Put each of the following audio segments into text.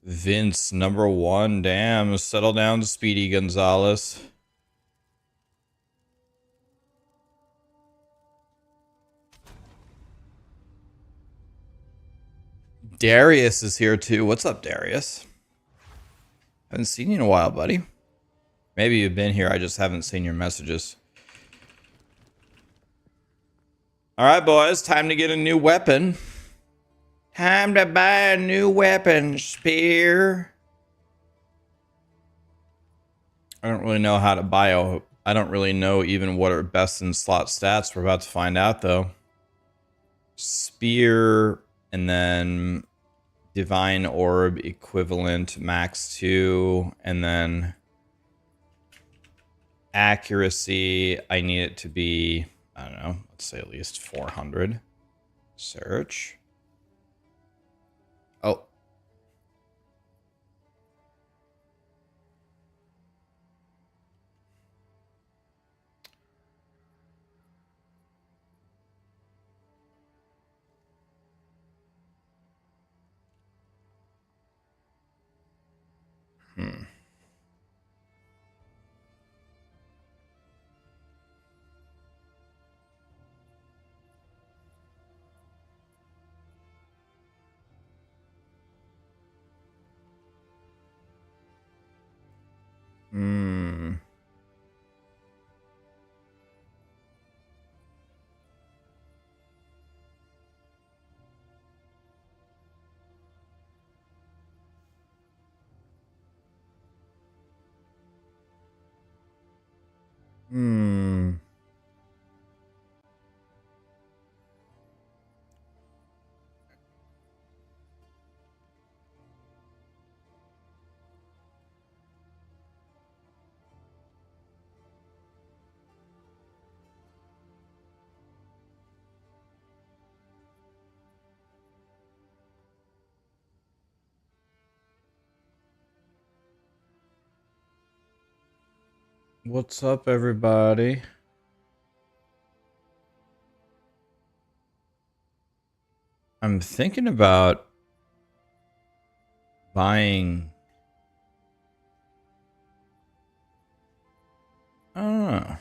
Vince, number one. Damn, settle down, Speedy Gonzalez. Darius is here too. What's up, Darius? Haven't seen you in a while, buddy. Maybe you've been here, I just haven't seen your messages. Alright, boys, time to get a new weapon. Time to buy a new weapon, Spear. I don't really know how to buy a... I don't really know even what are best in slot stats. We're about to find out, though. Spear, and then Divine Orb equivalent, max 2, and then accuracy, I need it to be, I don't know, let's say at least 400. Search. Oh. Hmm. Hmm. Hmm. What's up, everybody? I'm thinking about buying... I don't know.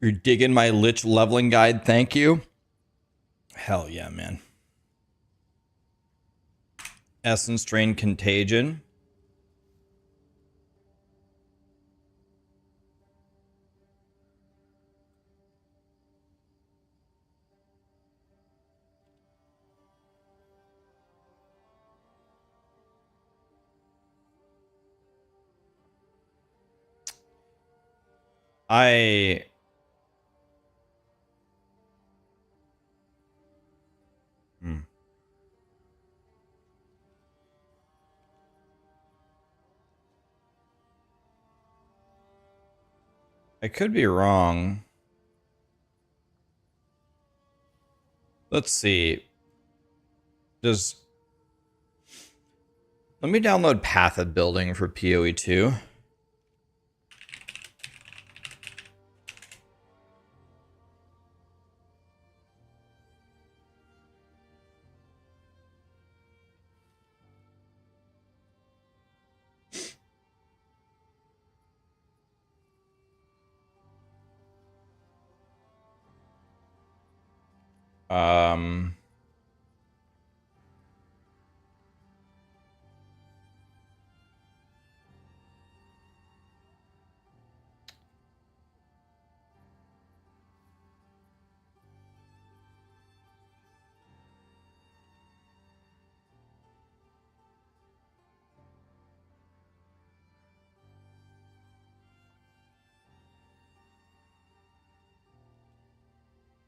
You're digging my Lich leveling guide, thank you. Hell yeah, man. Essence Drain Contagion. I could be wrong. Let's see. Let me download Path of Building for POE2. Um,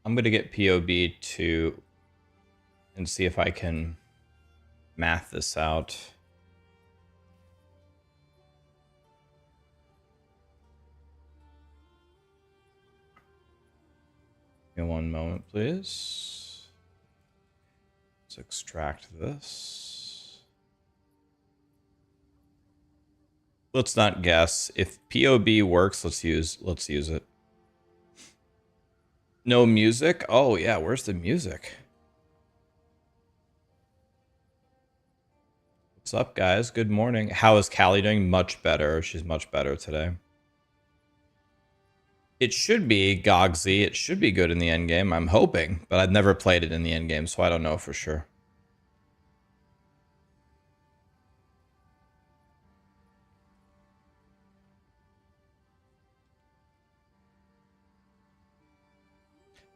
I'm gonna get POE2 and see if I can math this out. Give me one moment, please. Let's extract this. Let's not guess. If POB works, let's use it. No music? Oh yeah, where's the music? What's up, guys? Good morning. How is Callie doing? Much better. She's much better today. It should be Gogsy. It should be good in the end game. I'm hoping, but I've never played it in the end game, so I don't know for sure.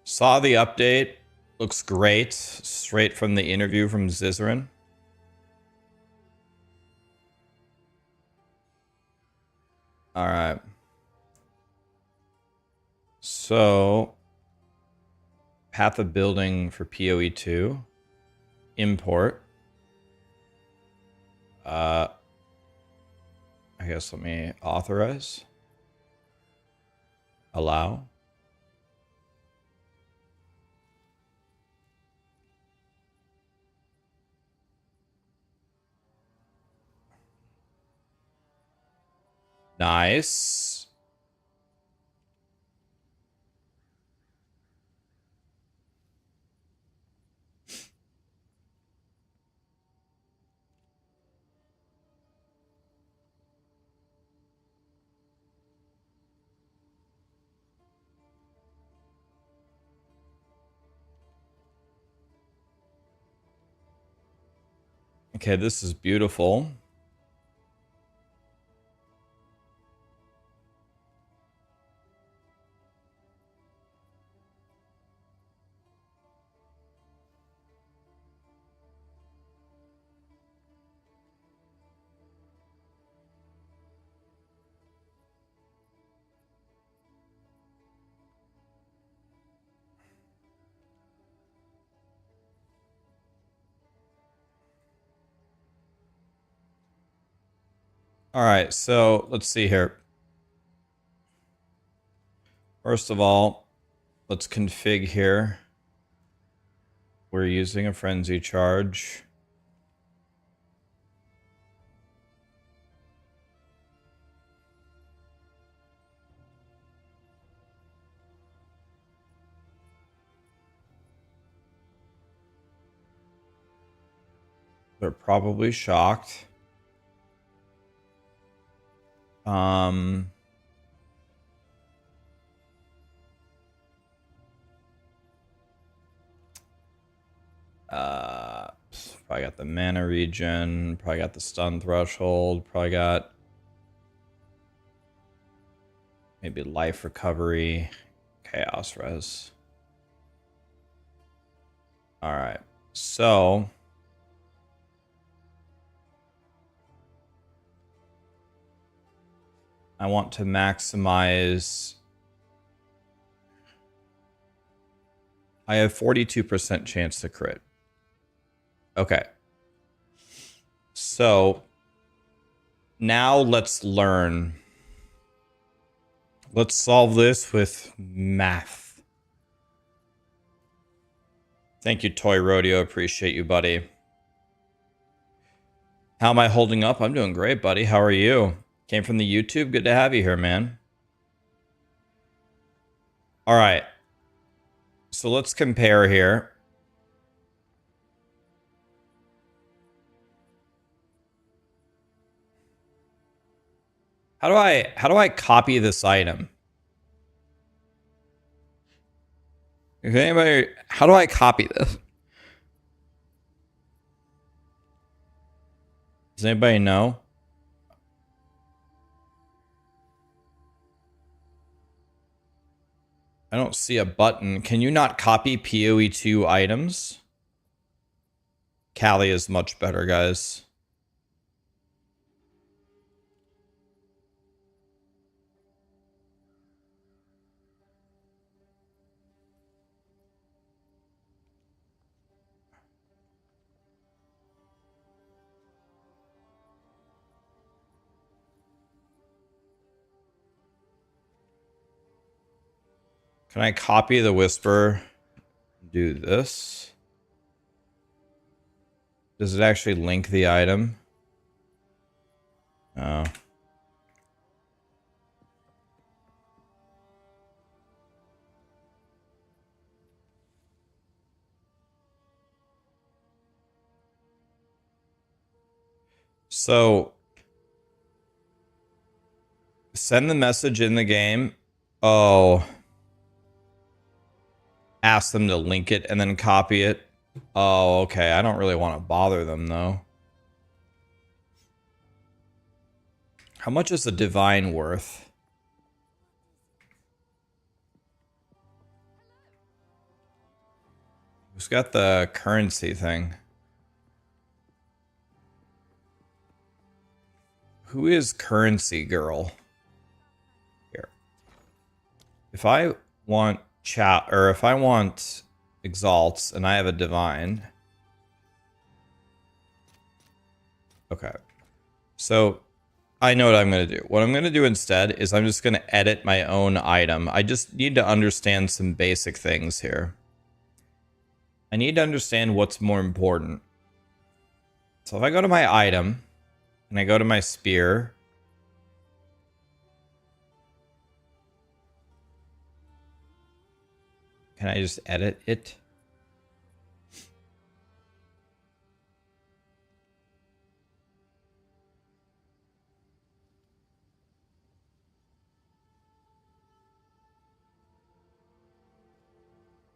Saw the update. Looks great. Straight from the interview from Zizarin. All right. So, path of building for POE2. Import. I guess let me authorize. Allow. Nice. Okay, this is beautiful. All right, so let's see here. First of all, let's config here. We're using a frenzy charge. They're probably shocked. Probably got the mana regen, probably got the stun threshold, probably got maybe life recovery, chaos res. All right, so I want to maximize. I have 42% chance to crit. Okay. So now let's learn. Let's solve this with math. Thank you, Toy Rodeo. Appreciate you, buddy. How am I holding up? I'm doing great, buddy. How are you? Came from the YouTube. Good to have you here, man. All right. So let's compare here. How do I copy this item? If anybody, how do I copy this? Does anybody know? I don't see a button. Can you not copy POE2 items? Callie is much better, guys. Can I copy the whisper? Do this. Does it actually link the item? Oh. So send the message in the game. Oh. Ask them to link it and then copy it. Oh, okay. I don't really want to bother them though. How much is a divine worth? Who's got the currency thing? Who is currency girl? Here. If I want chat, or if I want exalts and I have a divine. Okay. So I know what I'm going to do. What I'm going to do instead is I'm just going to edit my own item. I just need to understand some basic things here. I need to understand what's more important. So if I go to my item and I go to my spear, can I just edit it?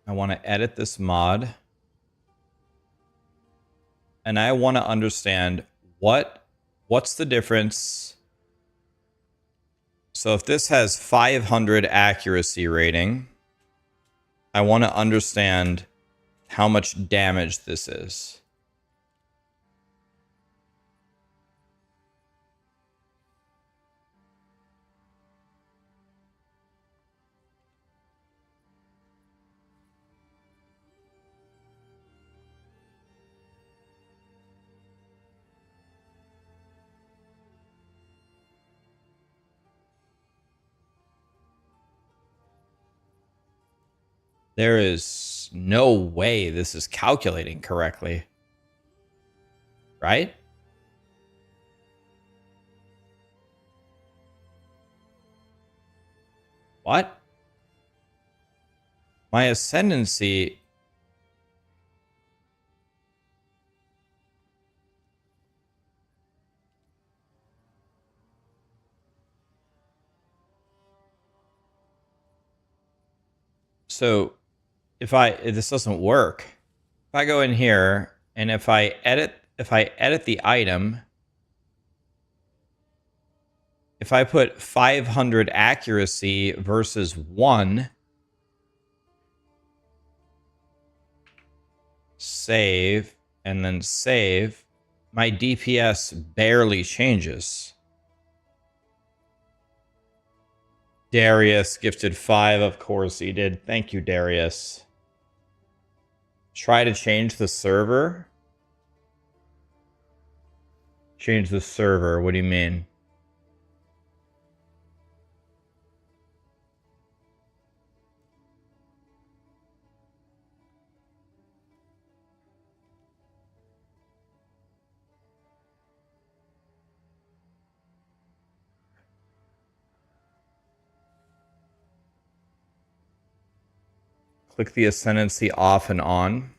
I want to edit this mod. And I want to understand what's the difference. So if this has 500 accuracy rating, I want to understand how much damage this is. There is no way this is calculating correctly. Right? What? My ascendancy... So if this doesn't work, if I go in here and if I edit the item, if I put 500 accuracy versus 1, save, and then save, my DPS barely changes. Darius gifted 5, of course he did. Thank you, Darius. Try to change the server. Change the server, what do you mean? Click the ascendancy off and on.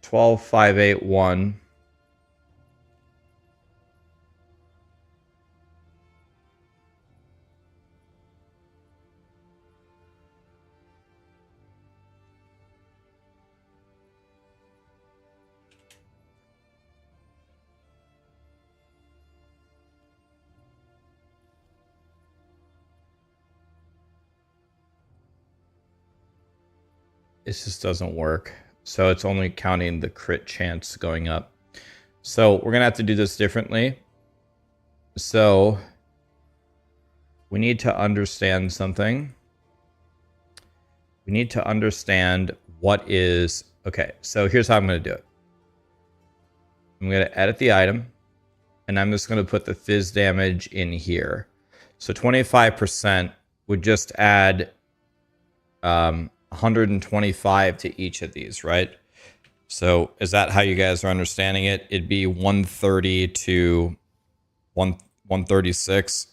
$12,581. It just doesn't work. So it's only counting the crit chance going up. So we're going to have to do this differently. So we need to understand something. We need to understand what is... Okay, so here's how I'm going to do it. I'm going to edit the item. and I'm just going to put the fizz damage in here. So 25% would just add 125 to each of these, right? So is that how you guys are understanding it? It'd be 130 to 136.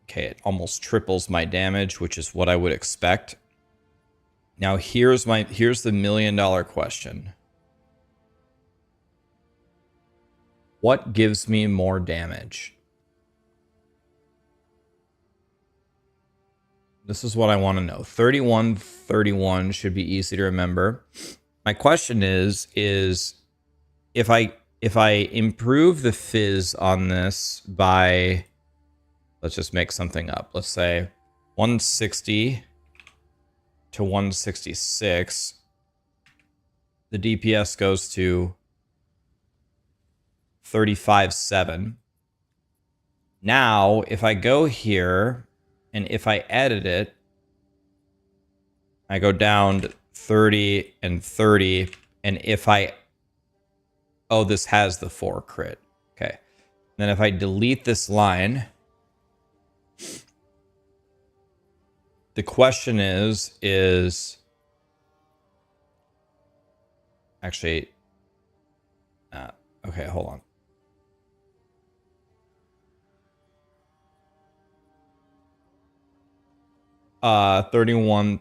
Okay, it almost triples my damage, which is what I would expect. Now here's the $1 million question. What gives me more damage? This is what I want to know. 31, 31 should be easy to remember. My question is if I improve the fizz on this by, let's just make something up. Let's say 160 to 166. The DPS goes to 35.7. Now, if I go here and if I edit it, I go down to 30 and 30. And if I, oh, this has the 4 crit. Okay. Then if I delete this line, the question is actually, okay, hold on. Uh, 31.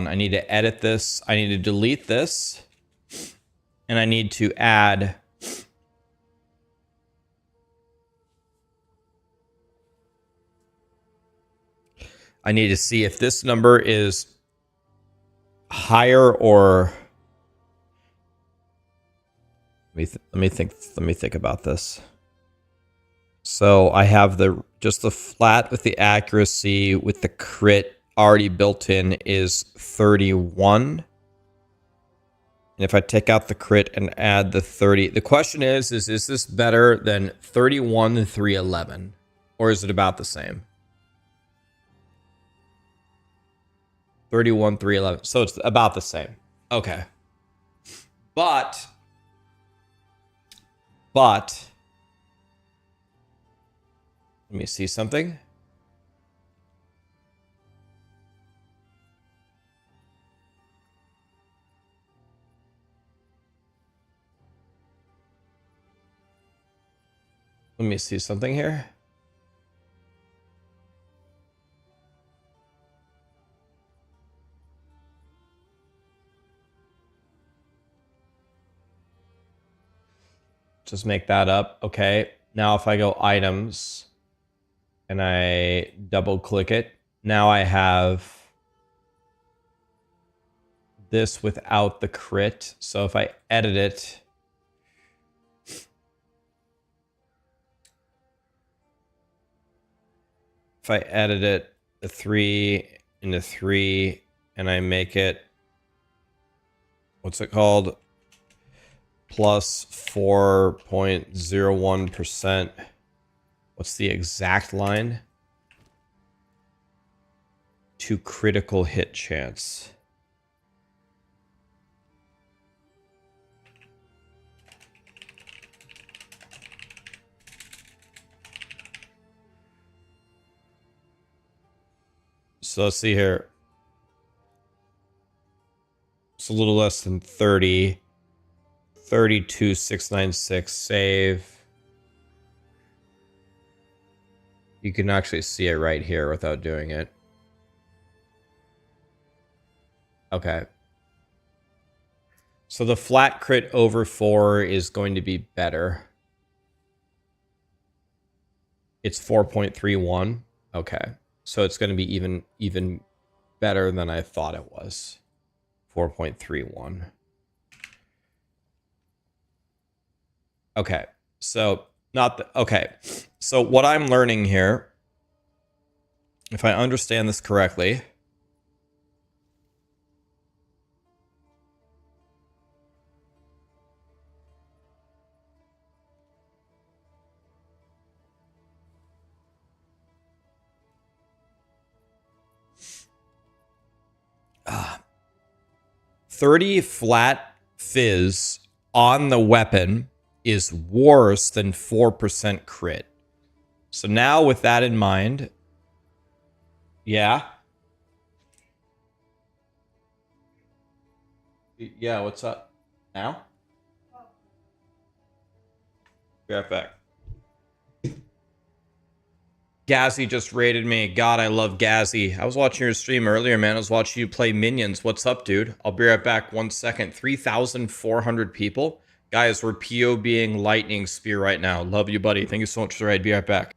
I need to edit this. I need to delete this. And I need to add I need to see if this number is higher or let me think about this. So I have just the flat with the accuracy with the crit already built in is 31. And if I take out the crit and add the 30, the question is this better than 31 and 311? Or is it about the same? 31, 311. So it's about the same. Okay. But let me see something. Let me see something here. Just make that up. Okay. Now if I go items and I double click it, now I have this without the crit. So if I edit it, the 3 into 3 and I make it, what's it called? Plus 4.01%. What's the exact line? To critical hit chance. So let's see here. It's a little less than 30. 32,696 save. You can actually see it right here without doing it. Okay. So the flat crit over 4 is going to be better. It's 4.31. Okay. So it's going to be even better than I thought it was. 4.31. Okay. So okay. So what I'm learning here, if I understand this correctly, 30 flat fizz on the weapon is worse than 4% crit. So now with that in mind, yeah. Yeah, what's up? Now? Be right back. Gazzy just raided me. God, I love Gazzy. I was watching your stream earlier, man. I was watching you play Minions. What's up, dude? I'll be right back 1 second. 3,400 people. Guys, we're POBing Lightning Spear right now. Love you, buddy. Thank you so much for the raid. Be right back.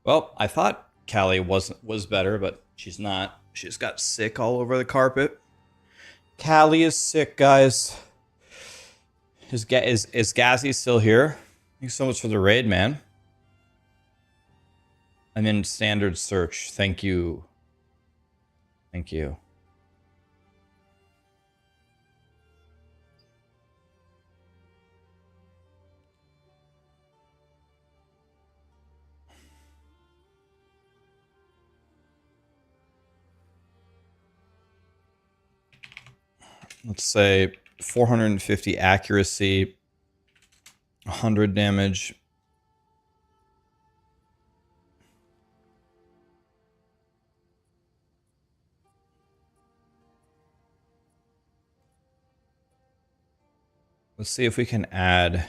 Well, I thought Callie was better, but she's not. She just got sick all over the carpet. Callie is sick, guys. Is Gazzy still here? Thanks so much for the raid, man. I'm in standard search. Thank you. Thank you. Let's say 450 accuracy, 100 damage. Let's see if we can add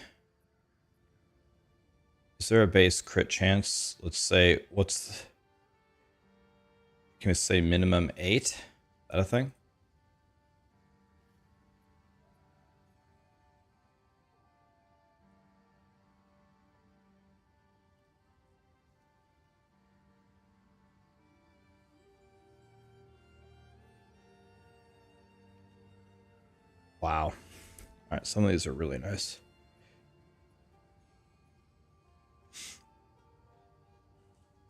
Is there a base crit chance? Let's say, can we say minimum 8? Is that a thing? Wow. All right, some of these are really nice.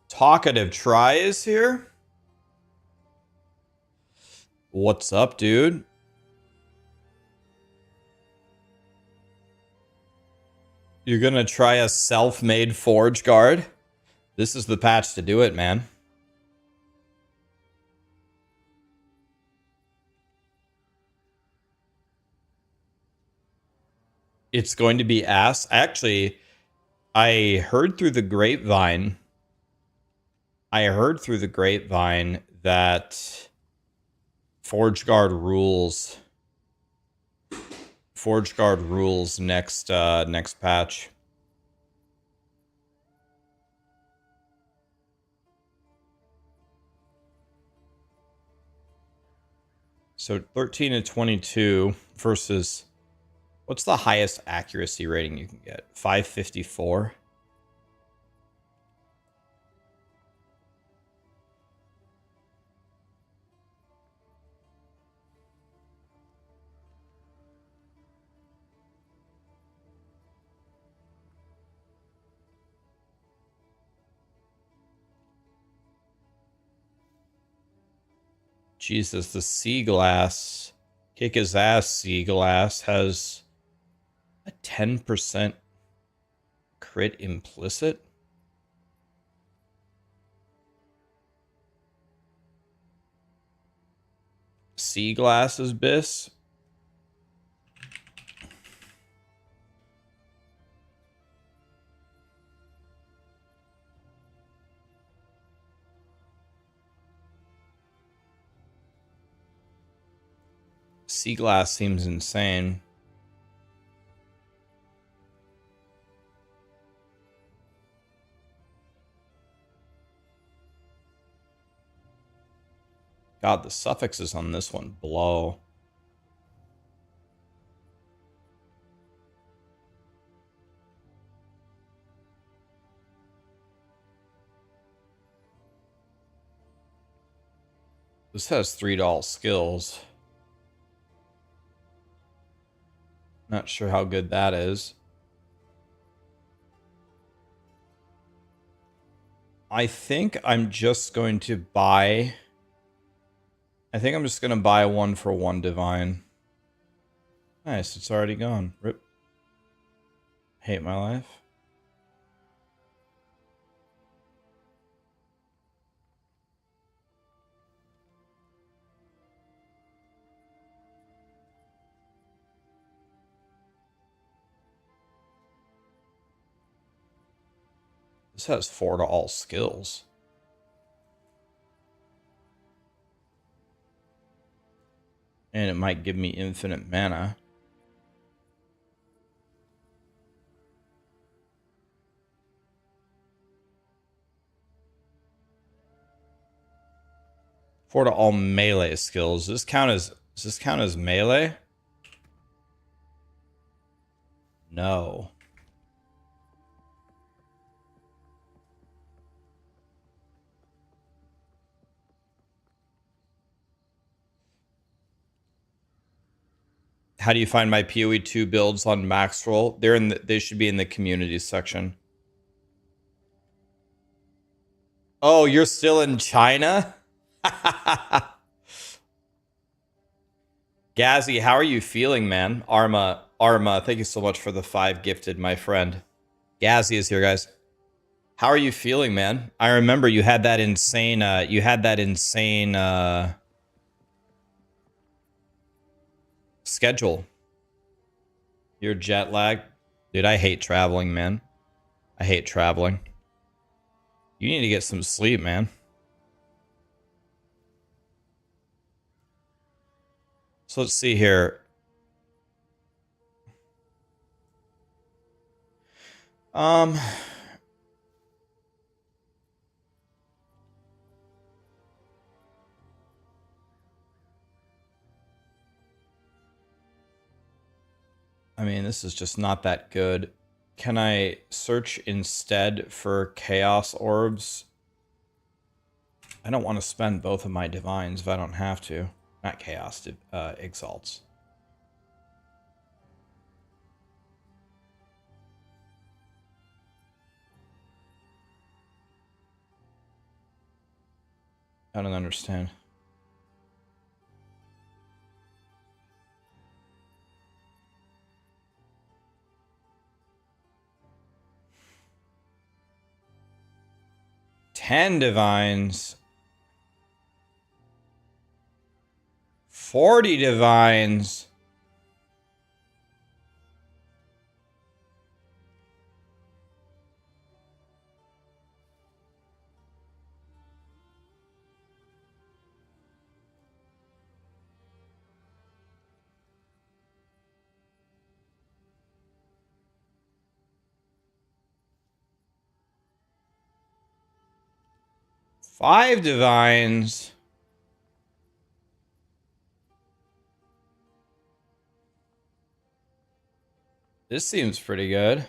Talkative Try is here. What's up, dude? You're gonna try a self-made Forge Guard? This is the patch to do it, man. It's going to be ass. Actually, I heard through the grapevine. That Forge Guard rules. Forge Guard rules next patch. So 13 to 22 versus, what's the highest accuracy rating you can get? 554. Jesus, the Sea Glass, kick his ass, Sea Glass has a 10% crit implicit. Sea Glass's Biss. Sea Glass seems insane. God, the suffixes on this one blow. This has $3 skills. Not sure how good that is. I think I'm just going to buy... I think I'm just going to buy a 1-for-1 Divine. Nice, it's already gone. Rip. Hate my life. This has 4 to all skills. And it might give me infinite mana. Four to all melee skills. Does this count as melee? No. How do you find my POE2 builds on Maxroll? They should be in the community section. Oh, you're still in China? Gazzy, how are you feeling, man? Arma, thank you so much for the 5 gifted, my friend. Gazzy is here, guys. How are you feeling, man? I remember you had that insane, schedule. You're jet lag. Dude, I hate traveling, man. I hate traveling. You need to get some sleep, man. So let's see here. I mean, this is just not that good. Can I search instead for chaos orbs? I don't want to spend both of my divines if I don't have to. Not chaos, exalts. I don't understand. Ten divines. 40 divines. Five divines. This seems pretty good.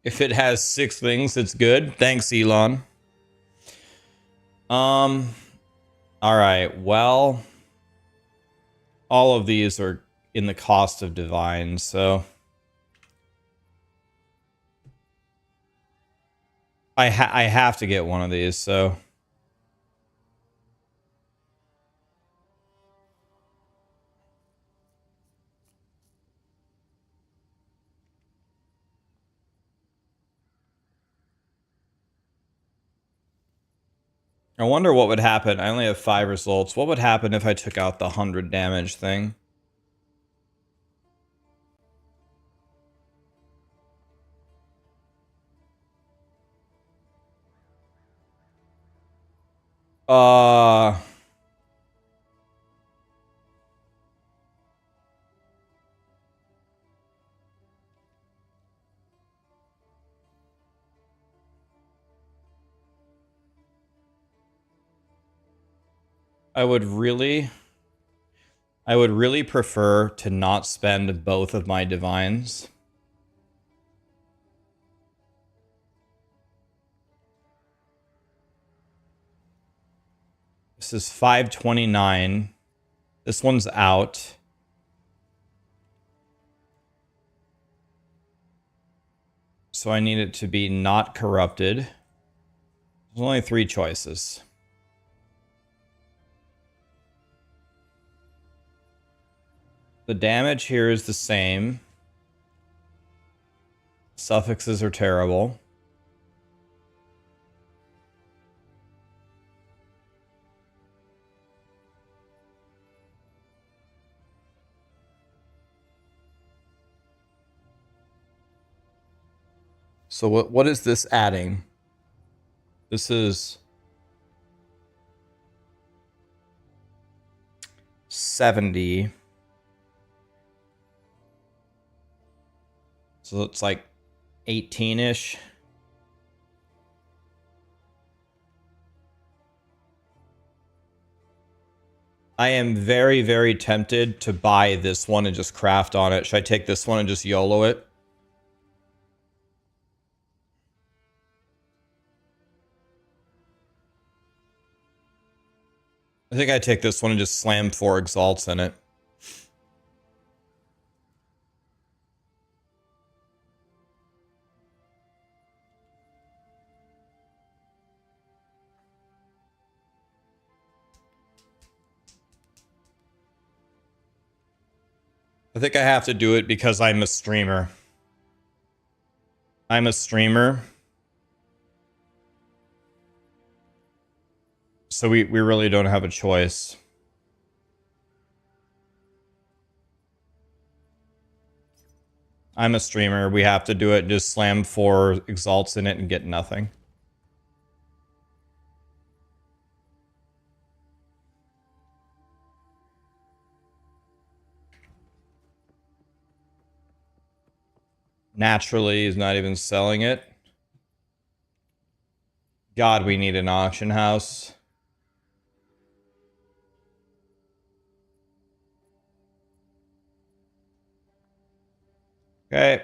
If it has 6 things, it's good. Thanks, Elon. All right. Well, all of these are in the cost of divine, so I have to get one of these. So I wonder what would happen. I only have 5 results. What would happen if I took out the 100 damage thing? I would really prefer to not spend both of my divines. This is 529. This one's out. So I need it to be not corrupted. There's only 3 choices. The damage here is the same. Suffixes are terrible. So what is this adding? This is 70. So it's like 18-ish. I am very, very tempted to buy this one and just craft on it. Should I take this one and just YOLO it? I think I take this one and just slam 4 exalts in it. I think I have to do it because I'm a streamer. I'm a streamer. So we really don't have a choice. I'm a streamer. We have to do it. Just slam 4 exalts in it and get nothing. Naturally, he's not even selling it. God, we need an auction house. Okay.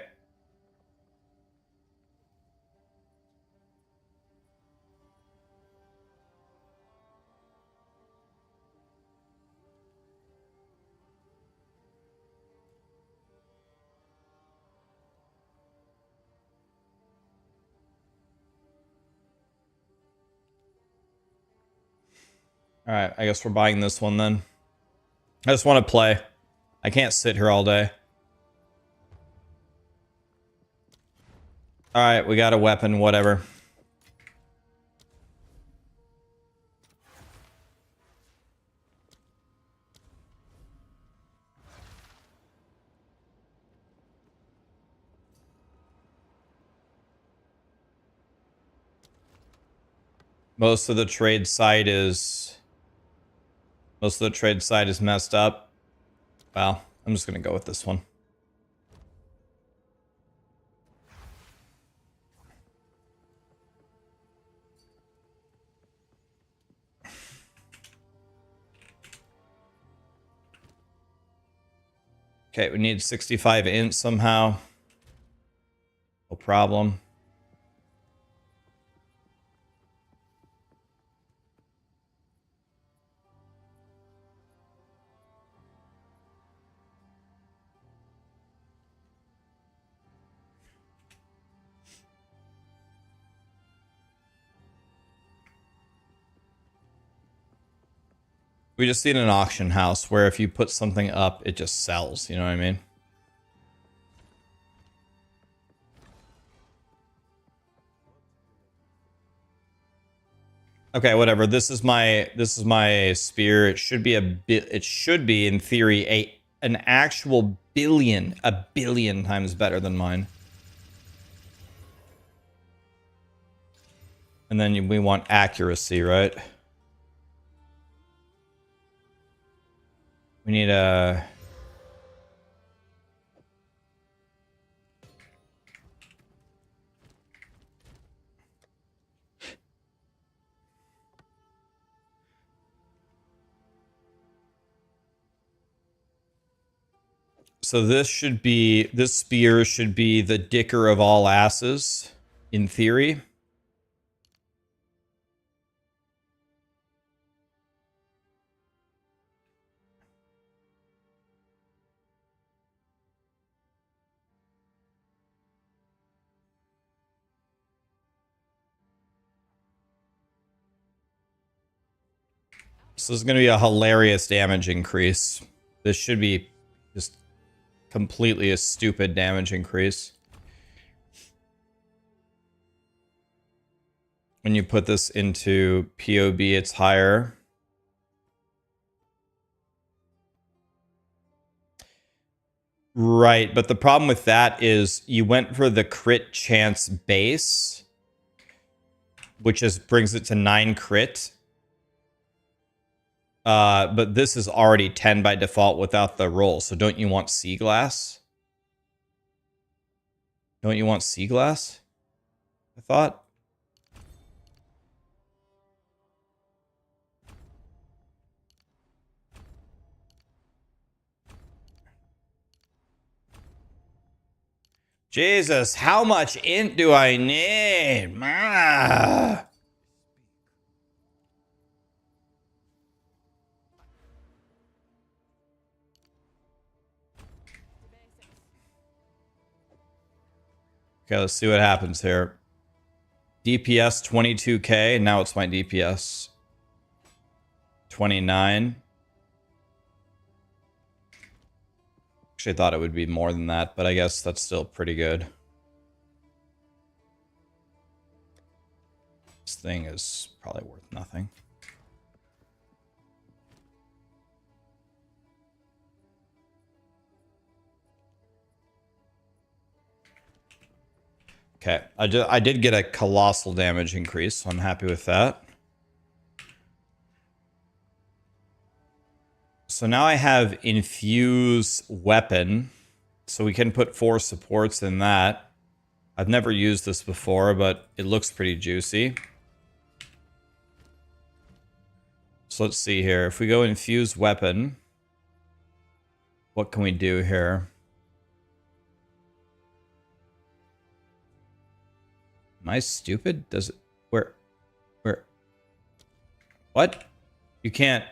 Alright, I guess we're buying this one then. I just want to play. I can't sit here all day. Alright, we got a weapon, whatever. Most of the trade site is messed up. Well, I'm just gonna go with this one. Okay, we need 65 int somehow. No problem. We just need an auction house where if you put something up, it just sells. You know what I mean? Okay, whatever. This is my spear. It should be it should be in theory an actual a billion times better than mine. And then we want accuracy, right? We need a... So this spear should be the dicker of all asses, in theory. So this is going to be a hilarious damage increase. This should be just completely a stupid damage increase. When you put this into POB, it's higher. Right, but the problem with that is you went for the crit chance base, which brings it to 9 crit. But this is already 10 by default without the roll. So don't you want sea glass? Don't you want sea glass? I thought. Jesus, how much int do I need? Ah. Okay, let's see what happens here. DPS 22k. Now it's my DPS 29. Actually, I thought it would be more than that, but I guess that's still pretty good. This thing is probably worth nothing. Okay, I did get a colossal damage increase, so I'm happy with that. So now I have Infuse Weapon, so we can put 4 supports in that. I've never used this before, but it looks pretty juicy. So let's see here. If we go Infuse Weapon, what can we do here? Am I stupid? Does it... Where? What? You can't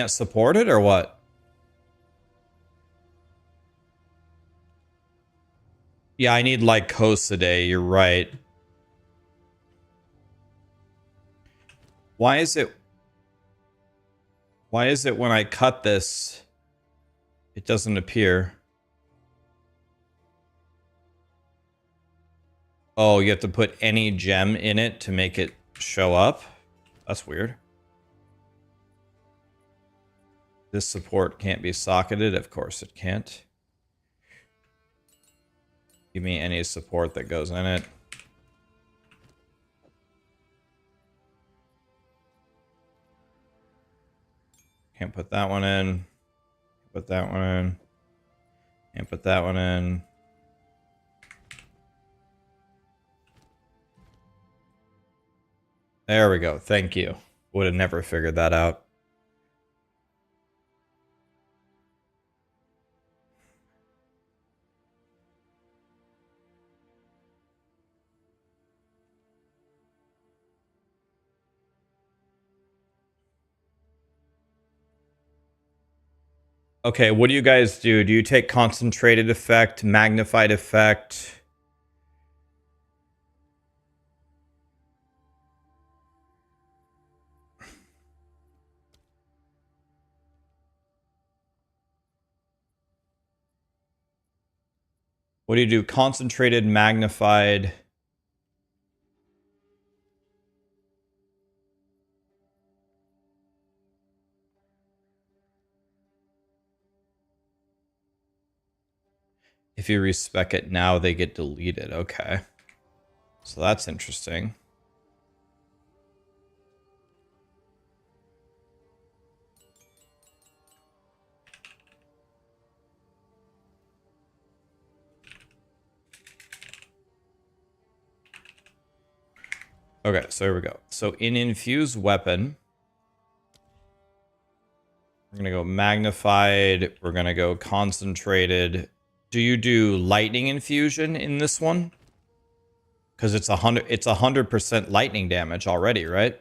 support it or what? Yeah, I need like Lycosidé, you're right. Why is it when I cut this, it doesn't appear? Oh, you have to put any gem in it to make it show up? That's weird. This support can't be socketed. Of course it can't. Give me any support that goes in it. Can't put that one in. Put that one in. Can't put that one in. There we go. Thank you. Would have never figured that out. Okay, what do you guys do? Do you take concentrated effect, magnified effect? What do you do? Concentrated, magnified. If you respec it now, they get deleted. Okay. So that's interesting. Okay, so here we go. So in Infuse Weapon, we're going to go magnified. We're going to go concentrated. Do you do lightning infusion in this one? Because it's 100% lightning damage already, right?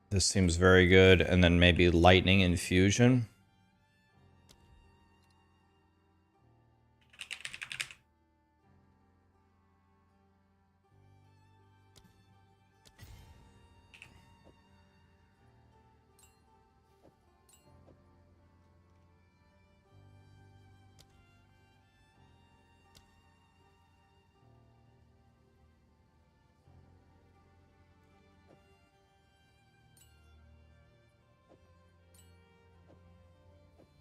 This seems very good. And then maybe lightning infusion.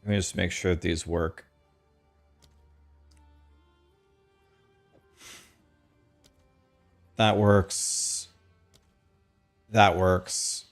Let me just make sure that these work. That works. That works.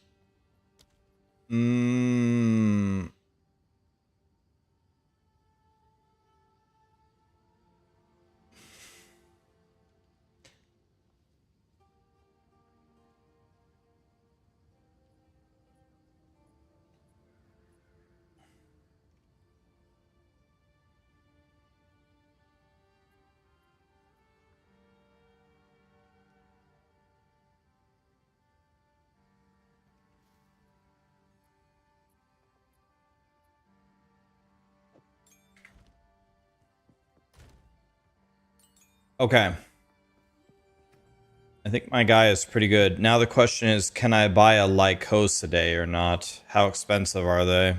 Okay. I think my guy is pretty good. Now the question is, can I buy a Lycos today or not? How expensive are they?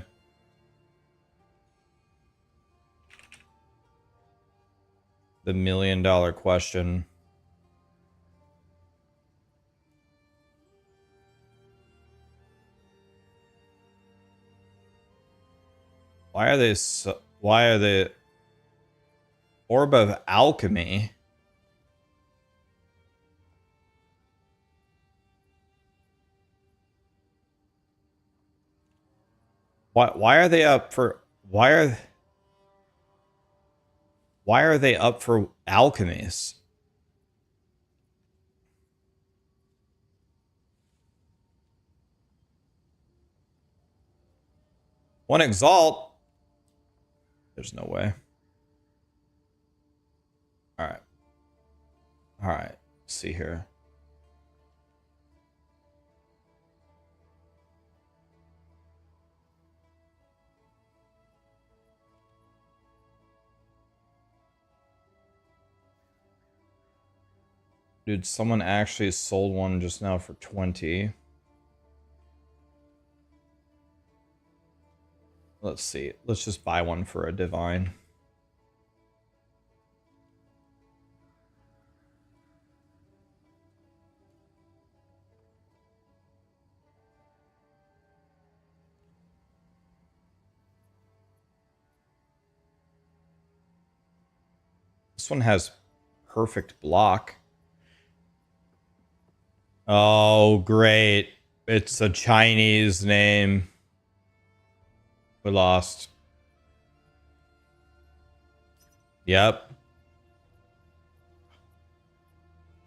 The $1 million question. Why are they so, why are they Orb of Alchemy? Why are they up for why are they up for alchemies? One Exalt? There's no way. Alright. Alright. See here. Dude, someone actually sold one just now for 20. Let's see. Let's just buy one for a divine. This one has perfect block. Oh, great. It's a Chinese name. We lost. Yep.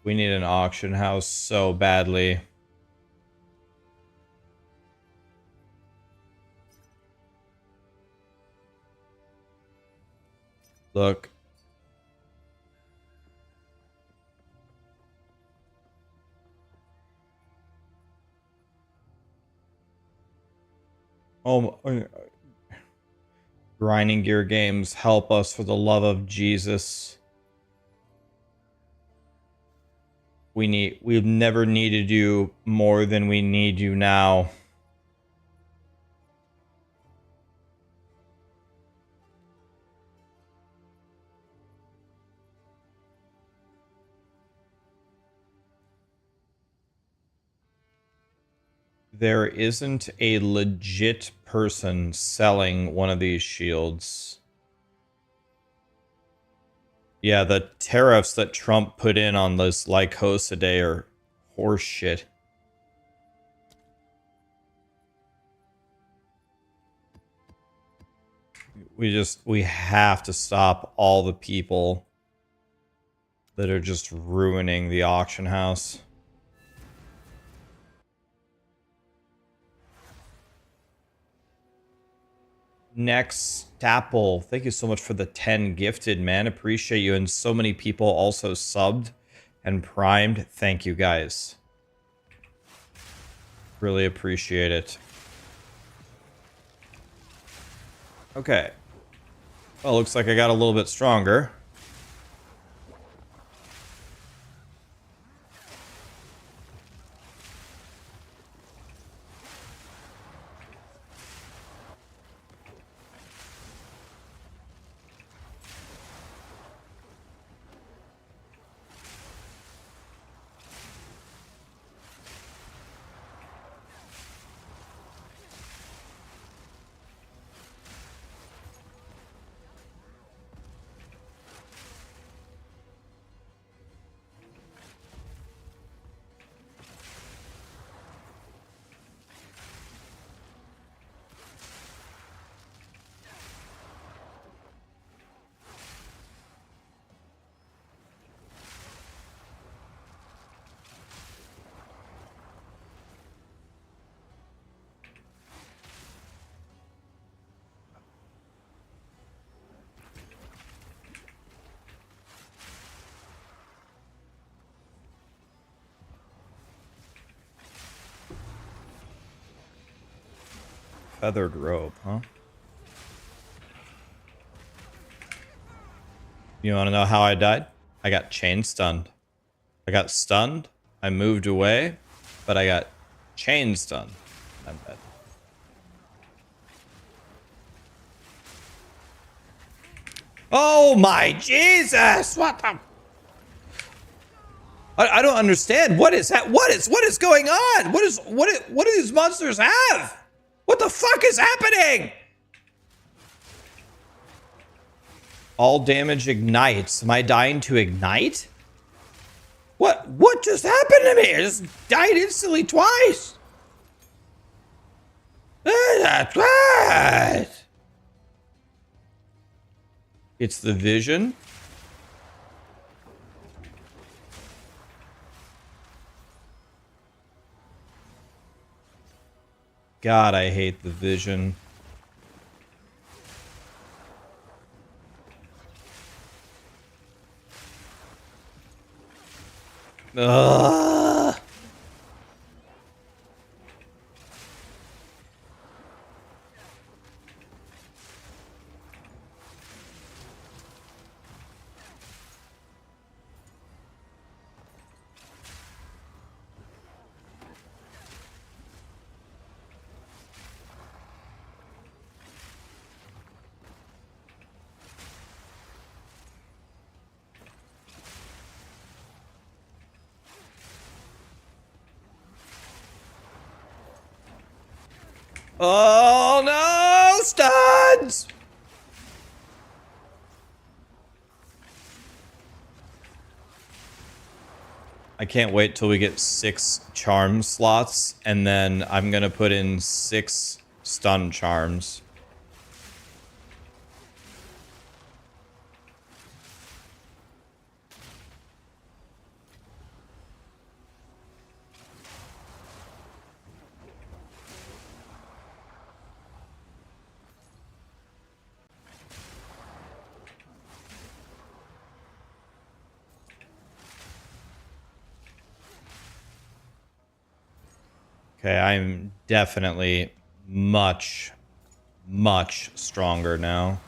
We need an auction house so badly. Look. Oh, Grinding Gear Games, help us for the love of Jesus. We've never needed you more than we need you now. There isn't a legit person selling one of these shields. Yeah, the tariffs that Trump put in on this Lycos today are horse shit. We have to stop all the people that are just ruining the auction house. Next, Apple, thank you so much for the 10 gifted, man. Appreciate you. And so many people also subbed and primed. Thank you, guys. Really appreciate it. Okay. Well, looks like I got a little bit stronger. Feathered robe, huh? You want to know how I died? I got chain stunned. I got stunned. I moved away, but I got chains done. I'm dead. Oh my Jesus! What the? I don't understand. What is that? What is going on? What do these monsters have? What the fuck is happening? All damage ignites. Am I dying to ignite? What just happened to me? I just died instantly twice. That's right. It's the vision. God, I hate the vision. Ugh. Oh no, stuns! I can't wait till we get 6 charm slots, and then I'm gonna put in 6 stun charms. Okay, I'm definitely much stronger now.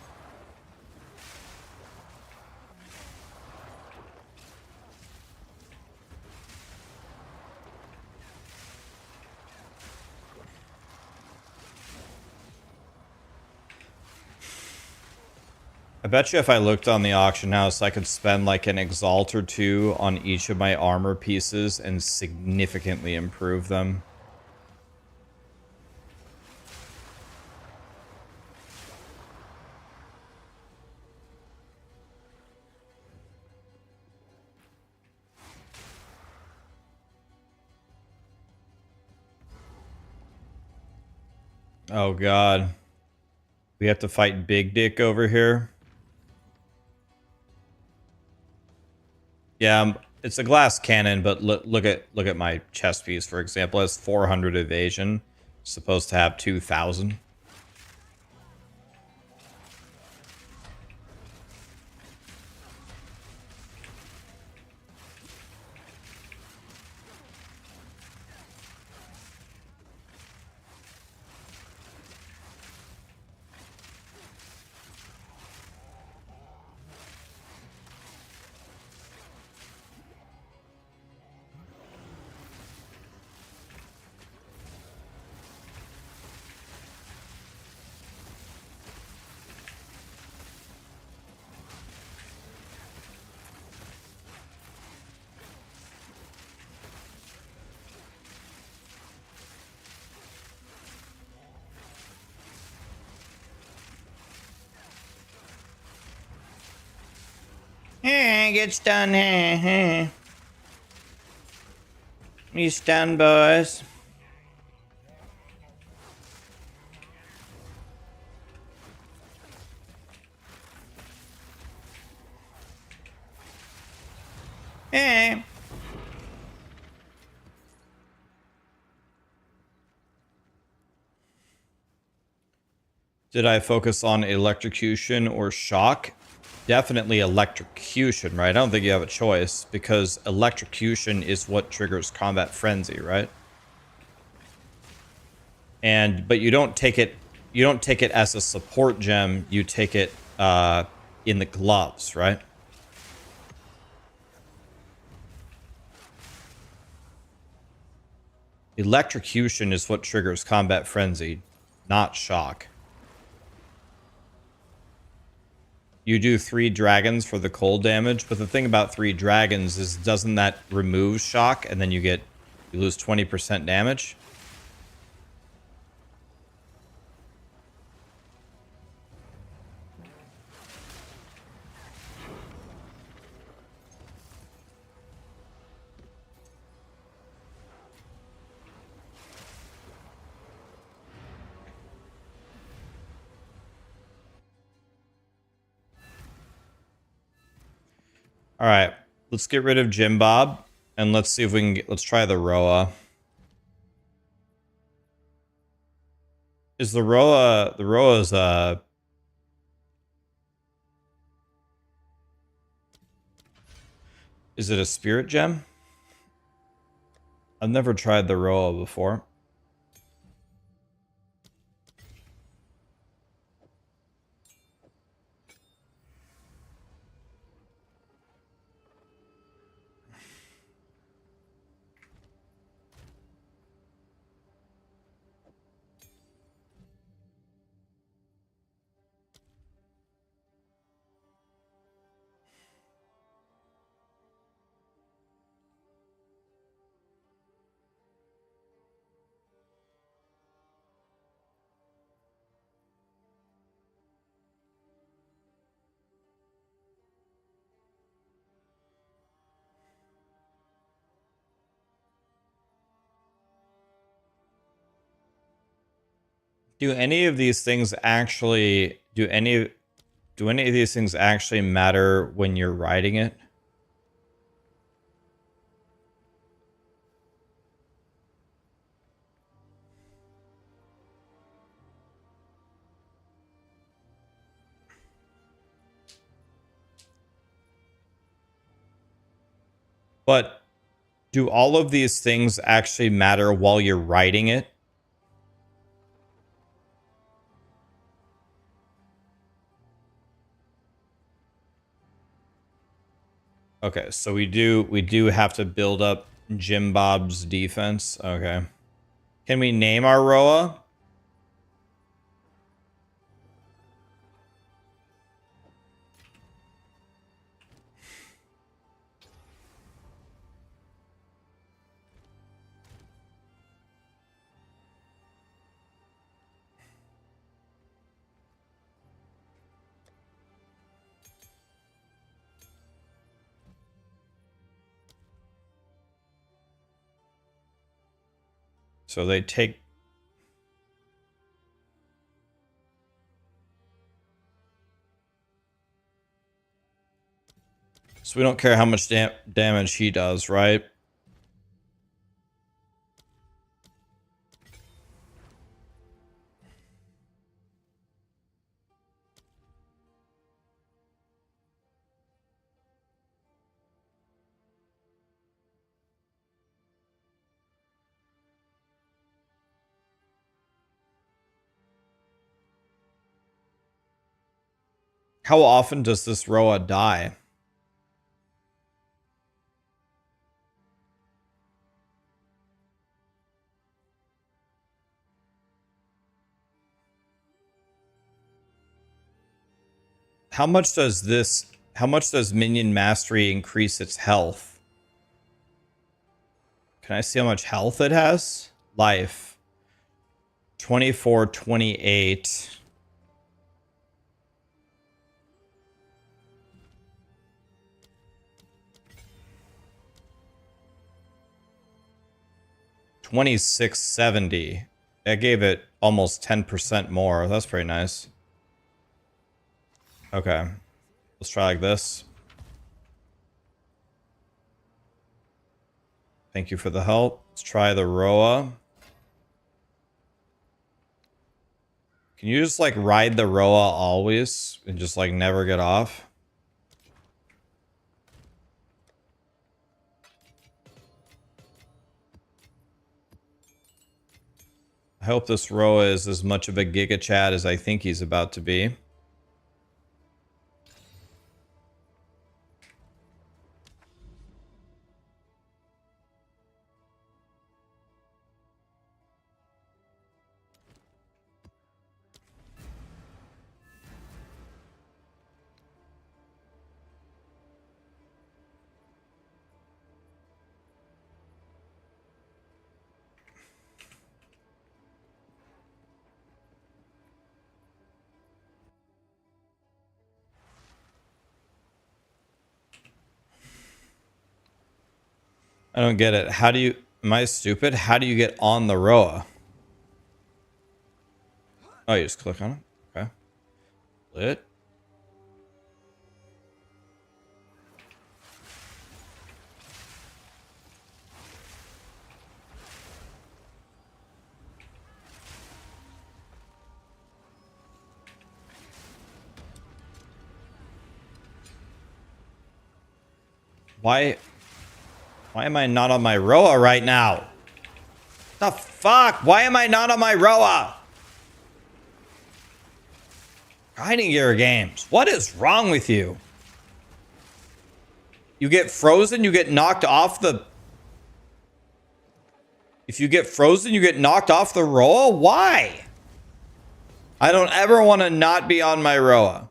I bet you if I looked on the auction house, I could spend like an exalt or 2 on each of my armor pieces and significantly improve them. Oh god. We have to fight Big Dick over here. Yeah, it's a glass cannon, but look at my chest piece, for example. It has 400 evasion. It's supposed to have 2,000. Get stunned. You stunned, boys. Hey. Did I focus on electrocution or shock? Definitely electrocution, right? I don't think you have a choice because electrocution is what triggers combat frenzy, right? But you don't take it as a support gem, you take it in the gloves, right? Electrocution is what triggers combat frenzy, not shock. You do 3 dragons for the cold damage, but the thing about 3 dragons is doesn't that remove shock and then you lose 20% damage? All right, let's get rid of Jim Bob and let's see if we can let's try the Rhoa. Is the Rhoa's is it a spirit gem? I've never tried the Rhoa before. Do any of these things actually do any of these things actually matter when you're riding it? But do all of these things actually matter while you're riding it? Okay, so we do have to build up Jim Bob's defense. Okay. Can we name our Rhoa? So they take... So we don't care how much damage he does, right? How often does this Rhoa die? How much does Minion Mastery increase its health? Can I see how much health it has? Life. 24, 28. $26.70. That gave it almost 10% more. That's pretty nice. Okay. Let's try like this. Thank you for the help. Let's try the Rhoa. Can you just like ride the Rhoa always and just like never get off? I hope this Rhoa is as much of a Giga Chad as I think he's about to be. I don't get it. How do you... Am I stupid? How do you get on the Rhoa? Oh, you just click on it? Okay. Lit. Why am I not on my Rhoa right now? The fuck? Why am I not on my Rhoa? Grinding your games. What is wrong with you? You get frozen, you get knocked off the... If you get frozen, you get knocked off the Rhoa? Why? I don't ever want to not be on my Rhoa.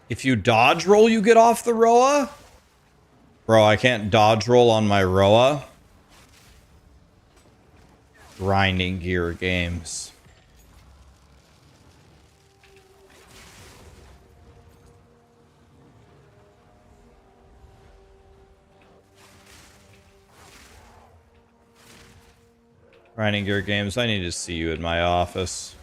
If you dodge roll, you get off the Rhoa? Bro, I can't dodge roll on my Rhoa. Grinding gear games. Grinding gear games, I need to see you in my office.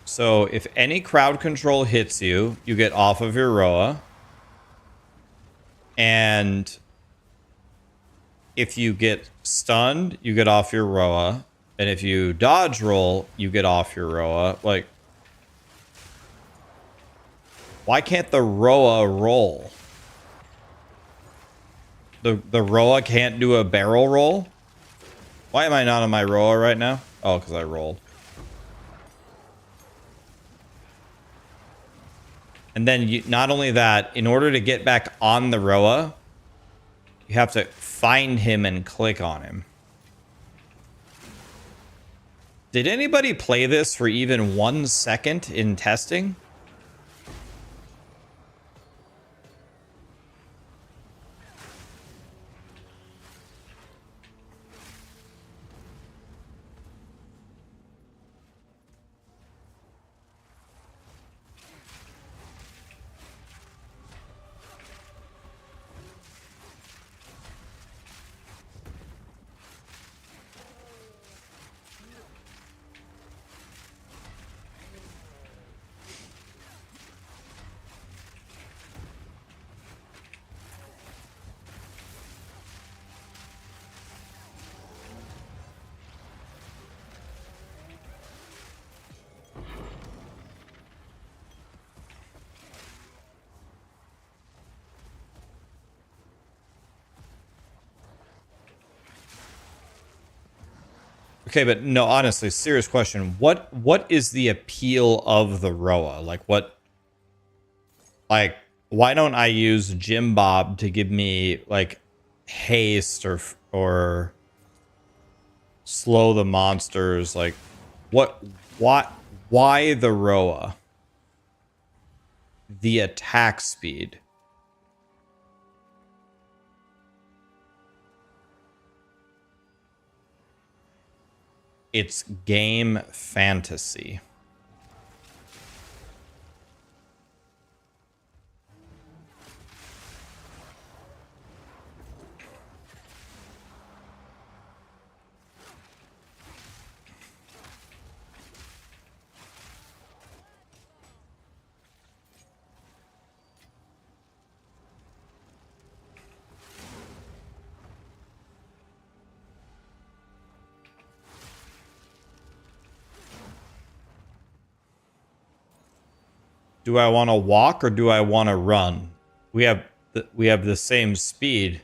So if any crowd control hits you, you get off of your Rhoa. And if you get stunned, you get off your Rhoa. And if you dodge roll, you get off your Rhoa. Like, why can't the Rhoa roll? The Rhoa can't do a barrel roll? Why am I not on my Rhoa right now? Oh, because I rolled. And then you, not only that, in order to get back on the Rhoa, you have to find him and click on him. Did anybody play this for even 1 second in testing? Okay, but no, honestly, serious question. What is the appeal of the Rhoa? Like what? Like why don't I use Jim Bob to give me like haste or slow the monsters? Like what? Why the Rhoa? The attack speed. It's game fantasy. Do I want to walk or do I want to run? We have the same speed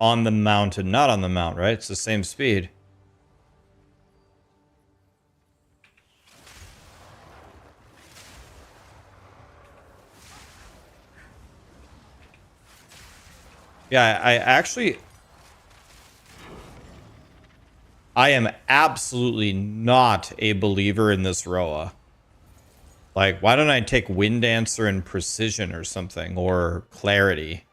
on the mountain, not on the mount, right? It's the same speed. Yeah, I am absolutely not a believer in this Rhoa. Like, why don't I take Wind Dancer and Precision or something, or Clarity?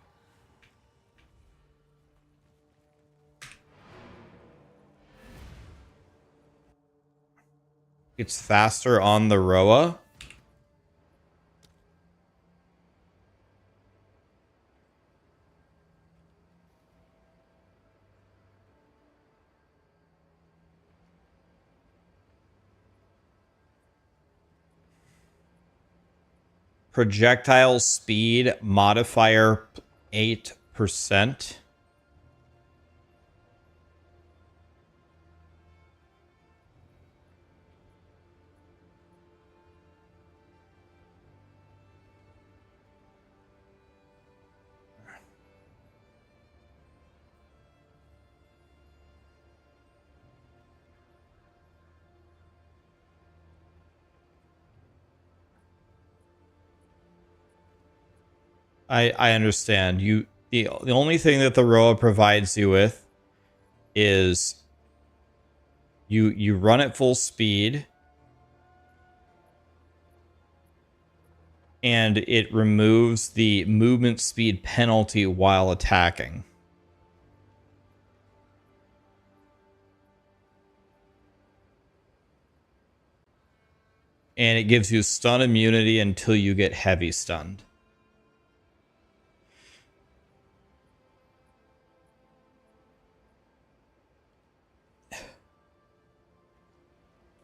It's faster on the Rhoa. Projectile speed modifier 8%. I understand. The only thing that the Rhoa provides you with is you run at full speed and it removes the movement speed penalty while attacking. And it gives you stun immunity until you get heavy stunned.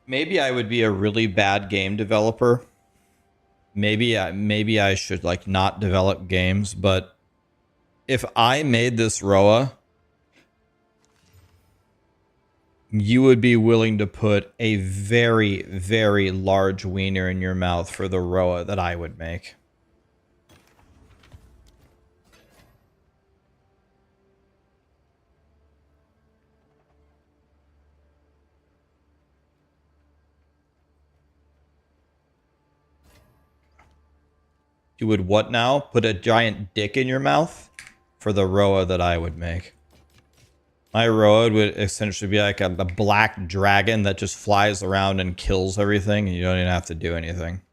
Maybe I would be a really bad game developer. Maybe I should like not develop games, but if I made this Rhoa, you would be willing to put a very, very large wiener in your mouth for the Rhoa that I would make. You would what now? Put a giant dick in your mouth for the Rhoa that I would make. My Rhoa would essentially be like a black dragon that just flies around and kills everything, and you don't even have to do anything.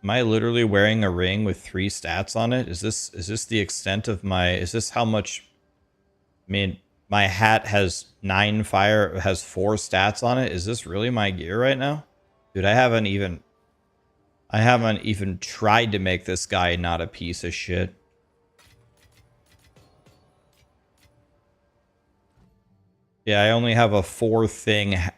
Am I literally wearing a ring with 3 stats on it? Is this the extent of my... Is this how much... I mean, my hat has 9 fire, has 4 stats on it. Is this really my gear right now? Dude, I haven't even tried to make this guy not a piece of shit. Yeah, I only have a 4 thing hat.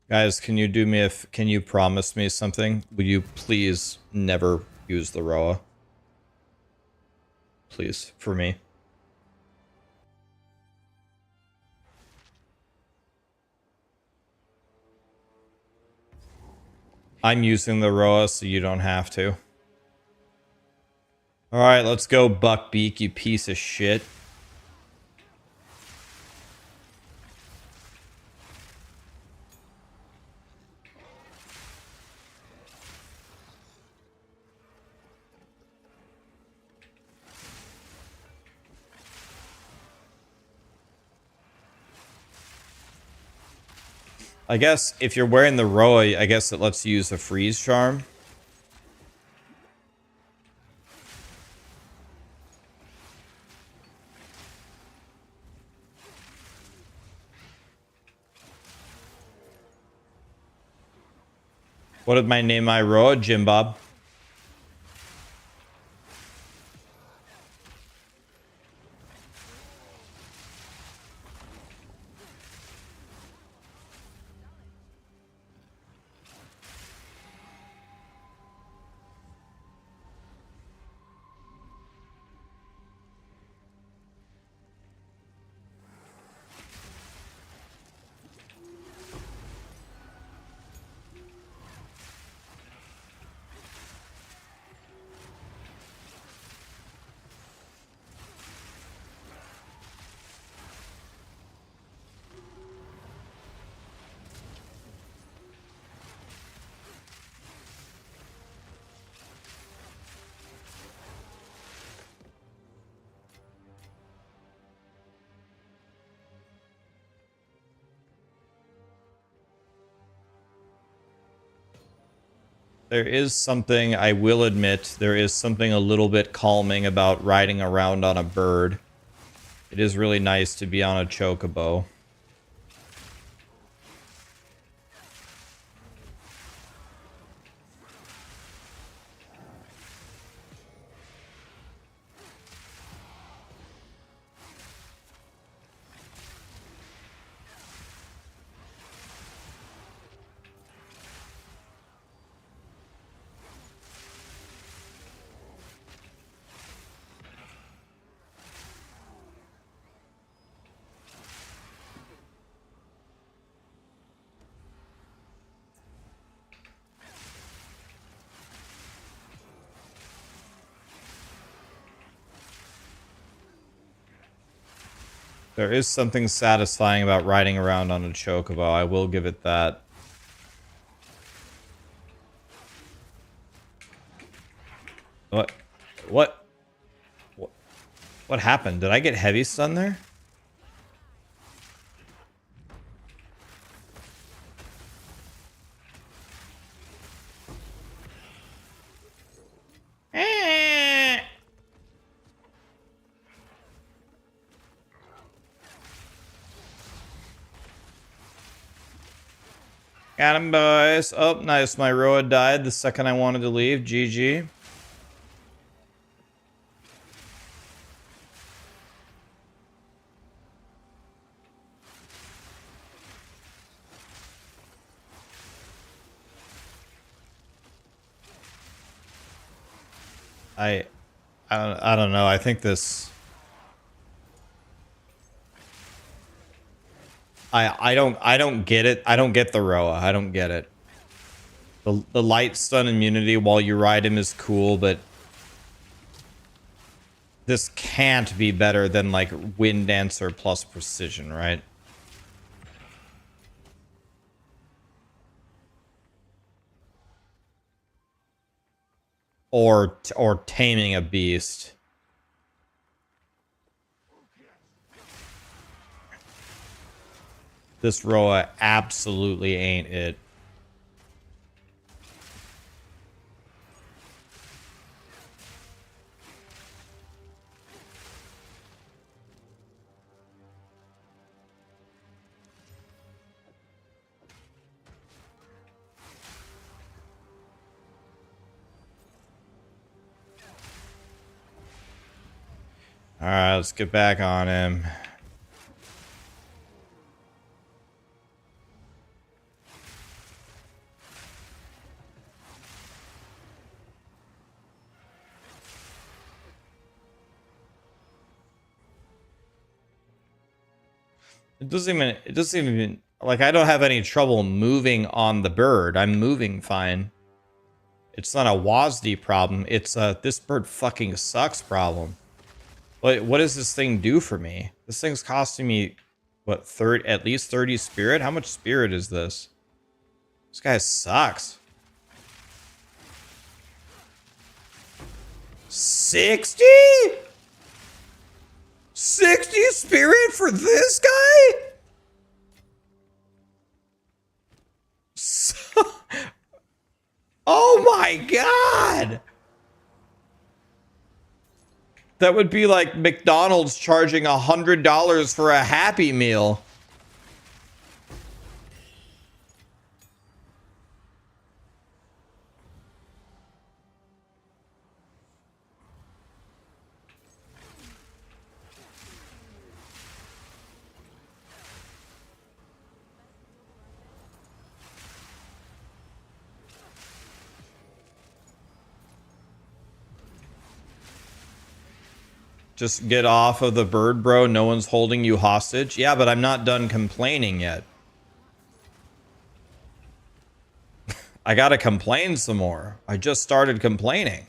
Guys, can you promise me something? Will you please never use the Rhoa? Please, for me. I'm using the Rhoa, so you don't have to. Alright, let's go, Buckbeak, you piece of shit. I guess if you're wearing the Rhoa, I guess it lets you use a freeze charm. What did my name my Rhoa? Jim Bob. There is something, I will admit, there is something a little bit calming about riding around on a bird. It is really nice to be on a chocobo. There is something satisfying about riding around on a chocobo. I will give it that. What? What? What happened? Did I get heavy stun there? Got him, boys. Oh, nice. My Rhoa died the second I wanted to leave. GG. I don't know. I think this... I don't get it. I don't get the Rhoa. I don't get it. The light stun immunity while you ride him is cool, but this can't be better than like Wind Dancer plus precision, right? Or taming a beast. This Rhoa absolutely ain't it. All right, let's get back on him. It doesn't even, like, I don't have any trouble moving on the bird. I'm moving fine. It's not a WASD problem. It's a this bird fucking sucks problem. What does this thing do for me? This thing's costing me, what, at least 30 spirit? How much spirit is this? This guy sucks. 60? 60 spirit for this guy? Oh my god! That would be like McDonald's charging $100 for a Happy Meal. Just get off of the bird, bro. No one's holding you hostage. Yeah, but I'm not done complaining yet. I gotta complain some more. I just started complaining.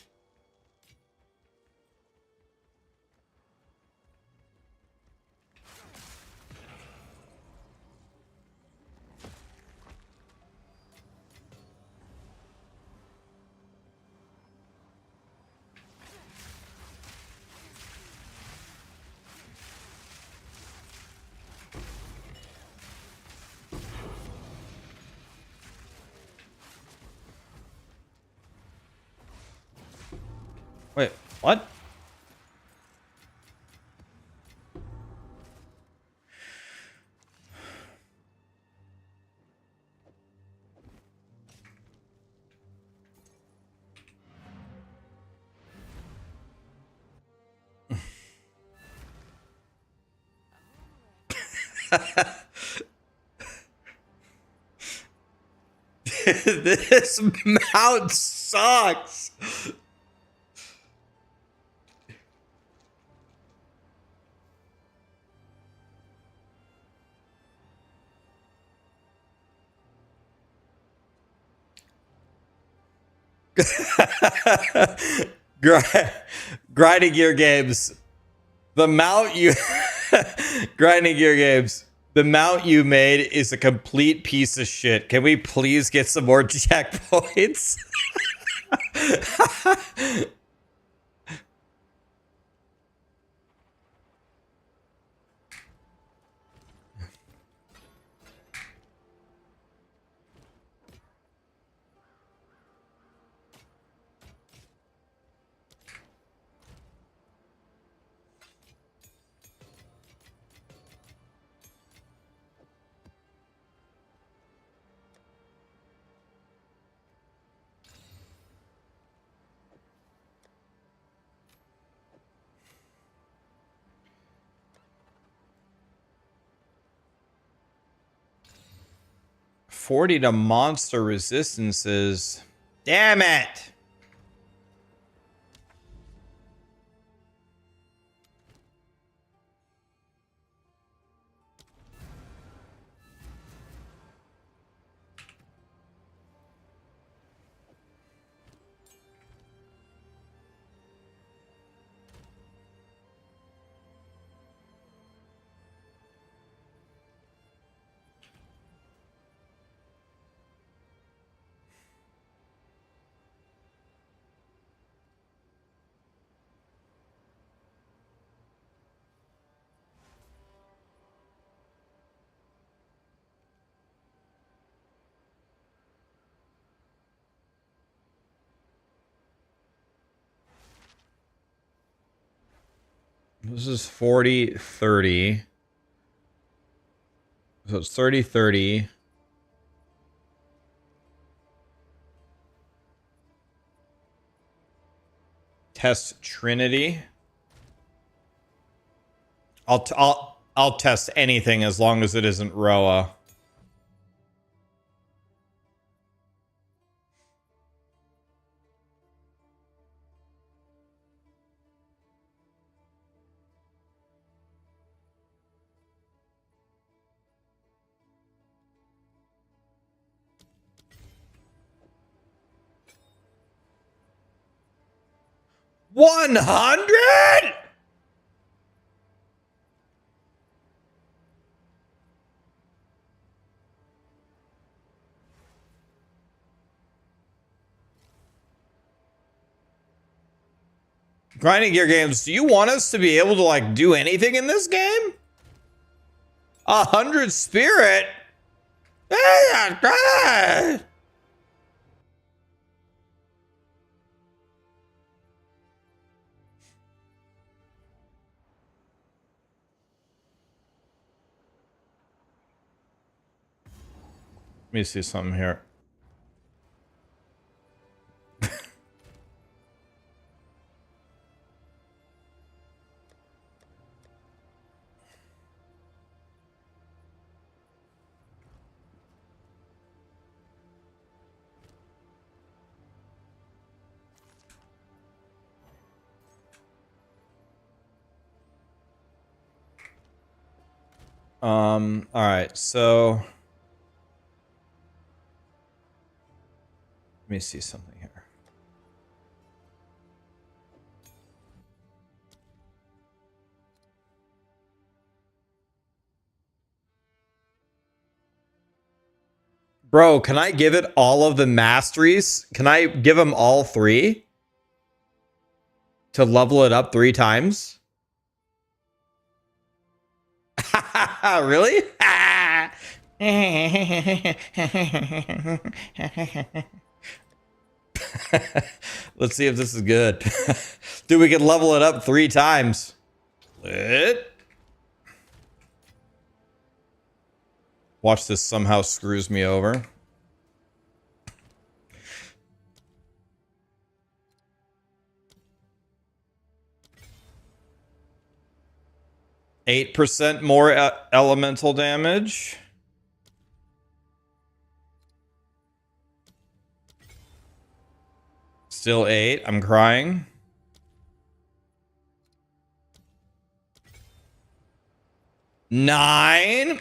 Wait, what? This mount sucks. Grinding Gear Games. The mount you Grinding Gear Games. The mount you made is a complete piece of shit. Can we please get some more checkpoints? $40 to monster resistances. Damn it. This is 40, 30. So it's 30, 30. Test Trinity. I'll test anything as long as it isn't Rhoa. $100? Grinding Gear Games, do you want us to be able to like do anything in this game? 100 spirit? Let me see something here. All right, so let me see something here. Bro, can I give it all of the masteries? Can I give them all 3 to level it up 3 times? Really? Let's see if this is good. Dude, we can level it up 3 times. Lit. Watch this somehow screws me over. %8 more elemental damage. Still 8. I'm crying. Nine.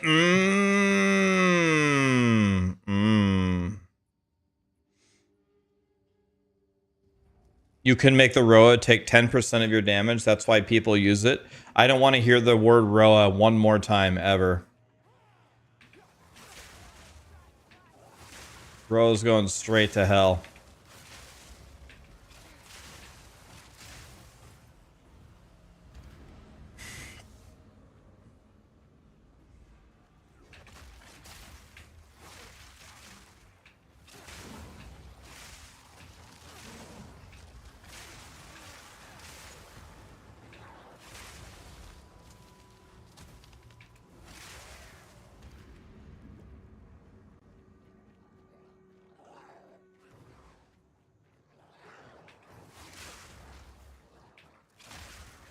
You can make the Rhoa take 10% of your damage. That's why people use it. I don't want to hear the word Rhoa one more time ever. Rhoa's going straight to hell.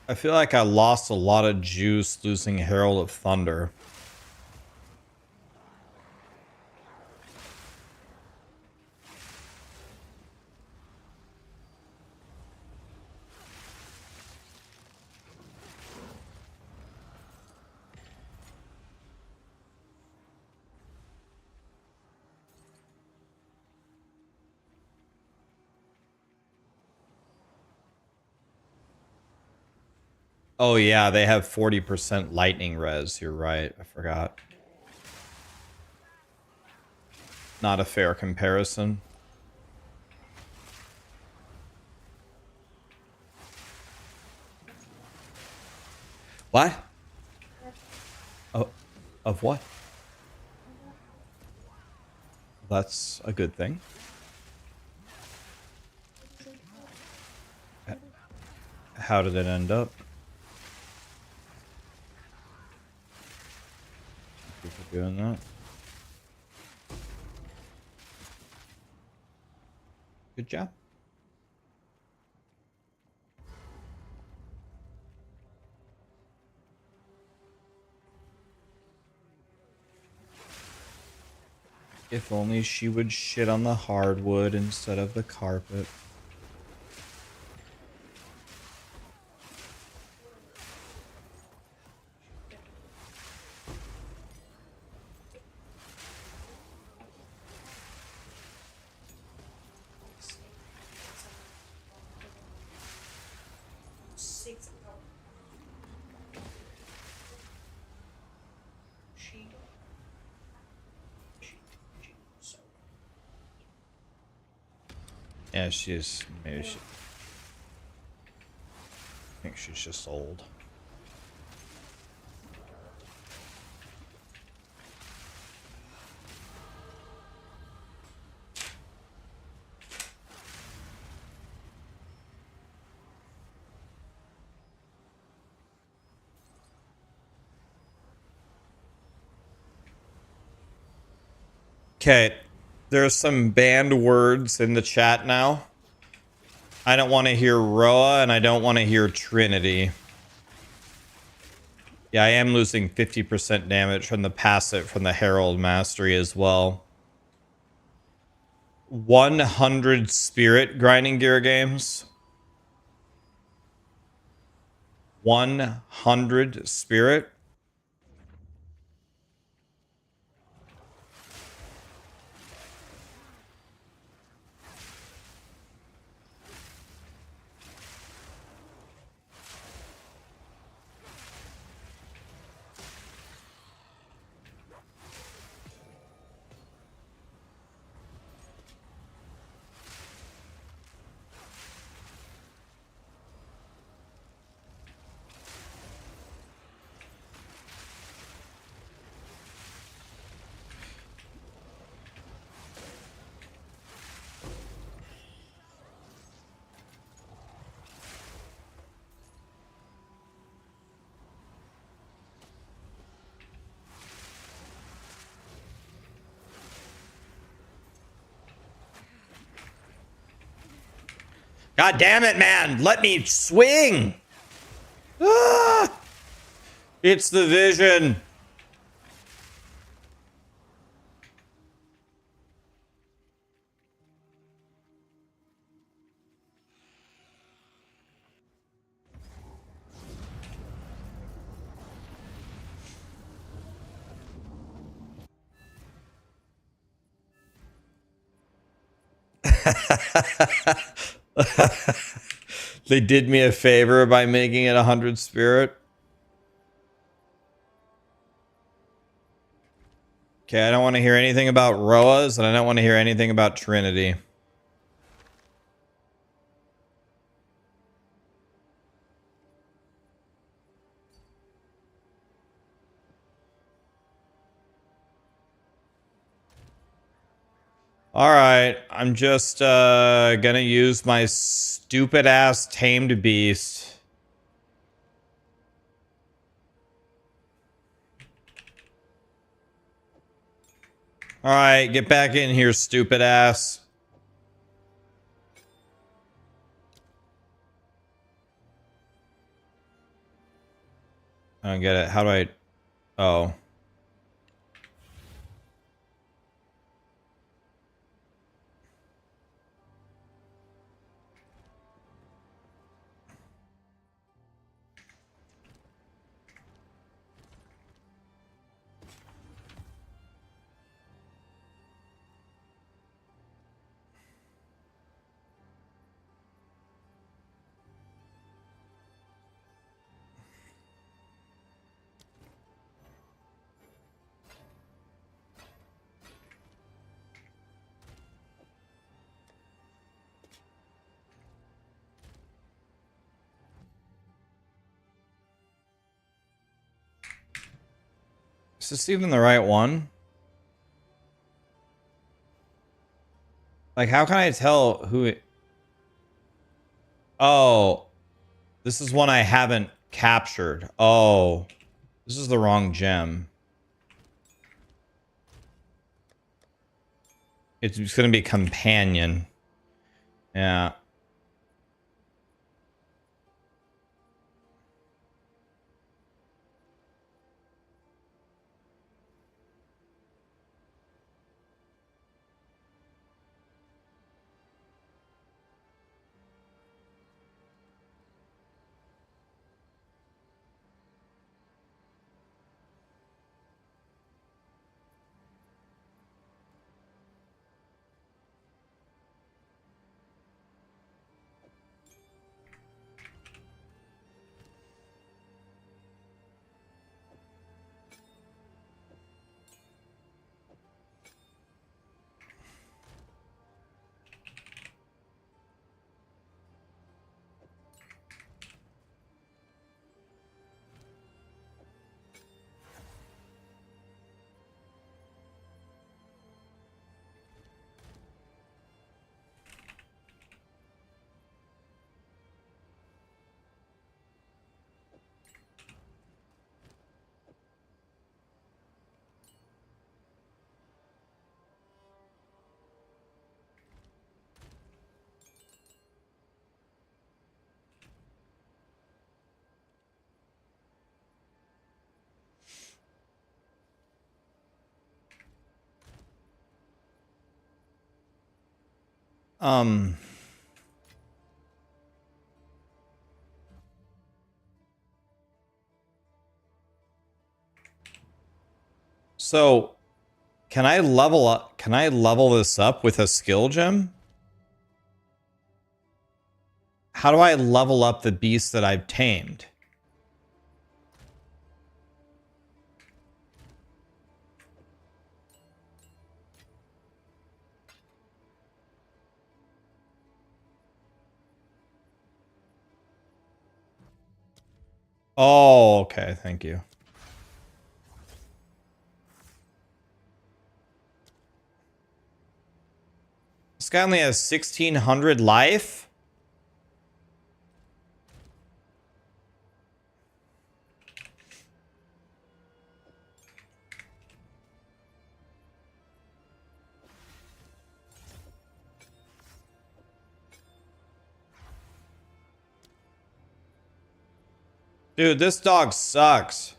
I feel like I lost a lot of juice losing Herald of Thunder. Oh yeah, they have 40% lightning res. You're right. I forgot. Not a fair comparison. What? Oh, of what? That's a good thing. How did it end up? Thank you for doing that. Good job. If only she would shit on the hardwood instead of the carpet. Yeah, she's maybe she. I think she's just old. Okay, there's some banned words in the chat now. I don't want to hear Rhoa and I don't want to hear Trinity. Yeah, I am losing 50% damage from the passive from the Herald Mastery as well. 100 Spirit grinding gear games. 100 Spirit. God damn it, man. Let me swing. Ah! It's the vision. They did me a favor by making it 100 spirit. Okay, I don't want to hear anything about Rhoas, and I don't want to hear anything about Trinity. Alright, I'm just gonna use my stupid ass tamed beast. Alright, get back in here, stupid ass. I don't get it. How do I... Oh. Is this even the right one? Like, how can I tell who it... Oh. This is one I haven't captured. Oh. This is the wrong gem. It's going to be companion. Yeah. So, can I level up? Can I level this up with a skill gem? How do I level up the beast that I've tamed? Oh, okay. Thank you. This guy only has 1,600 life? Dude, this dog sucks.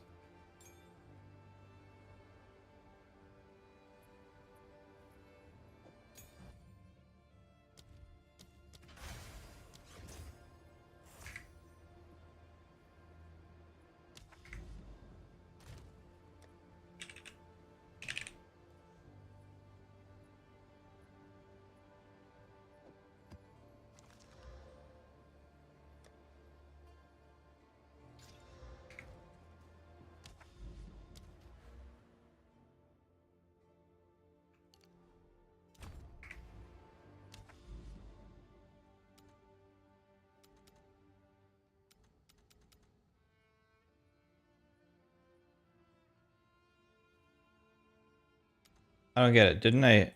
I don't get it. Didn't I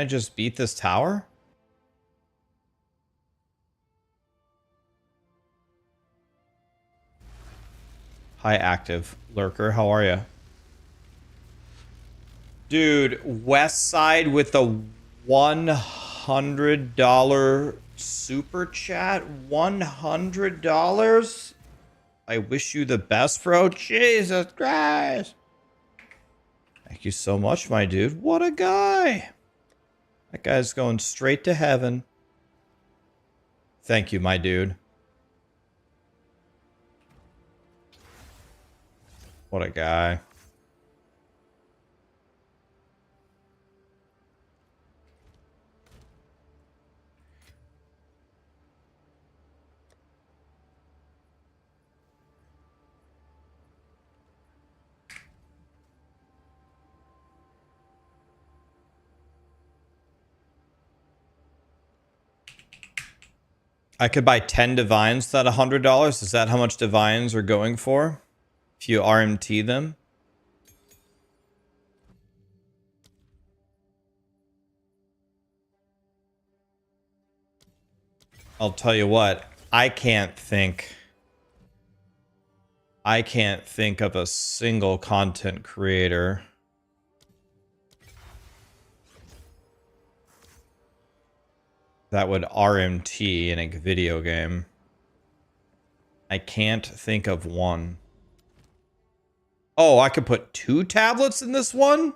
just beat this tower? Hi, active lurker. How are you? Dude, West Side with a $100 super chat. $100? I wish you the best, bro. Jesus Christ. Thank you so much, my dude. What a guy. That guy's going straight to heaven. Thank you, my dude. What a guy. I could buy 10 divines at $100. Is that how much divines are going for? If you RMT them? I'll tell you what, I can't think of a single content creator that would RMT in a video game. I can't think of one. Oh, I could put 2 tablets in this one?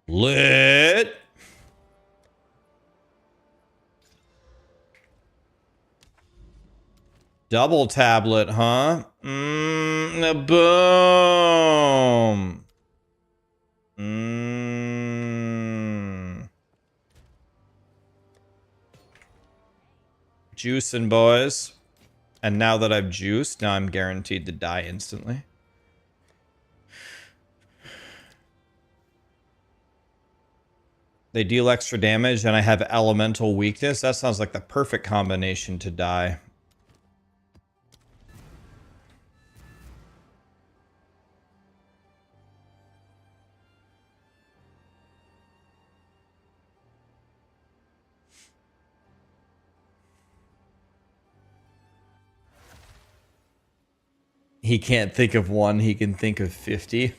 Lit. Double tablet, huh? Boom. Juicing, boys. And now that I've juiced, now I'm guaranteed to die instantly. They deal extra damage and I have elemental weakness. That sounds like the perfect combination to die. He can't think of one, he can think of 50.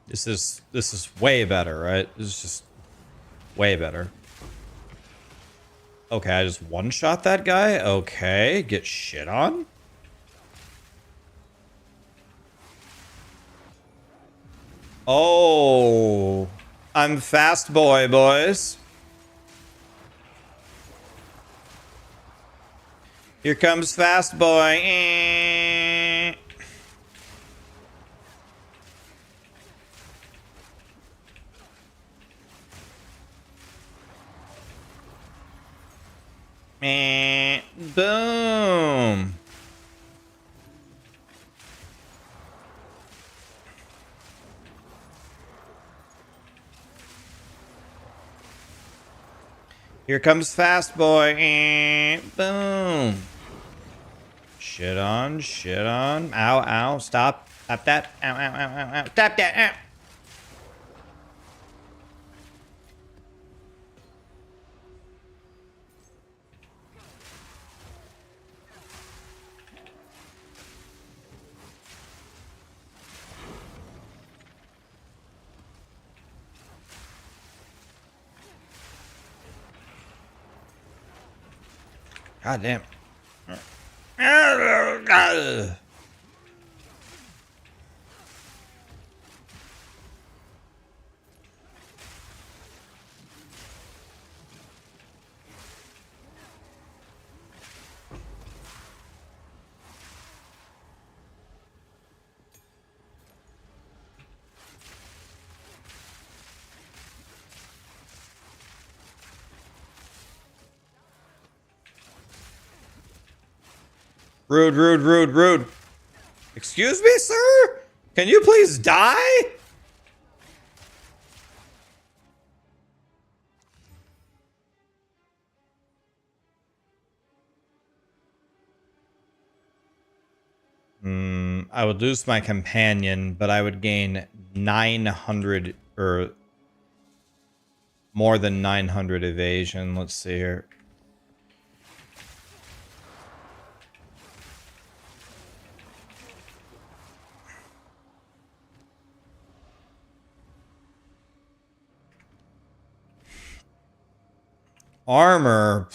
This is way better, right? This is just way better. Okay, I just one-shot that guy. Okay, get shit on. Oh, I'm fast boy, boys. Here comes fast boy. Boom. Here comes fast boy. Boom. Shit on, shit on. Ow, ow, stop. Stop that. Ow, ow, ow, ow, ow. Stop that. Ow. God damn. Rude, rude, rude, rude. Excuse me, sir? Can you please die? I would lose my companion, but I would gain 900 or more than 900 evasion. Let's see here. Armor.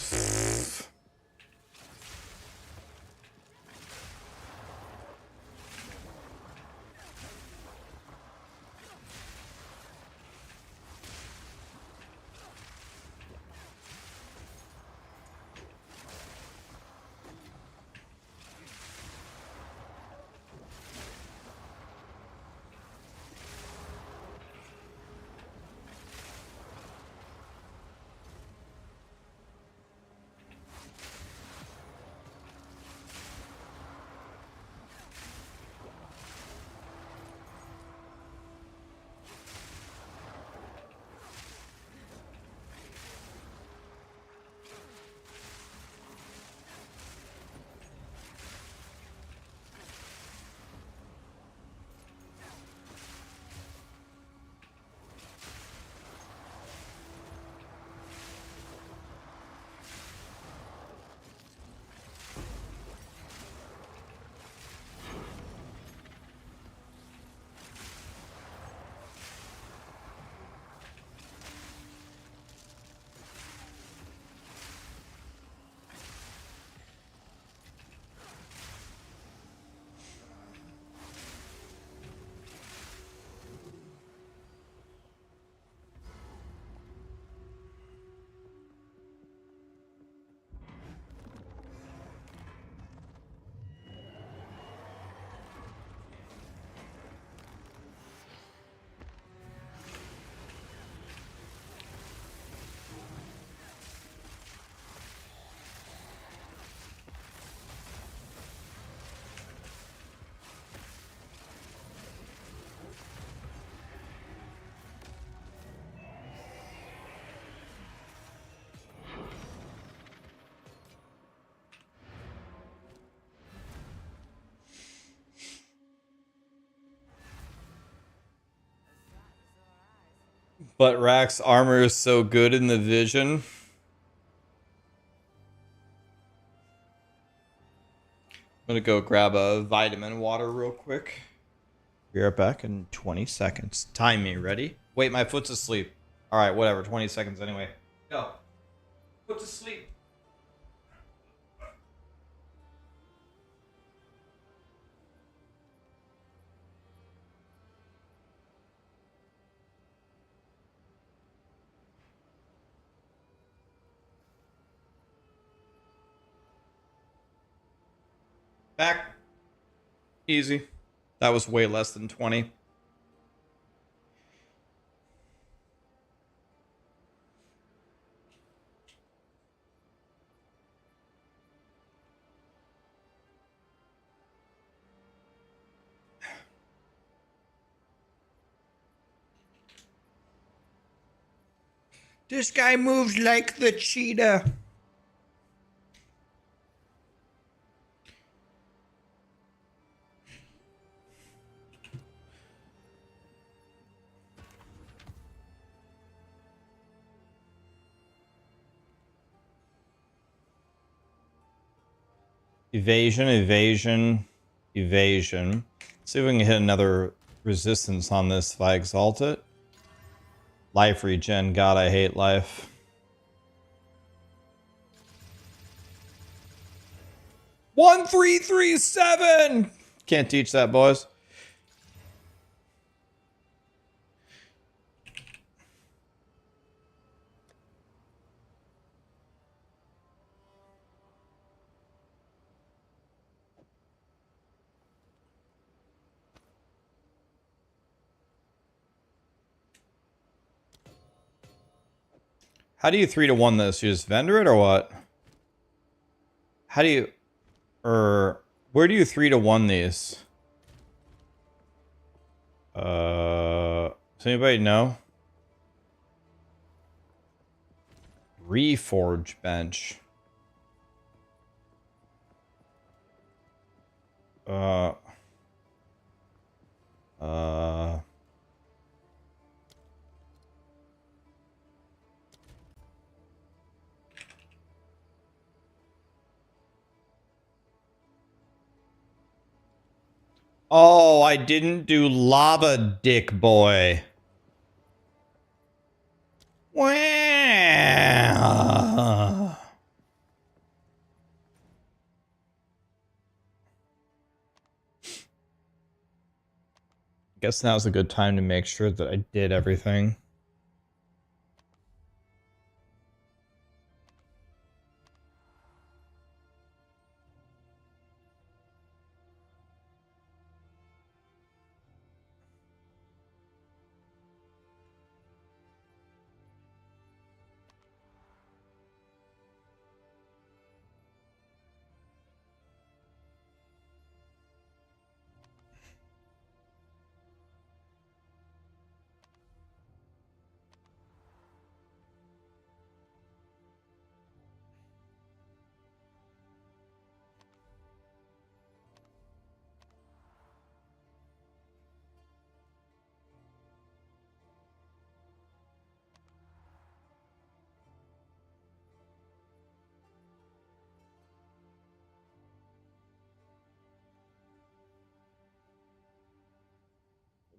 But Rax's armor is so good in the vision. I'm gonna go grab a vitamin water real quick. Be right back in 20 seconds. Time me, ready? Wait, my foot's asleep. Alright, whatever, 20 seconds anyway. Go. Foot's asleep. Back. Easy. That was way less than 20. This guy moves like the cheetah. Evasion, evasion, evasion. See if we can hit another resistance on this if I exalt it. Life regen. God, I hate life. 1337. Can't teach that, boys. How do you 3-to-1 this? You just vendor it or what? How do you, where do you 3-to-1 these? Does anybody know? Reforge bench. Oh, I didn't do lava, dick boy. Wow. Guess now's a good time to make sure that I did everything.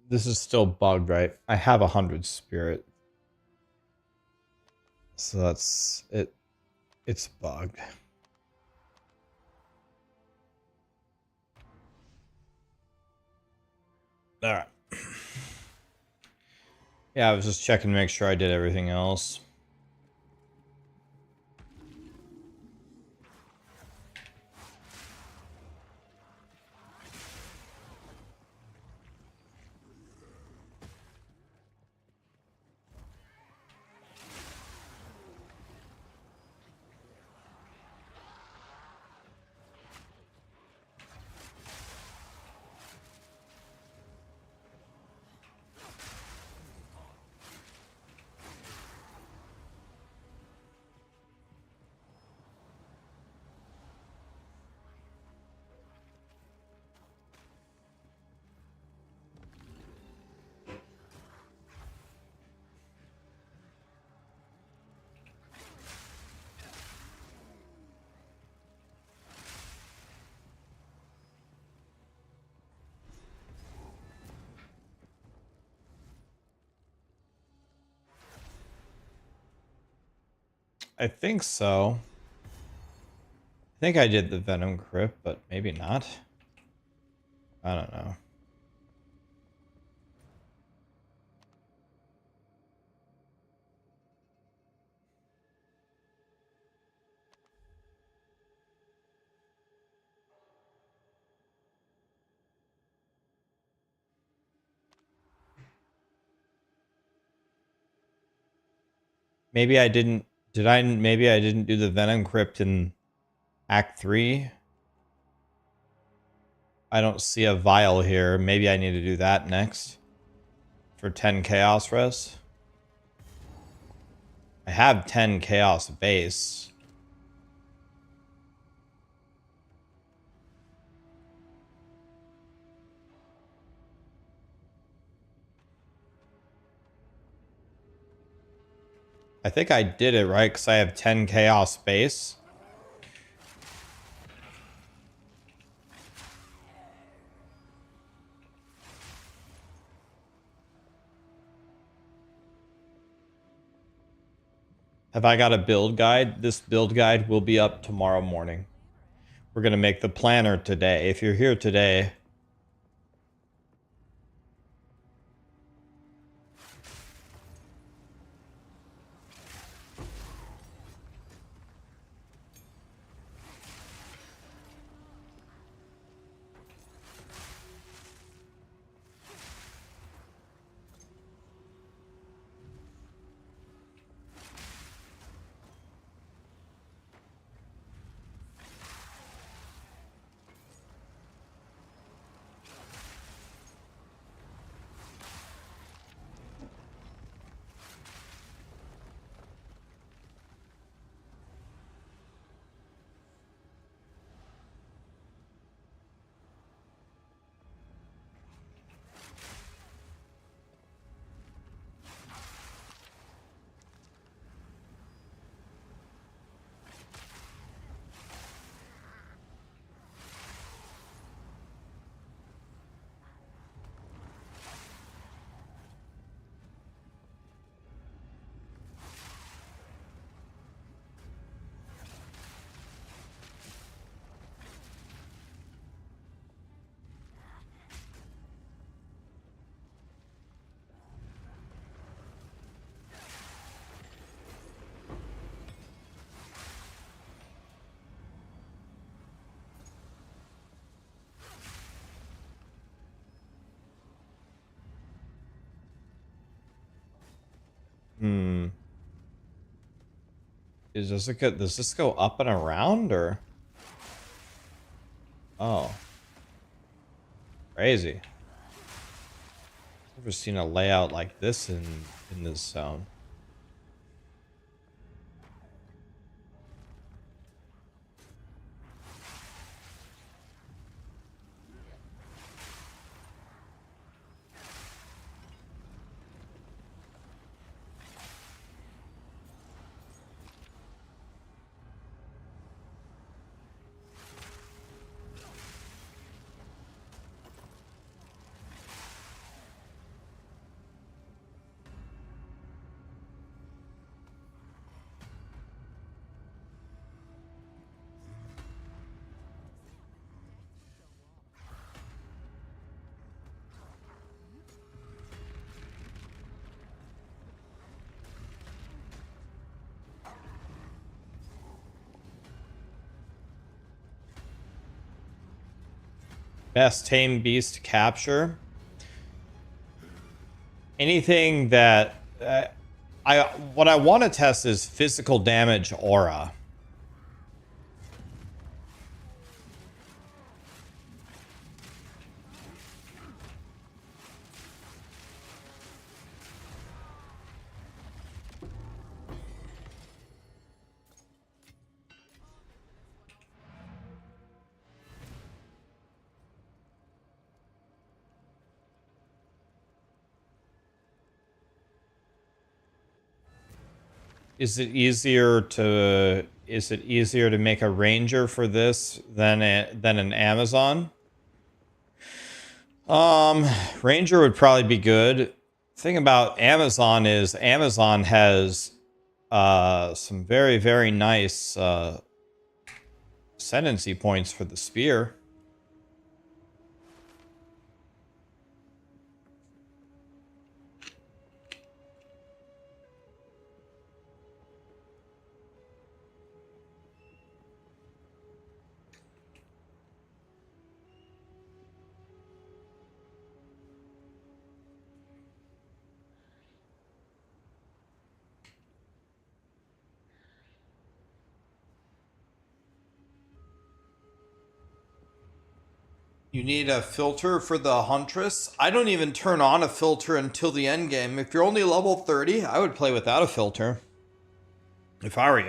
This is still bugged, right? I have 100 spirit. So that's it. It's bugged. All right. Yeah, I was just checking to make sure I did everything else. I think so. I think I did the Venom Crypt, but maybe not. I don't know. Maybe I didn't. Did I? Maybe I didn't do the Venom Crypt in Act 3. I don't see a vial here. Maybe I need to do that next. For 10 Chaos Res. I have 10 Chaos base. I think I did it right because I have 10 Chaos base. Have I got a build guide? This build guide will be up tomorrow morning. We're going to make the planner today. If you're here today, does this go up and around or? Oh. Crazy. Never seen a layout like this in this zone. Best tame beast to capture. Anything that what I want to test is physical damage aura. Is it easier to make a ranger for this than an Amazon? Ranger would probably be good. Thing about Amazon is Amazon has some very, very nice ascendancy points for the spear. You need a filter for the Huntress? I don't even turn on a filter until the end game. If you're only level 30, I would play without a filter. If I were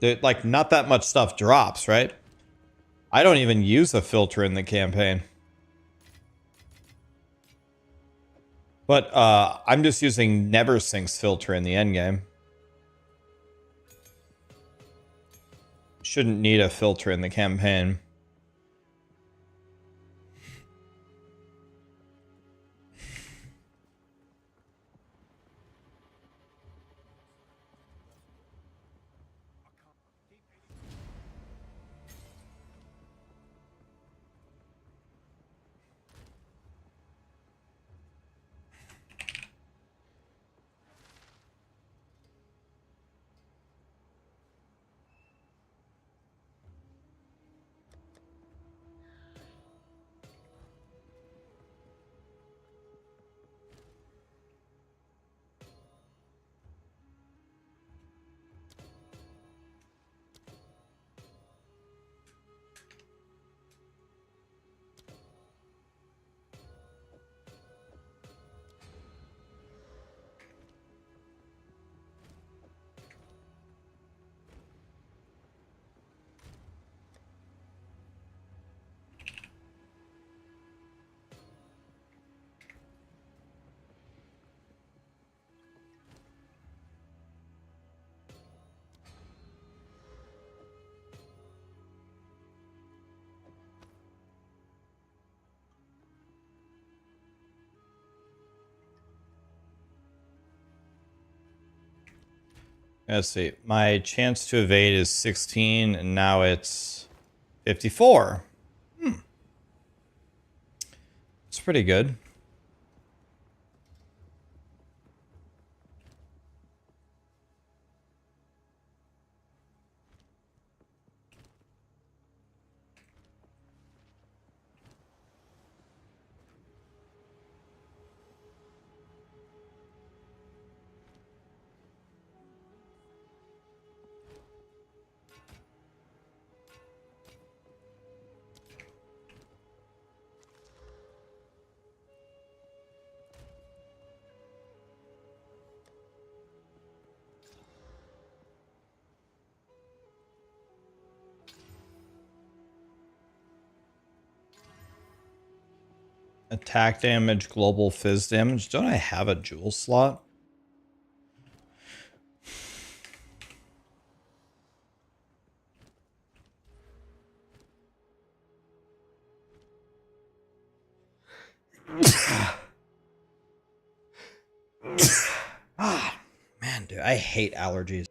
you. Like, not that much stuff drops, right? I don't even use a filter in the campaign. But I'm just using Neversink's filter in the end game. Shouldn't need a filter in the campaign. Let's see. My chance to evade is 16, and now it's 54. It's pretty good. Attack damage, global fizz damage. Don't I have a jewel slot? Ah, man, dude, I hate allergies.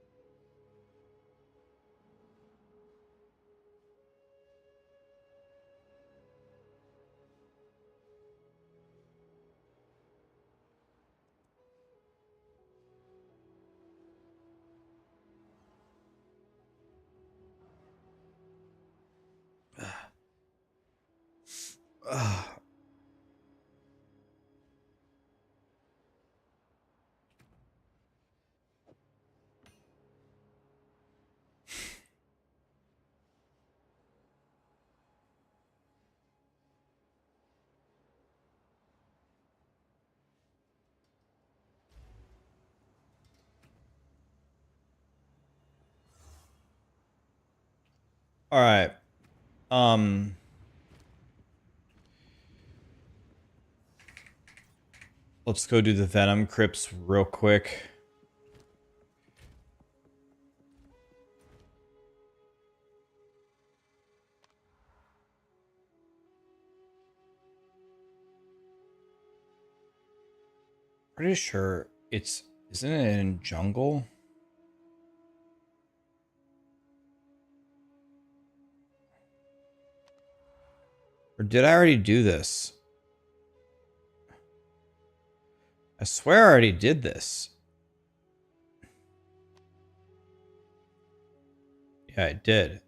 All right. Let's go do the Venom Crypts real quick. Pretty sure isn't it in jungle? Or did I already do this? I swear I already did this. Yeah, I did.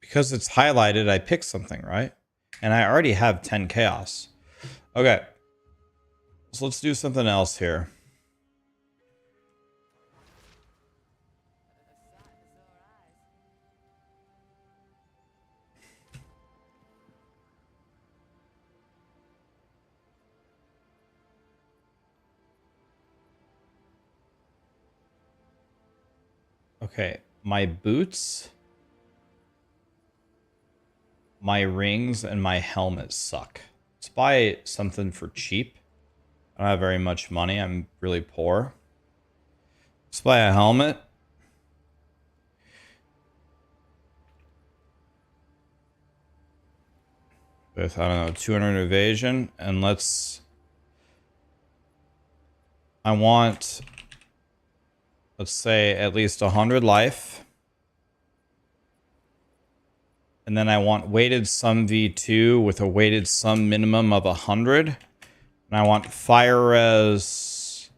Because it's highlighted, I picked something, right? And I already have 10 chaos. Okay. So let's do something else here. Okay, my boots, my rings, and my helmet suck. Let's buy something for cheap. I don't have very much money. I'm really poor. Let's buy a helmet. With, I don't know, 200 evasion. And I want, let's say, at least 100 life. And then I want weighted sum V2 with a weighted sum minimum of 100. And I want fire res,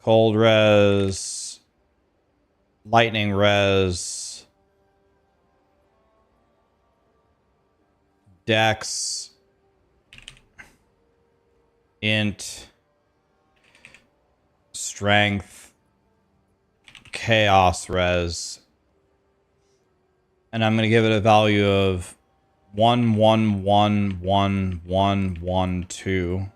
cold res, lightning res, dex, int, strength, chaos res. And I'm going to give it a value of 111112.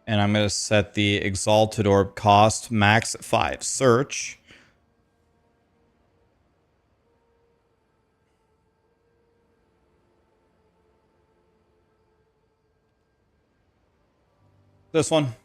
And I'm going to set the Exalted Orb cost max at 5. Search. This one.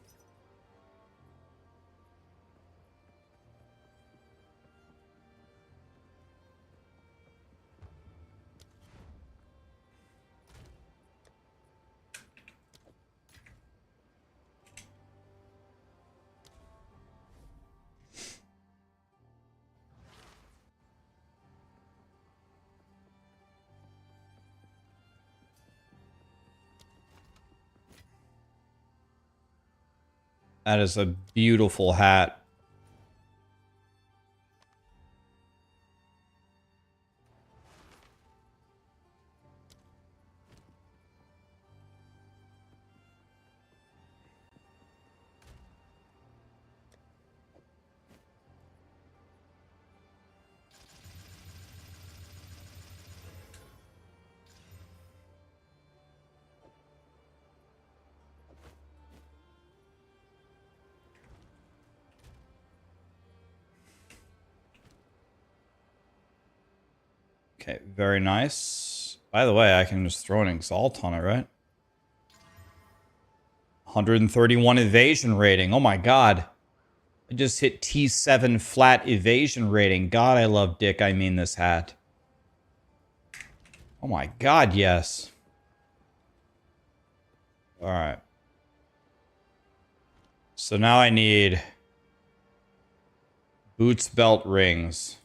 That is a beautiful hat. Okay, very nice. By the way, I can just throw an Exalt on it, right? 131 evasion rating. Oh my god. I just hit T7 flat evasion rating. God, I love dick. I mean this hat. Oh my god, yes. Alright. So now I need boots, belt, rings.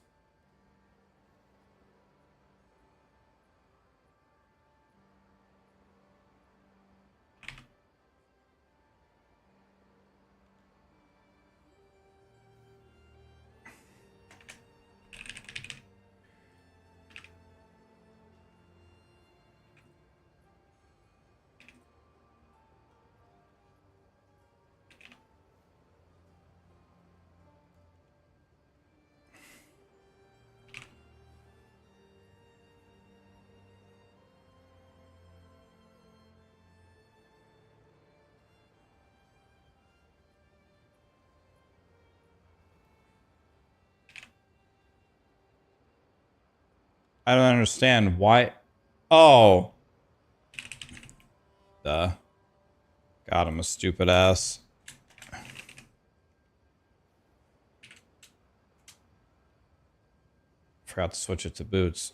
I don't understand why. Oh. Duh. God, I'm a stupid ass. Forgot to switch it to boots.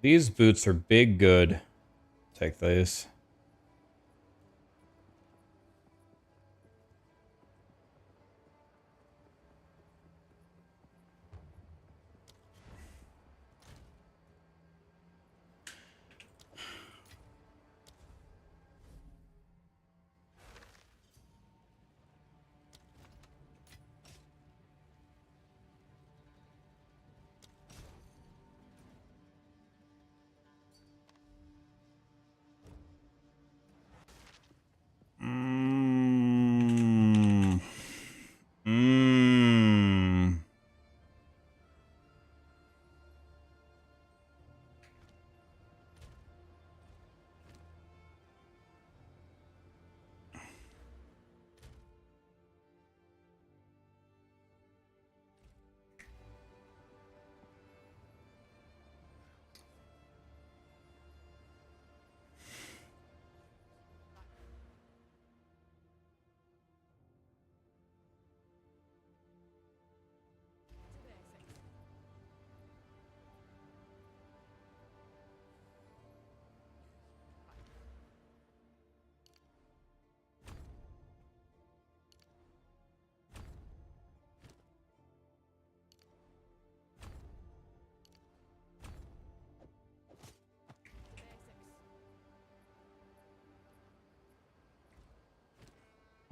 These boots are big good. Take these. Mmm. Mmm.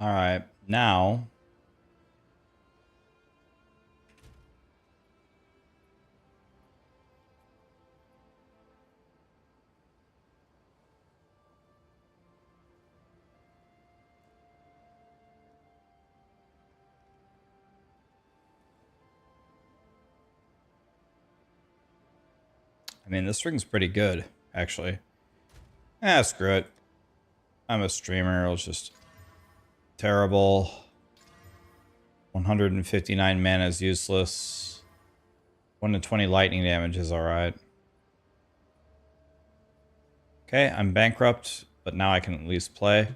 All right, now. I mean, this ring's pretty good, actually. Ah, screw it. I'm a streamer. It's just terrible. 159 mana is useless. 1 to 20 lightning damage is alright. Okay, I'm bankrupt, but now I can at least play.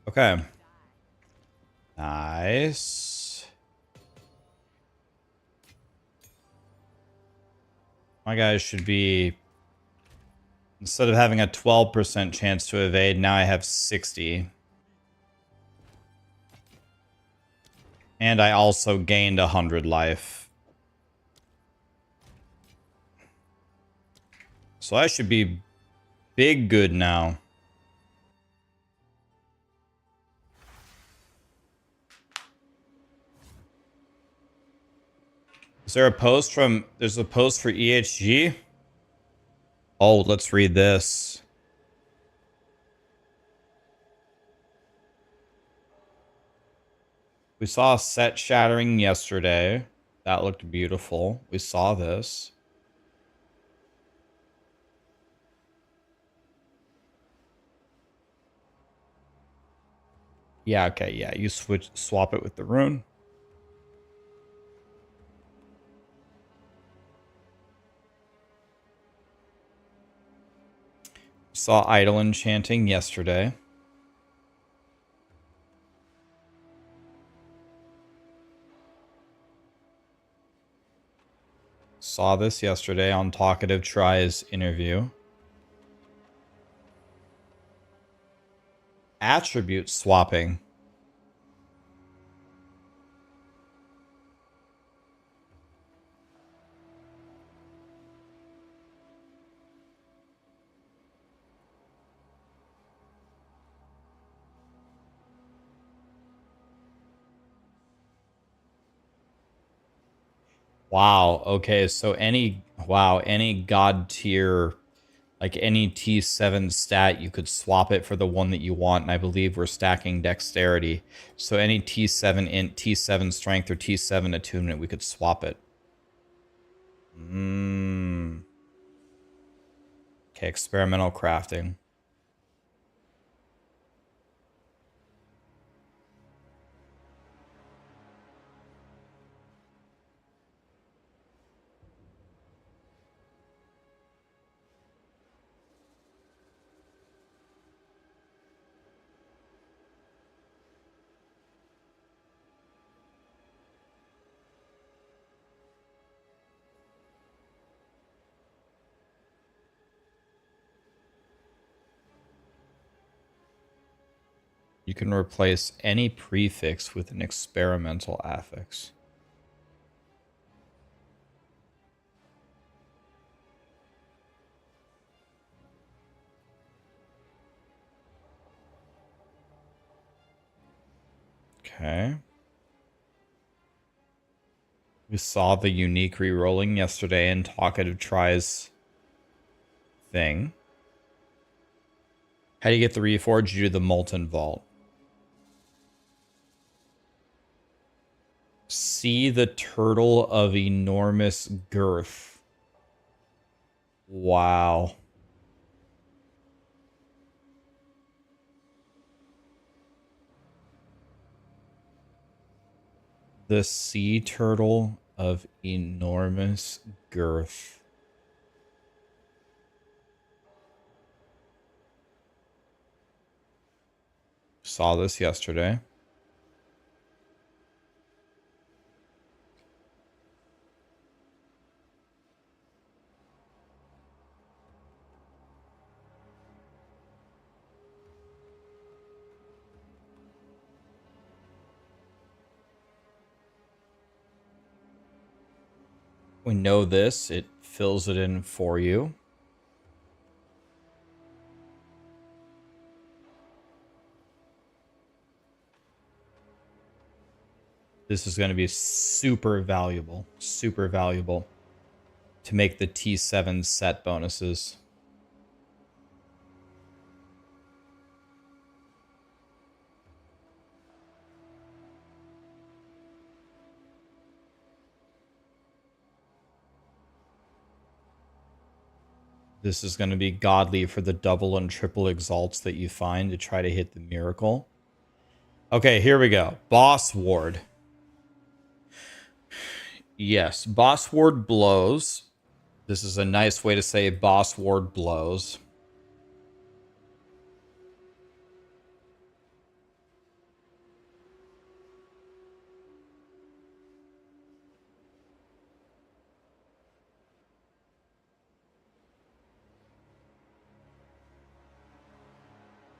Okay. Nice. My guys should be... Instead of having a 12% chance to evade, now I have 60. And I also gained 100 life. So I should be big good now. Is there a post from... There's a post for EHG? Oh, let's read this. We saw a set shattering yesterday. That looked beautiful. We saw this. Yeah, okay, yeah. You swap it with the rune. Saw idle enchanting yesterday. Saw this yesterday on Talkative Try's interview. Attribute swapping. Wow, okay, so any god tier, like any T7 stat, you could swap it for the one that you want, and I believe we're stacking dexterity. So any T7 int, T7 strength, or T7 attunement, we could swap it. Okay, experimental crafting. You can replace any prefix with an experimental affix. Okay. We saw the unique re-rolling yesterday in Talkative Try's thing. How do you get the Reforge? You do the Molten Vault. See the turtle of enormous girth. Wow. The sea turtle of enormous girth. Saw this yesterday. We know this. It fills it in for you. This is going to be super valuable to make the T7 set bonuses. This is going to be godly for the double and triple exalts that you find to try to hit the miracle. Okay, here we go. Boss Ward. Yes, Boss Ward blows. This is a nice way to say Boss Ward blows.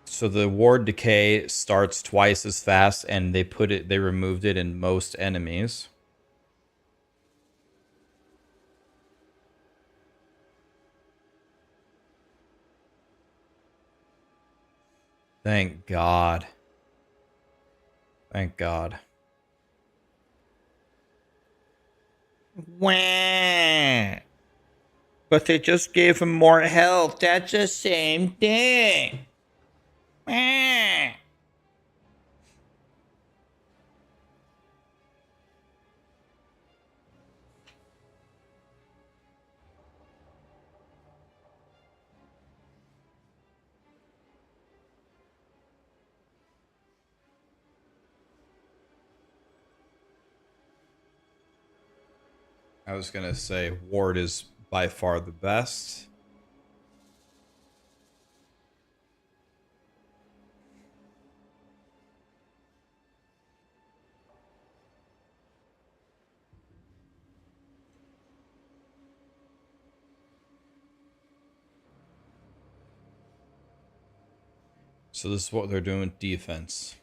So the ward decay starts twice as fast, and they removed it in most enemies. Thank God. Thank God. Wah! But they just gave him more health. That's the same thing. Wah! I was going to say ward is by far the best. So this is what they're doing with defense.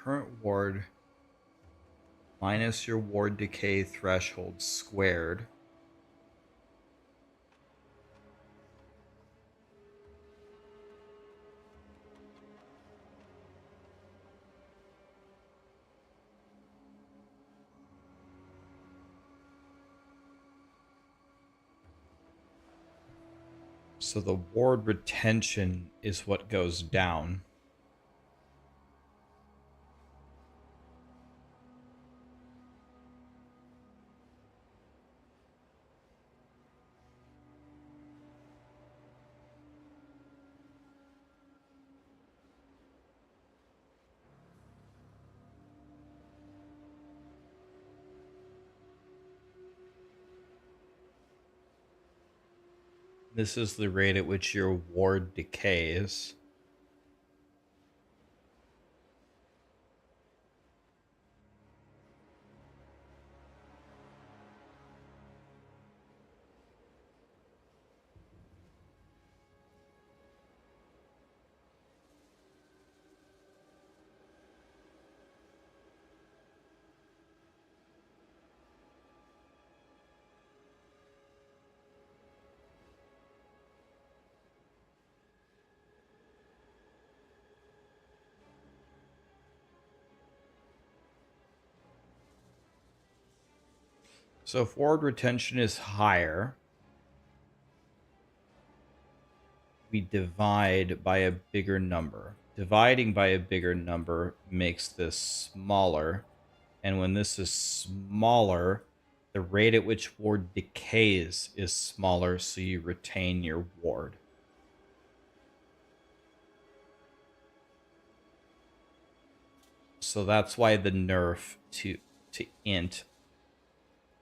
Current ward minus your ward decay threshold squared. So the ward retention is what goes down. This is the rate at which your ward decays. So if ward retention is higher, we divide by a bigger number. Dividing by a bigger number makes this smaller. And when this is smaller, the rate at which ward decays is smaller, so you retain your ward. So that's why the nerf to int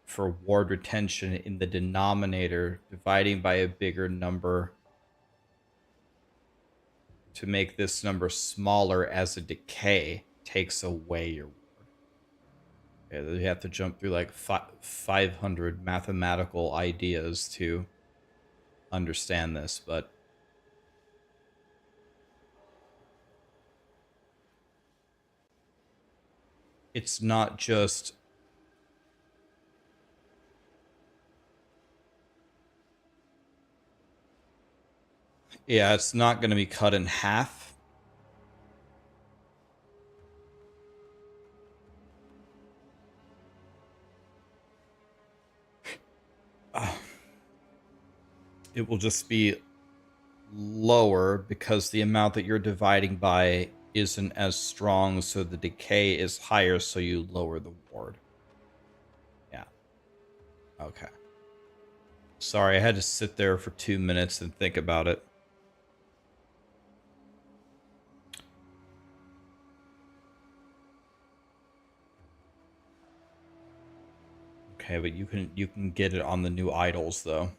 for ward retention in the denominator, dividing by a bigger number to make this number smaller as a decay takes away your ward. Yeah, you have to jump through like 500 mathematical ideas to understand this, but it's not just it's not going to be cut in half. It will just be lower because the amount that you're dividing by isn't as strong, so the decay is higher, so you lower the ward. Yeah. Okay. Sorry, I had to sit there for 2 minutes and think about it. Okay, but you can get it on the new idols though.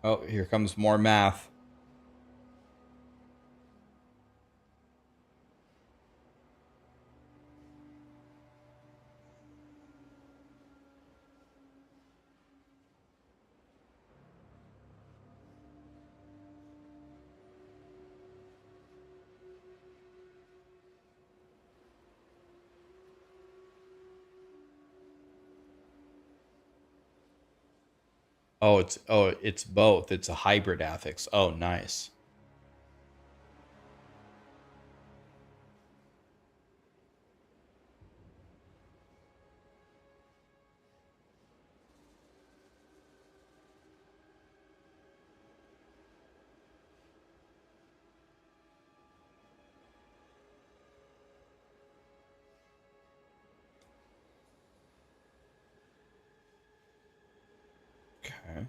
Oh, here comes more math. Oh, it's both. It's a hybrid affix. Oh, nice. Okay.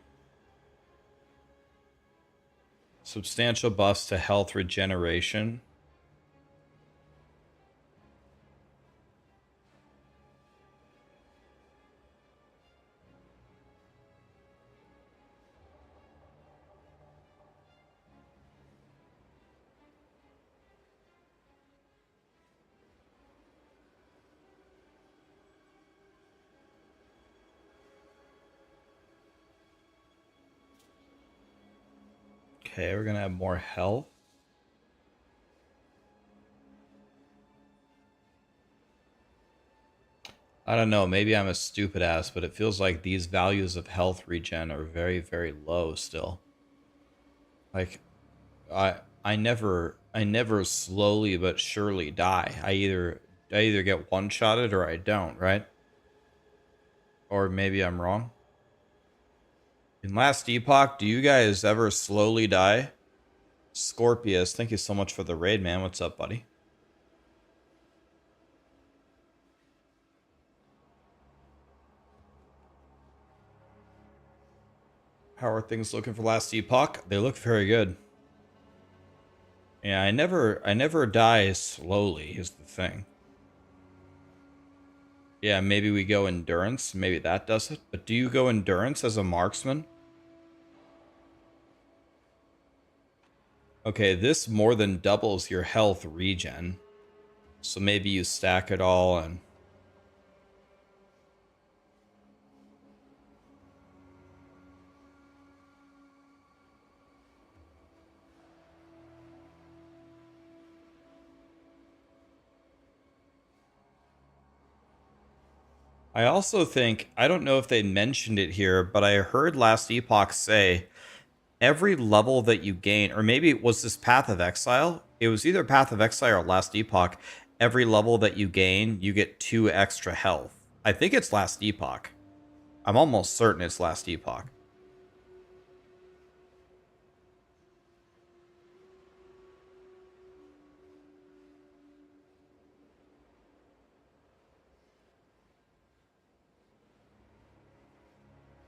Substantial buffs to health regeneration. Okay, we're gonna have more health. I don't know, maybe I'm a stupid ass, but it feels like these values of health regen are very, very low still. Like, I never slowly but surely die. I either get one-shotted or I don't, right? Or maybe I'm wrong. In last Epoch, do you guys ever slowly die? Scorpius, thank you so much for the raid, man. What's up, buddy? How are things looking for last Epoch? They look very good. Yeah, I never die slowly is the thing. Yeah, maybe we go endurance. Maybe that does it. But do you go endurance as a marksman? Okay, this more than doubles your health regen. So maybe you stack it all and... I also think, I don't know if they mentioned it here, but I heard last Epoch say every level that you gain, or maybe it was this Path of Exile. It was either Path of Exile or last Epoch. Every level that you gain, you get 2 extra health. I think it's last Epoch. I'm almost certain it's last Epoch.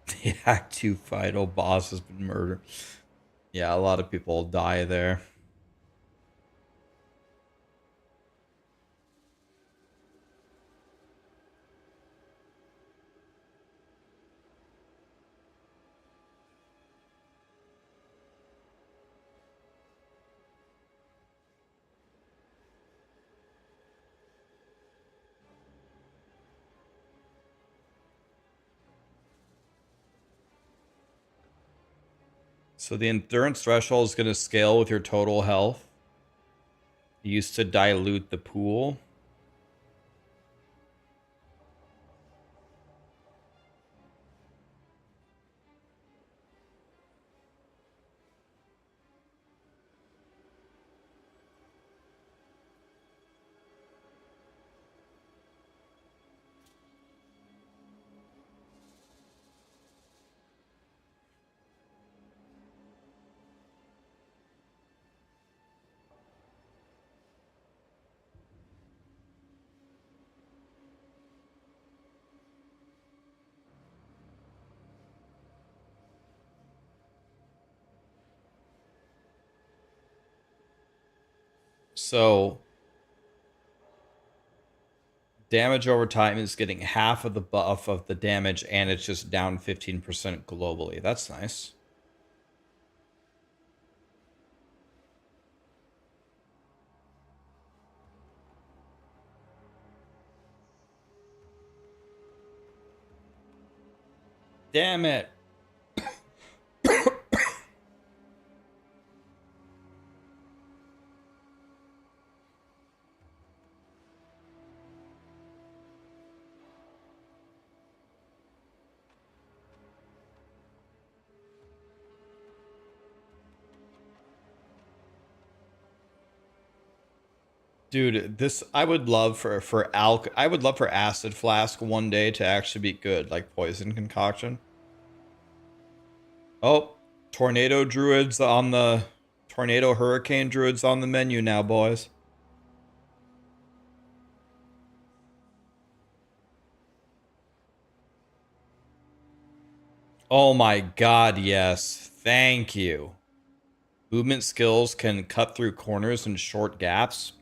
The Act 2 final boss has been murdered. Yeah, a lot of people die there. So the endurance threshold is going to scale with your total health. Used to dilute the pool. So damage over time is getting half of the buff of the damage, and it's just down 15% globally. That's nice. Damn it. Dude, this I would love I would love for Acid Flask one day to actually be good, like Poison Concoction. Oh, Tornado Hurricane Druids on the menu now, boys. Oh my god, yes. Thank you. Movement skills can cut through corners and short gaps.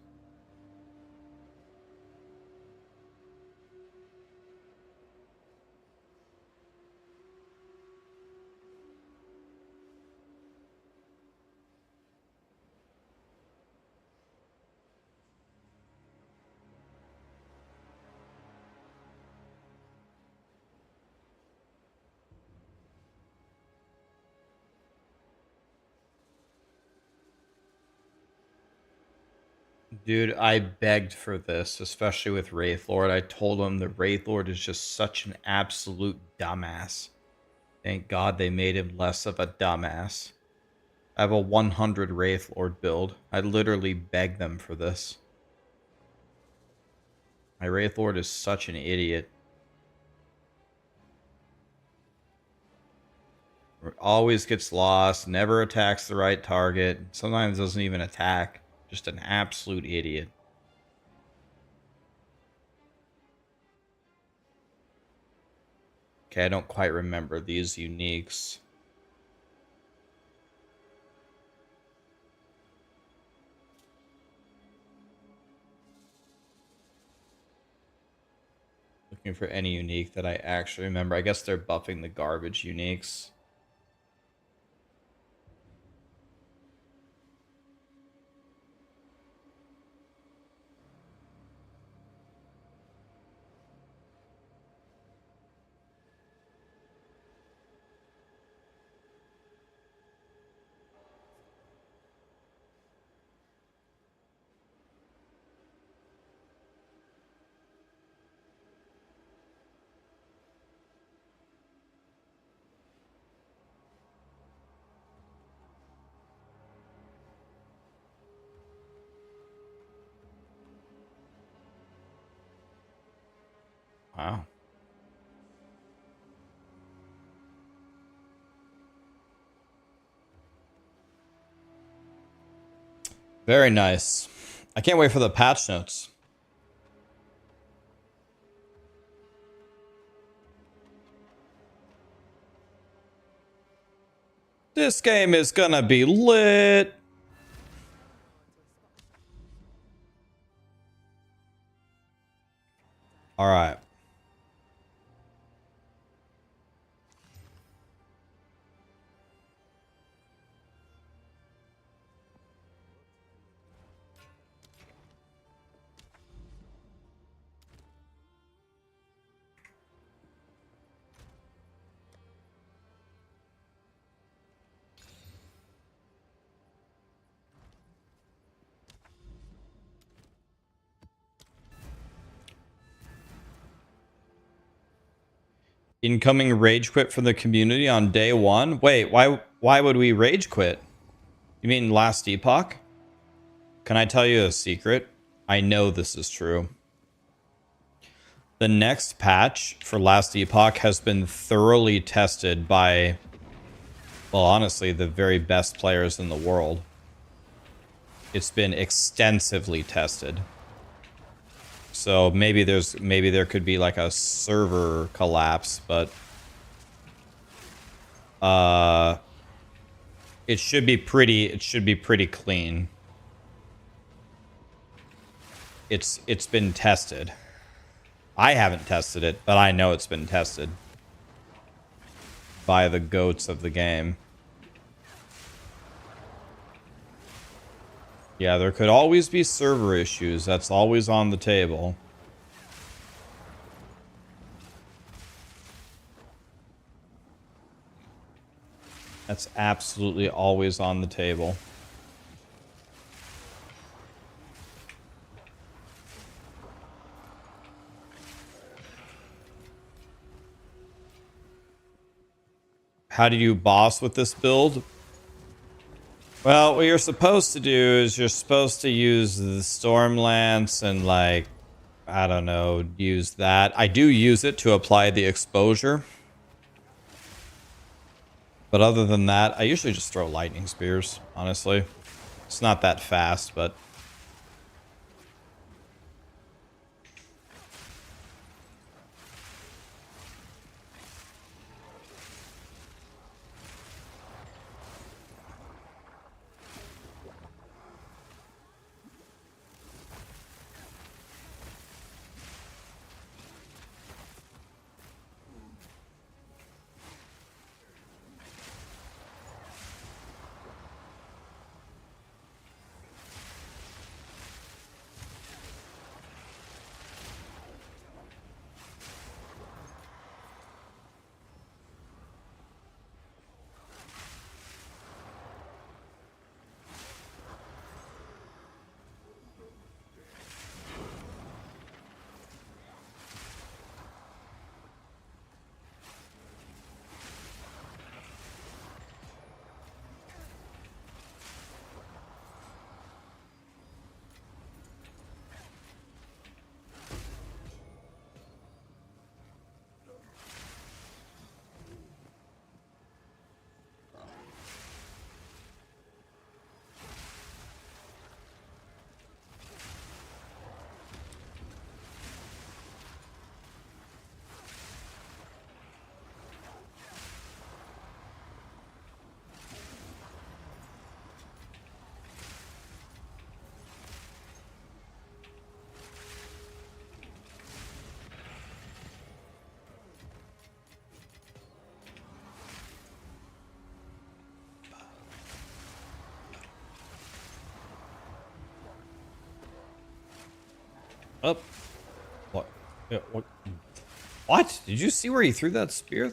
Dude, I begged for this, especially with Wraithlord. I told him the Wraithlord is just such an absolute dumbass. Thank God they made him less of a dumbass. I have a 100 Wraithlord build. I literally begged them for this. My Wraithlord is such an idiot. Always gets lost, never attacks the right target, sometimes doesn't even attack. Just an absolute idiot. Okay, I don't quite remember these uniques. Looking for any unique that I actually remember. I guess they're buffing the garbage uniques. Wow. Very nice. I can't wait for the patch notes. This game is gonna be lit. All right. Incoming rage quit from the community on day one. Wait, why would we rage quit? You mean last Epoch? Can I tell you a secret? I know this is true. The next patch for last Epoch has been thoroughly tested by, well, honestly, the very best players in the world. It's been extensively tested. So maybe there could be like a server collapse, but it should be pretty clean. It's been tested. I haven't tested it, but I know it's been tested by the goats of the game. Yeah, there could always be server issues. That's always on the table. That's absolutely always on the table. How do you boss with this build? Well, what you're supposed to do is you're supposed to use the Stormlance and, like, I don't know, use that. I do use it to apply the exposure. But other than that, I usually just throw lightning spears, honestly. It's not that fast, but... Up. What? Yeah, what? What? Did you see where he threw that spear?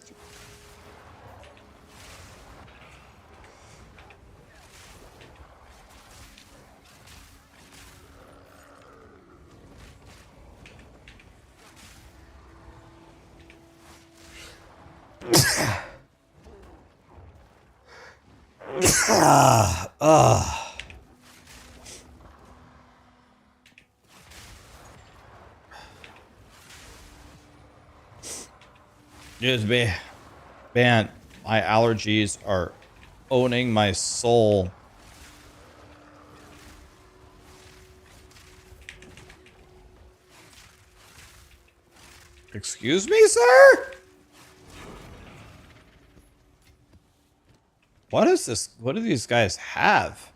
Just be, man, my allergies are owning my soul. Excuse me, sir? What is this? What do these guys have?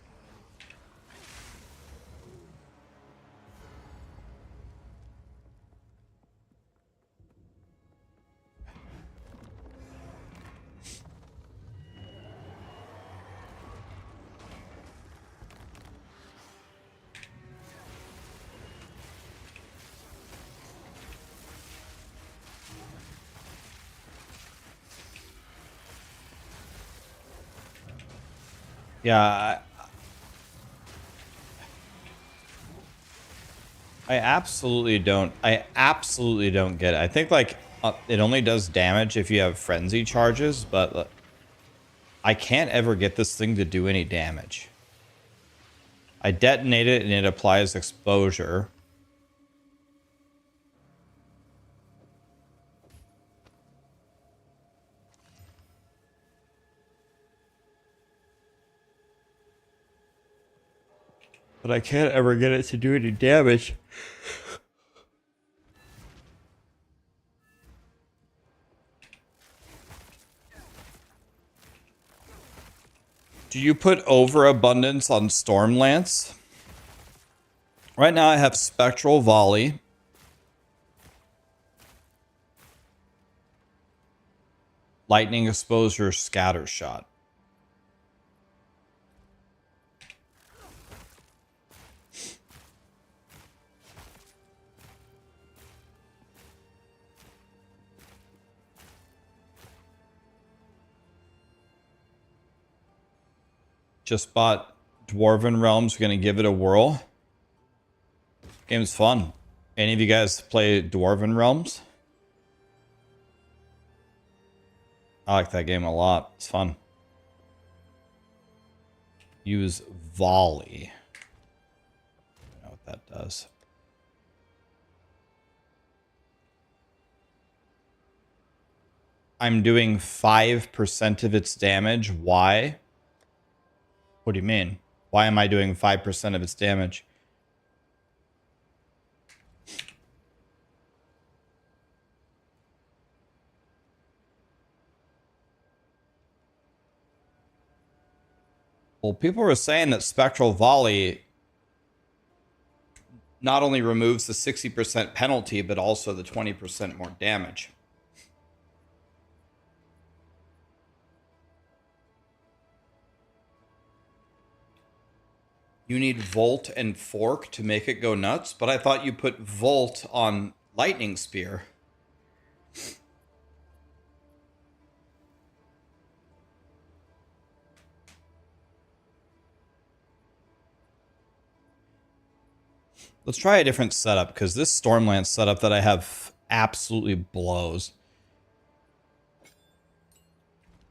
Yeah, I absolutely don't. I absolutely don't get it. I think like it only does damage if you have frenzy charges, but I can't ever get this thing to do any damage. I detonate it and it applies exposure. But I can't ever get it to do any damage. Do you put overabundance on Stormlance? Right now I have Spectral Volley. Lightning Exposure, Scatter Shot. Just bought Dwarven Realms. We're going to give it a whirl. Game's fun. Any of you guys play Dwarven Realms? I like that game a lot. It's fun. Use Volley. I don't know what that does. I'm doing 5% of its damage. Why? What do you mean? Why am I doing 5% of its damage? Well, people were saying that Spectral Volley not only removes the 60% penalty, but also the 20% more damage. You need Volt and Fork to make it go nuts, but I thought you put Volt on Lightning Spear. Let's try a different setup, because this Stormlance setup that I have absolutely blows.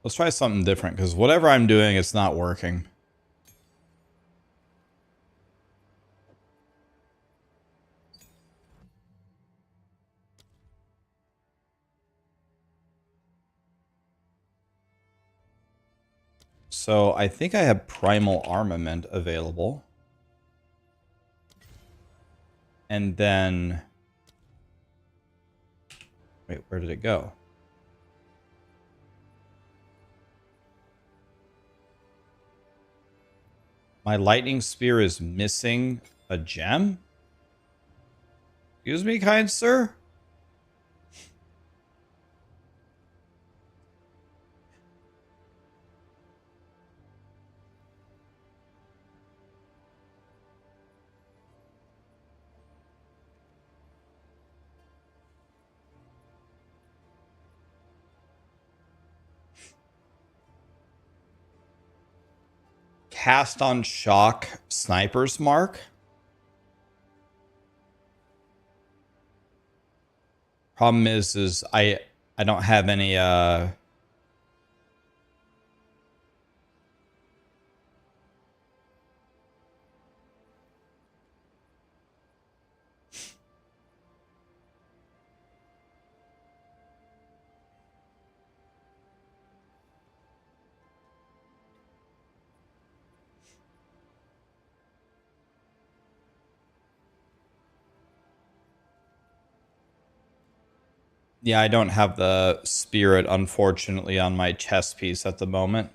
Let's try something different, because whatever I'm doing, it's not working. So I think I have Primal Armament available. And then... Wait, where did it go? My Lightning Spear is missing a gem? Excuse me, kind sir? Cast on Shock Sniper's Mark. Problem is I don't have any Yeah, I don't have the spirit, unfortunately, on my chess piece at the moment.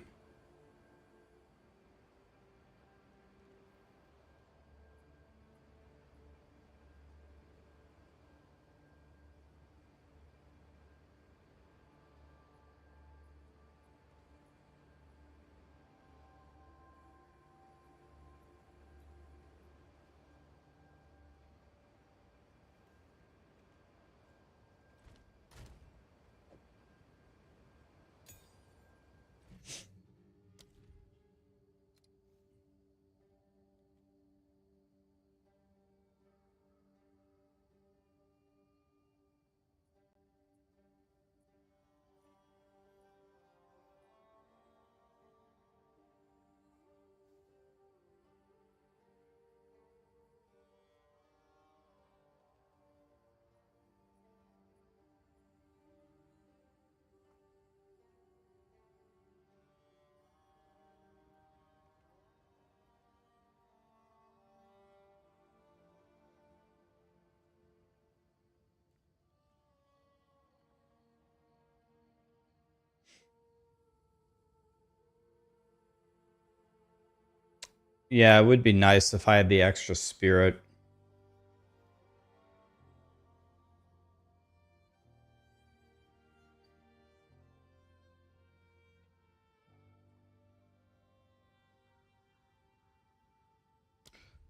Yeah, it would be nice if I had the extra spirit.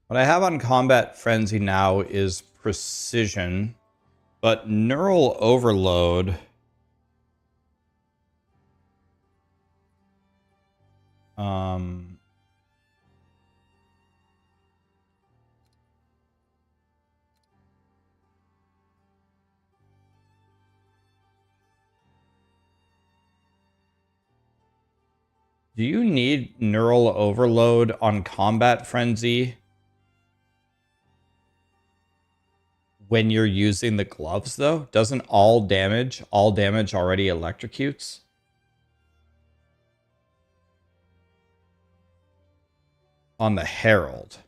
What I have on Combat Frenzy now is Precision, but Neural Overload... do you need Neural Overload on Combat Frenzy when you're using the gloves, though? Doesn't all damage already electrocutes? On the Herald.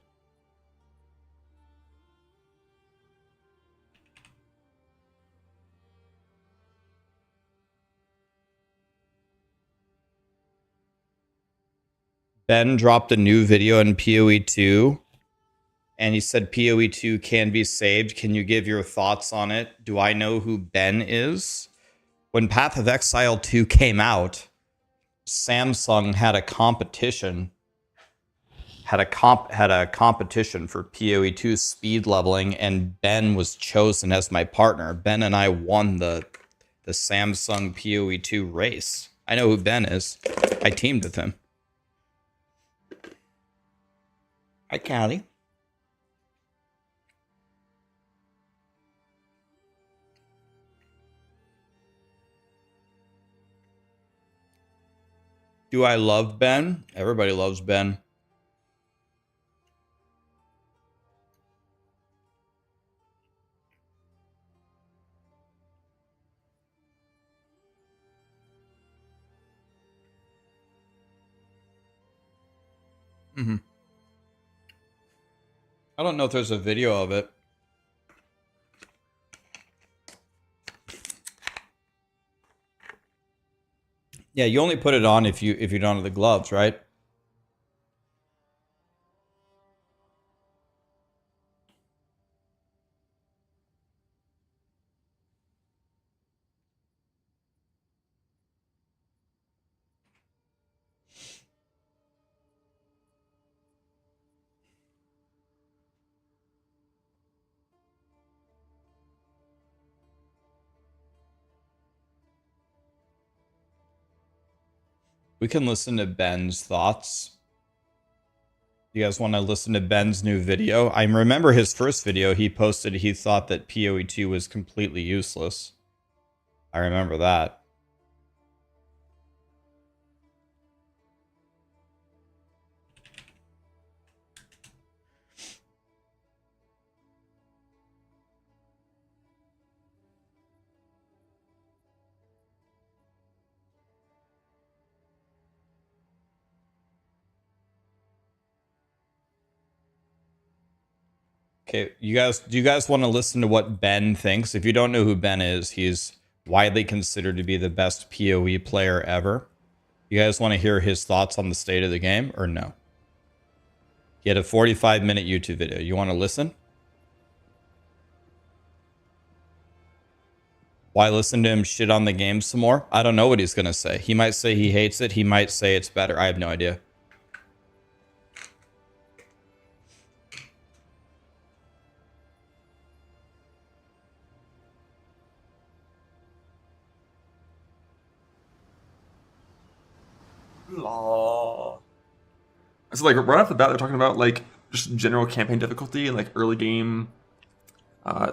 Ben dropped a new video in POE2, and he said POE2 can be saved. Can you give your thoughts on it? Do I know who Ben is? When Path of Exile 2 came out, Samsung had a competition competition for POE2 speed leveling, and Ben was chosen as my partner. Ben and I won the Samsung POE2 race. I know who Ben is. I teamed with him. Hi, Callie. Do I love Ben? Everybody loves Ben. Mm-hmm. I don't know if there's a video of it. Yeah, you only put it on if you don't have the gloves, right? We can listen to Ben's thoughts. You guys want to listen to Ben's new video? I remember his first video he posted, he thought that POE2 was completely useless. I remember that. Okay, do you guys want to listen to what Ben thinks? If you don't know who Ben is, he's widely considered to be the best PoE player ever. You guys want to hear his thoughts on the state of the game or no? He had a 45-minute YouTube video. You want to listen? Why listen to him shit on the game some more? I don't know what he's going to say. He might say he hates it. He might say it's better. I have no idea. So like right off the bat, they're talking about like just general campaign difficulty and like early game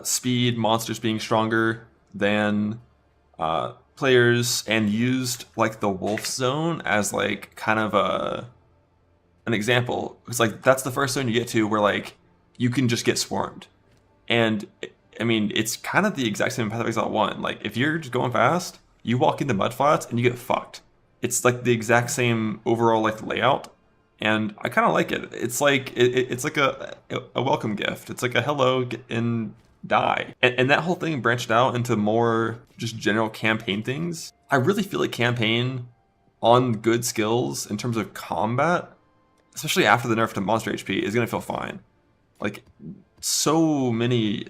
speed, monsters being stronger than players, and used like the wolf zone as like kind of an example. It's like that's the first zone you get to where like you can just get swarmed, and I mean it's kind of the exact same Path of Exile 1. Like if you're just going fast, you walk into mudflats and you get fucked. It's like the exact same overall like layout, and I kind of like it. It's like it's like a welcome gift. It's like a hello and die, and that whole thing branched out into more just general campaign things. I really feel like campaign on good skills in terms of combat, especially after the nerf to monster HP, is gonna feel fine. Like so many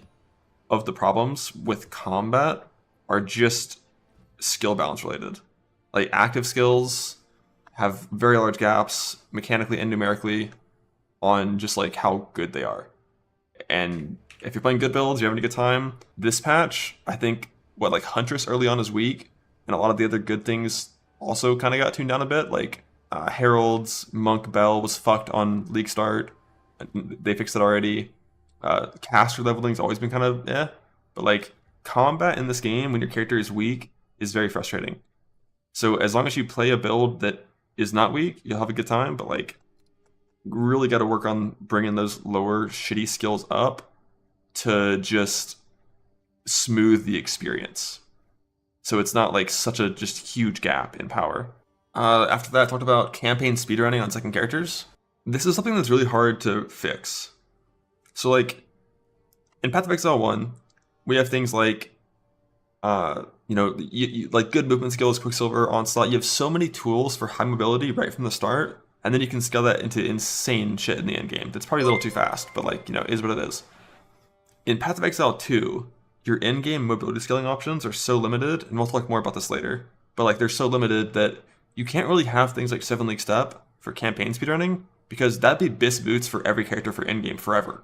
of the problems with combat are just skill balance related. Like active skills have very large gaps mechanically and numerically on just like how good they are. And if you're playing good builds, you're having a good time. This patch, I think like Huntress early on is weak, and a lot of the other good things also kind of got tuned down a bit. Like Herald's Monk Bell was fucked on League Start. They fixed it already. Caster leveling's always been kind of but like combat in this game when your character is weak is very frustrating. So as long as you play a build that is not weak, you'll have a good time, but like really got to work on bringing those lower shitty skills up to just smooth the experience. So it's not like such a just huge gap in power. After that, I talked about campaign speedrunning on second characters. This is something that's really hard to fix. So like in Path of Exile 1, we have things like like good movement skills, Quicksilver, Onslaught. You have so many tools for high mobility right from the start, and then you can scale that into insane shit in the end game. That's probably a little too fast, but like, is what it is. In Path of Exile 2, your in-game mobility scaling options are so limited, and we'll talk more about this later, but like they're so limited that you can't really have things like 7 League Step for campaign speedrunning, because that'd be bis boots for every character for in-game forever.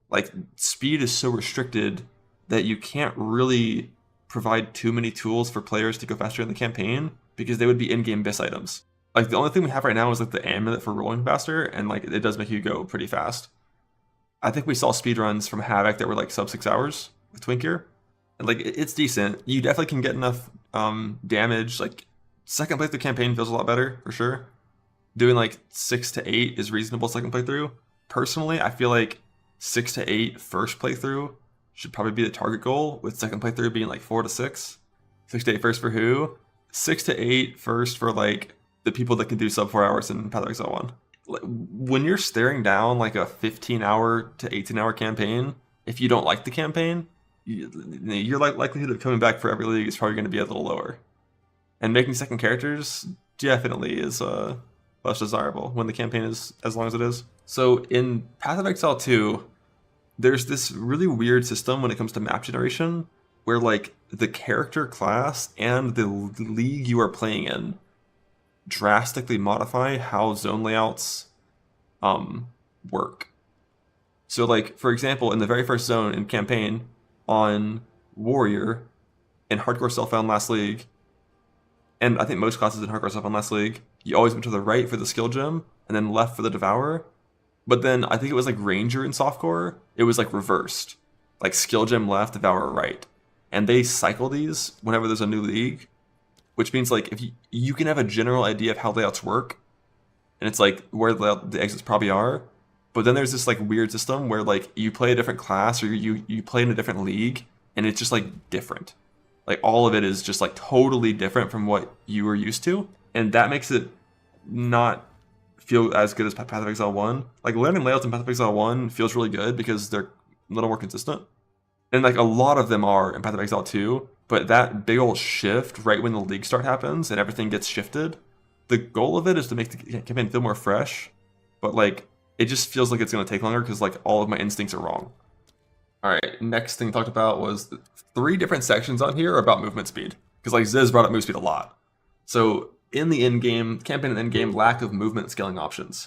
Like, speed is so restricted that you can't really provide too many tools for players to go faster in the campaign, because they would be in-game bis items. Like, the only thing we have right now is like the amulet for rolling faster, and like it does make you go pretty fast. I think we saw speedruns from Havoc that were like sub 6 hours with Twink Gear. And like it's decent. You definitely can get enough damage. Like second playthrough campaign feels a lot better for sure. Doing like 6 to 8 is reasonable second playthrough. Personally, I feel like 6 to 8 first playthrough should probably be the target goal, with second playthrough being like 4 to 6. 6 to 8 first for who? 6 to 8 first for like the people that can do sub 4 hours in Path of Exile 1. When you're staring down like a 15-hour to 18-hour campaign, if you don't like the campaign, your likelihood of coming back for every league is probably going to be a little lower. And making second characters definitely is less desirable when the campaign is as long as it is. So in Path of Exile 2, there's this really weird system when it comes to map generation, where like the character class and the league you are playing in drastically modify how zone layouts work. So like, for example, in the very first zone in campaign on Warrior in Hardcore Self-Found last league, and I think most classes in Hardcore Self-Found last league, you always went to the right for the skill gem and then left for the Devourer. But then I think it was like Ranger in Softcore, it was like reversed. Like skill gem left, Devourer right. And they cycle these whenever there's a new league, which means like if you can have a general idea of how layouts work, and it's like where the exits probably are, but then there's this like weird system where like you play a different class or you play in a different league, and it's just like different. Like all of it is just like totally different from what you were used to, and that makes it not feel as good as Path of Exile 1. Like learning layouts in Path of Exile 1 feels really good because they're a little more consistent. And like a lot of them are in Path of Exile 2, But that big old shift right when the league start happens and everything gets shifted, the goal of it is to make the campaign feel more fresh, but like it just feels like it's going to take longer because like all of my instincts are wrong. All right, next thing talked about was 3 different sections on here are about movement speed, because like Ziz brought up move speed a lot. So in the in-game campaign and in-game, lack of movement scaling options.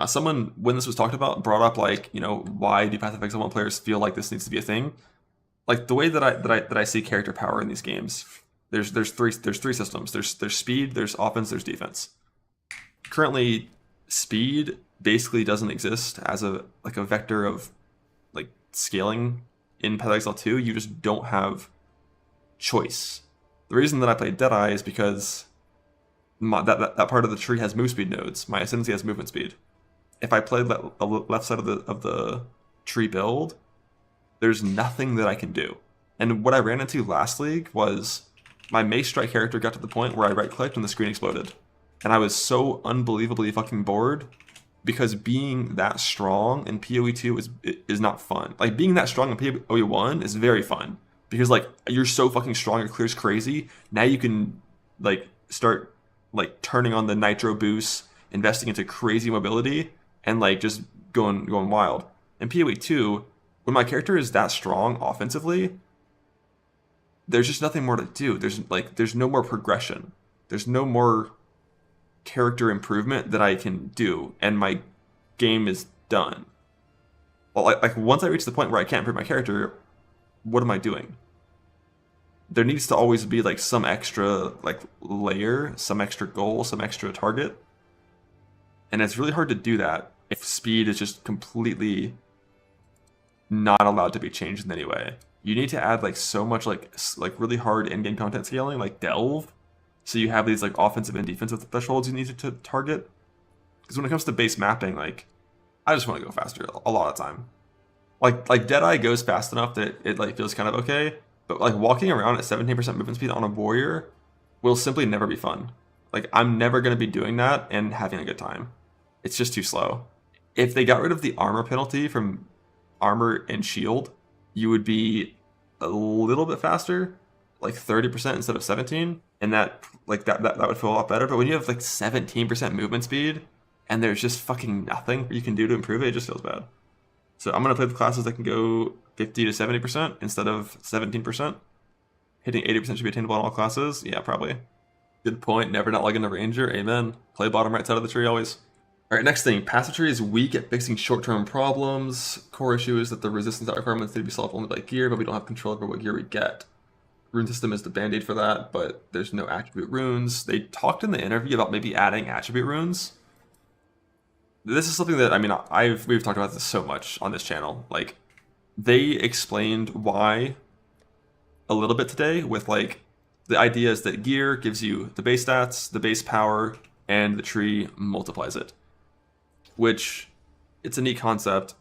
Someone, when this was talked about, brought up like, you know, why do Path of Exile 1 players feel like this needs to be a thing? Like the way that I see character power in these games, there's three systems. There's speed, there's offense, there's defense. Currently, speed basically doesn't exist as a vector of like scaling in Path of Exile 2. You just don't have choice. The reason that I played Deadeye is because that part of the tree has move speed nodes. My ascendancy has movement speed. If I played the left side of the tree build, there's nothing that I can do. And what I ran into last league was my Mace Strike character got to the point where I right-clicked and the screen exploded. And I was so unbelievably fucking bored because being that strong in POE2 is not fun. Like being that strong in POE1 is very fun because like you're so fucking strong, your clear's crazy. Now you can like start like turning on the nitro boost, investing into crazy mobility, and like just going wild. In POE2, when my character is that strong offensively, there's just nothing more to do. There's no more progression. There's no more character improvement that I can do, and my game is done. Well, like once I reach the point where I can't improve my character, what am I doing? There needs to always be like some extra like layer, some extra goal, some extra target. And it's really hard to do that if speed is just completely not allowed to be changed in any way. You need to add like so much like really hard in-game content scaling, like Delve, so you have these like offensive and defensive thresholds you need to target. Because when it comes to base mapping, like I just want to go faster a lot of the time. Like Deadeye goes fast enough that it like feels kind of okay, but like walking around at 17% movement speed on a warrior will simply never be fun. Like I'm never going to be doing that and having a good time. It's just too slow. If they got rid of the armor penalty from armor and shield, you would be a little bit faster, like 30% instead of 17, and that would feel a lot better. But when you have like 17% movement speed and there's just fucking nothing you can do to improve it, it just feels bad. So I'm gonna play with classes that can go 50 to 70% instead of 17%. Hitting 80% should be attainable on all classes. Yeah, probably. Good point. Never not like in a ranger. Amen. Play bottom right side of the tree always. All right, next thing. Passive tree is weak at fixing short-term problems. Core issue is that the resistance requirements need to be solved only by gear, but we don't have control over what gear we get. Rune system is the band-aid for that, but there's no attribute runes. They talked in the interview about maybe adding attribute runes. This is something that, I mean, we've talked about this so much on this channel. Like, they explained why a little bit today with, like, the idea is that gear gives you the base stats, the base power, and the tree multiplies it. Which, it's a neat concept,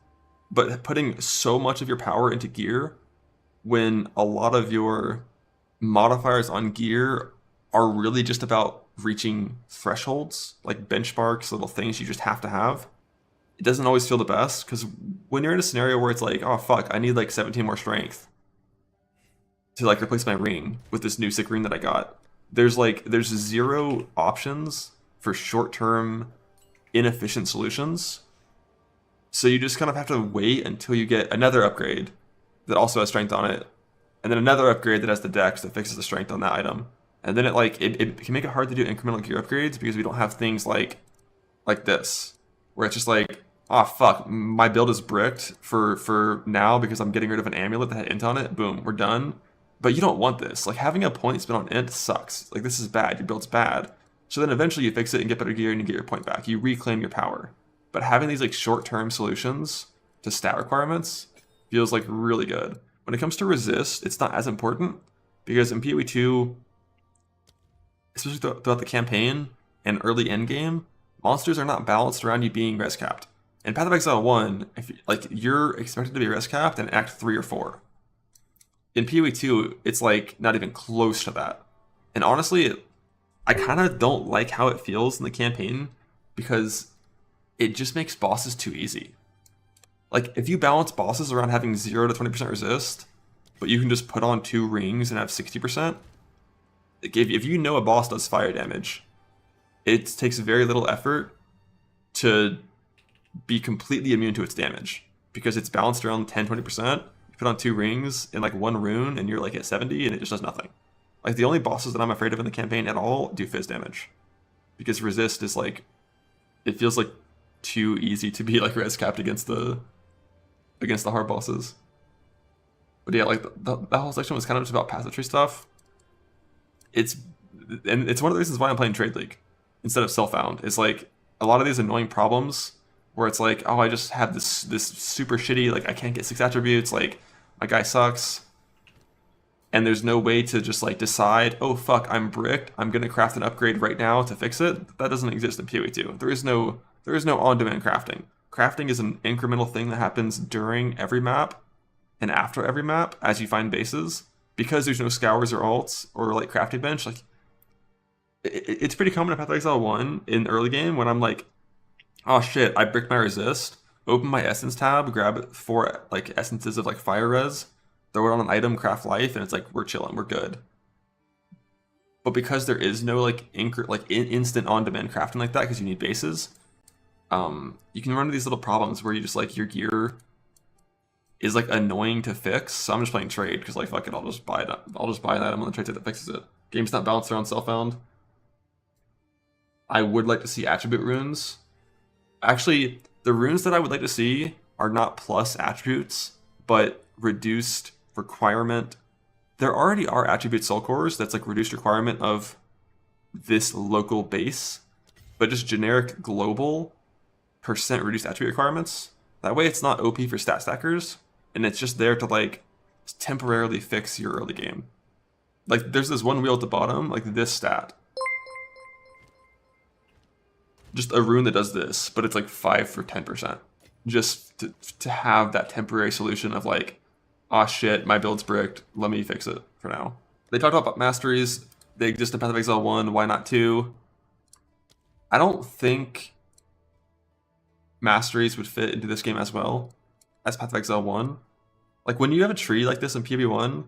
but putting so much of your power into gear when a lot of your modifiers on gear are really just about reaching thresholds, like benchmarks, little things you just have to have, it doesn't always feel the best, because when you're in a scenario where it's like, oh fuck, I need like 17 more strength to like replace my ring with this new sick ring that I got, there's zero options for short-term inefficient solutions. So you just kind of have to wait until you get another upgrade that also has strength on it, and then another upgrade that has the dex that fixes the strength on that item. And then it can make it hard to do incremental gear upgrades because we don't have things like this, where it's just like, oh fuck, my build is bricked for now because I'm getting rid of an amulet that had int on it. Boom, we're done. But you don't want this. Like having a point spent on int sucks. Like this is bad. Your build's bad. So then eventually you fix it and get better gear and you get your point back. You reclaim your power. But having these like short-term solutions to stat requirements feels like really good. When it comes to resist, it's not as important because in POE2, especially throughout the campaign and early endgame, monsters are not balanced around you being res capped. In Path of Exile 1, you're expected to be res capped in Act 3 or 4. In POE2, it's like not even close to that. And honestly, I kind of don't like how it feels in the campaign because it just makes bosses too easy. Like if you balance bosses around having 0 to 20% resist, but you can just put on 2 rings and have 60%. If you know a boss does fire damage, it takes very little effort to be completely immune to its damage because it's balanced around 10-20%. You put on 2 rings and like 1 rune and you're like at 70 and it just does nothing. Like the only bosses that I'm afraid of in the campaign at all do fizz damage because resist is like, it feels like too easy to be like res capped against the hard bosses. But yeah, like that whole section was kind of just about passive tree stuff. It's one of the reasons why I'm playing Trade League instead of Self-Found. It's like a lot of these annoying problems where it's like, oh, I just have this super shitty, like I can't get 6 attributes, like my guy sucks. And there's no way to just like decide, oh fuck, I'm bricked, I'm gonna craft an upgrade right now to fix it. That doesn't exist in POE2. There is no on-demand crafting. Crafting is an incremental thing that happens during every map and after every map as you find bases. Because there's no scours or alts or like crafting bench, like it's pretty common in Path of Exile 1 in early game when I'm like, oh shit, I bricked my resist, open my essence tab, grab 4 like essences of like fire res, throw it on an item, craft life, and it's like we're chilling, we're good. But because there is no like instant on-demand crafting like that, because you need bases, you can run into these little problems where you just like your gear is like annoying to fix. So I'm just playing trade because like fuck it, I'll just buy it. I'll just buy an item on the trade site that fixes it. Game's not balanced around Self-Found. I would like to see attribute runes. Actually, the runes that I would like to see are not plus attributes, but reduced requirement. There already are attribute soul cores that's like reduced requirement of this local base, but just generic global percent reduced attribute requirements. That way it's not OP for stat stackers, and it's just there to like temporarily fix your early game. Like there's this one wheel at the bottom, like this stat. Just a rune that does this, but it's like 5 for 10%. Just to have that temporary solution of like, ah shit, my build's bricked, let me fix it for now. They talked about masteries, they exist in Path of Exile 1, why not 2? I don't think masteries would fit into this game as well as Path of Exile 1. Like when you have a tree like this in POE1,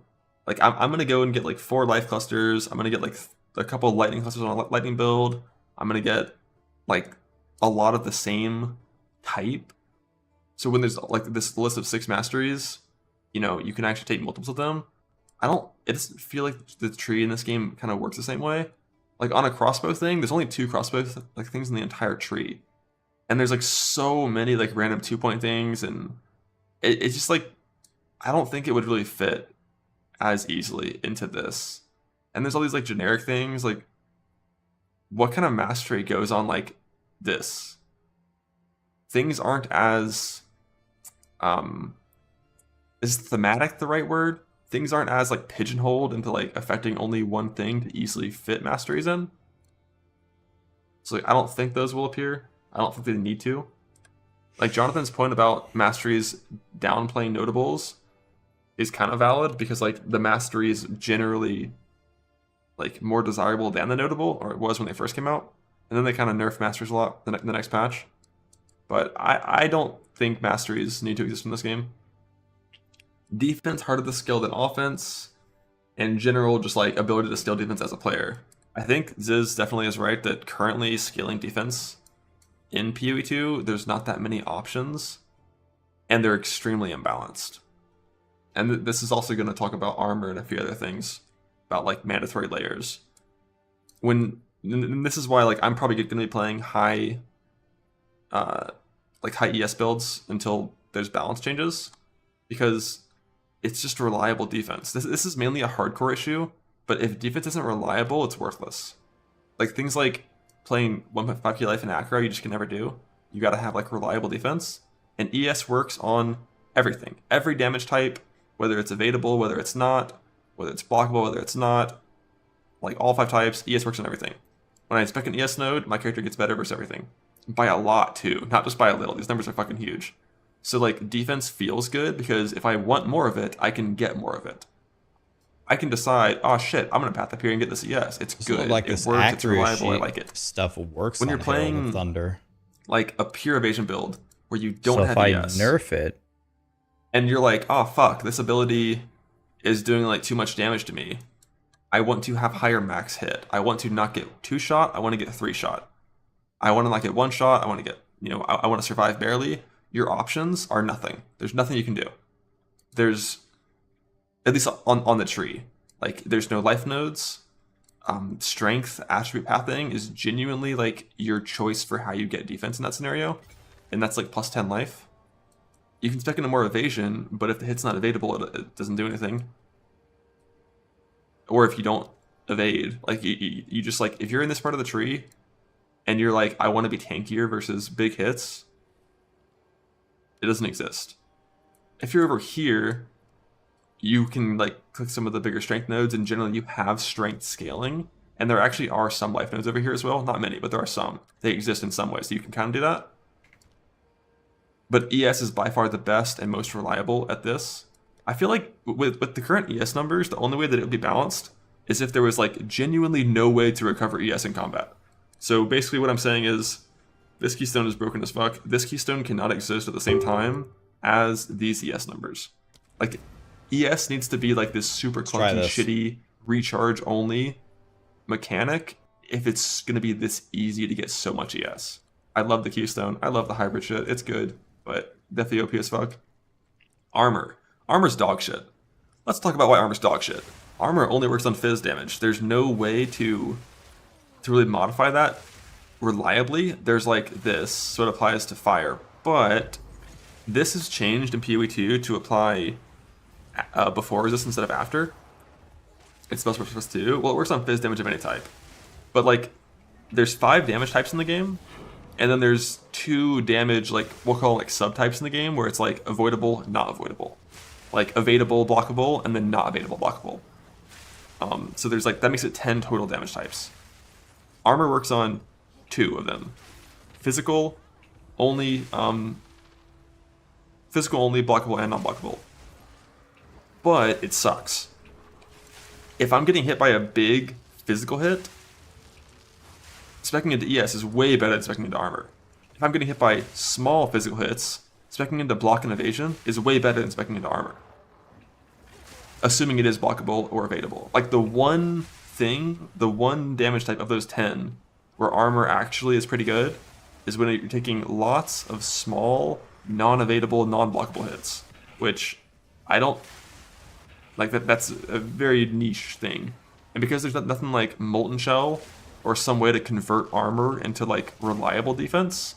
like I'm gonna go and get like 4 life clusters, I'm gonna get like a couple of lightning clusters on a lightning build, I'm gonna get like a lot of the same type. So when there's like this list of 6 masteries, you know, you can actually take multiples of them. It doesn't feel like the tree in this game kind of works the same way. Like on a crossbow thing, there's only 2 crossbow like things in the entire tree. And there's like so many like random 2-point things, and it's just like, I don't think it would really fit as easily into this. And there's all these like generic things, like what kind of mastery goes on like this? Things aren't as, is thematic the right word? Things aren't as like pigeonholed into like affecting only one thing to easily fit masteries in. So like, I don't think those will appear. I don't think they need to. Like Jonathan's point about masteries downplaying notables is kind of valid because like the mastery is generally like more desirable than the notable, or it was when they first came out. And then they kind of nerf masteries a lot the next patch. But I don't think masteries need to exist in this game. Defense harder to scale than offense. In general, just like ability to scale defense as a player. I think Ziz definitely is right that currently scaling defense in POE2, there's not that many options, and they're extremely imbalanced. And this is also going to talk about armor and a few other things about like mandatory layers. And this is why like I'm probably going to be playing high ES builds until there's balance changes, because it's just reliable defense. This is mainly a hardcore issue, but if defense isn't reliable, it's worthless. Like things like playing 1.5k life in Acro, you just can never do. You gotta have like reliable defense. And ES works on everything. Every damage type, whether it's evadable, whether it's not, whether it's blockable, whether it's not. Like all 5 types, ES works on everything. When I spec an ES node, my character gets better versus everything. By a lot too, not just by a little. These numbers are fucking huge. So like defense feels good because if I want more of it, I can get more of it. I can decide, oh shit, I'm gonna path up here and get this ES. It's good. Like it this works, it's reliable, I like it. Stuff works when on you're playing Herald of Thunder. Like a pure evasion build where you don't so have if I ES. nerf it, and you're like, oh fuck, this ability is doing like too much damage to me. I want to have higher max hit. I want to not get 2-shot. I want to get 3-shot. I want to not get 1-shot. I want to get, I want to survive barely. Your options are nothing. There's nothing you can do. There's, at least on the tree, like there's no life nodes. Strength, attribute pathing is genuinely like your choice for how you get defense in that scenario. And that's like plus 10 life. You can spec into more evasion, but if the hit's not evadable, it doesn't do anything. Or if you don't evade, like you just like, if you're in this part of the tree and you're like, I want to be tankier versus big hits, it doesn't exist. If you're over here, you can like click some of the bigger strength nodes, and generally you have strength scaling. And there actually are some life nodes over here as well. Not many, but there are some. They exist in some ways, so you can kind of do that. But ES is by far the best and most reliable at this. I feel like with the current ES numbers, the only way that it would be balanced is if there was like genuinely no way to recover ES in combat. So basically what I'm saying is this keystone is broken as fuck. This keystone cannot exist at the same time as these ES numbers. Like ES needs to be like this super clunky, shitty, recharge only mechanic if it's going to be this easy to get so much ES. I love the keystone. I love the hybrid shit. It's good, but definitely OP as fuck. Armor. Armor's dog shit. Let's talk about why armor's dog shit. Armor only works on fizz damage. There's no way to really modify that reliably. There's like this, so it applies to fire. But this has changed in POE2 to apply before resist instead of after. It's supposed to do. Well, it works on fizz damage of any type. But like, there's 5 damage types in the game. And then there's 2 damage, like, we'll call like subtypes in the game, where it's like avoidable, not avoidable. Like evadable, blockable, and then not evadable, blockable. So there's like, that makes it 10 total damage types. Armor works on 2 of them. Physical only, blockable, and non-blockable. But it sucks. If I'm getting hit by a big physical hit, speccing into ES is way better than speccing into armor. If I'm getting hit by small physical hits, speccing into block and evasion is way better than speccing into armor. Assuming it is blockable or evadable. Like the one damage type of those 10 where armor actually is pretty good is when you're taking lots of small, non-evadable, non-blockable hits. Which I don't like, that's a very niche thing. And because there's nothing like Molten Shell or some way to convert armor into like reliable defense,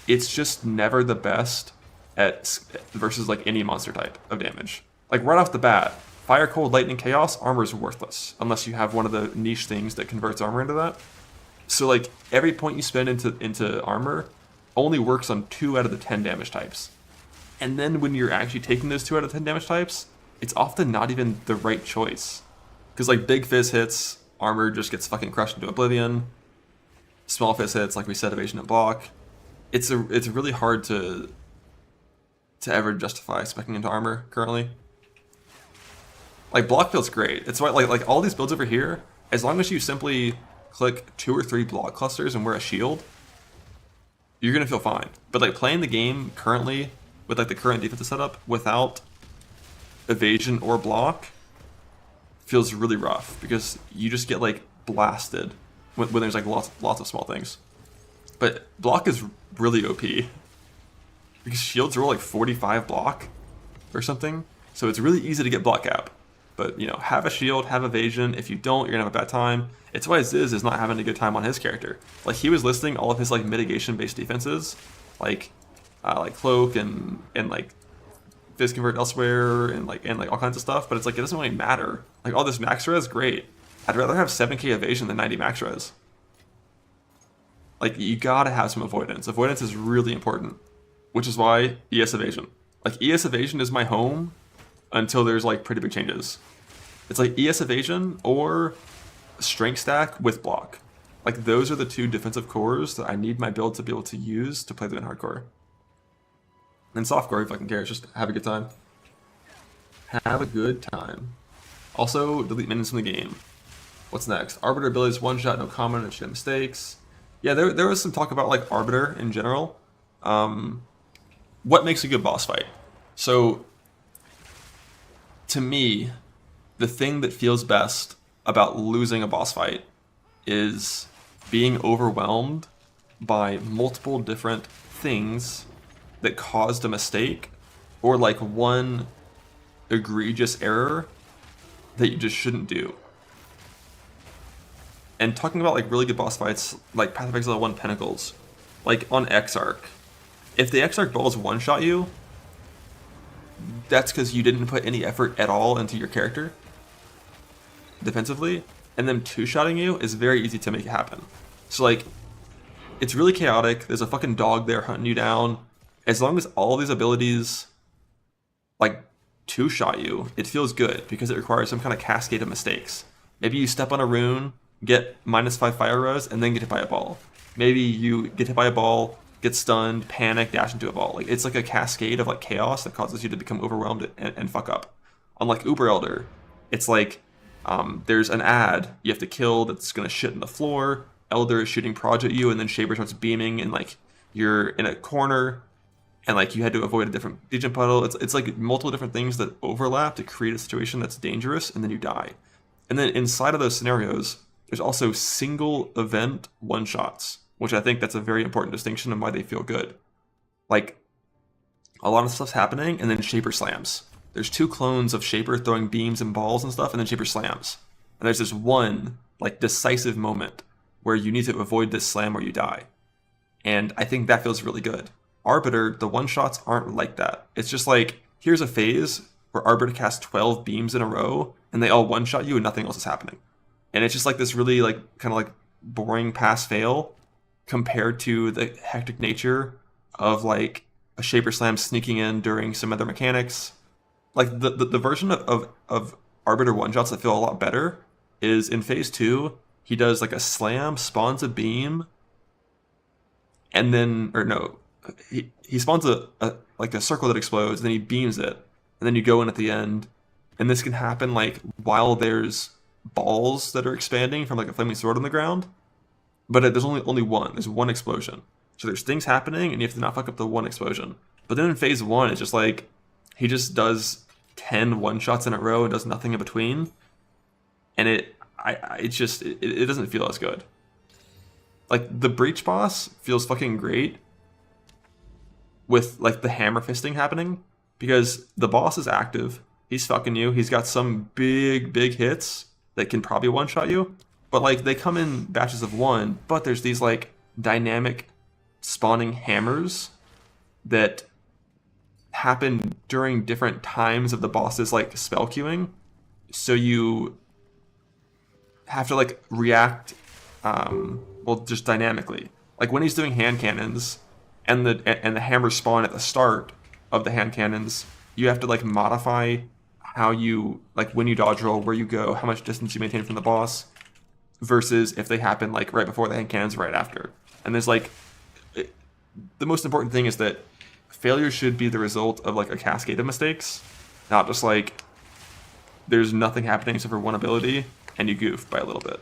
it's just never the best at versus like any monster type of damage. Like right off the bat, Fire, Cold, Lightning, Chaos, armor is worthless unless you have one of the niche things that converts armor into that. So like every point you spend into armor only works on 2 out of the 10 damage types. And then when you're actually taking those 2 out of 10 damage types, it's often not even the right choice. Because like big fizz hits, armor just gets fucking crushed into oblivion. Small fizz hits, like we said, evasion and block. It's really hard to ever justify speccing into armor currently. Like block feels great. It's why like all these builds over here, as long as you simply click 2 or 3 block clusters and wear a shield, you're gonna feel fine. But like playing the game currently with like the current defensive setup without evasion or block feels really rough because you just get like blasted when there's like lots of small things. But block is really OP because shields roll like 45 block or something, so it's really easy to get block cap. But have a shield, have evasion. If you don't, you're gonna have a bad time. It's why Ziz is not having a good time on his character. Like he was listing all of his like mitigation based defenses, like cloak and like fizz convert elsewhere and like all kinds of stuff. But it's like it doesn't really matter. Like all this max res, great. I'd rather have 7k evasion than 90 max res. Like you gotta have some avoidance. Avoidance is really important, which is why ES evasion. Like ES evasion is my home until there's like pretty big changes. It's like ES evasion or strength stack with block. Like those are the 2 defensive cores that I need my build to be able to use to play them in hardcore. And softcore, if I can care, just have a good time. Have a good time. Also, delete minions from the game. What's next? Arbiter abilities, 1-shot, no comment, and shit mistakes. Yeah, there was some talk about like Arbiter in general. What makes a good boss fight? So to me, the thing that feels best about losing a boss fight is being overwhelmed by multiple different things that caused a mistake, or like one egregious error that you just shouldn't do. And talking about like really good boss fights, like Path of Exile 1 Pinnacles, like on Exarch, if the Exarch balls one-shot you, that's because you didn't put any effort at all into your character defensively, and them two-shotting you is very easy to make it happen. So like, it's really chaotic, there's a fucking dog there hunting you down. As long as all these abilities like two-shot you, it feels good because it requires some kind of cascade of mistakes. Maybe you step on a rune, get -5 fire rose, and then get hit by a ball. Maybe you get hit by a ball, get stunned, panic, dash into a ball. Like, it's like a cascade of like chaos that causes you to become overwhelmed and fuck up. Unlike Uber Elder, it's like there's an ad you have to kill that's gonna shit in the floor. Elder is shooting proj at you, and then Shaper starts beaming, and like you're in a corner, and like you had to avoid a different Legion puddle. It's like multiple different things that overlap to create a situation that's dangerous, and then you die. And then inside of those scenarios, there's also single event one-shots, which I think that's a very important distinction and why they feel good. Like, a lot of stuff's happening, and then Shaper slams. There's 2 clones of Shaper throwing beams and balls and stuff, and then Shaper slams. And there's this one, like, decisive moment where you need to avoid this slam or you die. And I think that feels really good. Arbiter, the one-shots aren't like that. It's just like, here's a phase where Arbiter casts 12 beams in a row, and they all one-shot you and nothing else is happening. And it's just like this really like kind of like boring pass-fail compared to the hectic nature of like a Shaper Slam sneaking in during some other mechanics. Like the version of Arbiter one-shots that feel a lot better is in phase 2, he does like a slam, spawns a beam, and then, or no, he spawns a like a circle that explodes, and then he beams it, and then you go in at the end, and this can happen like while there's balls that are expanding from like a flaming sword on the ground, but there's only one. There's one explosion, so there's things happening, and you have to not fuck up the one explosion. But then in phase 1, it's just like he just does 10 one-shots in a row and does nothing in between, and it doesn't feel as good. Like, the Breach boss feels fucking great with like the hammer fisting happening, because the boss is active, he's fucking you, he's got some big hits that can probably one-shot you, but like they come in batches of 1, but there's these like dynamic spawning hammers that happen during different times of the boss's like spell queuing, so you have to like react well, just dynamically. Like when he's doing hand cannons and the hammers spawn at the start of the hand cannons, you have to like modify how you, like when you dodge roll, where you go, how much distance you maintain from the boss, versus if they happen like right before the hand cannons, right after. And there's like, the most important thing is that failure should be the result of like a cascade of mistakes, not just like there's nothing happening except for one ability and you goof by a little bit.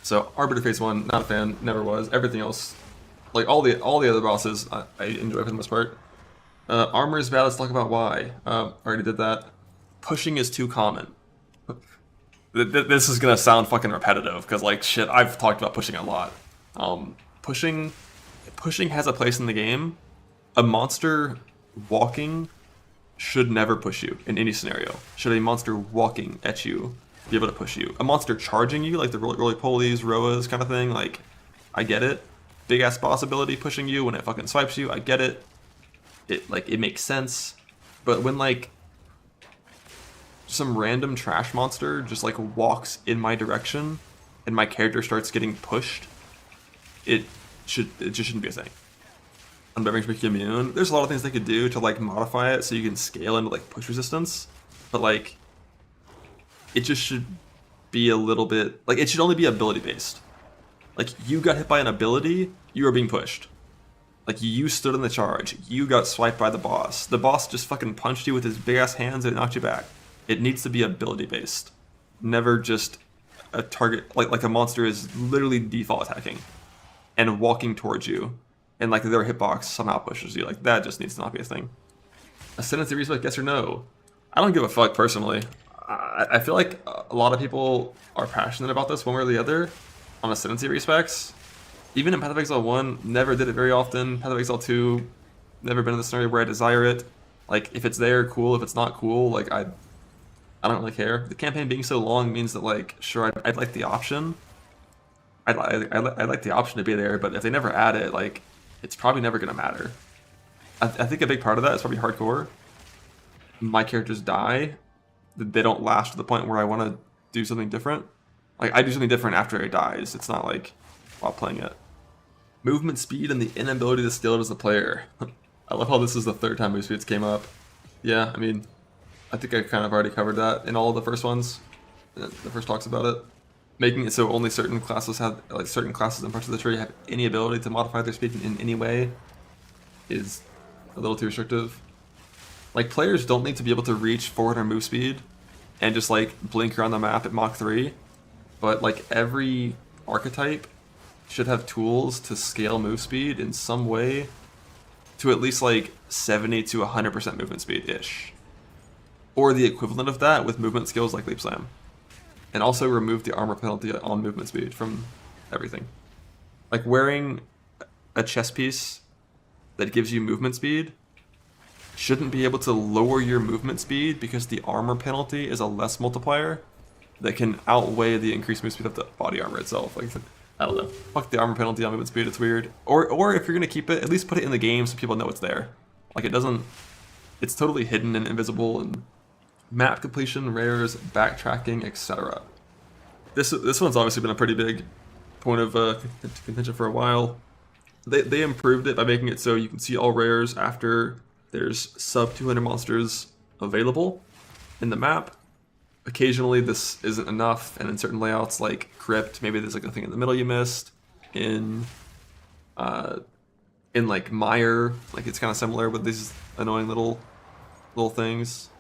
So Arbiter phase 1, not a fan, never was. Everything else, like all the other bosses, I enjoy for the most part. Armor is bad, let's talk about why. Already did that. Pushing is too common. This is gonna sound fucking repetitive, because like shit, I've talked about pushing a lot. Pushing has a place in the game. A monster walking should never push you in any scenario. Should a monster walking at you be able to push you? A monster charging you, like the roly-polies, Rhoas kind of thing, like, I get it. Big-ass boss ability pushing you when it fucking swipes you, I get it. It makes sense. But when, like, some random trash monster just, like, walks in my direction and my character starts getting pushed, it just shouldn't be a thing. Unbearings make you immune. There's a lot of things they could do to, like, modify it so you can scale into, like, push resistance. But, like, it just should be a little bit, like, it should only be ability based. Like, you got hit by an ability, you are being pushed. Like, you stood in the charge, you got swiped by the boss just fucking punched you with his big ass hands and it knocked you back. It needs to be ability based, never just a target, like a monster is literally default attacking and walking towards you, and like their hitbox somehow pushes you. Like, that just needs to not be a thing. Ascendancy reset, yes or no? I don't give a fuck personally. I feel like a lot of people are passionate about this one way or the other on ascendancy respects. Even in Path of Exile 1, never did it very often. Path of Exile 2, never been in the scenario where I desire it. Like, if it's there, cool. If it's not cool, like, I don't really care. The campaign being so long means that, like, sure, I'd like the option. I'd like the option to be there, but if they never add it, like, it's probably never going to matter. I think a big part of that is probably hardcore. My characters die. They don't last to the point where I want to do something different. Like, I do something different after it dies. It's not like while playing it. Movement speed and the inability to scale it as a player. I love how this is the third time move speeds came up. Yeah, I mean, I think I kind of already covered that in all of the first ones. The first talks about it. Making it so only certain classes have, like, certain classes and parts of the tree have any ability to modify their speed in any way is a little too restrictive. Like, players don't need to be able to reach 400 move speed and just, like, blink around the map at Mach 3. But, like, every archetype should have tools to scale move speed in some way to at least, like, 70 to 100% movement speed-ish. Or the equivalent of that with movement skills like Leap Slam. And also remove the armor penalty on movement speed from everything. Like, wearing a chest piece that gives you movement speed shouldn't be able to lower your movement speed because the armor penalty is a less multiplier that can outweigh the increased move speed of the body armor itself. Like, I don't know. Fuck the armor penalty on movement speed, it's weird. Or if you're gonna keep it, at least put it in the game so people know it's there. Like, it doesn't, it's totally hidden and invisible, and map completion, rares, backtracking, etc. This one's obviously been a pretty big point of contention for a while. They improved it by making it so you can see all rares after there's sub 200 monsters available in the map. Occasionally this isn't enough, and in certain layouts like Crypt, maybe there's like a thing in the middle you missed. In like Mire, like it's kind of similar with these annoying little things.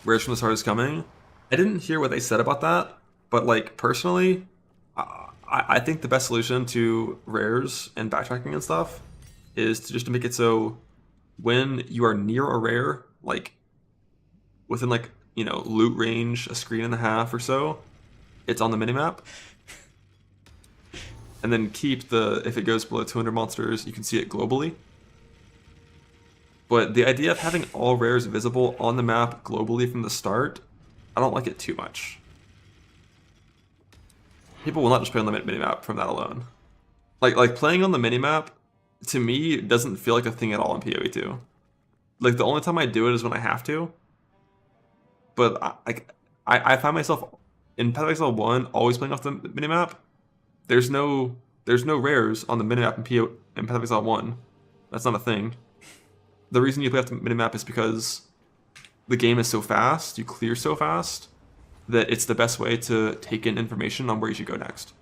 Rares from the Start is coming. I didn't hear what they said about that, but like personally, I think the best solution to rares and backtracking and stuff is to just to make it so when you are near a rare, like within like, you know, loot range, a screen and a half or so, it's on the minimap. And then keep the, if it goes below 200 monsters, you can see it globally. But the idea of having all rares visible on the map globally from the start, I don't like it too much. People will not just play on the minimap from that alone. Like playing on the minimap, to me, doesn't feel like a thing at all in POE2. Like, the only time I do it is when I have to. But I find myself in Path of Exile 1 always playing off the minimap. There's no rares on the minimap in Path of Exile 1. That's not a thing. The reason you play off the minimap is because the game is so fast, you clear so fast, that it's the best way to take in information on where you should go next.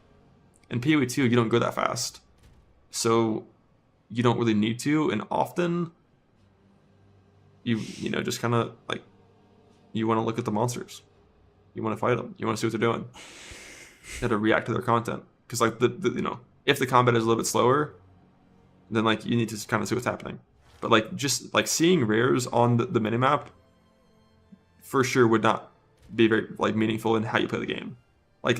In POE2, you don't go that fast. So you don't really need to, and often you know, just kind of like, you want to look at the monsters. You want to fight them. You want to see what they're doing. You have to react to their content. Because like the you know, if the combat is a little bit slower, then like you need to kind of see what's happening. But like just like seeing rares on the minimap for sure would not be very like meaningful in how you play the game. Like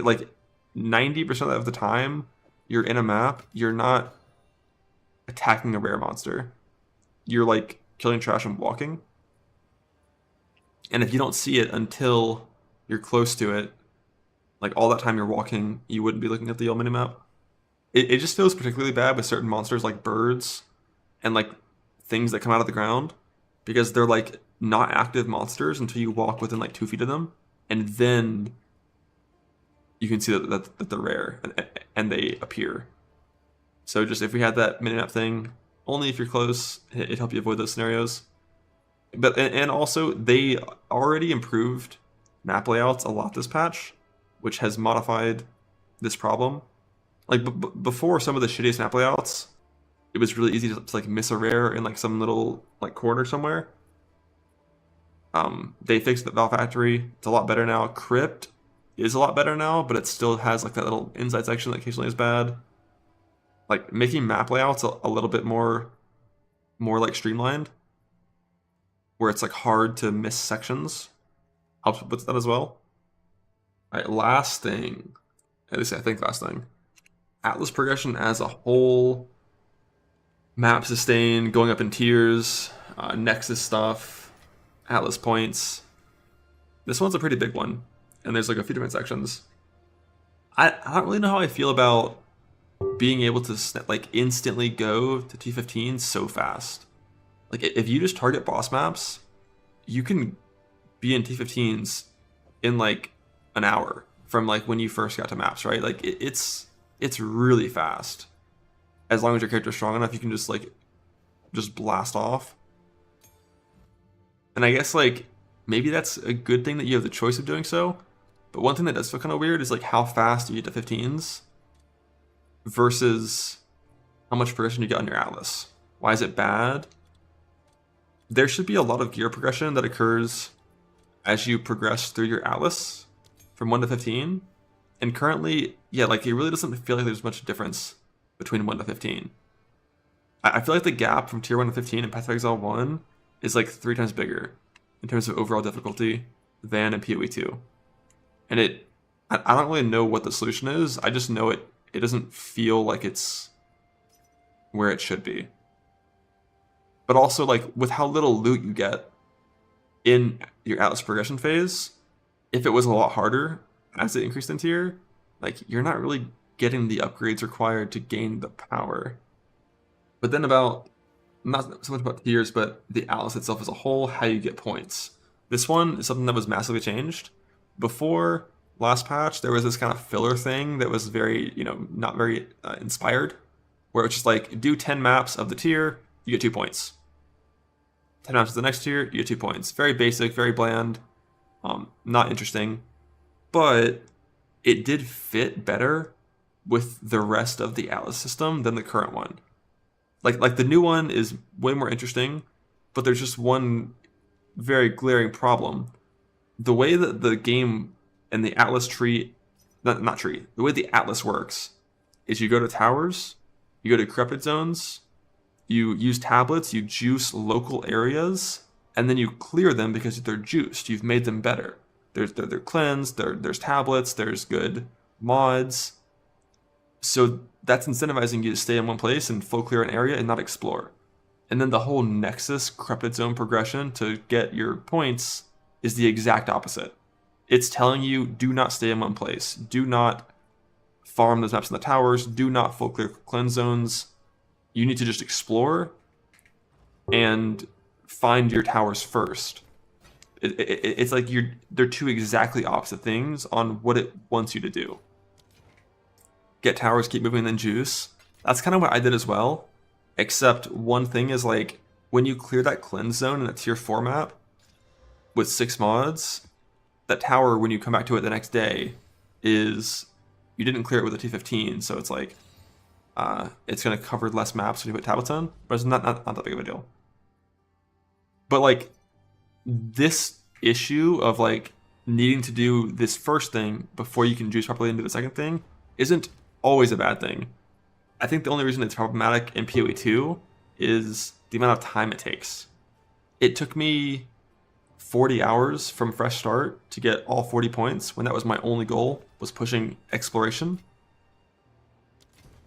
90% of the time you're in a map, you're not attacking a rare monster. You're like killing trash and walking. And if you don't see it until you're close to it, like all that time you're walking, you wouldn't be looking at the yellow minimap. It just feels particularly bad with certain monsters like birds and like things that come out of the ground, because they're like not active monsters until you walk within like 2 feet of them, and then you can see that they're rare and they appear. So just if we had that minimap thing, only if you're close, it'd help you avoid those scenarios. But and also they already improved map layouts a lot this patch, which has modified this problem. Like before, some of the shittiest map layouts, it was really easy to like miss a rare in like some little like corner somewhere. They fixed the Val Factory. It's a lot better now. Crypt is a lot better now, but it still has like that little inside section that occasionally is bad. Like making map layouts a little bit more like streamlined, where it's like hard to miss sections, helps with that as well. All right, last thing. At least I think last thing. Atlas progression as a whole. Map sustain, going up in tiers, Nexus stuff, Atlas points. This one's a pretty big one, and there's like a few different sections. I don't really know how I feel about being able to like instantly go to T15 so fast. Like if you just target boss maps, you can be in T15s in like an hour from like when you first got to maps, right? Like it's really fast. As long as your character's strong enough, you can just blast off. And I guess like maybe that's a good thing that you have the choice of doing so. But one thing that does feel kind of weird is like how fast you get to 15s versus how much progression you get on your Atlas. Why is it bad? There should be a lot of gear progression that occurs as you progress through your Atlas from 1 to 15. And currently, yeah, like it really doesn't feel like there's much difference between 1 to 15. I feel like the gap from tier 1 to 15 in Path of Exile 1 is like 3 times bigger in terms of overall difficulty than in POE2. And I don't really know what the solution is. I just know it doesn't feel like it's where it should be. But also like with how little loot you get in your Atlas progression phase, if it was a lot harder as it increased in tier, like you're not really getting the upgrades required to gain the power. But then about, not so much about tiers, but the Atlas itself as a whole, how you get points. This one is something that was massively changed. Before last patch, there was this kind of filler thing that was very, not very inspired, where it's just like, do 10 maps of the tier, you get 2 points. 10 maps of the next tier, you get 2 points. Very basic, very bland, not interesting. But it did fit better with the rest of the Atlas system than the current one. Like the new one is way more interesting, but there's just one very glaring problem. The way that the game and the Atlas tree, not tree, the way the Atlas works is you go to towers, you go to corrupted zones, you use tablets, you juice local areas, and then you clear them because they're juiced. You've made them better. They're cleansed, there's tablets, there's good mods. So that's incentivizing you to stay in one place and full clear an area and not explore. And then the whole Nexus corrupted zone progression to get your points is the exact opposite. It's telling you do not stay in one place. Do not farm those maps in the towers. Do not full clear cleanse zones. You need to just explore and find your towers first. It's like they're two exactly opposite things on what it wants you to do. Get towers, keep moving, then juice. That's kind of what I did as well. Except one thing is like when you clear that cleanse zone in a tier 4 map with 6 mods, that tower when you come back to it the next day is you didn't clear it with a T15, so it's like it's gonna cover less maps when you put tablets on, but it's not that big of a deal. But like this issue of like needing to do this first thing before you can juice properly into the second thing isn't always a bad thing. I think the only reason it's problematic in POE2 is the amount of time it takes. It took me 40 hours from fresh start to get all 40 points when that was my only goal, was pushing exploration,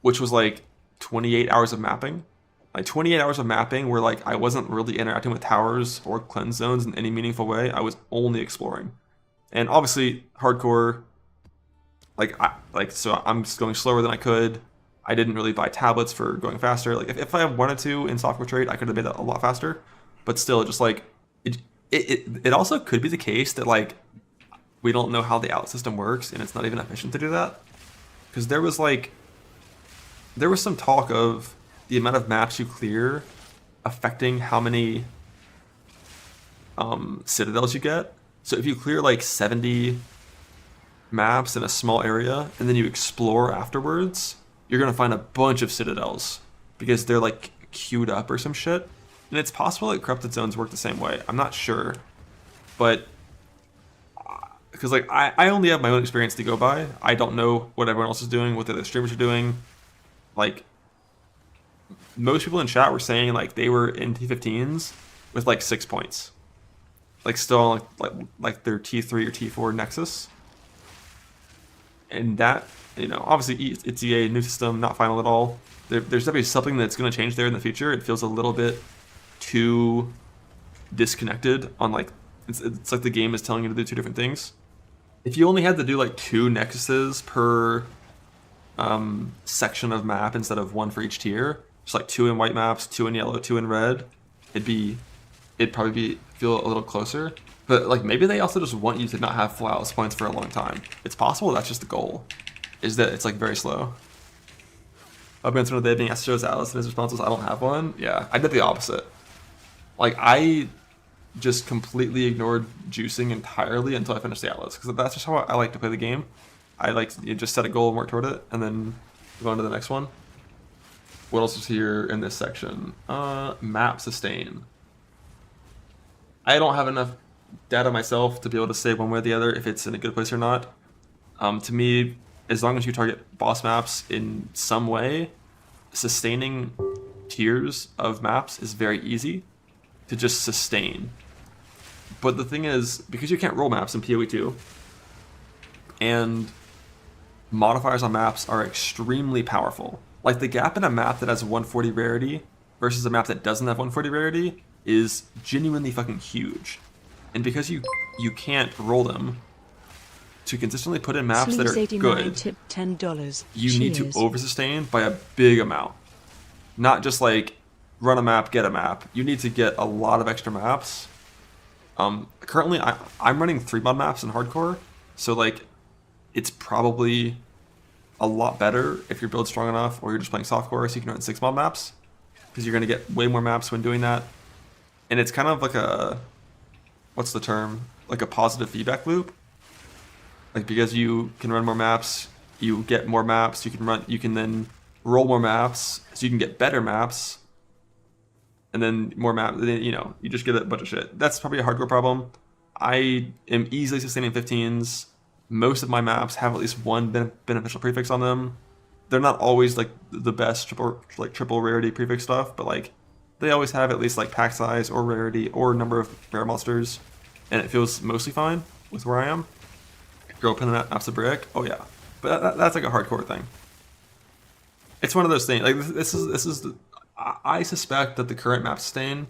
which was like 28 hours of mapping. Like 28 hours of mapping where like I wasn't really interacting with towers or cleanse zones in any meaningful way. I was only exploring. And obviously hardcore, so I'm just going slower than I could. I didn't really buy tablets for going faster. Like if I wanted to in software trade, I could have made that a lot faster. But still, just like it also could be the case that like we don't know how the outlet system works and it's not even efficient to do that. Because there was some talk of the amount of maps you clear affecting how many citadels you get. So if you clear like 70 maps in a small area and then you explore afterwards, you're gonna find a bunch of citadels because they're like queued up or some shit. And it's possible that corrupted zones work the same way. I'm not sure, but because like I only have my own experience to go by. I don't know what everyone else is doing, what the other streamers are doing. Like most people in chat were saying like they were in T15s with like 6 points. like still on like their T3 or T4 Nexus. And that, you know, obviously it's EA, new system, not final at all. There's definitely something that's going to change there in the future. It feels a little bit too disconnected on like, it's like the game is telling you to do two different things. If you only had to do like 2 Nexuses per section of map instead of 1 for each tier, just like 2 in white maps, 2 in yellow, 2 in red, it'd probably feel a little closer. But like maybe they also just want you to not have full Atlas points for a long time. It's possible that's just the goal, is that it's like very slow. I've been through the day being asked to show his Atlas and his response was, I don't have one. Yeah, I did the opposite. Like I just completely ignored juicing entirely until I finished the Atlas, because that's just how I like to play the game. I like to just set a goal and work toward it, and then go on to the next one. What else is here in this section? Map sustain. I don't have enough data myself to be able to say one way or the other if it's in a good place or not. To me, as long as you target boss maps in some way, sustaining tiers of maps is very easy to just sustain. But the thing is, because you can't roll maps in POE2, and modifiers on maps are extremely powerful. Like the gap in a map that has 140 rarity versus a map that doesn't have 140 rarity is genuinely fucking huge. And because you can't roll them, to consistently put in maps that are good, $10. you need to over-sustain by a big amount. Not just like run a map, get a map. You need to get a lot of extra maps. Currently, I'm running 3-mod maps in hardcore, so like it's probably a lot better if your build's strong enough, or you're just playing softcore, so you can run 6-mod maps, because you're going to get way more maps when doing that. And it's kind of like a, what's the term? Like a positive feedback loop. Like because you can run more maps, you get more maps, you can then roll more maps, so you can get better maps, and then more maps, you know, you just get a bunch of shit. That's probably a hardcore problem. I am easily sustaining 15s. Most of my maps have at least one beneficial prefix on them. They're not always like the best triple rarity prefix stuff, but like they always have at least like pack size or rarity or number of rare monsters, and it feels mostly fine with where I am. Girl pin maps a brick, oh yeah, but that's like a hardcore thing. It's one of those things. Like this is. I suspect that the current map sustain,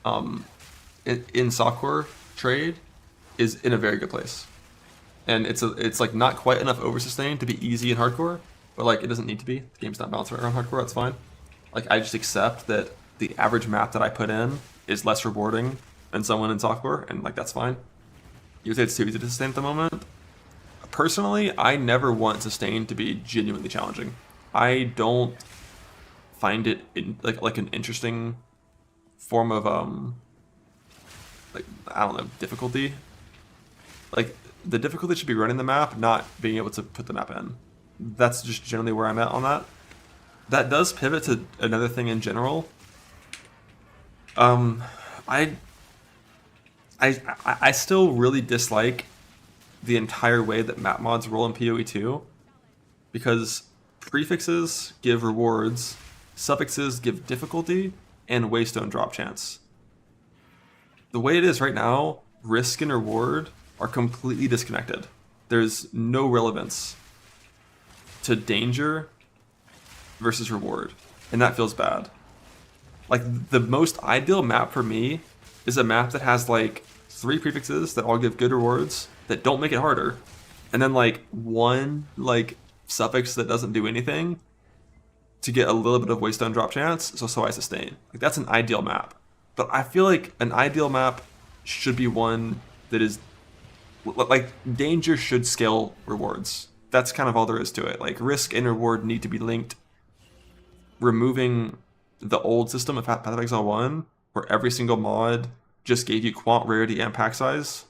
in softcore trade, is in a very good place, and it's like not quite enough over sustain to be easy in hardcore, but like it doesn't need to be. The game's not balanced around hardcore. That's fine. Like I just accept that the average map that I put in is less rewarding than someone in softcore, and like that's fine. You would say it's too easy to sustain at the moment. Personally, I never want sustain to be genuinely challenging. I don't find it like an interesting form of like I don't know, difficulty. Like the difficulty should be running the map, not being able to put the map in. That's just generally where I'm at on that. That does pivot to another thing in general. I still really dislike the entire way that map mods roll in PoE2, because prefixes give rewards, suffixes give difficulty, and waystone drop chance. The way it is right now, risk and reward are completely disconnected. There's no relevance to danger versus reward, and that feels bad. Like the most ideal map for me is a map that has like 3 prefixes that all give good rewards that don't make it harder, and then like 1 like suffix that doesn't do anything to get a little bit of waystone drop chance, so I sustain. Like that's an ideal map. But I feel like an ideal map should be one that is like danger should scale rewards. That's kind of all there is to it. Like risk and reward need to be linked. Removing the old system of Path of Exile 1, where every single mod just gave you quant rarity and pack size,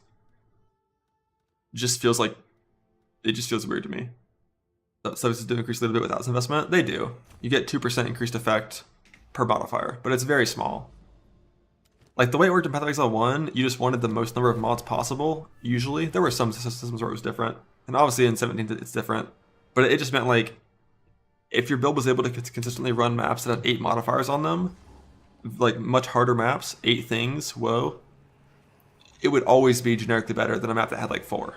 just feels like, it just feels weird to me. Services do increase a little bit without investment. They do. You get 2% increased effect per modifier, but it's very small. Like the way it worked in Path of Exile 1, you just wanted the most number of mods possible, usually. There were some systems where it was different, and obviously in 17 it's different, but it just meant like, if your build was able to consistently run maps that have 8 modifiers on them, like much harder maps, 8 things, whoa, it would always be generically better than a map that had like 4.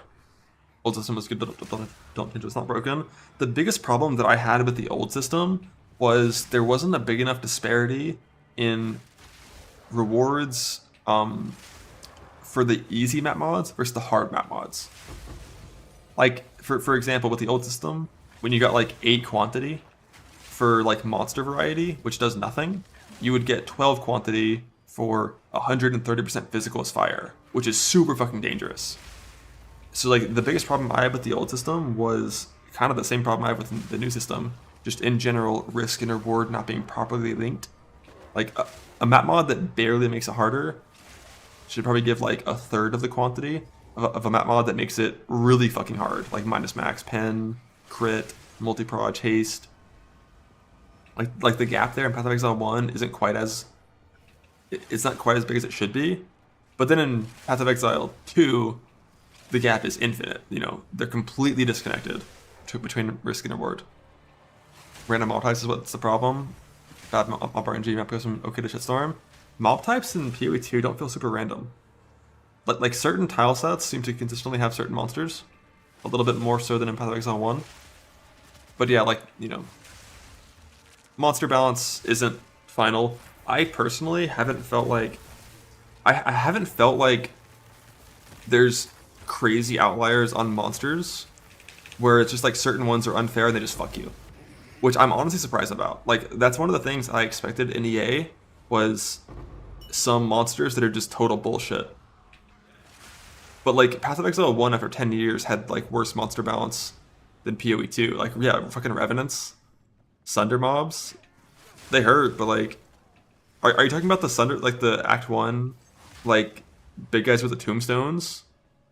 Old system was good, don't think it's not broken. The biggest problem that I had with the old system was there wasn't a big enough disparity in rewards for the easy map mods versus the hard map mods. Like, for example, with the old system, when you got like 8 quantity for like monster variety, which does nothing, you would get 12 quantity for 130% physical as fire, which is super fucking dangerous. So like the biggest problem I had with the old system was kind of the same problem I have with the new system, just in general risk and reward not being properly linked. Like a map mod that barely makes it harder should probably give like a third of the quantity of a map mod that makes it really fucking hard, like minus max, pen, crit, multi-proj, haste. Like the gap there in Path of Exile 1 isn't quite as, it's not quite as big as it should be. But then in Path of Exile 2, the gap is infinite. You know, they're completely disconnected between risk and reward. Random mob types is what's the problem. Bad mob RNG map goes from okay to shitstorm. Mob types in POE2 don't feel super random. But like certain tile sets seem to consistently have certain monsters. A little bit more so than in Path of Exile 1. But yeah, like, you know, monster balance isn't final. I personally haven't felt like I haven't felt like there's crazy outliers on monsters where it's just like certain ones are unfair and they just fuck you, which I'm honestly surprised about. Like that's one of the things I expected in EA was some monsters that are just total bullshit. But like Path of Exile 1 after 10 years had like worse monster balance than POE2. Like yeah, fucking Revenants, Sunder mobs, they hurt, but like are you talking about the Sunder, like the Act 1 like big guys with the tombstones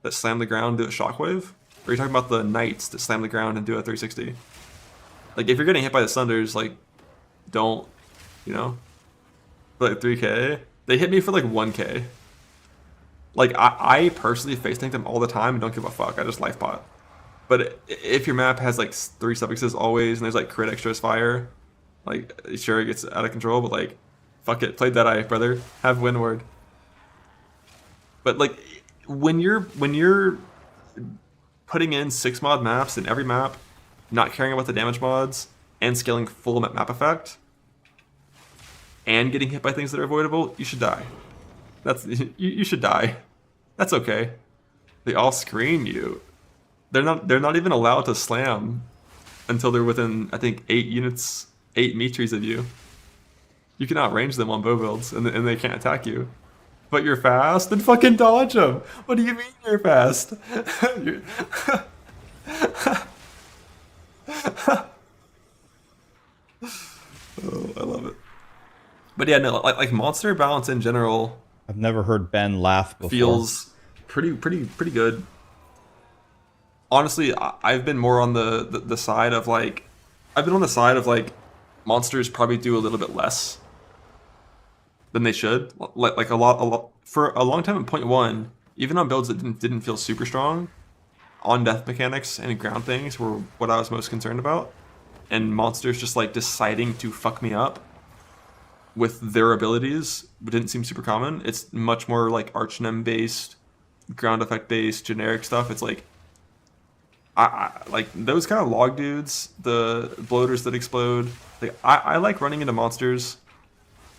that slam the ground and do a shockwave? Or are you talking about the knights that slam the ground and do a 360? Like if you're getting hit by the Sunders, like don't, you know, for like 3k. They hit me for like 1k. Like I personally face tank them all the time and don't give a fuck. I just life pot. But if your map has like 3 suffixes always and there's like crit extras fire, like sure it gets out of control, but like fuck it, play Deadeye, brother. Have Windward. But like when you're putting in 6 mod maps in every map, not caring about the damage mods, and scaling full map effect, and getting hit by things that are avoidable, you should die. That's you should die. That's okay. They all screen you. They're not even allowed to slam until they're within, I think, 8 units, 8 meters of you. You can outrange them on bow builds, and they can't attack you. But you're fast, then fucking dodge them. What do you mean you're fast? Oh, I love it. But yeah, no, like monster balance in general. I've never heard Ben laugh before. Feels pretty good. Honestly, I've been more on the side of like, I've been on the side of like, monsters probably do a little bit less than they should. Like a lot for a long time at point 1, even on builds that didn't feel super strong, on death mechanics and ground things were what I was most concerned about. And monsters just like deciding to fuck me up with their abilities didn't seem super common. It's much more like Archnem based, ground effect based, generic stuff. It's like I like those kind of log dudes, the bloaters that explode. Like I like running into monsters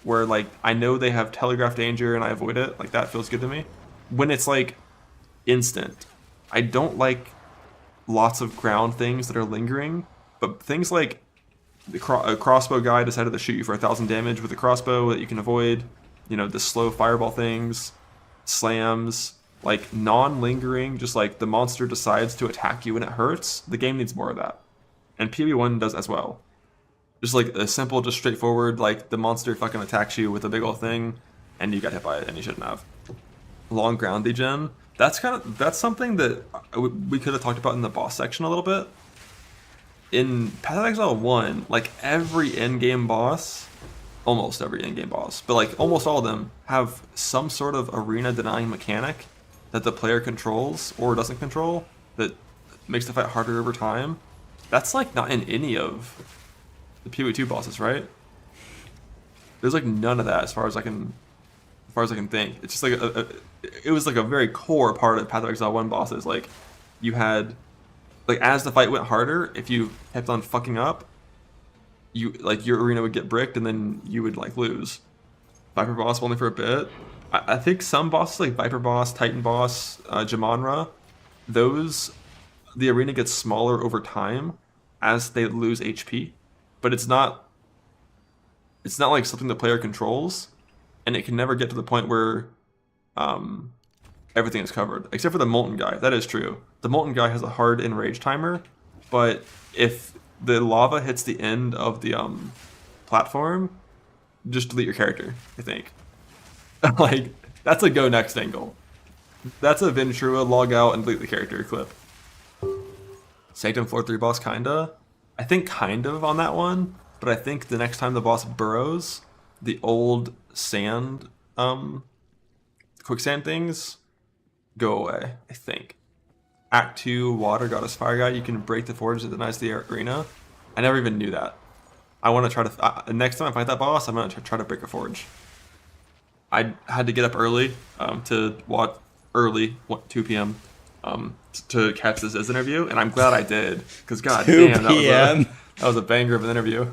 where like I know they have telegraph danger and I avoid it. Like that feels good to me. When it's like instant, I don't like lots of ground things that are lingering, but things like a crossbow guy decided to shoot you for 1,000 damage with a crossbow that you can avoid. You know, the slow fireball things, slams, like non-lingering, just like the monster decides to attack you and it hurts. The game needs more of that. And POE1 does as well. Just like a simple, just straightforward, like the monster fucking attacks you with a big old thing and you got hit by it and you shouldn't have. Long ground degen. That's something that we could have talked about in the boss section a little bit. In Path of Exile 1, like every endgame boss, almost every endgame boss, but like almost all of them have some sort of arena denying mechanic that the player controls or doesn't control that makes the fight harder over time. That's like not in any of the POE2 bosses, right? There's like none of that as far as I can as far as I can think. It's just like it was like a very core part of Path of Exile 1 bosses. Like, you had, like, as the fight went harder, if you kept on fucking up, you, like, your arena would get bricked and then you would, like, lose. Viper boss only for a bit. I think some bosses, like Viper boss, Titan boss, Jamonra, those, the arena gets smaller over time as they lose HP, but it's not like something the player controls, and it can never get to the point where um, everything is covered, except for the Molten guy. That is true. The Molten guy has a hard enrage timer, but if the lava hits the end of the platform, just delete your character, I think. Like, that's a go next angle. That's a Ventura log out and delete the character clip. Sanctum floor 3 boss, kinda. I think kind of on that one, but I think the next time the boss burrows, the old sand, quicksand things go away, I think. Act 2, Water Goddess Fire Guy, you can break the forge that denies the arena. I never even knew that. I want to try to, next time I fight that boss, I'm going to try to break a forge. I had to get up early to watch early, 2 p.m. To catch this interview, and I'm glad I did, because god 2 damn, p.m. that was a banger of an interview.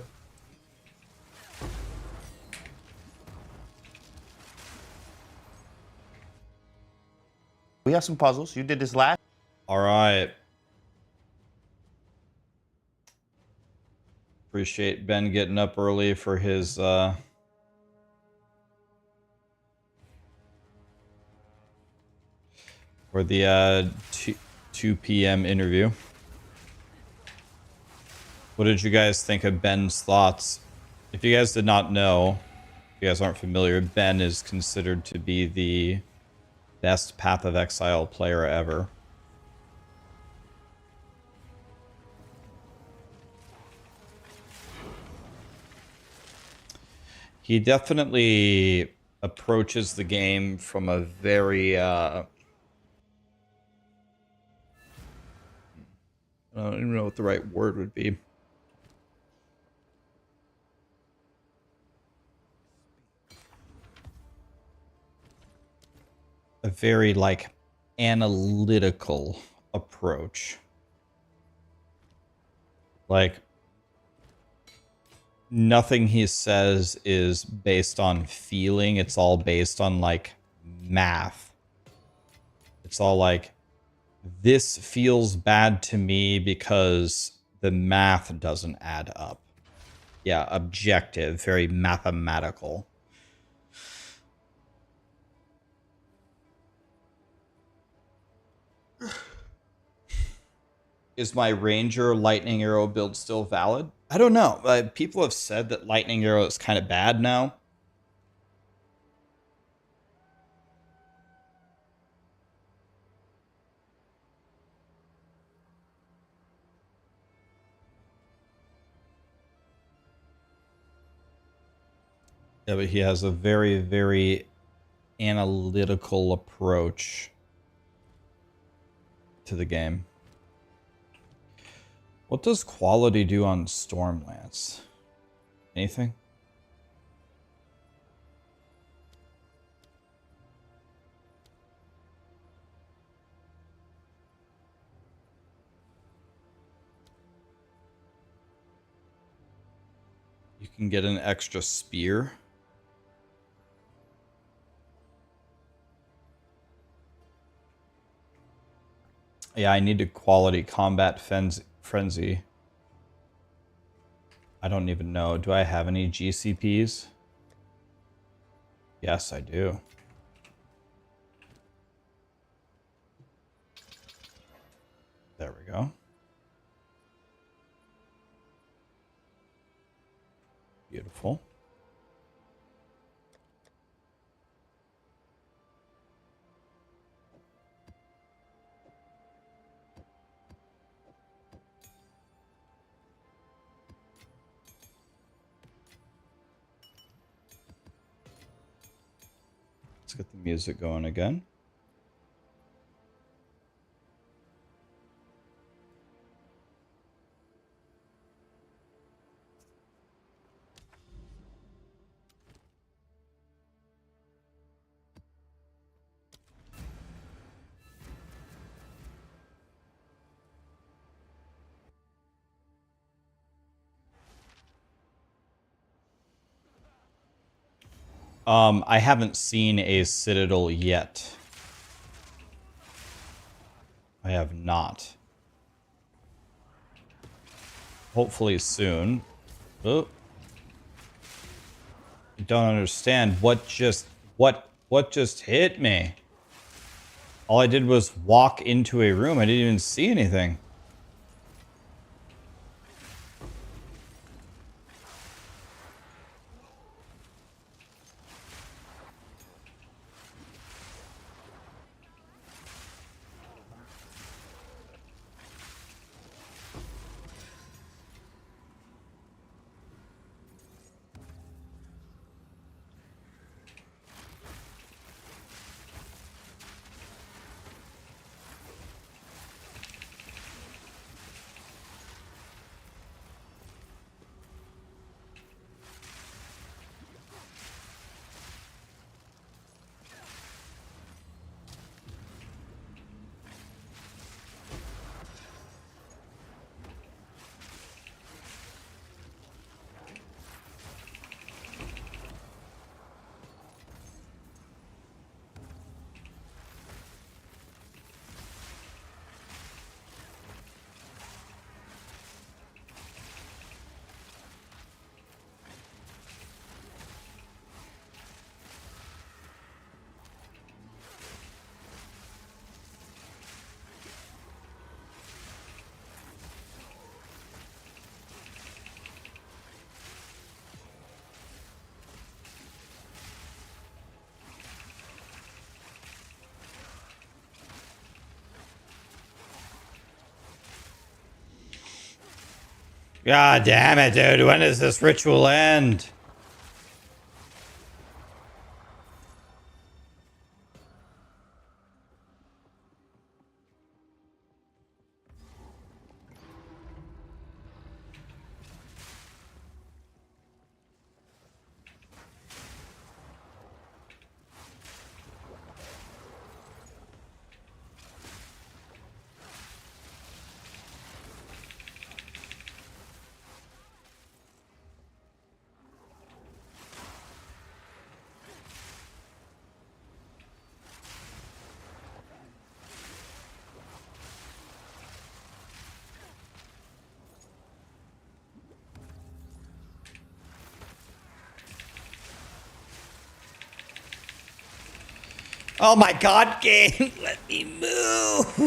We have some puzzles. You did this last. All right. Appreciate Ben getting up early for his for the 2 p.m. interview. What did you guys think of Ben's thoughts? If you guys did not know, if you guys aren't familiar, Ben is considered to be the best Path of Exile player ever. He definitely approaches the game from a very I don't even know what the right word would be. A very, like, analytical approach. Like, nothing he says is based on feeling. It's all based on, like, math. It's all like, this feels bad to me because the math doesn't add up. Yeah, objective, very mathematical. Is my Ranger Lightning Arrow build still valid? I don't know. People have said that Lightning Arrow is kind of bad now. Yeah, but he has a very, very analytical approach to the game. What does quality do on Stormlance? Anything? You can get an extra spear. Yeah, I need a quality combat frenzy. I don't even know. Do I have any GCPs? Yes, I do. There we go. Beautiful. Let's get the music going again. I haven't seen a citadel yet. I have not. Hopefully soon. Oh. I don't understand what just hit me. All I did was walk into a room. I didn't even see anything. God damn it, dude. When does this ritual end? Oh my god, game, let me move.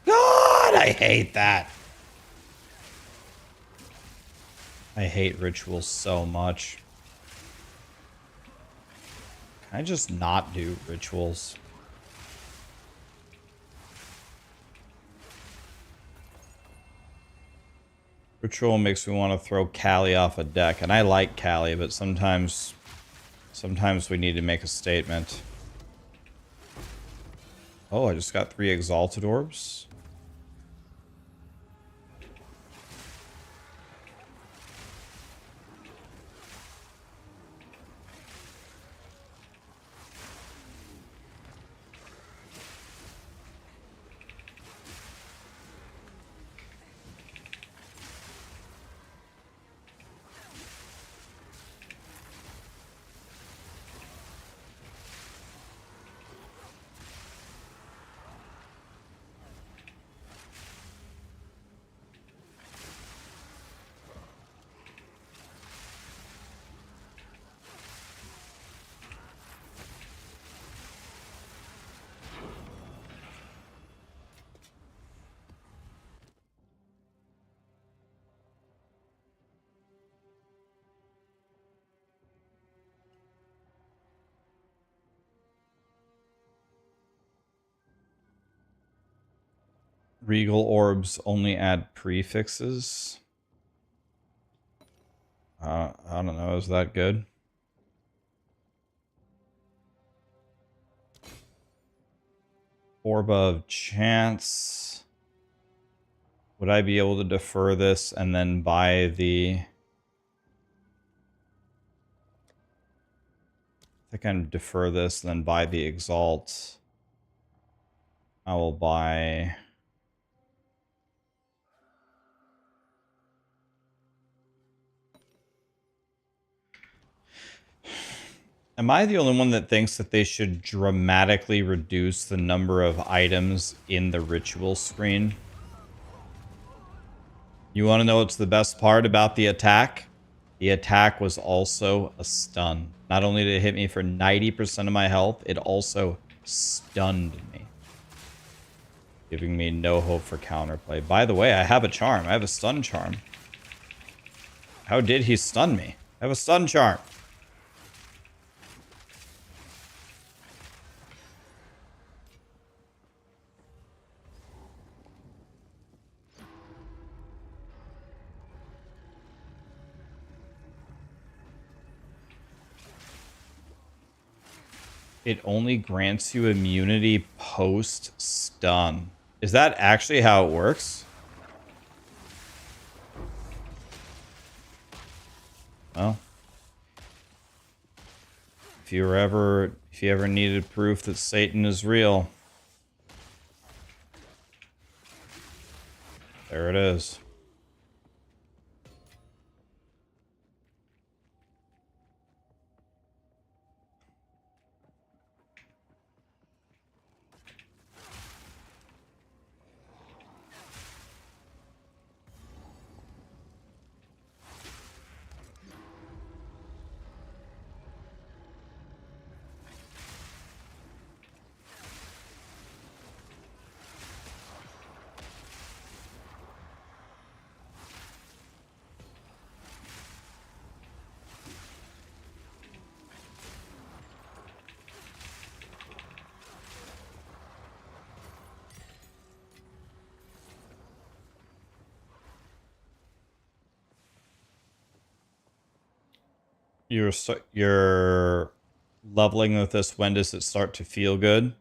God, I hate that. I hate rituals so much. Can I just not do rituals? Ritual makes me want to throw Callie off a deck, and I like Callie, but sometimes we need to make a statement. Oh, I just got 3 Exalted Orbs. Regal Orbs only add prefixes. I don't know, is that good? Orb of Chance. Would I be able to defer this and then buy the... I think I can defer this and then buy the Exalt. I will buy... Am I the only one that thinks that they should dramatically reduce the number of items in the ritual screen? You want to know what's the best part about the attack? The attack was also a stun. Not only did it hit me for 90% of my health, it also stunned me, giving me no hope for counterplay. By the way, I have a charm. I have a stun charm. How did he stun me? I have a stun charm. It only grants you immunity post-stun. Is that actually how it works? Well, if you ever needed proof that Satan is real, there it is. You're leveling with this. When does it start to feel good?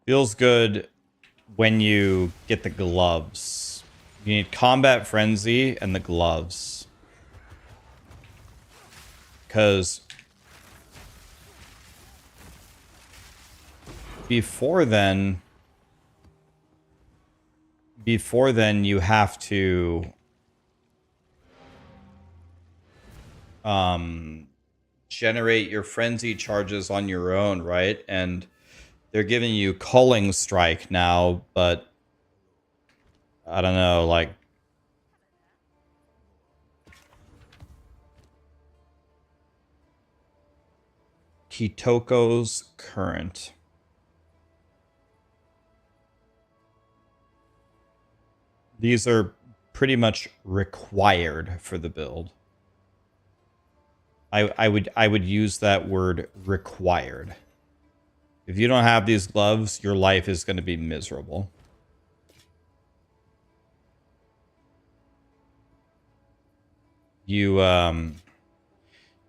Feels good when you get the gloves. You need Combat Frenzy and the gloves. Because before then you have to generate your frenzy charges on your own, right? And they're giving you Culling Strike now, but I don't know, like Kitoko's Current. These are pretty much required for the build. I would use that word required. If you don't have these gloves, your life is going to be miserable. You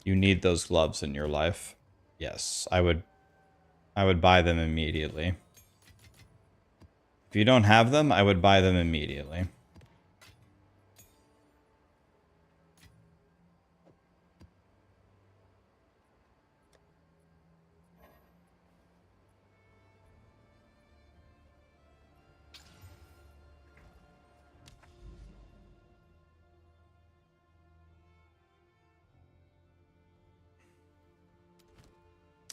need those gloves in your life. Yes, I would buy them immediately. If you don't have them, I would buy them immediately.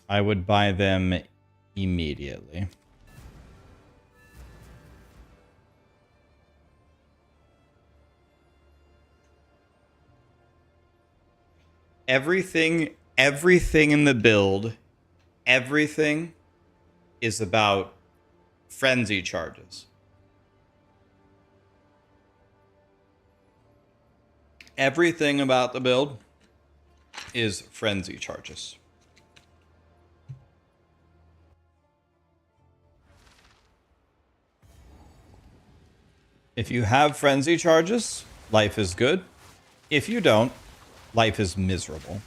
I would buy them immediately. Everything in the build, everything is about frenzy charges. Everything about the build is frenzy charges. If you have frenzy charges, life is good. If you don't, life is miserable.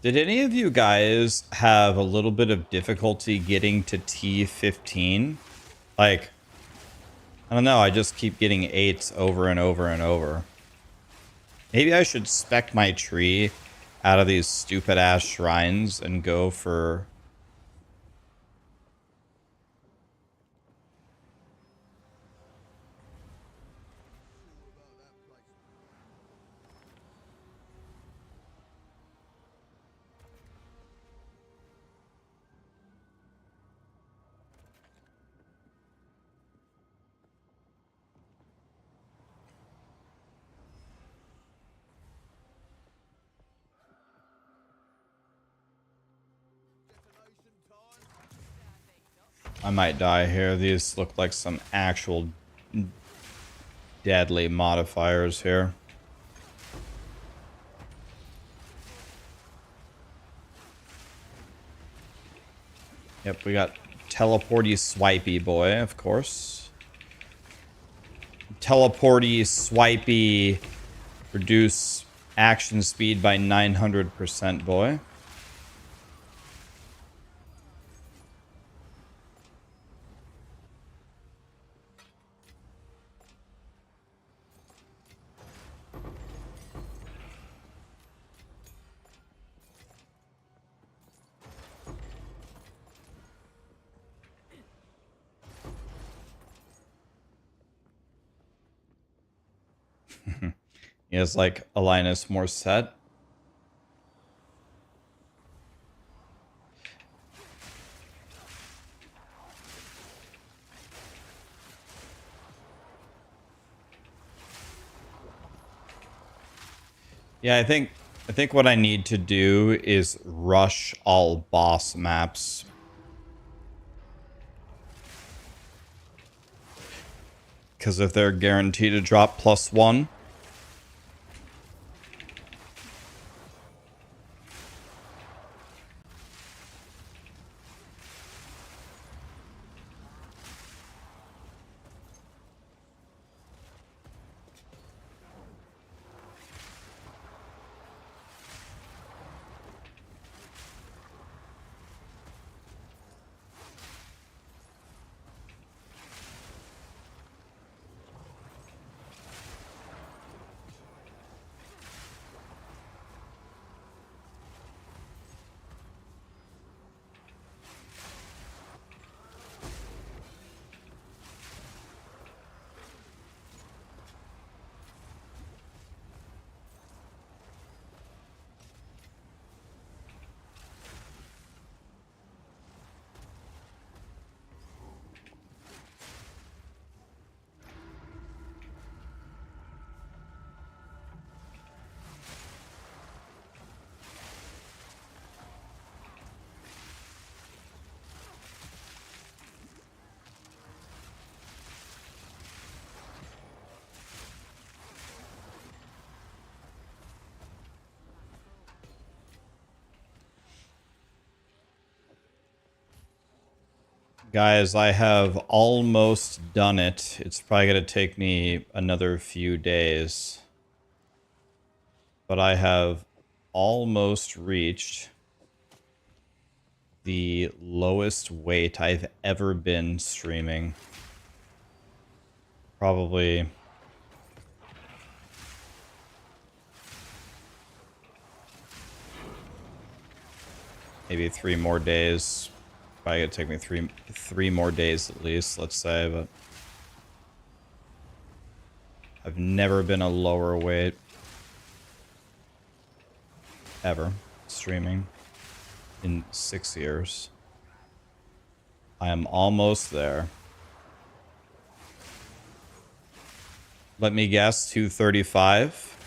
Did any of you guys have a little bit of difficulty getting to T15? Like, I don't know, I just keep getting 8s over and over and over. Maybe I should spec my tree out of these stupid ass shrines and go for... I might die here. These look like some actual deadly modifiers here. Yep, we got teleporty swipey boy, of course. Teleporty swipey reduce action speed by 900% boy. He has like Alanis Morissette. Yeah, I think what I need to do is rush all boss maps. Because if they're guaranteed to drop +1, guys, I have almost done it. It's probably going to take me another few days. But I have almost reached the lowest weight I've ever been streaming. Probably... maybe 3 more days. Probably gonna take me three more days at least, let's say, but I've never been a lower weight ever streaming in 6 years. I am almost there. Let me guess, 235.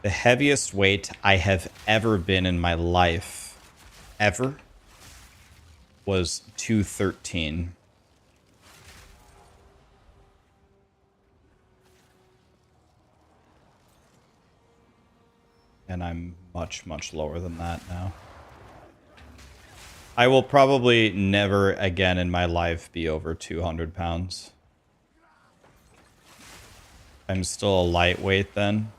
The heaviest weight I have ever been in my life, ever, was 213. And I'm much, much lower than that now. I will probably never again in my life be over 200 pounds. I'm still a lightweight then.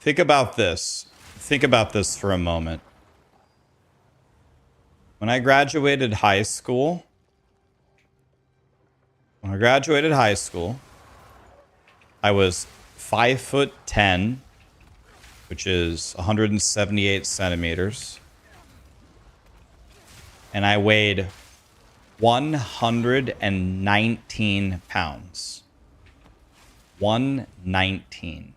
Think about this. Think about this for a moment. When I graduated high school, I was 5'10", which is 178 centimeters. And I weighed 119 pounds. 119.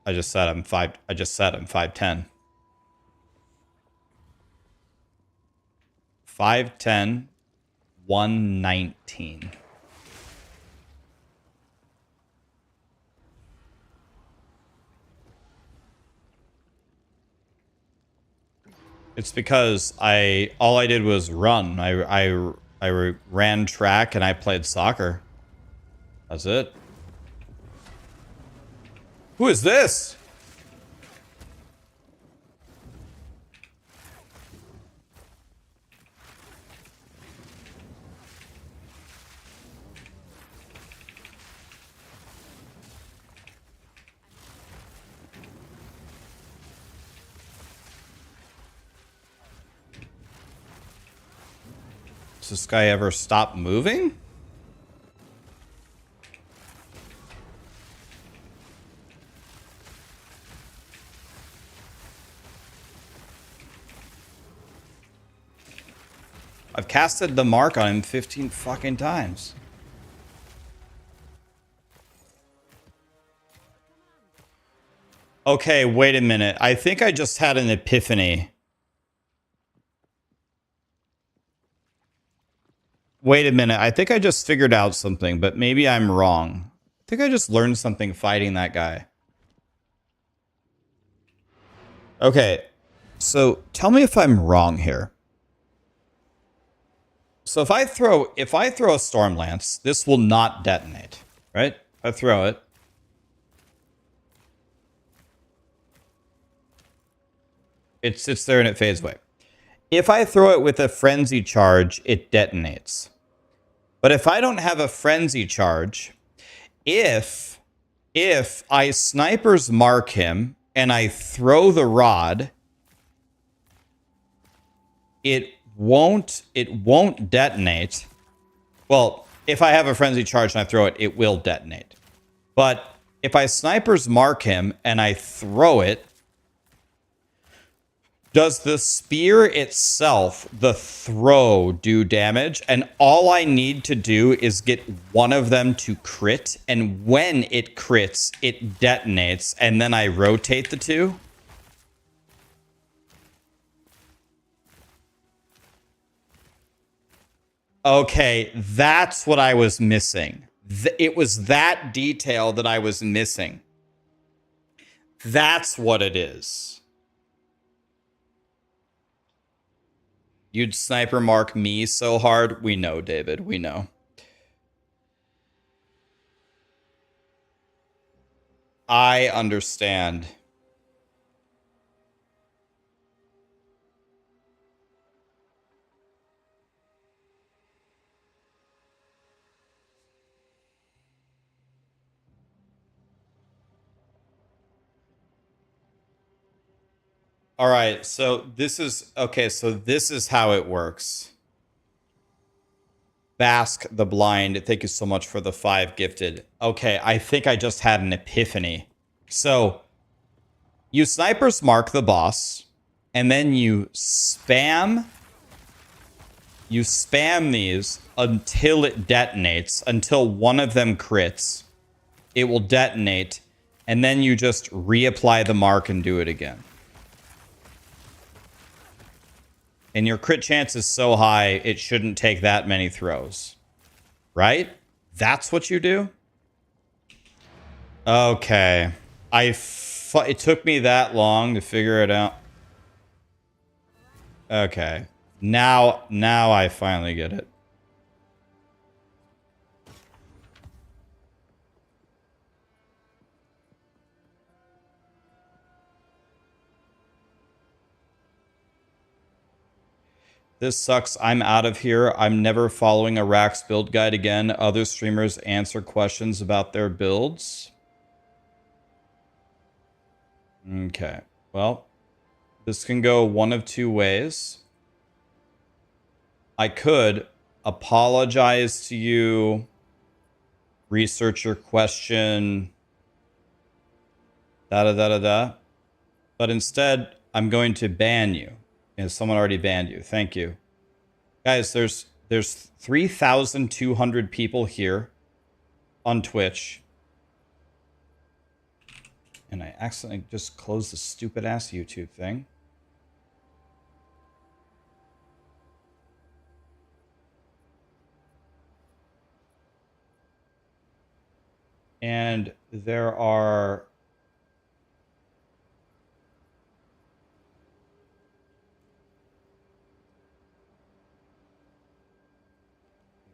I just said I'm 5'10". 5'10", 119. It's because all I did was run. I ran track and I played soccer. That's it. Who is this? Does this guy ever stop moving? I've casted the mark on him 15 fucking times. Okay, wait a minute. I think I just had an epiphany. Wait a minute. I think I just figured out something, but maybe I'm wrong. I think I just learned something fighting that guy. Okay, so tell me if I'm wrong here. So if I throw a Storm Lance, this will not detonate, right? I throw it. It sits there and it fades away. If I throw it with a Frenzy Charge, it detonates. But if I don't have a Frenzy Charge, if I Sniper's Mark him and I throw the rod, it won't detonate. Well, if I have a Frenzy Charge and I throw it, it will detonate. But if I Sniper's Mark him and I throw it, does the spear itself, the throw, do damage? And all I need to do is get one of them to crit. And when it crits, it detonates. And then I rotate the two. Okay, that's what I was missing. It was that detail that I was missing. That's what it is. You'd sniper mark me so hard. We know, David. We know. I understand. All right, so this is okay. So this is how it works. Bask the Blind, thank you so much for the 5 gifted. Okay, I think I just had an epiphany. So you snipers mark the boss, and then you spam these until it detonates, until one of them crits. It will detonate, and then you just reapply the mark and do it again. And your crit chance is so high, it shouldn't take that many throws. Right? That's what you do? Okay. It took me that long to figure it out. Okay. Now I finally get it. This sucks. I'm out of here. I'm never following a Rax build guide again. Other streamers answer questions about their builds. Okay. Well, this can go one of two ways. I could apologize to you, research your question, da-da-da-da-da. But instead, I'm going to ban you. And someone already banned you. Thank you. Guys, there's 3,200 people here on Twitch. And I accidentally just closed the stupid ass YouTube thing. And there are...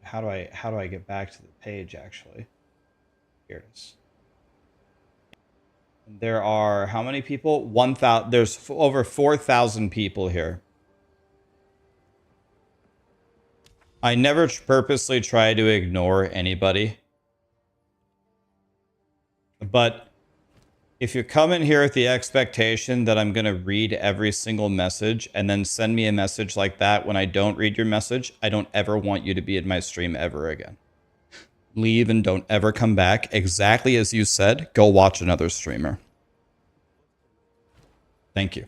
How do I get back to the page, actually? Here it is. There are how many people? 1,000. There's over 4,000 people here. I never purposely try to ignore anybody. But if you come in here with the expectation that I'm going to read every single message and then send me a message like that when I don't read your message, I don't ever want you to be in my stream ever again. Leave and don't ever come back. Exactly as you said, go watch another streamer. Thank you.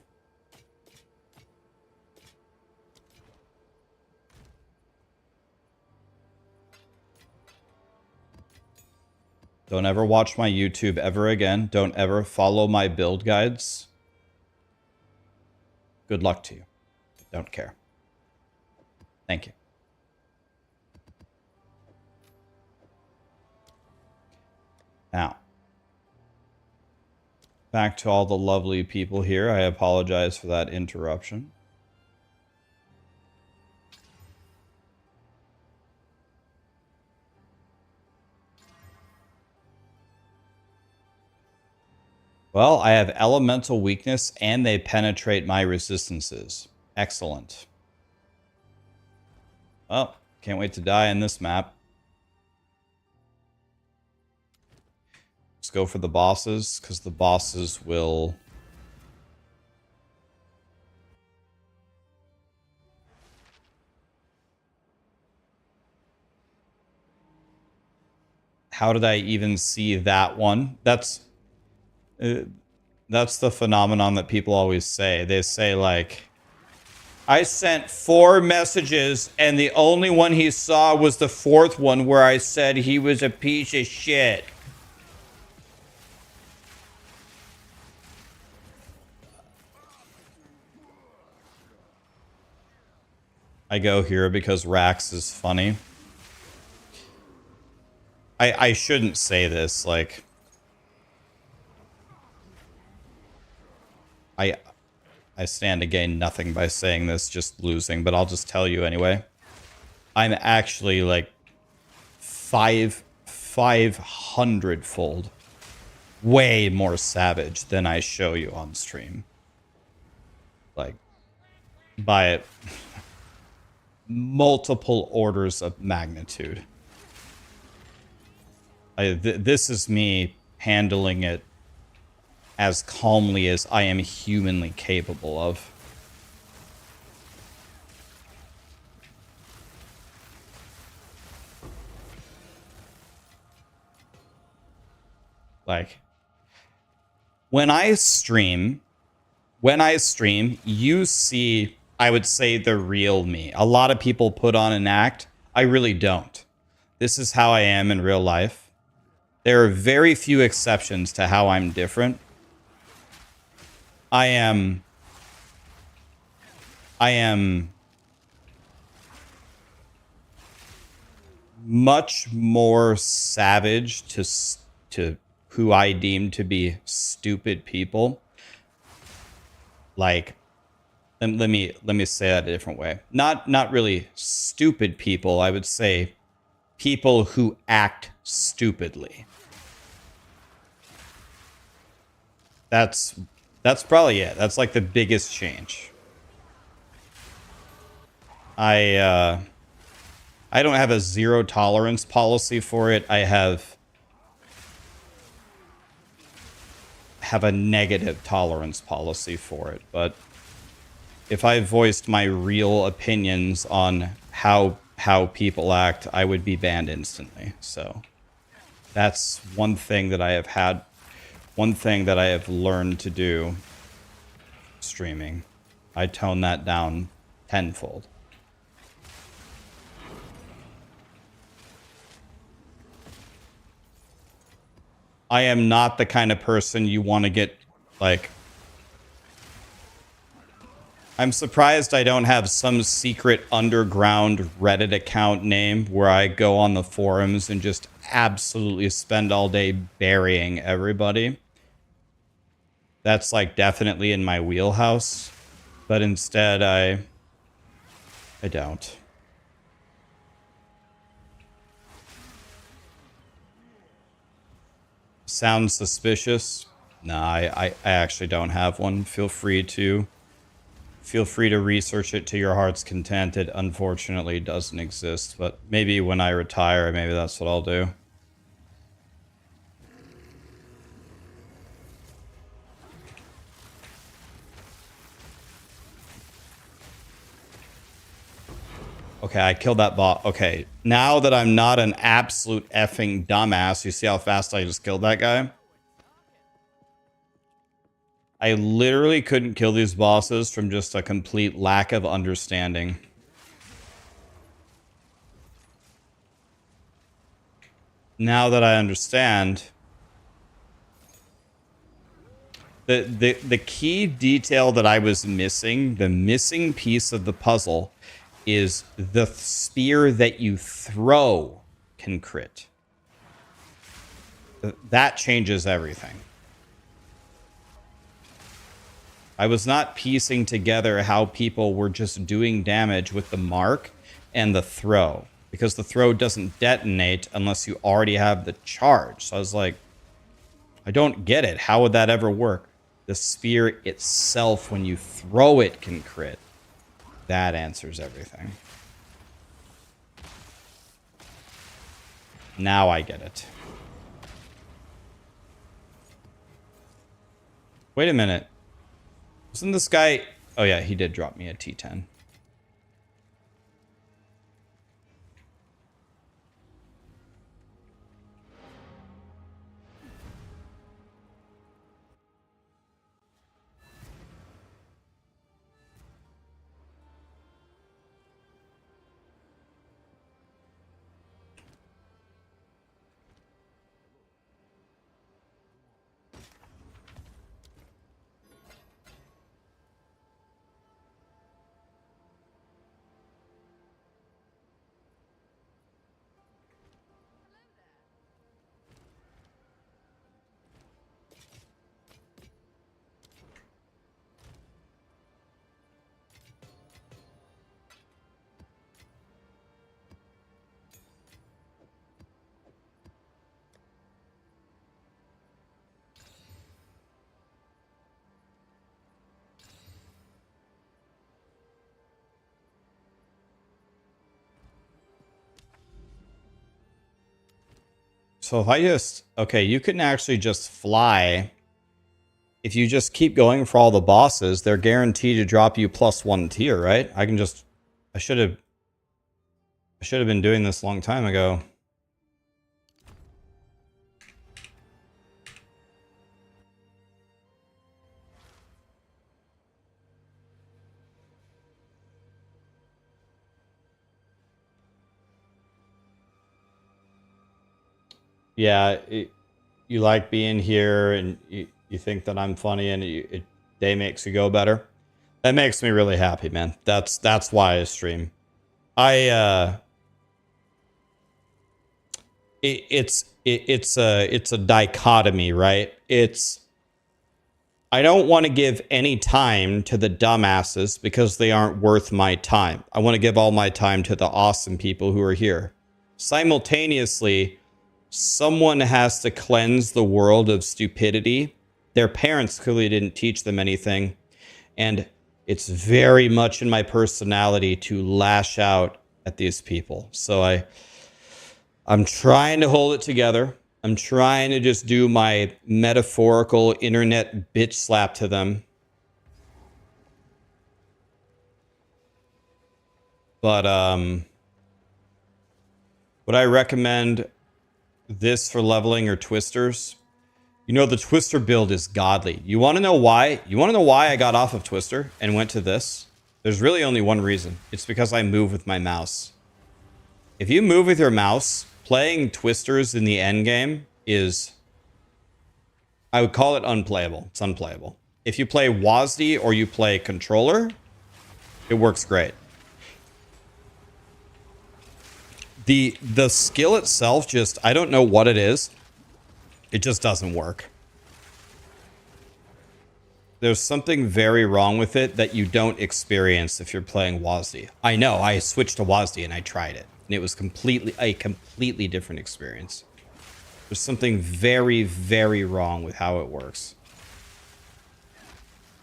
Don't ever watch my YouTube ever again. Don't ever follow my build guides. Good luck to you. Don't care. Thank you. Now, back to all the lovely people here. I apologize for that interruption. Well, I have elemental weakness and they penetrate my resistances. Excellent. Well, can't wait to die in this map. Let's go for the bosses, because the bosses will... How did I even see that one? That's the phenomenon that people always say. They say, like, I sent 4 messages, and the only one he saw was the 4th one where I said he was a piece of shit. I go here because Rax is funny. I shouldn't say this, like... I stand to gain nothing by saying this, just losing, but I'll just tell you anyway. I'm actually like 500-fold way more savage than I show you on stream. Like, by multiple orders of magnitude. This is me handling it as calmly as I am humanly capable of. Like, when I stream, you see, I would say, the real me. A lot of people put on an act. I really don't. This is how I am in real life. There are very few exceptions to how I'm different. I am much more savage to who I deem to be stupid people. Like, let me say that a different way. Not really stupid people. I would say people who act stupidly. That's probably it. That's like the biggest change. I don't have a zero tolerance policy for it. I have a negative tolerance policy for it. But if I voiced my real opinions on how people act, I would be banned instantly. So that's one thing that I have learned to do streaming. I tone that down tenfold. I am not the kind of person you want to get, like... I'm surprised I don't have some secret underground Reddit account name where I go on the forums and just absolutely spend all day burying everybody. That's, like, definitely in my wheelhouse. But instead, I don't. Sounds suspicious? Nah, I actually don't have one. Feel free to research it to your heart's content. It unfortunately doesn't exist, but maybe when I retire, maybe that's what I'll do. Okay, I killed that bot. Okay, now that I'm not an absolute effing dumbass, you see how fast I just killed that guy? I literally couldn't kill these bosses from just a complete lack of understanding. Now that I understand, the key detail that I was missing, the missing piece of the puzzle, is the spear that you throw can crit. That changes everything. I was not piecing together how people were just doing damage with the mark and the throw, because the throw doesn't detonate unless you already have the charge. So I was like, I don't get it. How would that ever work? The spear itself, when you throw it, can crit. That answers everything. Now I get it. Wait a minute. Wasn't this guy... Oh yeah, he did drop me a T10. So if I just... Okay, you can actually just fly. If you just keep going for all the bosses, they're guaranteed to drop you +1 tier, right? I can just... I should have been doing this a long time ago. Yeah, you like being here, and you think that I'm funny, and day makes you go better. That makes me really happy, man. That's why I stream. It's a dichotomy, right? I don't want to give any time to the dumbasses because they aren't worth my time. I want to give all my time to the awesome people who are here. Simultaneously, someone has to cleanse the world of stupidity. Their parents clearly didn't teach them anything. And It's very much in my personality to lash out at these people. So I'm trying to hold it together. I'm trying to just do my metaphorical internet bitch slap to them. But would I recommend this for leveling or twisters? You know, the twister build is godly. You want to know why? You want to know why I got off of twister and went to this? There's really only one reason. It's because I move with my mouse. If you move with your mouse, playing twisters in the end game is, I would call it unplayable. It's unplayable. If you play WASD or you play controller, it works great. The skill itself just, I don't know what it is. It just doesn't work. There's something very wrong with it that you don't experience if you're playing WASD. I know, I switched to WASD and I tried it. And it was a completely different experience. There's something very, very wrong with how it works.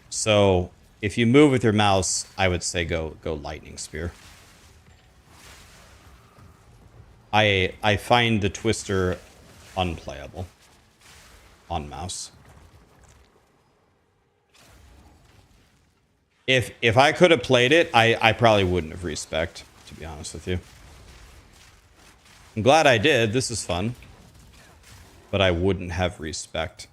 So if you move with your mouse, I would say go lightning spear. I find the twister unplayable on mouse. If I could have played it, I probably wouldn't have respect, to be honest with you. I'm glad I did. This is fun. But I wouldn't have respect.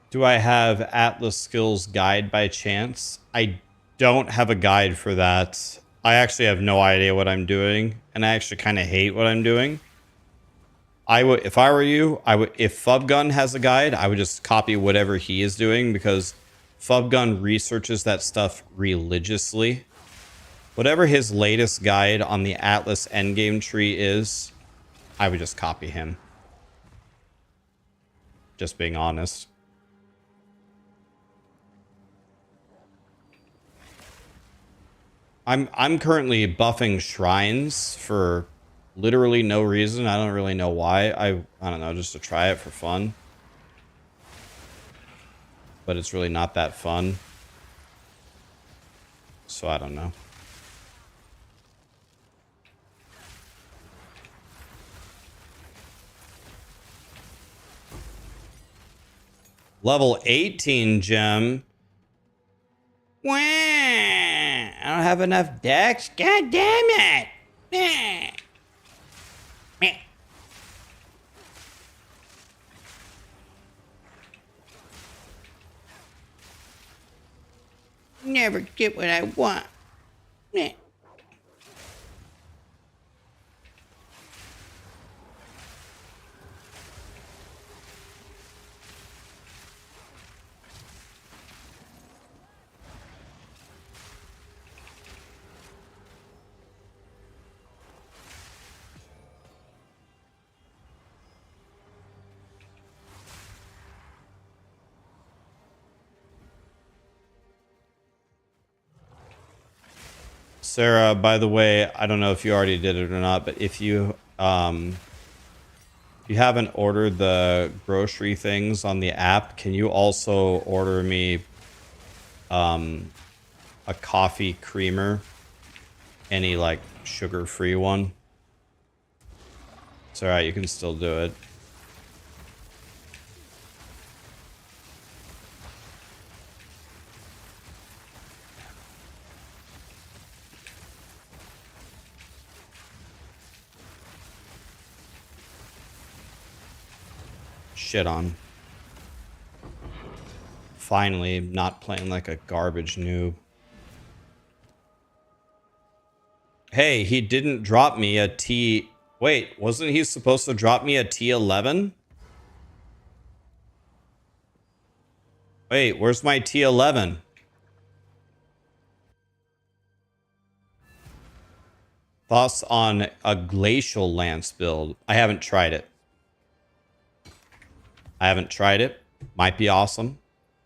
Do I have Atlas Skills Guide by chance? I don't have a guide for that. I actually have no idea what I'm doing, and I actually kind of hate what I'm doing. I would, if I were you, if Fubgun has a guide, I would just copy whatever he is doing, because Fubgun researches that stuff religiously. Whatever his latest guide on the Atlas endgame tree is, I would just copy him. Just being honest. I'm currently buffing shrines for literally no reason. I don't really know why. I don't know, just to try it for fun. But it's really not that fun. So I don't know. Level 18 gem. Wah! I don't have enough dex. God damn it! Meh. Meh. Never get what I want. Meh. Sarah, by the way, I don't know if you already did it or not, but if you haven't ordered the grocery things on the app, can you also order me a coffee creamer? Any like sugar-free one? It's alright, you can still do it. shit on. Finally, not playing like a garbage noob. Hey, he didn't drop me a T... Wait, wasn't he supposed to drop me a T11? Wait, where's my T11? Thoughts on a Glacial Lance build? I haven't tried it. Might be awesome.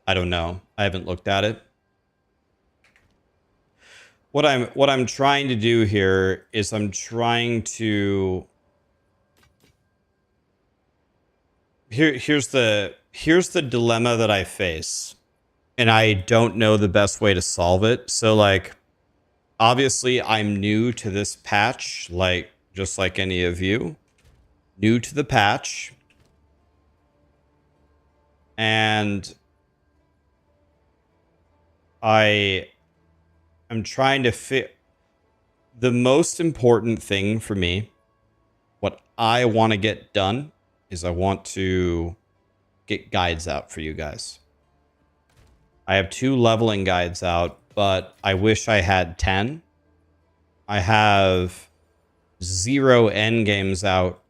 I don't know. I haven't looked at it. What I'm trying to do here is I'm trying to... Here's the dilemma that I face. And I don't know the best way to solve it. So like, obviously I'm new to this patch, like just like any of you. New to the patch. And I'm trying to fit the most important thing for me. What I want to get done is I want to get guides out for you guys. I have 2 leveling guides out, but I wish I had 10. I have 0 endgames out,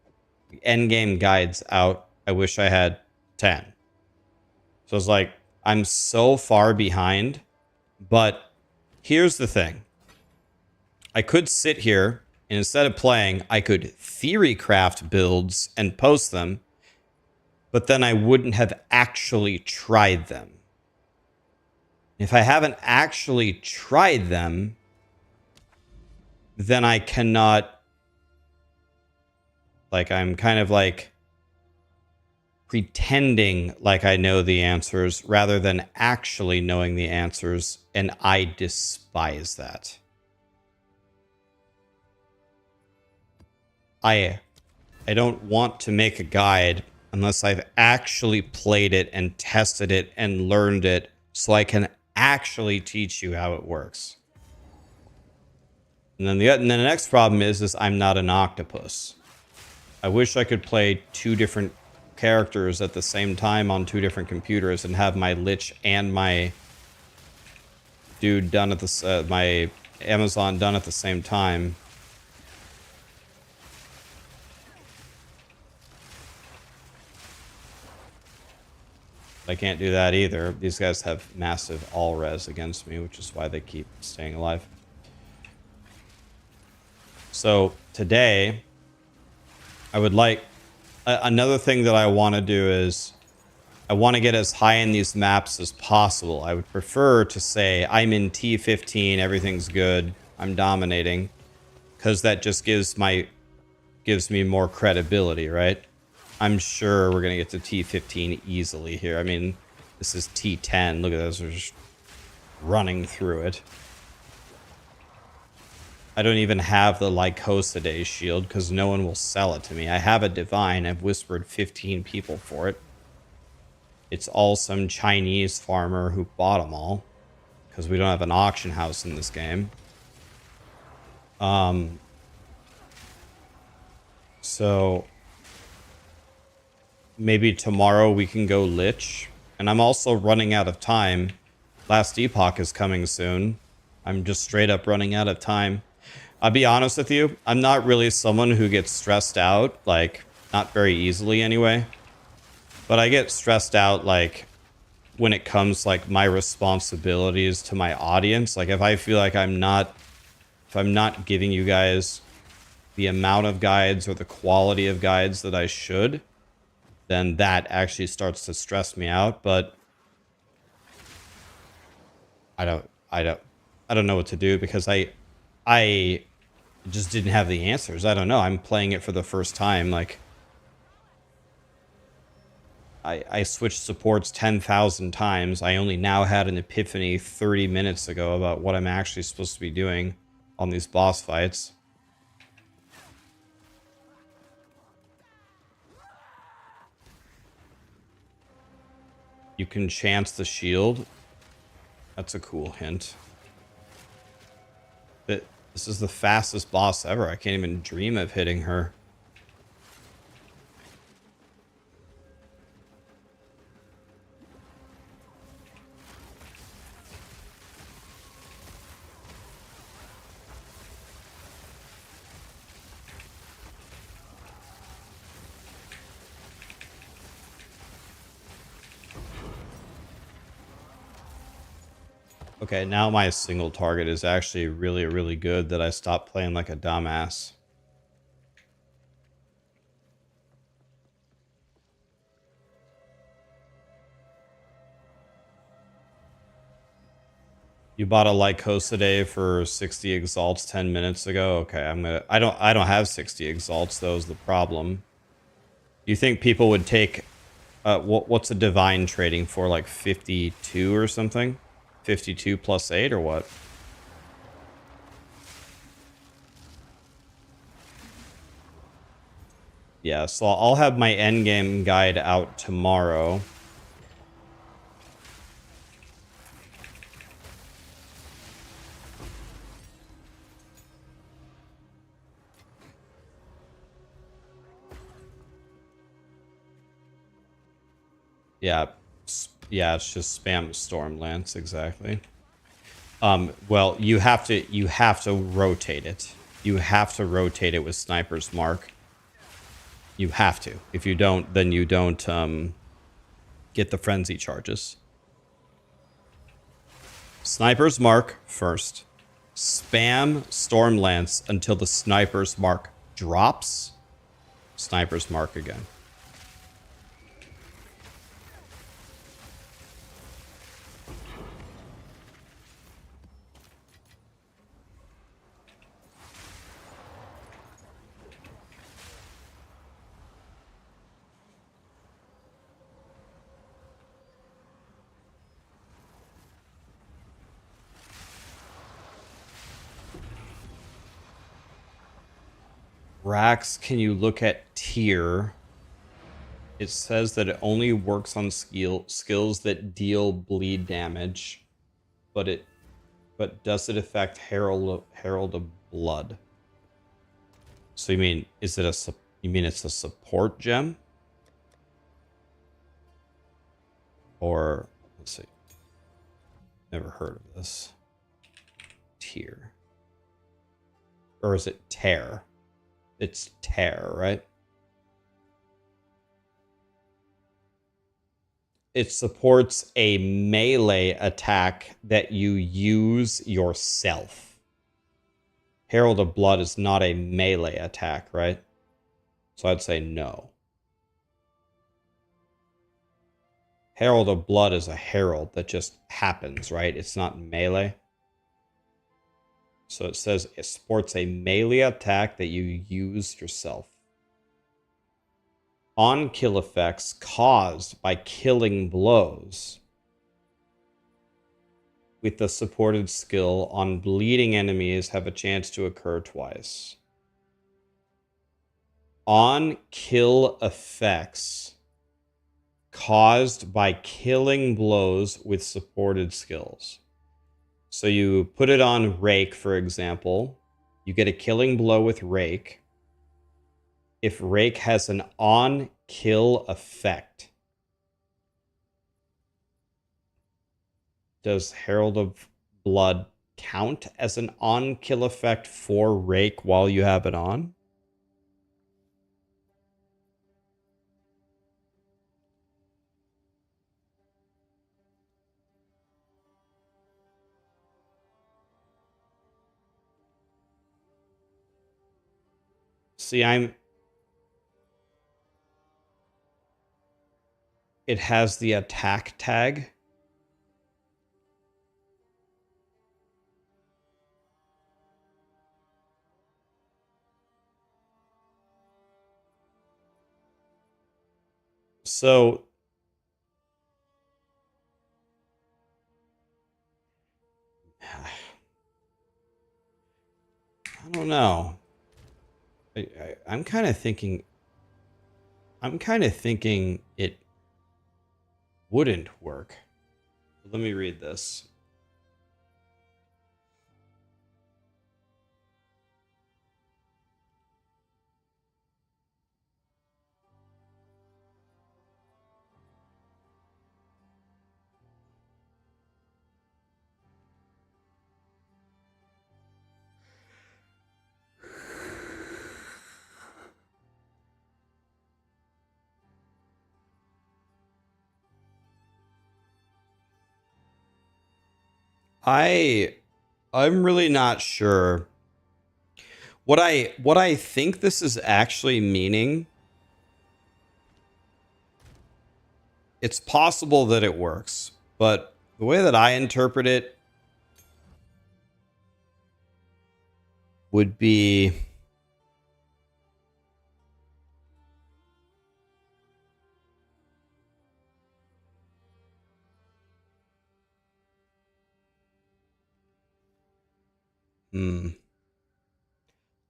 endgame guides out. I wish I had 10. So it's like, I'm so far behind, but here's the thing. I could sit here and instead of playing, I could theory craft builds and post them, but then I wouldn't have actually tried them. If I haven't actually tried them, then I cannot, like, I'm kind of like pretending like I know the answers rather than actually knowing the answers, and I despise that. I don't want to make a guide unless I've actually played it and tested it and learned it so I can actually teach you how it works. And then the next problem is I'm not an octopus. I wish I could play 2 different characters at the same time on 2 different computers and have my Lich and my dude done at the my Amazon done at the same time. I can't do that either. These guys have massive all-res against me, which is why they keep staying alive. So today, I would like... another thing that I want to do is I want to get as high in these maps as possible. I would prefer to say I'm in T15, everything's good, I'm dominating, because that just gives me more credibility, right? I'm sure we're going to get to T15 easily here. I mean, this is T10. Look at this. We're just running through it. I don't even have the Lycosidae shield because no one will sell it to me. I have a Divine. I've whispered 15 people for it. It's all some Chinese farmer who bought them all because we don't have an auction house in this game. So... maybe tomorrow we can go Lich. And I'm also running out of time. Last Epoch is coming soon. I'm just straight up running out of time. I'll be honest with you. I'm not really someone who gets stressed out. Like, not very easily anyway. But I get stressed out, like, when it comes, like, my responsibilities to my audience. Like, if I feel like if I'm not giving you guys the amount of guides or the quality of guides that I should, then that actually starts to stress me out. But I don't know what to do because I just didn't have the answers. I don't know. I'm playing it for the first time. Like, I switched supports 10,000 times. I only now had an epiphany 30 minutes ago about what I'm actually supposed to be doing on these boss fights. You can chance the shield. That's a cool hint. But this is the fastest boss ever. I can't even dream of hitting her. Okay, now my single target is actually really, really good that I stopped playing like a dumbass. You bought a Lycos today for 60 exalts 10 minutes ago. Okay, I don't have 60 exalts, though, is the problem. You think people would take what's a divine trading for, like 52 or something? 52 plus 8 or what? Yeah, so I'll have my endgame guide out tomorrow. Yeah, yeah, it's just spam Stormlance, exactly. Well, you have to rotate it. You have to rotate it with Sniper's Mark. You have to. If you don't, then you don't get the frenzy charges. Sniper's Mark first. Spam Stormlance until the Sniper's Mark drops. Sniper's Mark again. Rax, can you look at tier? It says that it only works on skills that deal bleed damage, but does it affect Herald of Blood? So you mean it's a support gem? Or let's see. Never heard of this. Tier. Or is it tear? It's tear, right? It supports a melee attack that you use yourself. Herald of Blood is not a melee attack, right? So I'd say no. Herald of Blood is a herald that just happens, right? It's not melee. So it says it supports a melee attack that you use yourself. On kill effects caused by killing blows with the supported skill on bleeding enemies have a chance to occur twice. On kill effects caused by killing blows with supported skills. So you put it on Rake, for example. You get a killing blow with Rake. If Rake has an on-kill effect, does Herald of Blood count as an on-kill effect for Rake while you have it on? See, it has the attack tag. So I don't know. I'm kind of thinking it wouldn't work. Let me read this. I'm really not sure. What I think this is actually meaning, it's possible that it works, but the way that I interpret it would be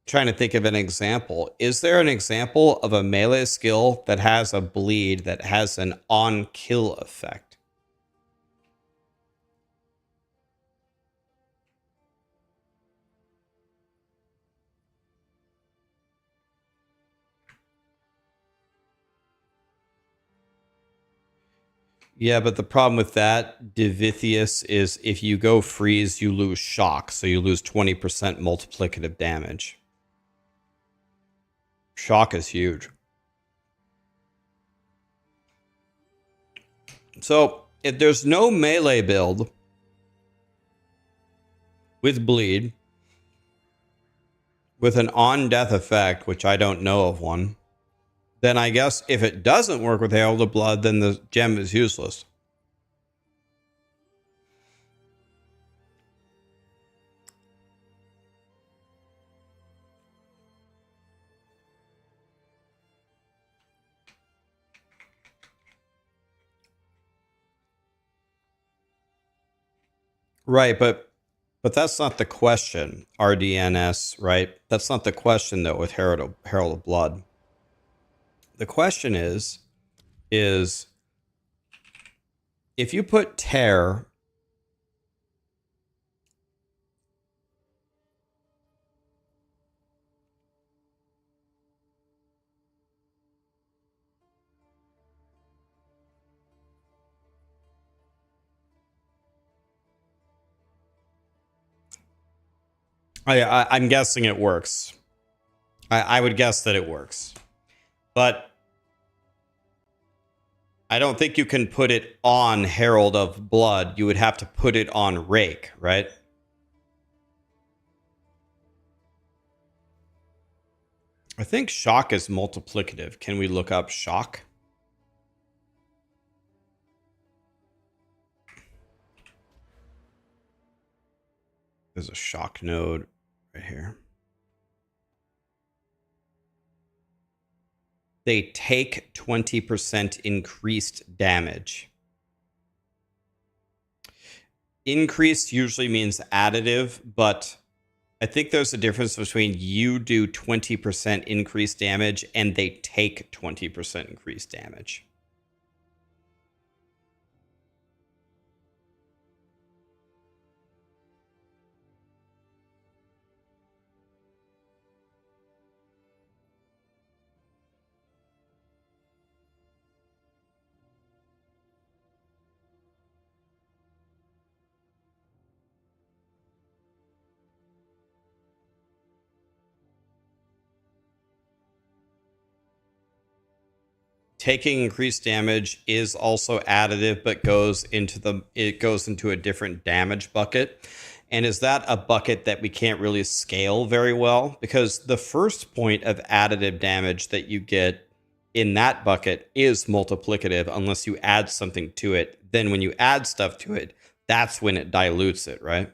trying to think of an example. Is there an example of a melee skill that has a bleed that has an on-kill effect? Yeah, but the problem with that, Divithius, is if you go freeze, you lose shock. So you lose 20% multiplicative damage. Shock is huge. So if there's no melee build with bleed, with an on-death effect, which I don't know of one, then I guess if it doesn't work with Herald of Blood, then the gem is useless. Right, but that's not the question, RDNS, right? That's not the question, though, with Herald of Blood. The question is if you put Tear I'm guessing it works. I would guess that it works. But I don't think you can put it on Herald of Blood. You would have to put it on Rake, right? I think shock is multiplicative. Can we look up shock? There's a shock node right here. They take 20% increased damage. Increased usually means additive, but I think there's a difference between you do 20% increased damage and they take 20% increased damage. Taking increased damage is also additive, but goes into a different damage bucket. And is that a bucket that we can't really scale very well? Because the first point of additive damage that you get in that bucket is multiplicative unless you add something to it. Then when you add stuff to it, that's when it dilutes it, right?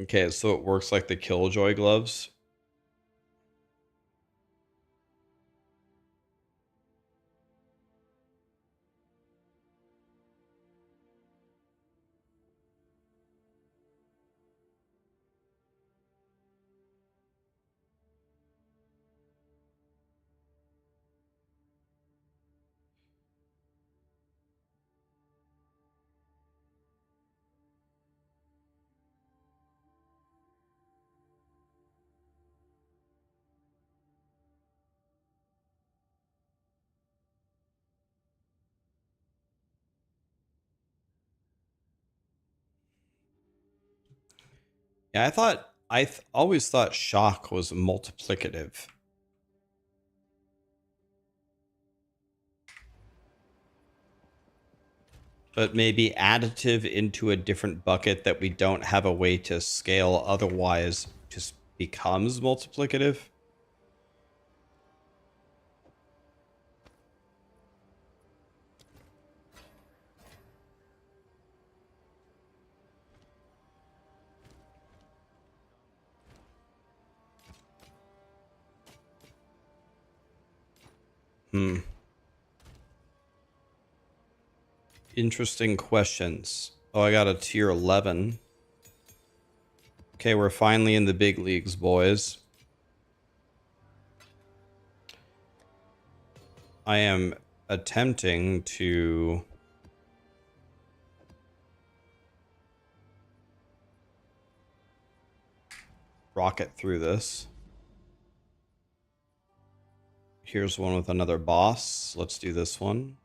Okay, so it works like the Killjoy gloves. Yeah, I always thought shock was multiplicative. But maybe additive into a different bucket that we don't have a way to scale otherwise just becomes multiplicative. Interesting questions. Oh, I got a tier 11. Okay, we're finally in the big leagues, boys. I am attempting to rocket through this. Here's one with another boss. Let's do this one.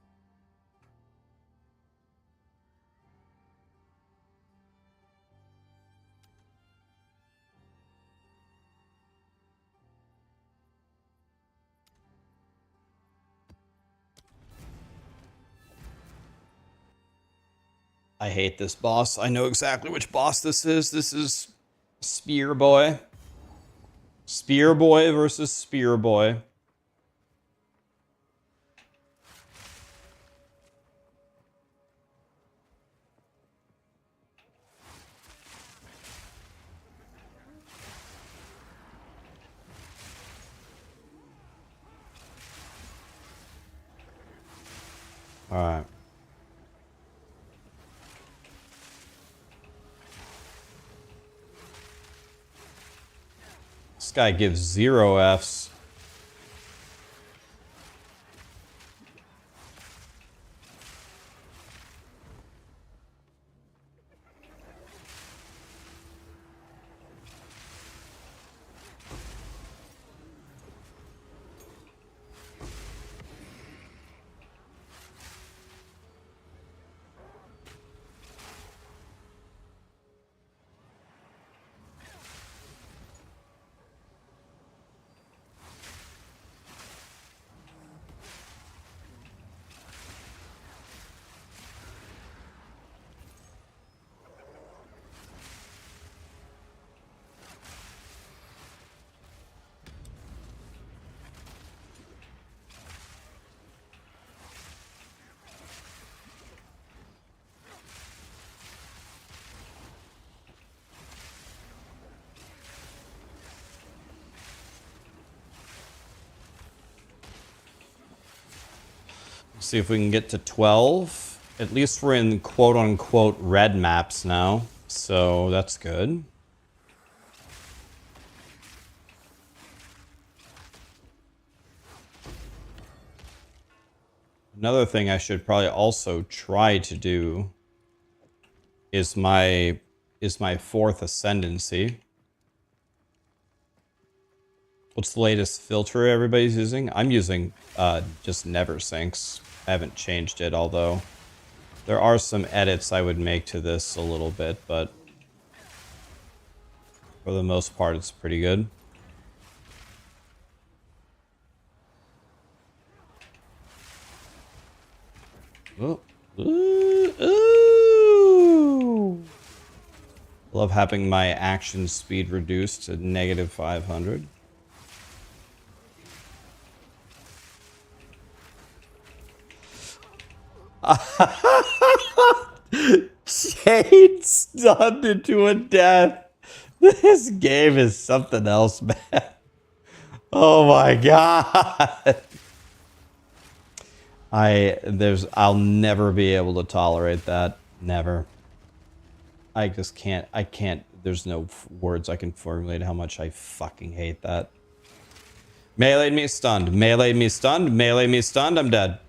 I hate this boss. I know exactly which boss this is. This is Spear Boy. Spear Boy versus Spear Boy. All right. This guy gives 0 Fs. See if we can get to 12. At least we're in quote-unquote red maps now, so that's good. Another thing I should probably also try to do is my 4th ascendancy. What's the latest filter everybody's using? I'm using just never syncs. I haven't changed it, although there are some edits I would make to this a little bit, but for the most part, it's pretty good. Oh. Ooh, ooh. Love having my action speed reduced to -500. Shade stunned into a death. This game is something else, man. Oh my god. I'll never be able to tolerate that. Never. I just can't. There's no words I can formulate how much I fucking hate that. Melee'd me stunned. Melee'd me stunned. Melee'd me stunned. I'm dead.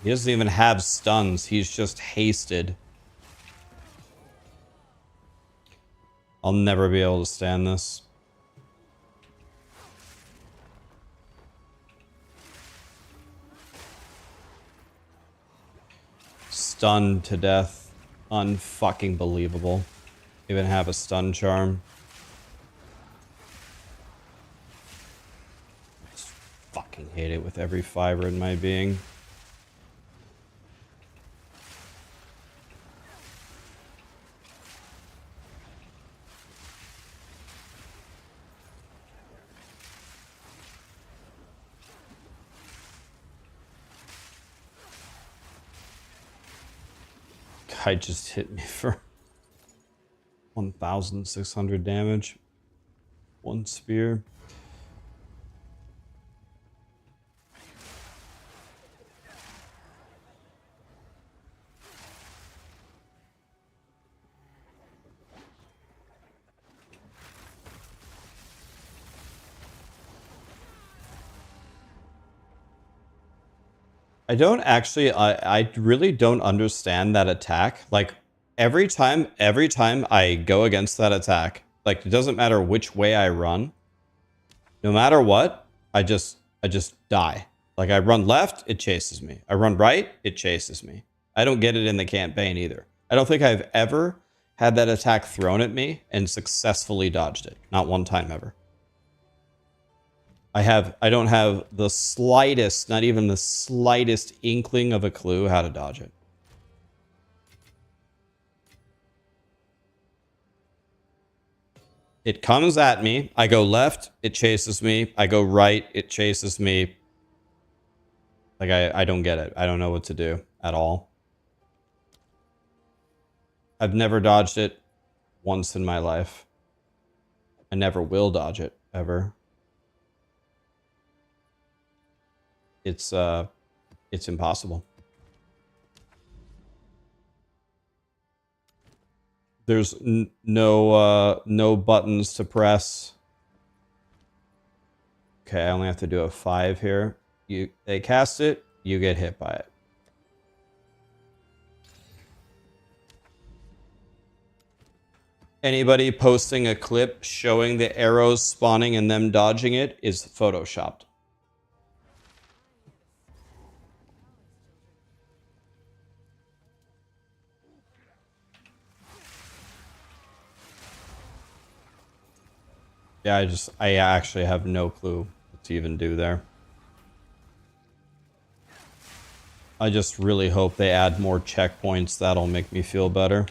He doesn't even have stuns. He's just hasted. I'll never be able to stand this. stunned to death. Unfucking believable. Even have a stun charm. Just fucking hate it with every fiber in my being. Guy just hit me for 1,600 damage. One spear. I don't actually, I really don't understand that attack. Like every time I go against that attack, like it doesn't matter which way I run, no matter what, I just die. Like I run left, it chases me. I run right, it chases me. I don't get it in the campaign either. I don't think I've ever had that attack thrown at me and successfully dodged it. Not one time ever. I don't have the slightest, not even the slightest inkling of a clue how to dodge it. It comes at me. I go left, it chases me. I go right, it chases me. Like I don't get it. I don't know what to do at all. I've never dodged it once in my life. I never will dodge it ever. It's impossible. There's no buttons to press. Okay, I only have to do a 5 here. They cast it, you get hit by it. Anybody posting a clip showing the arrows spawning and them dodging it is photoshopped. Yeah, I actually have no clue what to even do there. I just really hope they add more checkpoints. That'll make me feel better.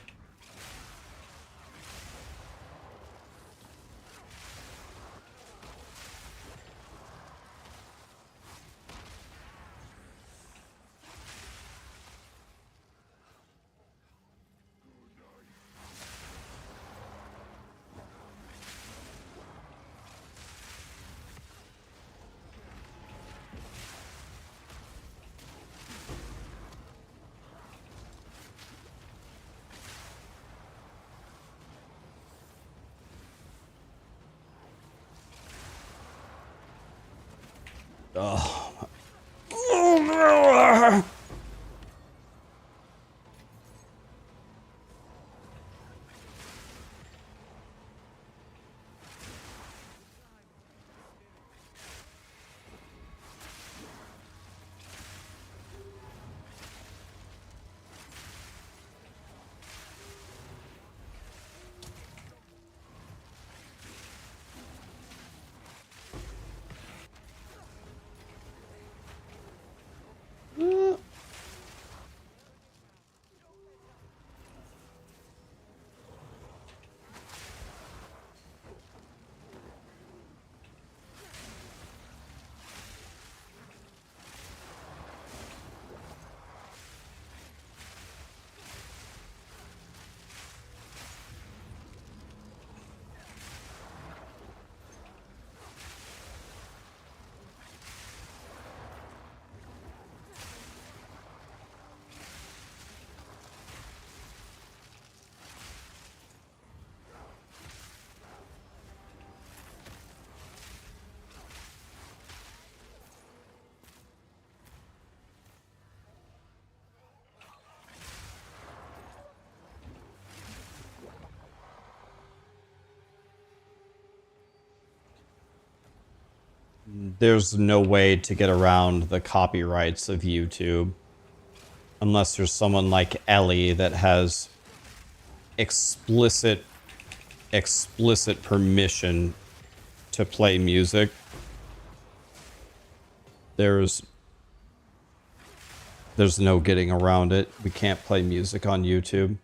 Oh. Oh, There's no way to get around the copyrights of YouTube. Unless there's someone like Ellie that has explicit permission to play music. There's no getting around it. We can't play music on YouTube.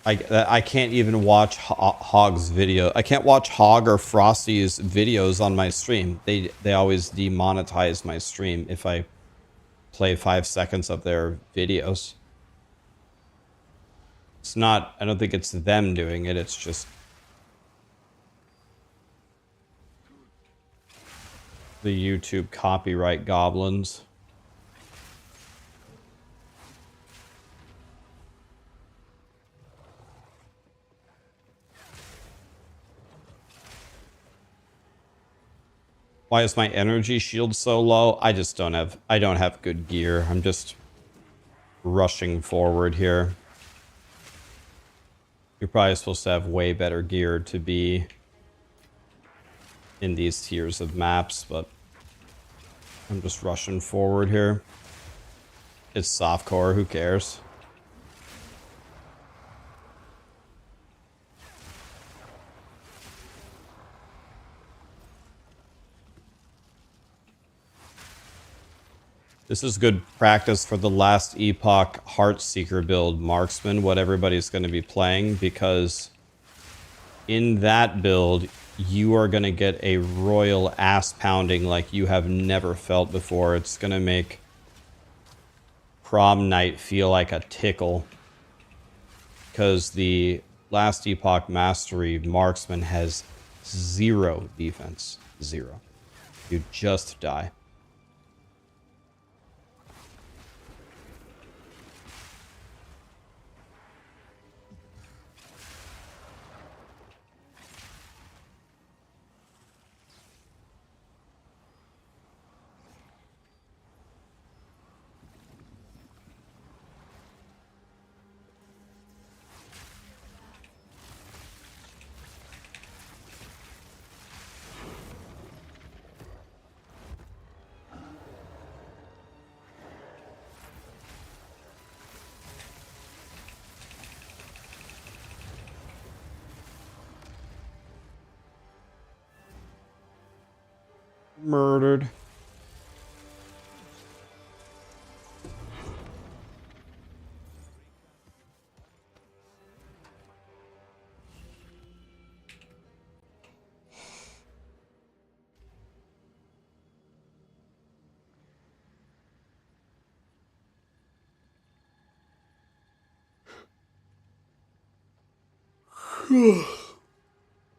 I can't even watch Hog's video. I can't watch Hog or Frosty's videos on my stream. They always demonetize my stream if I play 5 seconds of their videos. It's not, I don't think it's them doing it, it's just the YouTube copyright goblins. Why is my energy shield so low? I don't have good gear. I'm just rushing forward here. You're probably supposed to have way better gear to be in these tiers of maps, but I'm just rushing forward here. It's softcore, who cares? This is good practice for the last Epoch Heartseeker build, Marksman, what everybody's going to be playing, because in that build, you are going to get a royal ass pounding like you have never felt before. It's going to make prom night feel like a tickle, because the last Epoch Mastery Marksman has 0 defense. 0. You just die. Murdered.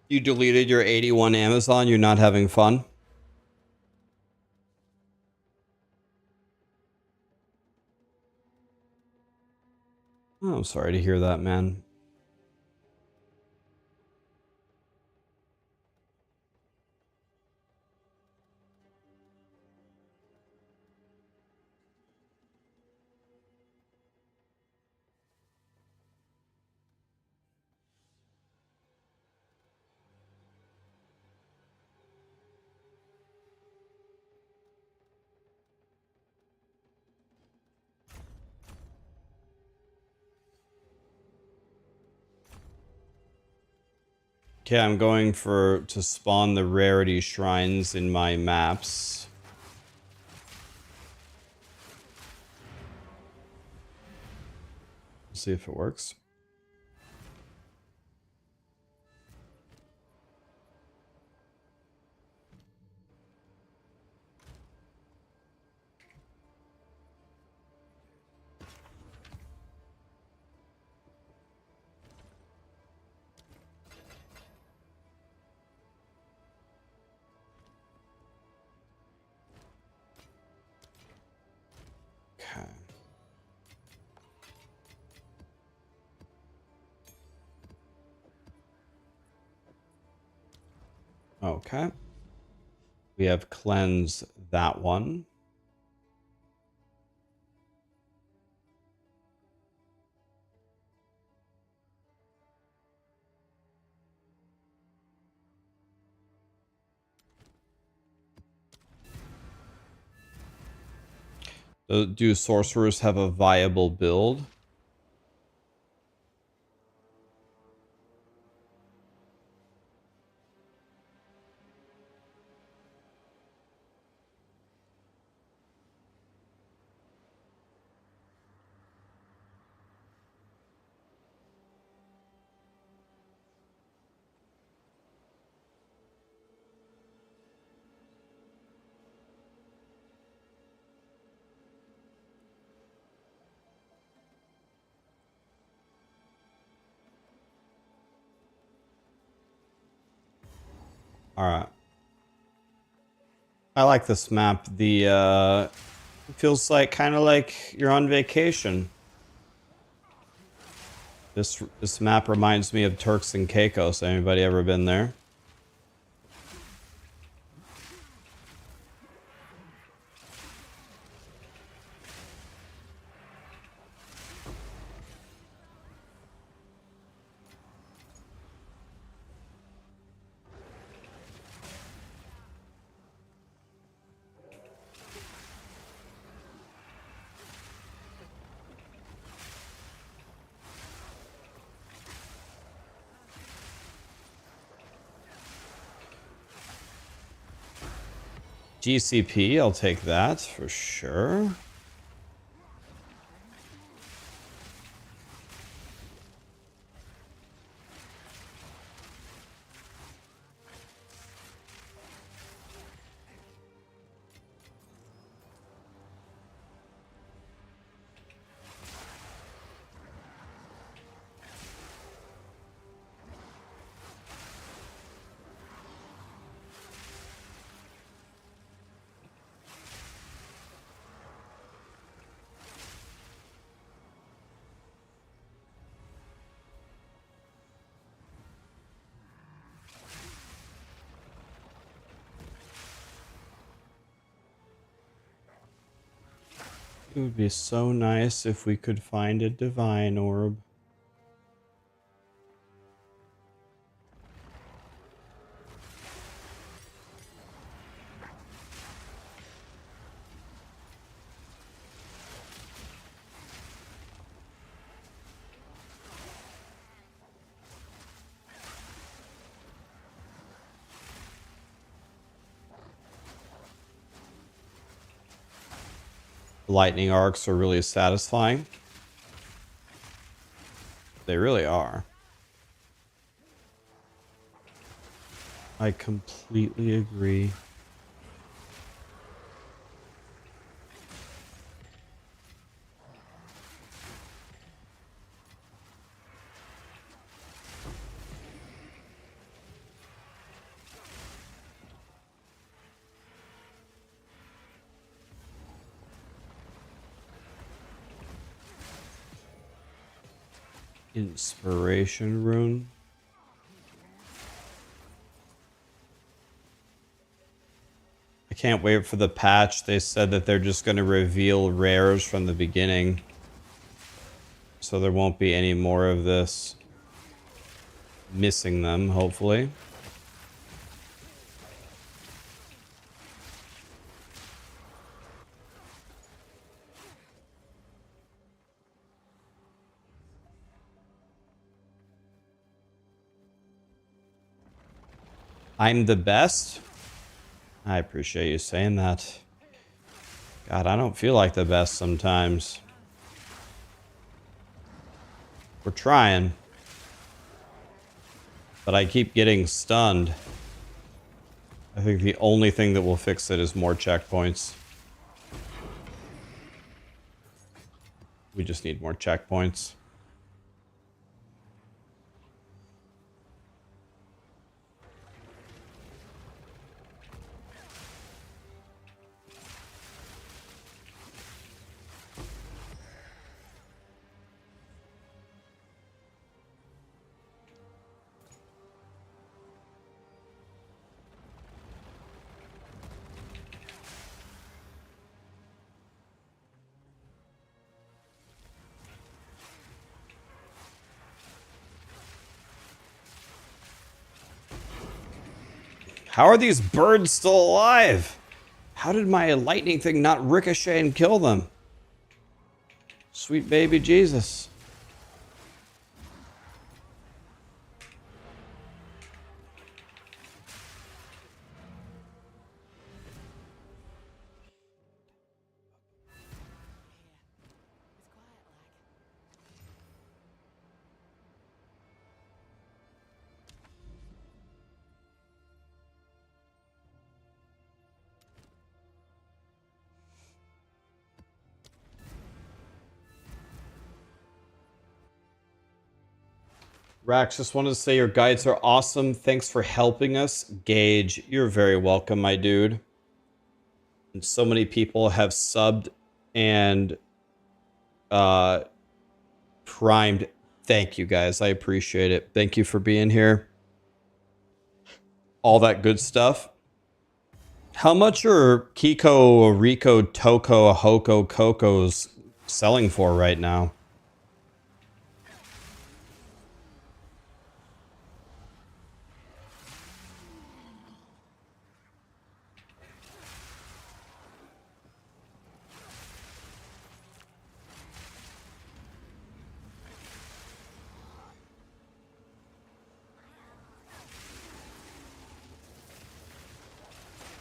You deleted your 81 Amazon? You're not having fun? Oh, I'm sorry to hear that, man. Okay, I'm going to spawn the rarity shrines in my maps. See if it works. Okay. Okay. We have cleansed that one. Do sorcerers have a viable build? All right. I like this map. The it feels like kind of like you're on vacation. This map reminds me of Turks and Caicos. Anybody ever been there? GCP, I'll take that for sure. It would be so nice if we could find a divine orb. Lightning arcs are really satisfying. They really are. I completely agree. Inspiration rune. I can't wait for the patch. They said that they're just going to reveal rares from the beginning. So there won't be any more of this missing them, hopefully. I'm the best? I appreciate you saying that. God, I don't feel like the best sometimes. We're trying. But I keep getting stunned. I think the only thing that will fix it is more checkpoints. We just need more checkpoints. How are these birds still alive? How did my lightning thing not ricochet and kill them? Sweet baby Jesus. Rax, just wanted to say your guides are awesome. Thanks for helping us. Gage, you're very welcome, my dude. And so many people have subbed and primed. Thank you guys. I appreciate it. Thank you for being here. All that good stuff. How much are Kiko, Rico, Toko, Hoko, Cocos selling for right now?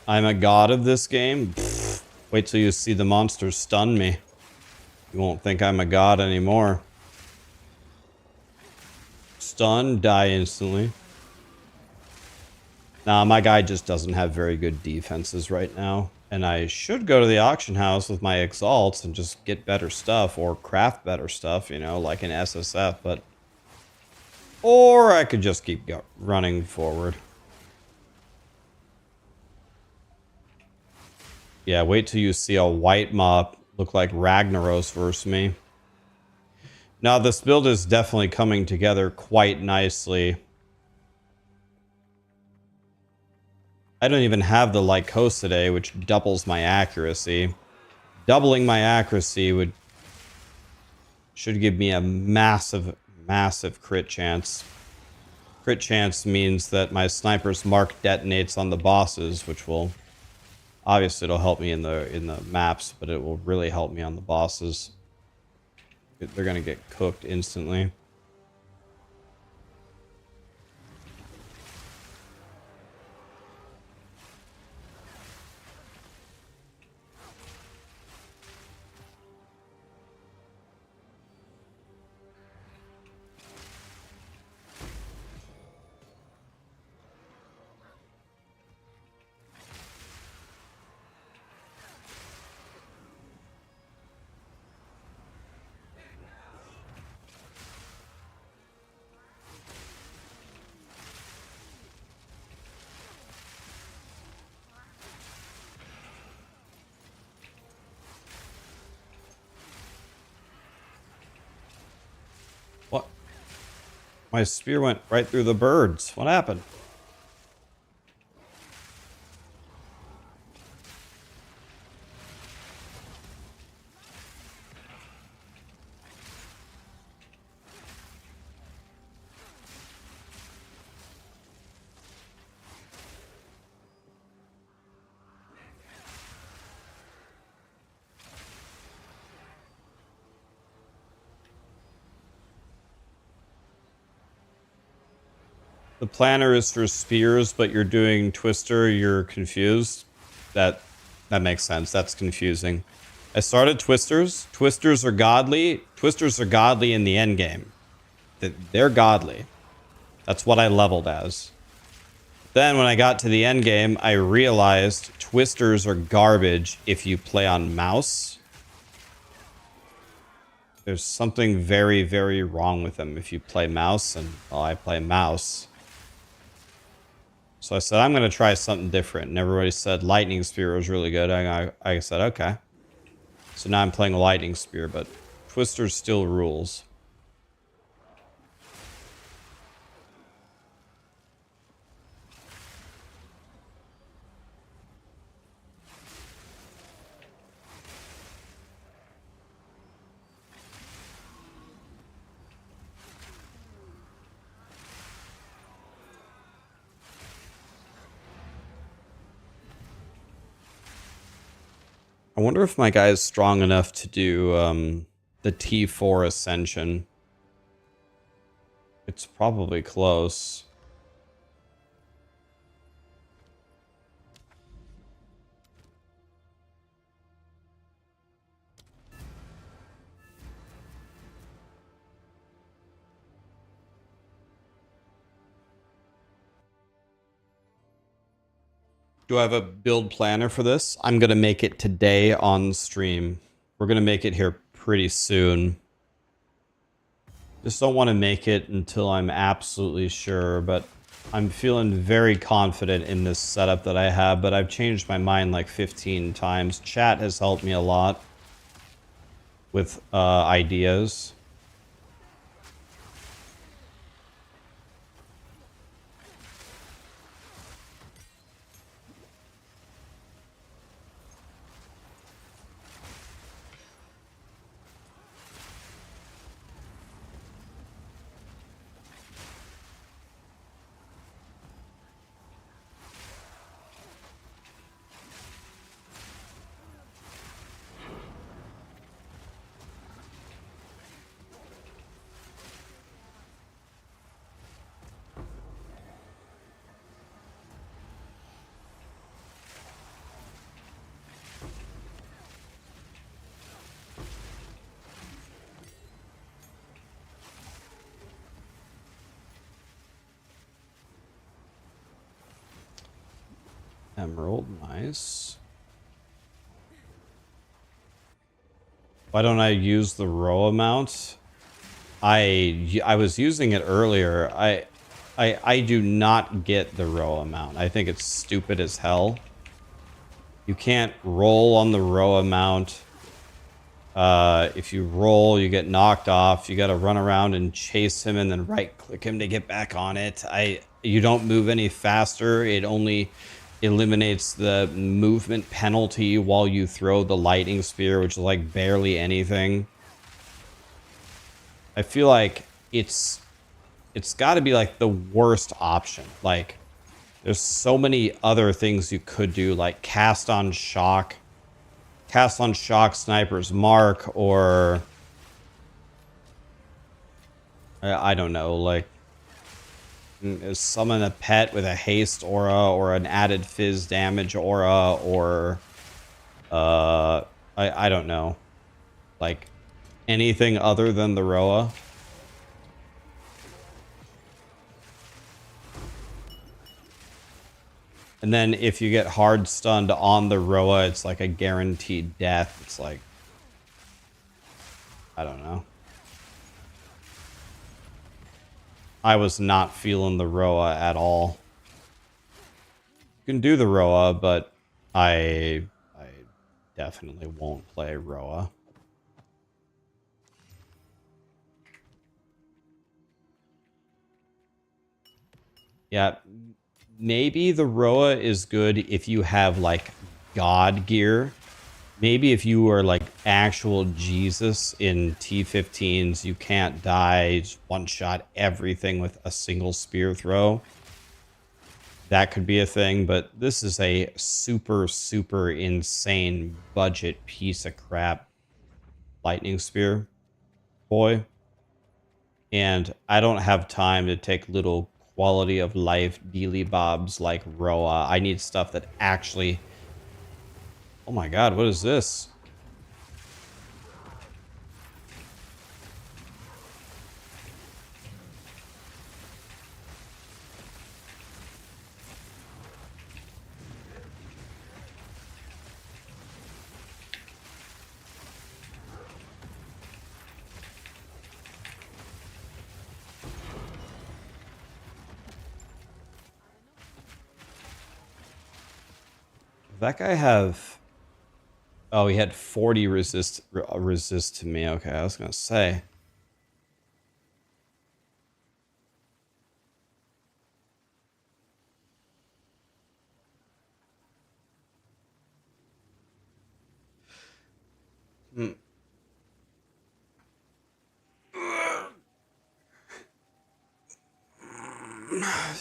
I'm a god of this game? Pfft, wait till you see the monsters stun me. You won't think I'm a god anymore. Stun, die instantly. Nah, my guy just doesn't have very good defenses right now. And I should go to the auction house with my exalts and just get better stuff or craft better stuff, you know, like an SSF, but... Or I could just keep running forward. Yeah, wait till you see a white mob look like Ragnaros versus me. Now, this build is definitely coming together quite nicely. I don't even have the Lycos today, which doubles my accuracy. Doubling my accuracy should give me a massive, massive crit chance. Crit chance means that my sniper's mark detonates on the bosses, which will... Obviously, it'll help me in the maps, but it will really help me on the bosses. They're gonna get cooked instantly. What? My spear went right through the birds. What happened? The planner is for spears, but you're doing Twister, you're confused. That makes sense. That's confusing. I started Twisters. Twisters are godly. Twisters are godly in the end game. They're godly. That's what I leveled as. Then when I got to the end game, I realized Twisters are garbage if you play on mouse. There's something very, very wrong with them if you play mouse, and well, I play mouse. So I said, I'm going to try something different. And everybody said Lightning Spear was really good. I said, okay. So now I'm playing a Lightning Spear, but Twister still rules. I wonder if my guy is strong enough to do the T4 Ascension. It's probably close. Do I have a build planner for this? I'm going to make it today on stream. We're going to make it here pretty soon. Just don't want to make it until I'm absolutely sure, but I'm feeling very confident in this setup that I have, but I've changed my mind like 15 times. Chat has helped me a lot with ideas. Emerald, nice. Why don't I use the Rhoa mount? I was using it earlier. I do not get the Rhoa mount. I think it's stupid as hell. You can't roll on the Rhoa mount. If you roll, you get knocked off. You got to run around and chase him and then right-click him to get back on it. You don't move any faster. It only eliminates the movement penalty while you throw the lightning spear, which is like barely anything. I feel like it's got to be like the worst option. Like, there's so many other things you could do, like cast on shock Sniper's Mark, or I don't know, like summon a pet with a haste aura or an added fizz damage aura, or I don't know, like anything other than the Rhoa. And then if you get hard stunned on the Rhoa, it's like a guaranteed death. It's like, I don't know. I was not feeling the Rhoa at all. You can do the Rhoa, but I definitely won't play Rhoa. Yeah, maybe the Rhoa is good if you have like God gear. Maybe if you are like actual Jesus in T15s, you can't die, just one-shot everything with a single spear throw. That could be a thing, but this is a super, super insane budget piece of crap lightning spear boy. And I don't have time to take little quality of life dealy bobs like Rhoa. I need stuff that actually... Oh my god, what is this? Does that guy have... Oh, he had 40 resist to me. Okay, I was gonna say.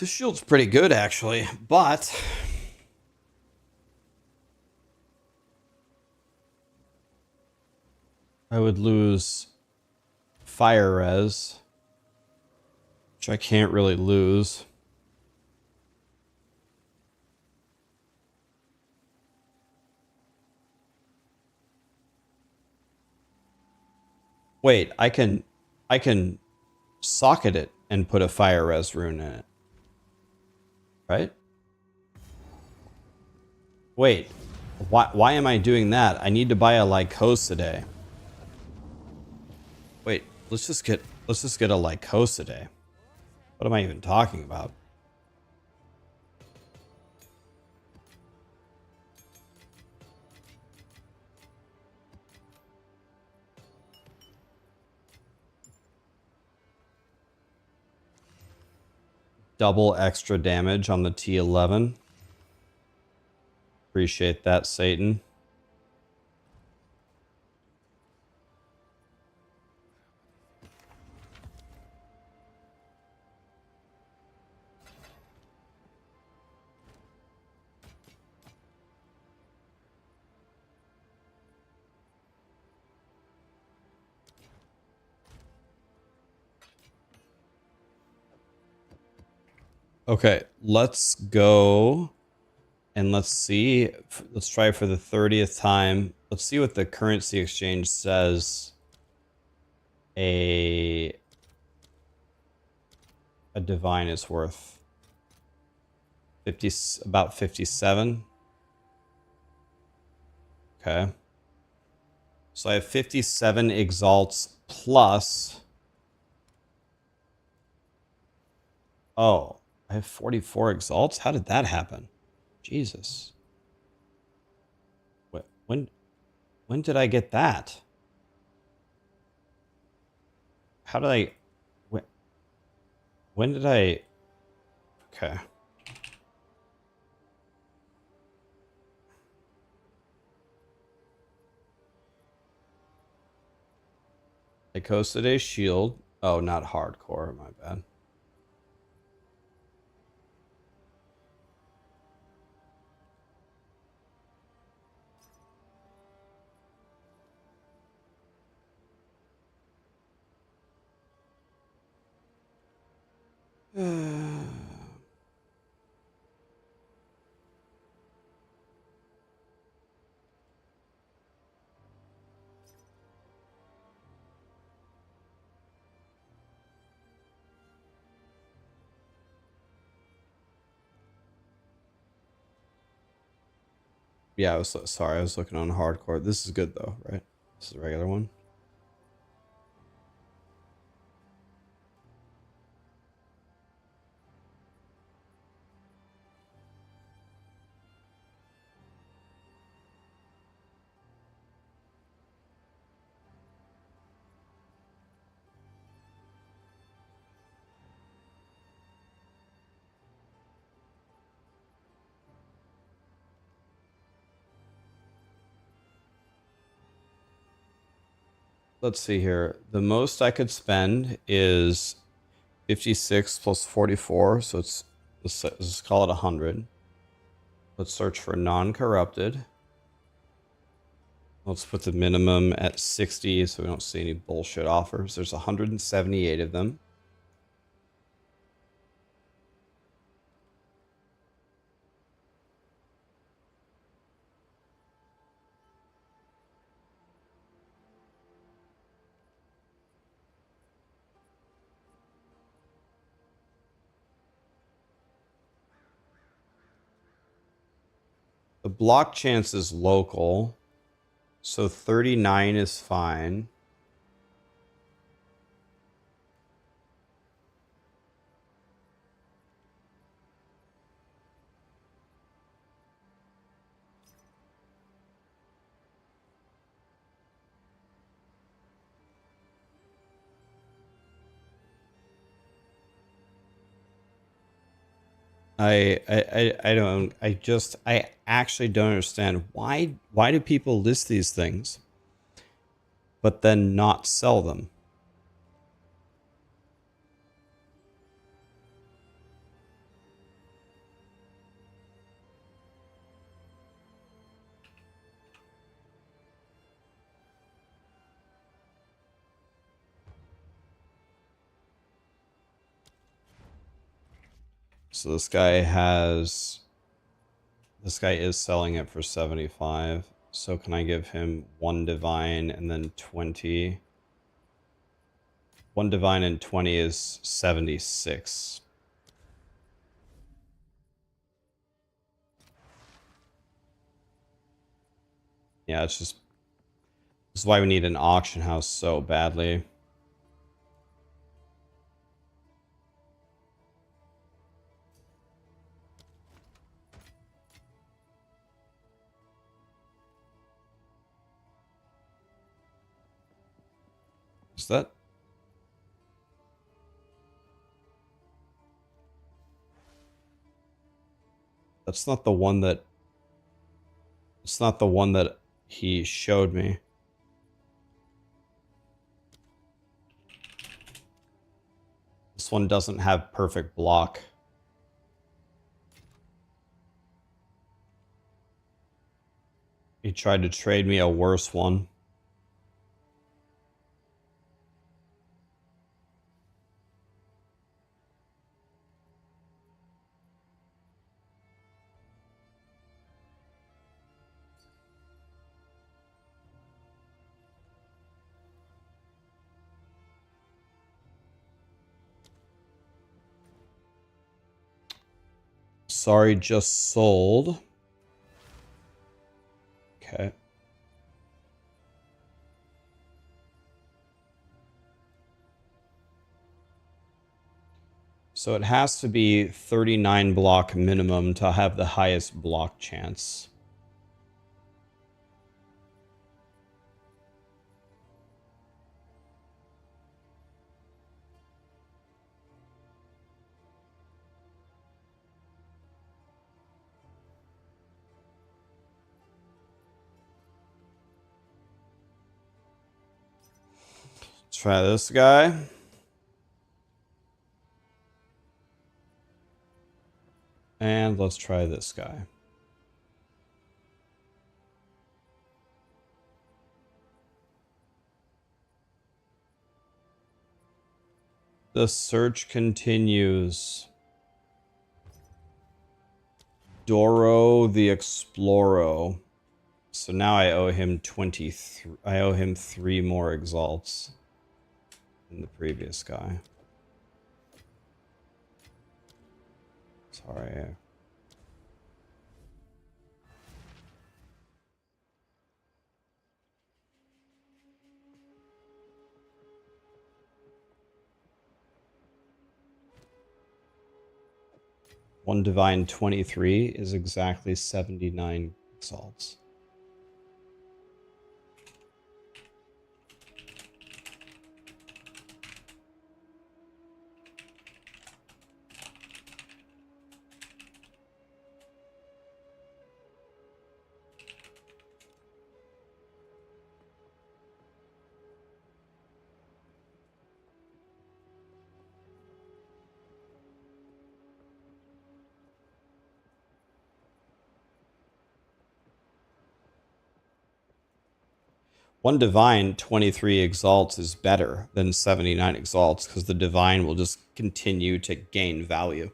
This shield's pretty good, actually, but... I would lose fire res, which I can't really lose. Wait, I can socket it and put a fire res rune in it. Right? Wait, why am I doing that? I need to buy a Lycosidae. Wait, let's just get a Lycosidae. What am I even talking about? Double extra damage on the T11. Appreciate that, Satan. Okay, let's go and let's see. Let's try for the 30th time. Let's see what the currency exchange says. A divine is worth 50, about 57. Okay. So I have 57 exalts plus. Oh, I have 44 exalts? How did that happen? Jesus. When did I get that? How did I... When did I... Okay. Lycosidae shield. Oh, not hardcore. My bad. Yeah, I was sorry. I was looking on hardcore. This is good though, right? This is a regular one. Let's see here. The most I could spend is 56 plus 44, so let's call it 100. Let's search for non-corrupted. Let's put the minimum at 60 so we don't see any bullshit offers. There's 178 of them. The block chance is local, so 39 is fine. I actually don't understand why do people list these things but then not sell them? So this guy is selling it for 75. So can I give him 1 divine and then 20? 1 divine and 20 is 76. Yeah, it's just... This is why we need an auction house so badly. Is that... That's not the one that... It's not the one that he showed me. This one doesn't have perfect block. He tried to trade me a worse one. Sorry, just sold. Okay. So it has to be 39 block minimum to have the highest block chance. Try this guy. And let's try this guy. The search continues. Doro the Exploro. So now I owe him 23. I owe him 3 more exalts than the previous guy. Sorry. One divine 23 is exactly 79 exalts. One divine 23 exalts is better than 79 exalts because the divine will just continue to gain value.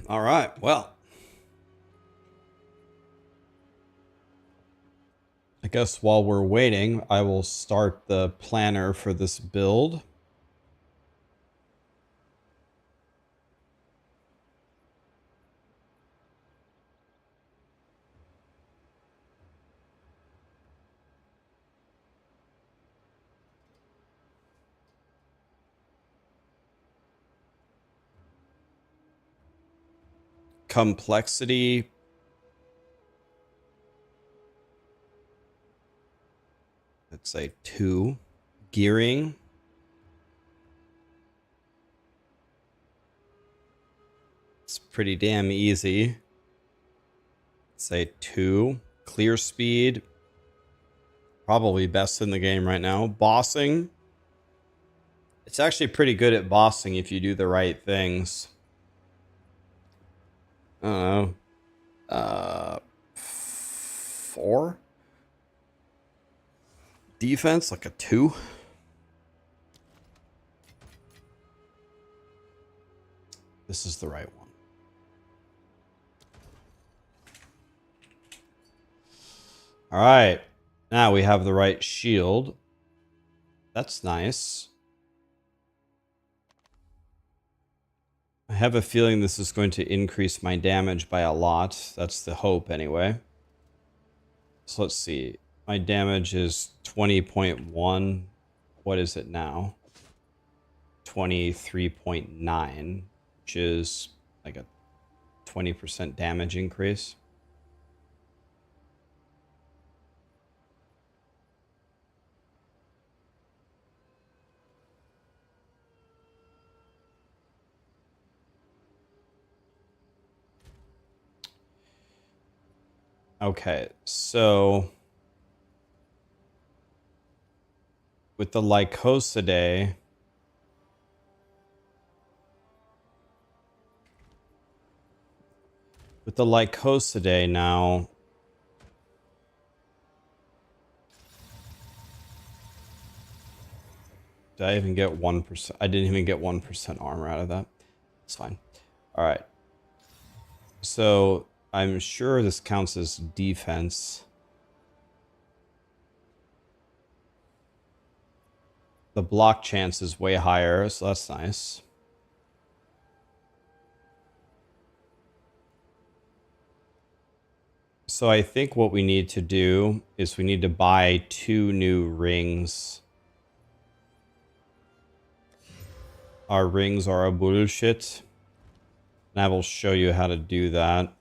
All right, well. I guess while we're waiting, I will start the planner for this build. Complexity. Let's say 2. Gearing. It's pretty damn easy. Let's say 2. Clear speed, probably best in the game right now. Bossing, it's actually pretty good at bossing if you do the right things. I don't know. 4 defense, like a 2. This is the right one. All right, now we have the right shield. That's nice. I have a feeling this is going to increase my damage by a lot. That's the hope anyway. So let's see. My damage is 20.1. What is it now? 23.9, which is like a 20% damage increase. Okay, so with the Lycosidae, now, did I even get 1%? I didn't even get 1% armor out of that. It's fine. All right. So I'm sure this counts as defense. The block chance is way higher, so that's nice. So I think what we need to do is we need to buy 2 new rings. Our rings are a bullshit. And I will show you how to do that.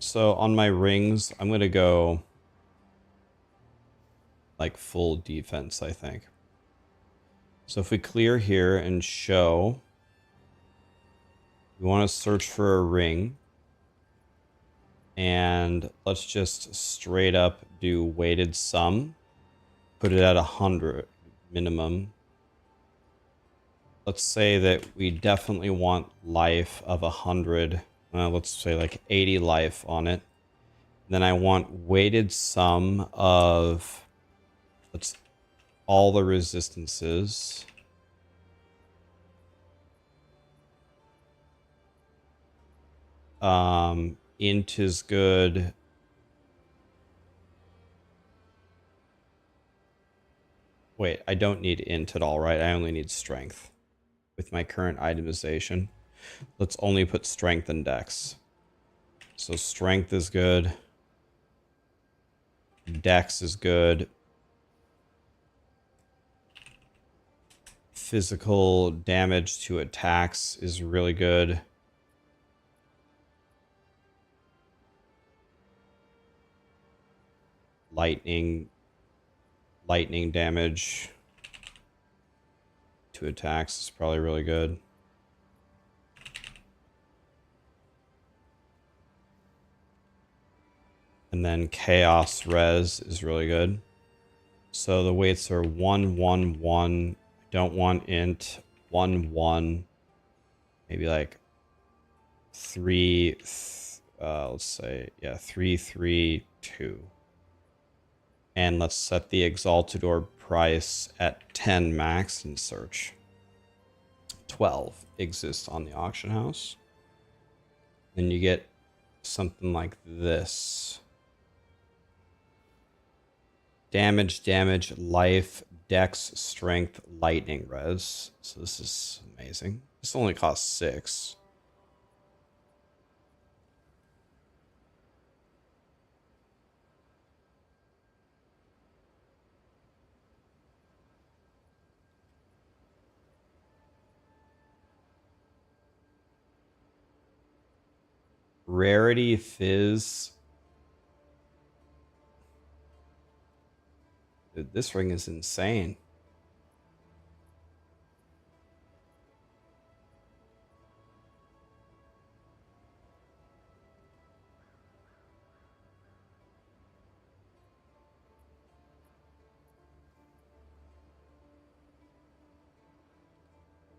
So on my rings, I'm going to go like full defense, I think. So if we clear here and show, we want to search for a ring. And let's just straight up do weighted sum. Put it at 100 minimum. Let's say that we definitely want life of 100. Let's say like 80 life on it. Then I want weighted sum of all the resistances. Int is good. Wait, I don't need int at all, right? I only need strength with my current itemization. Let's only put strength and dex. So strength is good. Dex is good. Physical damage to attacks is really good. Lightning damage to attacks is probably really good. And then chaos res is really good. So the weights are 1, 1, 1. Don't want int. 1, 1. Maybe like 3. Let's say, yeah, 3, 3, 2. And let's set the Exalted Orb price at 10 max and search. 12 exists on the auction house. Then you get something like this. Damage, life, dex, strength, lightning res. So this is amazing. This only costs 6. Rarity Fizz. Dude, this ring is insane.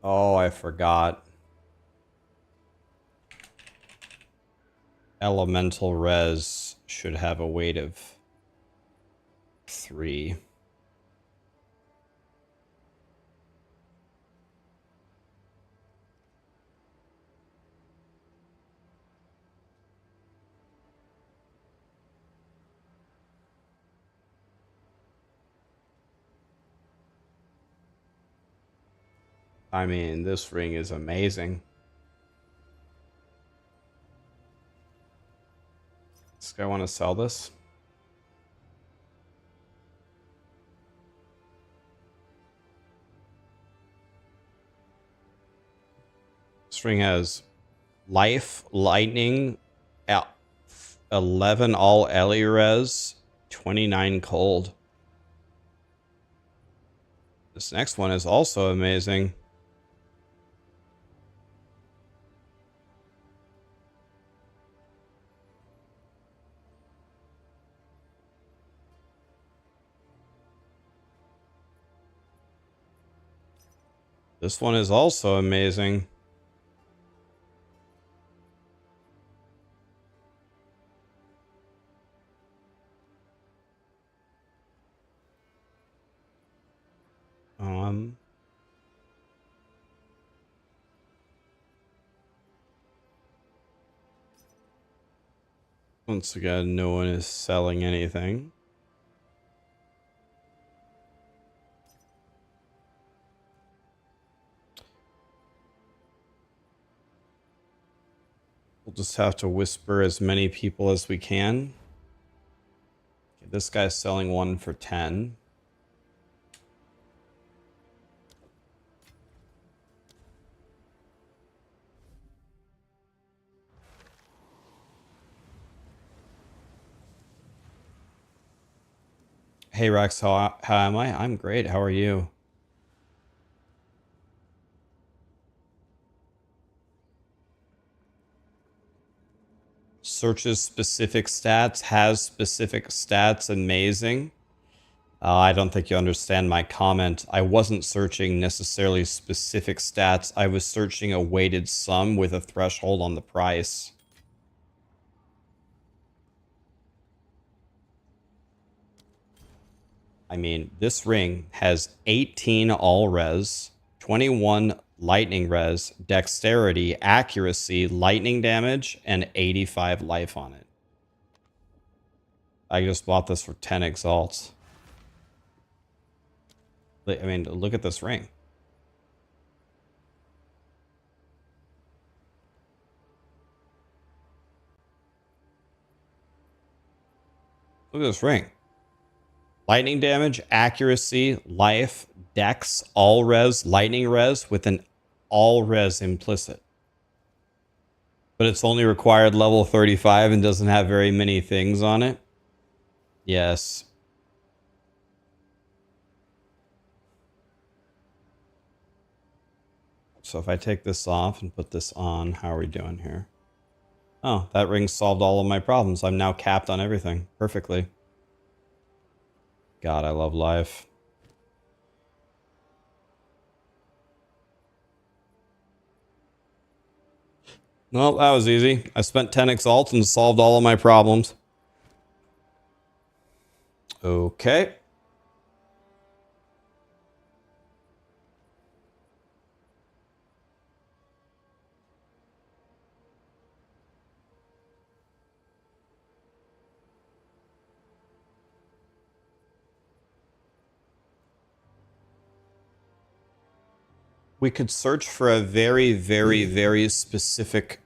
Oh, I forgot. Elemental res should have a weight of 3. I mean, this ring is amazing. This guy want to sell this? This ring has life, lightning, 11 all Ellie res, 29 cold. This next one is also amazing. This one is also amazing. Once again, no one is selling anything. We'll just have to whisper as many people as we can. Okay, this guy's selling one for 10. Hey Rex, how am I? I'm great. How are you? Searches specific stats, has specific stats, amazing. I don't think you understand my comment. I wasn't searching necessarily specific stats. I was searching a weighted sum with a threshold on the price. I mean, this ring has 18 all res, 21 lightning res, dexterity, accuracy, lightning damage, and 85 life on it. I just bought this for 10 exalts. I mean, look at this ring. Look at this ring. Lightning damage, accuracy, life, dex, all res, lightning res with an all res implicit. But it's only required level 35 and doesn't have very many things on it. Yes. So if I take this off and put this on, how are we doing here? Oh, that ring solved all of my problems. I'm now capped on everything perfectly. God, I love life. Well, that was easy. I spent 10 exalts and solved all of my problems. Okay. We could search for a very, very, very specific...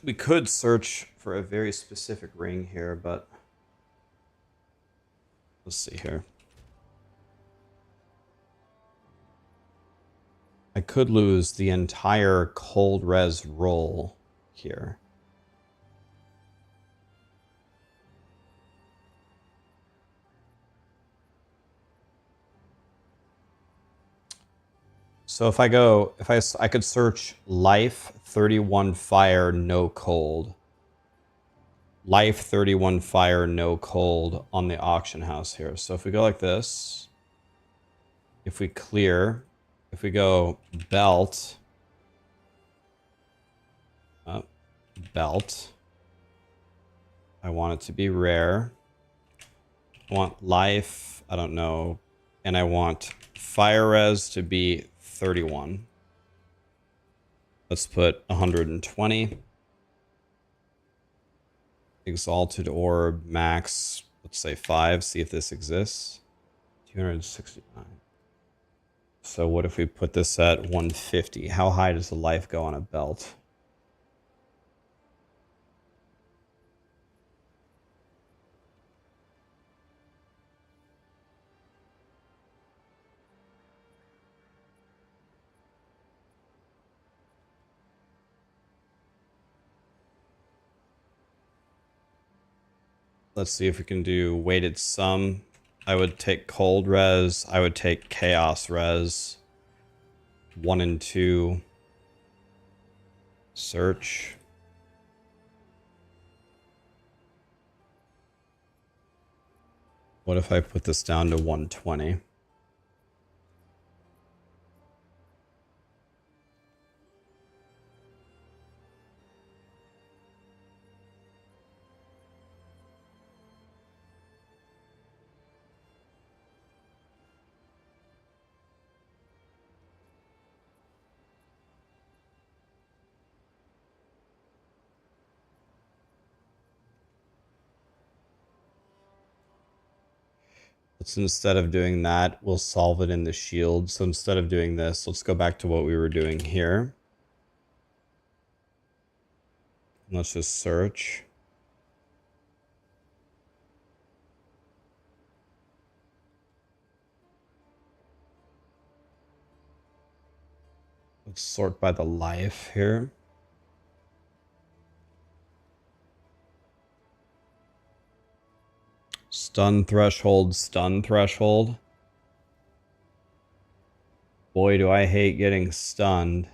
We could search for a very specific ring here, but... Let's see here. I could lose the entire cold res roll here. So if I could search life 31 fire no cold. Life 31 fire no cold on the auction house here. So if we go like this, if we clear, if we go belt, belt, I want it to be rare. I want life, I don't know, and I want fire res to be 31. Let's put 120. Exalted orb max, let's say 5, see if this exists. 269. So what if we put this at 150? How high does the life go on a belt? Let's see if we can do weighted sum. I would take cold res. I would take chaos res. 1 and 2. Search. What if I put this down to 120? Let's, instead of doing that, we'll solve it in the shield. So instead of doing this, let's go back to what we were doing here. Let's just search. Let's sort by the life here. Stun threshold, stun threshold. Boy, do I hate getting stunned.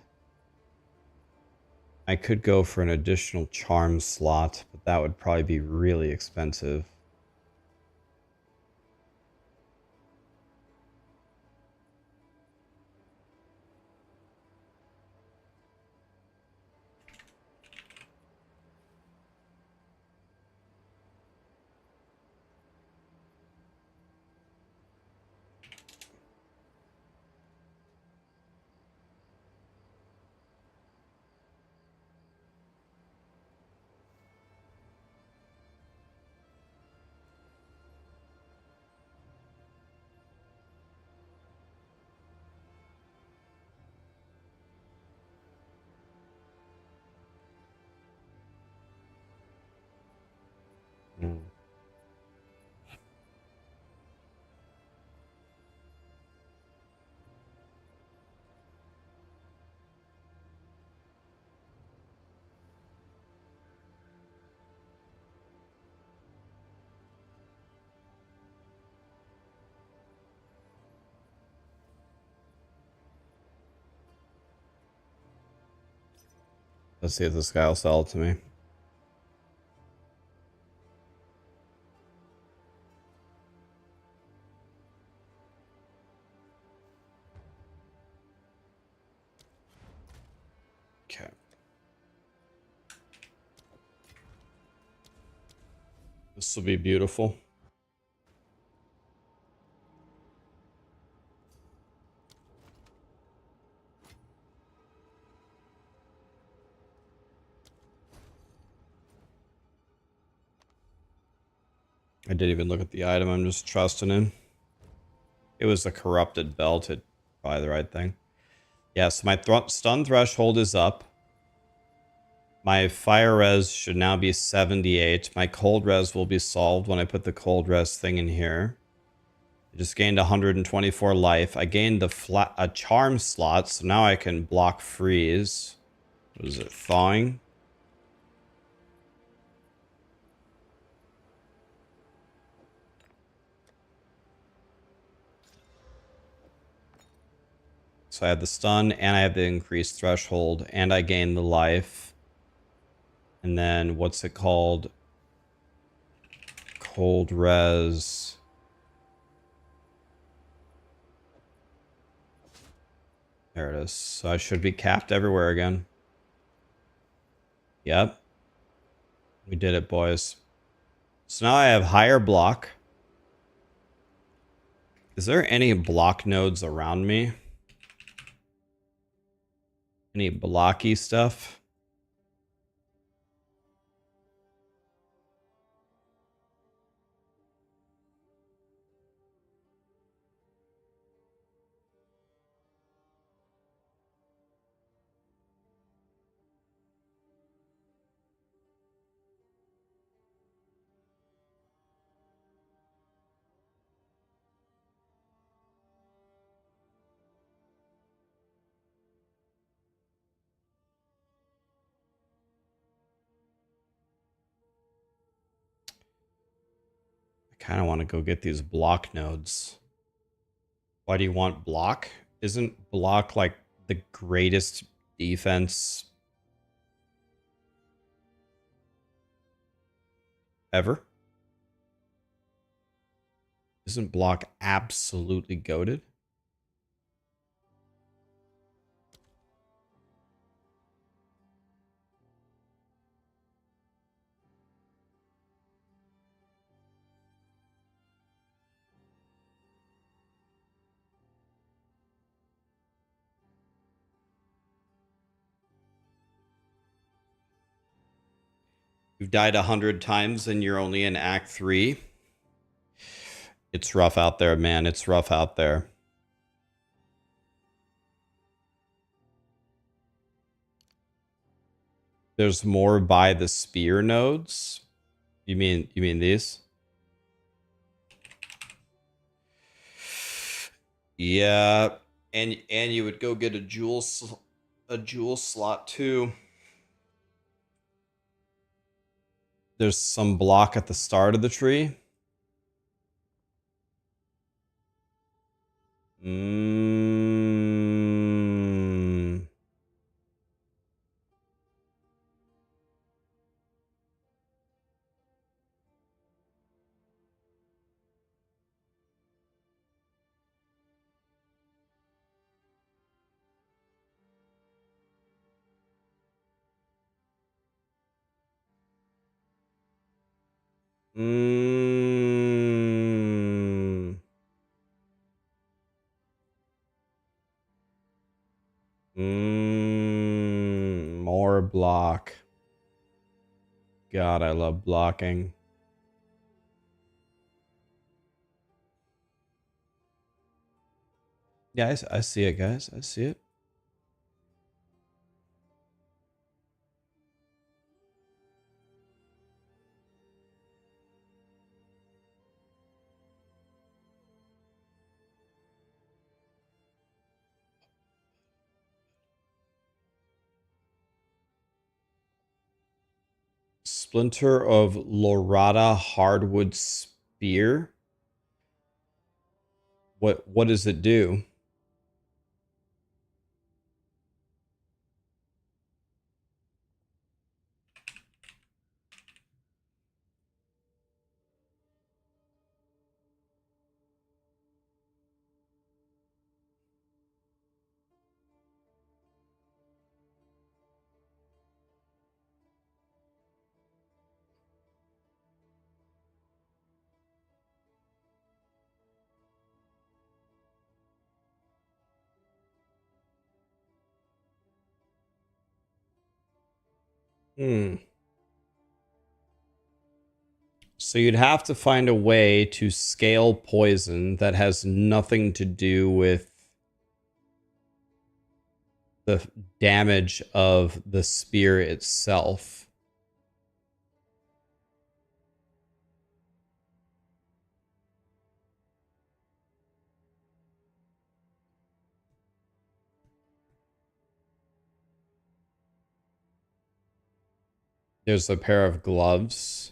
I could go for an additional charm slot, but that would probably be really expensive. Let's see if this guy will sell it to me. Okay. This will be beautiful. I didn't even look at the item. I'm just trusting in. It was a corrupted belt. It's probably the right thing. Yeah, so my stun threshold is up. My fire res should now be 78. My cold res will be solved when I put the cold res thing in here. I just gained 124 life. I gained a charm slot, so now I can block freeze. What is it? Thawing? So I have the stun, and I have the increased threshold, and I gain the life. And then, what's it called? Cold res. There it is. So I should be capped everywhere again. Yep. We did it, boys. So now I have higher block. Is there any block nodes around me? Any blocky stuff? I kind of want to go get these block nodes. Why do you want block? Isn't block like the greatest defense ever? Isn't block absolutely goated? You've died 100 times and you're only in Act 3. It's rough out there, man. It's rough out there. There's more by the spear nodes. You mean these? Yeah, and you would go get a jewel slot too. There's some block at the start of the tree. Mm. Mm. More block. God, I love blocking. Yeah, I see it, guys. I see it. Splinter of Lorata Hardwood Spear. What does it do? Hmm. So you'd have to find a way to scale poison that has nothing to do with the damage of the spear itself. There's a pair of gloves.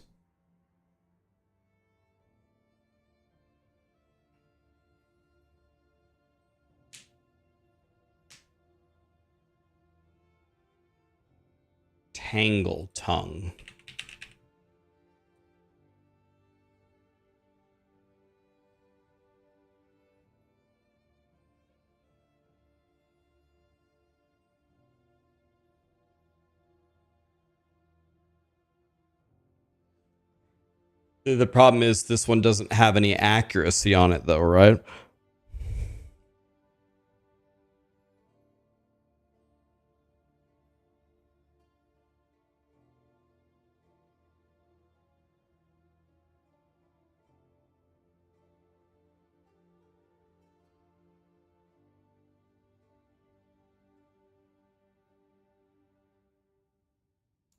Tangle tongue. The problem is this one doesn't have any accuracy on it though, right?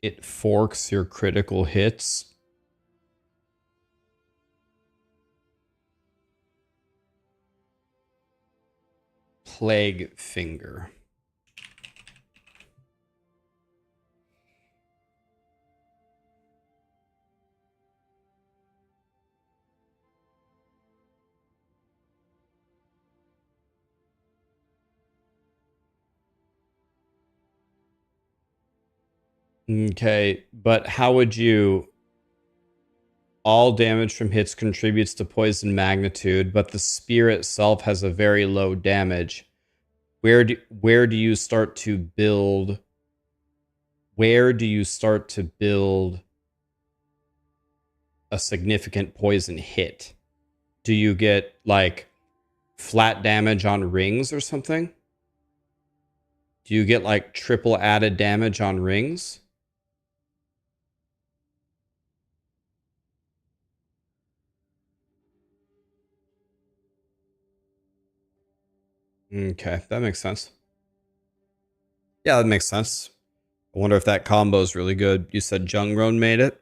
It forks your critical hits. Plague Finger. Okay, but how would you... All damage from hits contributes to poison magnitude, but the spear itself has a very low damage. Where do you start to build... Where do you start to build a significant poison hit? Do you get, like, flat damage on rings or something? Do you get, like, triple added damage on rings? Okay, that makes sense. Yeah, that makes sense. I wonder if that combo is really good. You said Jungroan made it?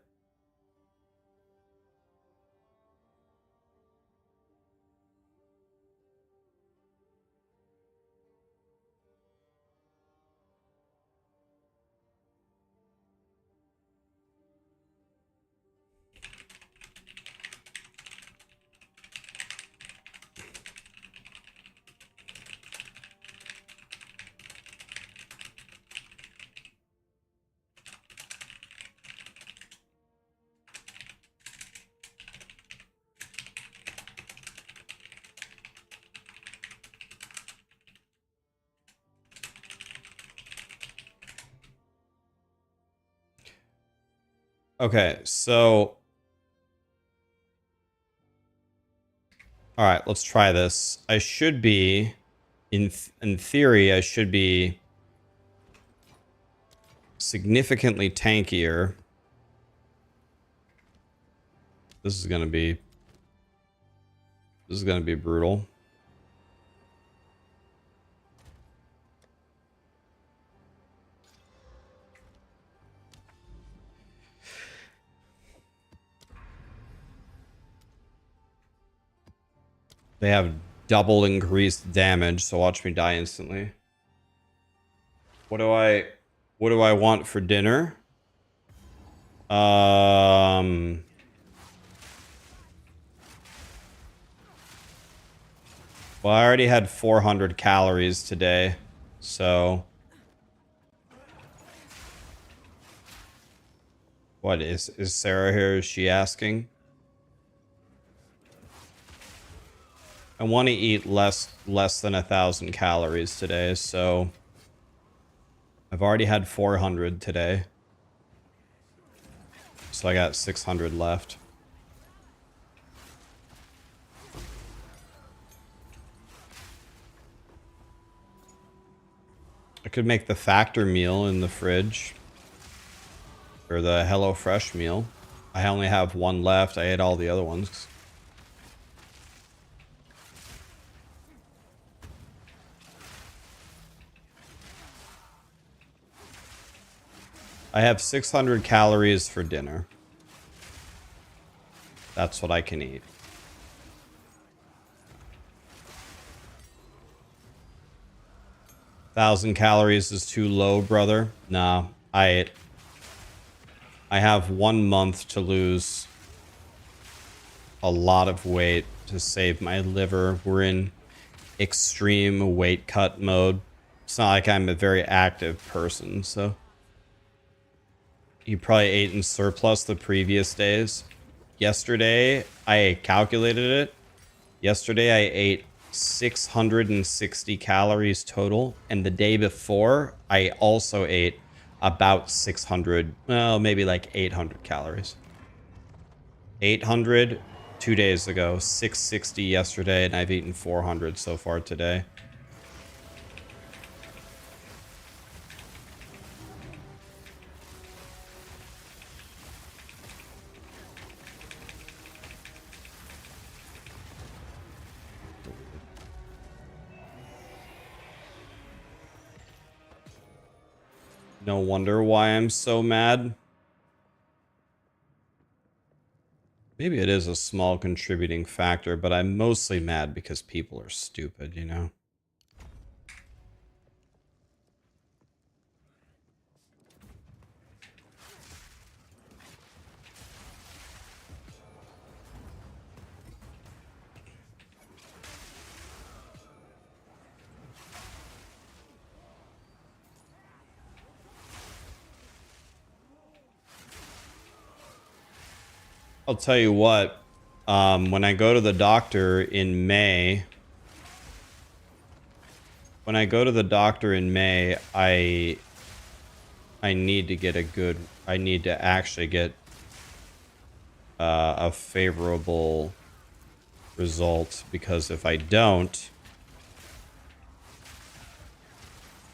Okay, so... Alright, let's try this. I should be... In theory, I should be... significantly tankier. This is gonna be... This is gonna be brutal. They have double increased damage, so watch me die instantly. What do I want for dinner? Well, I already had 400 calories today, so... What is Sarah here? Is she asking? I want to eat less than 1,000 calories today, so... I've already had 400 today. So I got 600 left. I could make the factor meal in the fridge. Or the HelloFresh meal. I only have one left. I ate all the other ones. I have 600 calories for dinner. That's what I can eat. 1,000 calories is too low, brother. Nah, I have 1 month to lose a lot of weight to save my liver. We're in extreme weight cut mode. It's not like I'm a very active person, so... You probably ate in surplus the previous days. Yesterday, I calculated it. Yesterday, I ate 660 calories total. And the day before, I also ate about 600, well, maybe like 800 calories. 800 2 days ago, 660 yesterday, and I've eaten 400 so far today. No wonder why I'm so mad. Maybe it is a small contributing factor, but I'm mostly mad because people are stupid, you know? I'll tell you what, when I go to the doctor in May, I need to get I need to actually get a favorable result, because if I don't,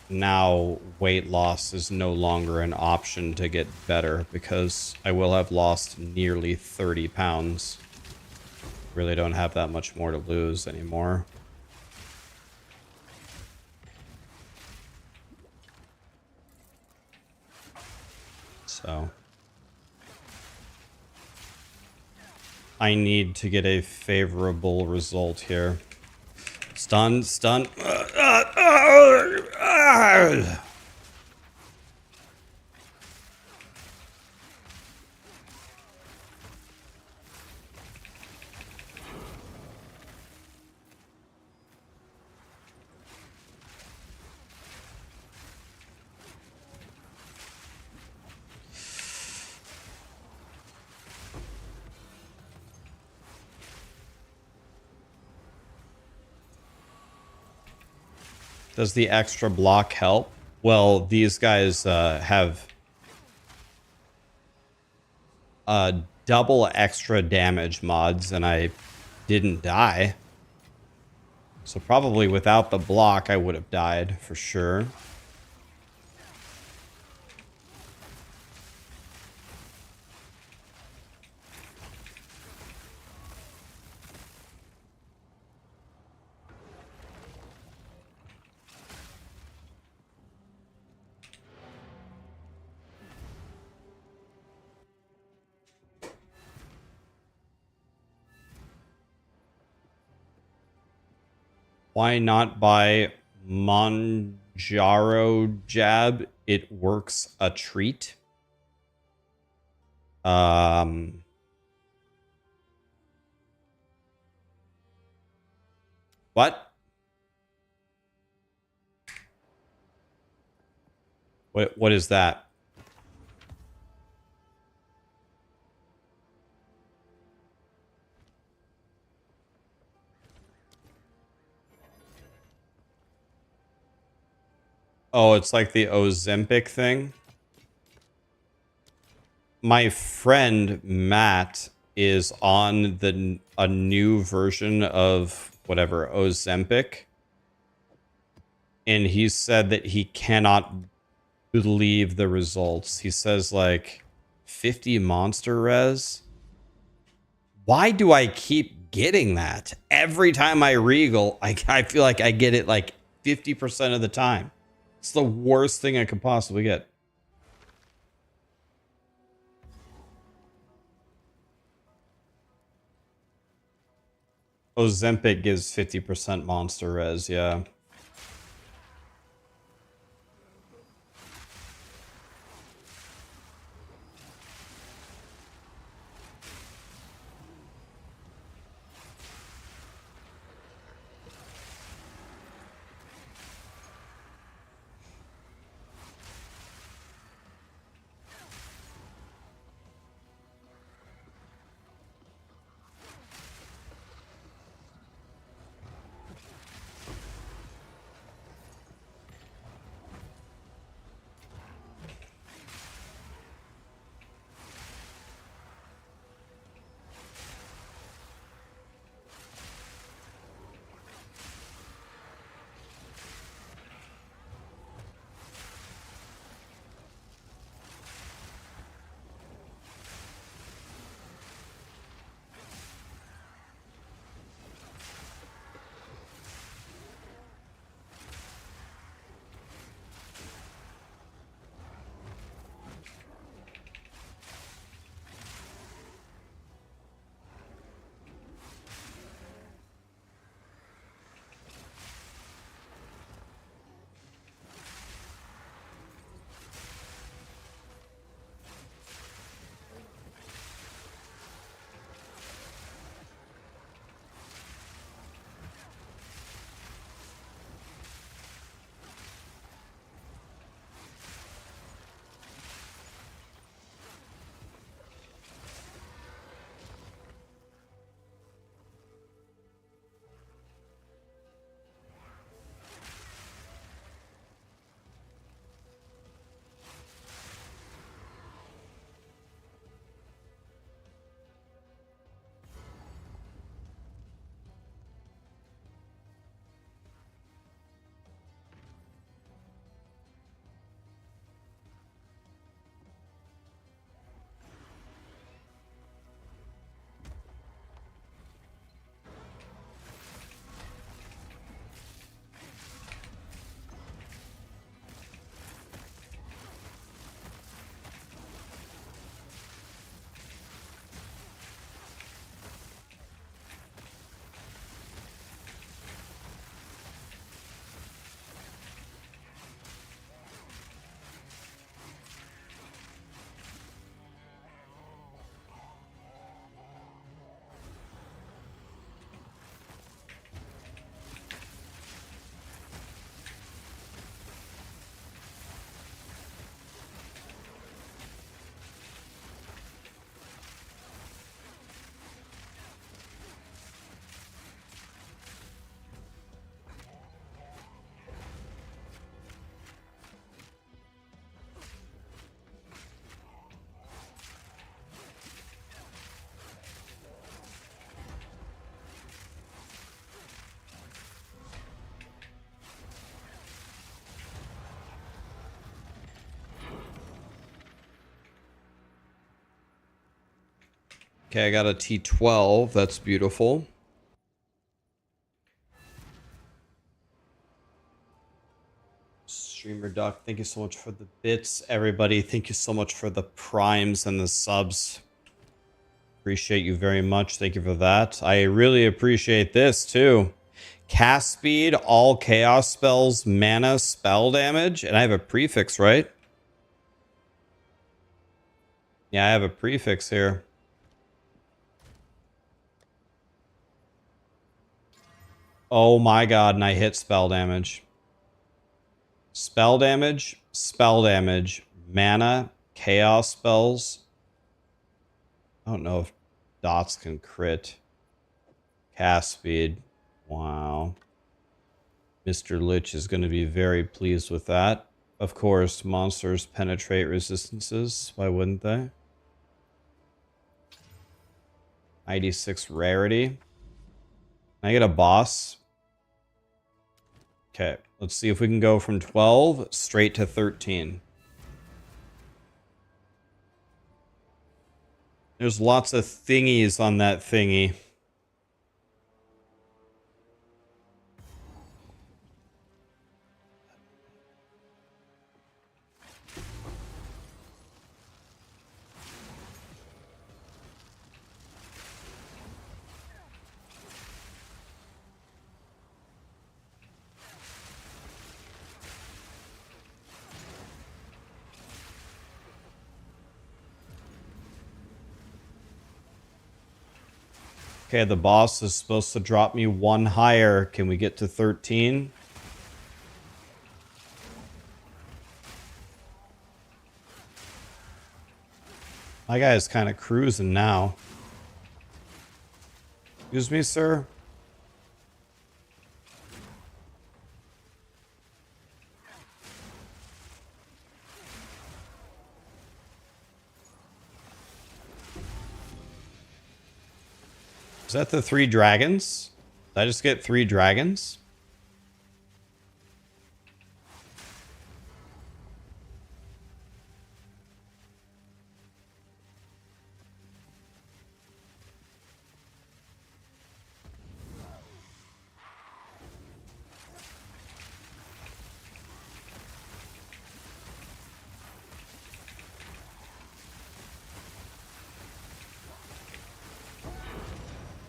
now weight loss is no longer an option to get better, because I will have lost nearly 30 pounds. Really don't have that much more to lose anymore. So I need to get a favorable result here. Stun, stun. Does the extra block help? Well, these guys have double extra damage mods, and I didn't die. So probably without the block, I would have died for sure. Why not buy Monjaro Jab? It works a treat. What? What is that? Oh, it's like the Ozempic thing. My friend Matt is on a new version of whatever Ozempic, and he said that he cannot believe the results. He says like 50 monster res. Why do I keep getting that? Every time I regal, I feel like I get it like 50% of the time. It's the worst thing I could possibly get. Ozempic gives 50% monster res, yeah. Okay, I got a T12. That's beautiful. Streamer Duck, thank you so much for the bits. Everybody, thank you so much for the primes and the subs. Appreciate you very much. Thank you for that. I really appreciate this too. Cast speed, all chaos spells, mana, spell damage, and I have a prefix, right? Yeah, I have a prefix here. Oh my god, and I hit spell damage. Spell damage, mana, chaos spells. I don't know if dots can crit. Cast speed. Wow. Mr. Lich is going to be very pleased with that. Of course, monsters penetrate resistances. Why wouldn't they? 96 rarity. Can I get a boss? Okay, let's see if we can go from 12 straight to 13. There's lots of thingies on that thingy. Okay, the boss is supposed to drop me one higher. Can we get to 13? My guy is kind of cruising now. Excuse me, sir? Is that the 3 dragons? Did I just get 3 dragons?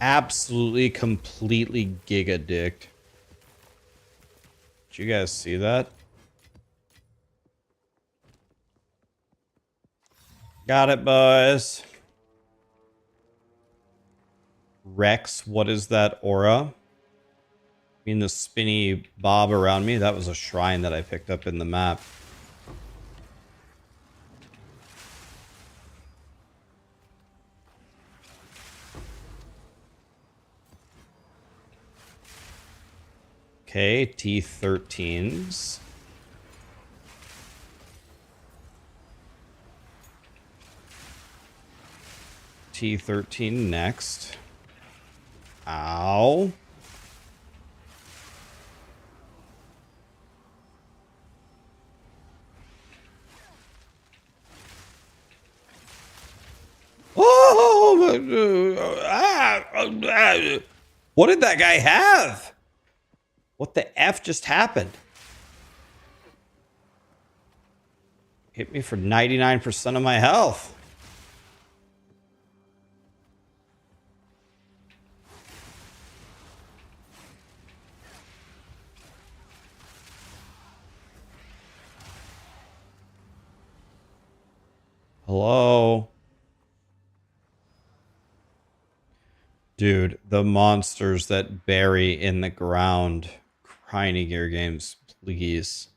Absolutely, completely giga dicked. Did you guys see that? Got it, boys. Rex, what is that aura? I mean the spinny bob around me? That was a shrine that I picked up in the map. Okay, T13s. T13 next. Ow. Oh! What did that guy have? What the F just happened? Hit me for 99% of my health. Hello? Dude, the monsters that bury in the ground. Crying Gear Games, please.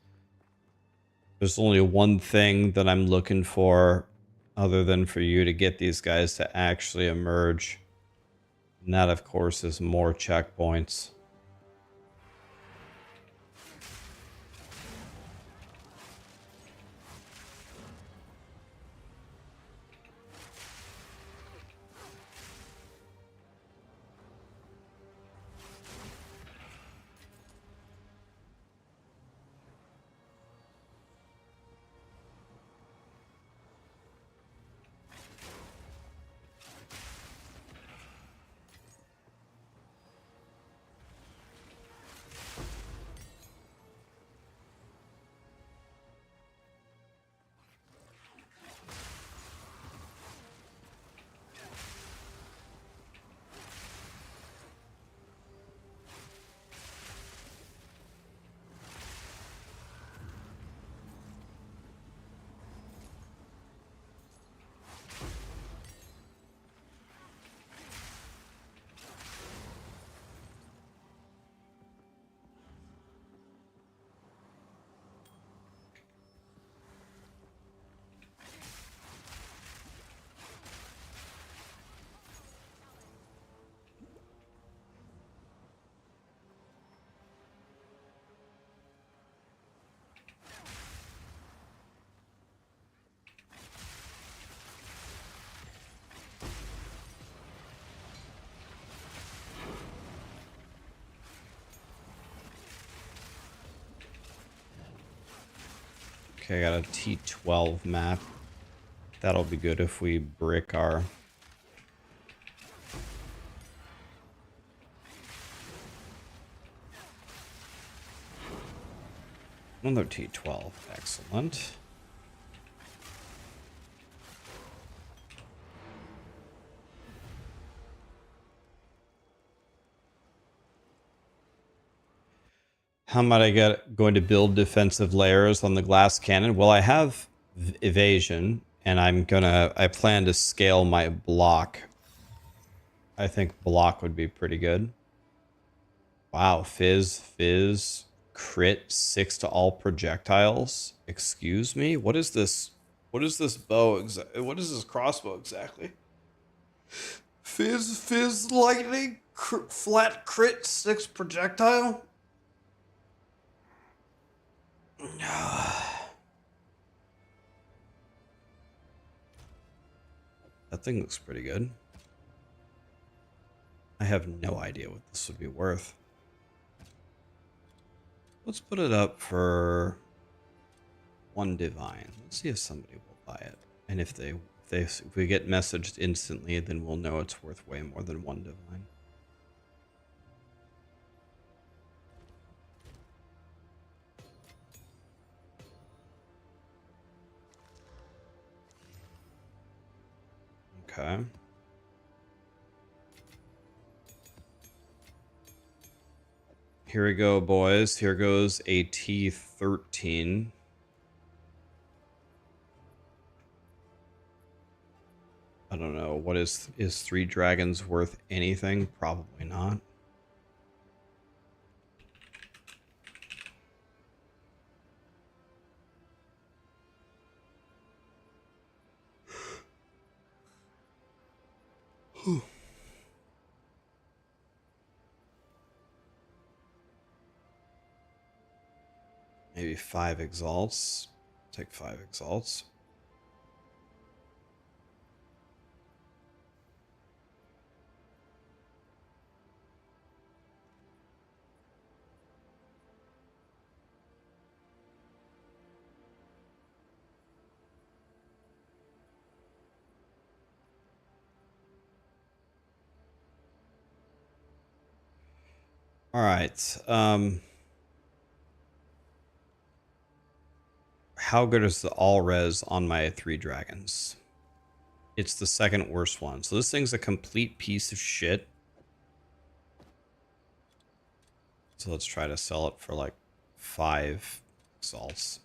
There's only one thing that I'm looking for other than for you to get these guys to actually emerge. And that, of course, is more checkpoints. Okay, I got a T12 map. That'll be good if we brick our... Another T12. Excellent. How am I going to build defensive layers on the glass cannon? Well, I have evasion, and I plan to scale my block. I think block would be pretty good. Wow, fizz, crit 6 to all projectiles. Excuse me? What is this? What is this bow what is this crossbow exactly? Fizz, lightning, flat crit 6 projectile? That thing looks pretty good. I have no idea what this would be worth. Let's put it up for 1 divine. Let's see if somebody will buy it. And if we get messaged instantly, then we'll know it's worth way more than 1 divine. Okay. Here we go, boys. Here goes a T13. I don't know. What is 3 dragons worth anything? Probably not. Maybe 5 exalts. Take 5 exalts. All right. How good is the all res on my 3 dragons? It's the second worst one. So this thing's a complete piece of shit. So let's try to sell it for like 5 exalts.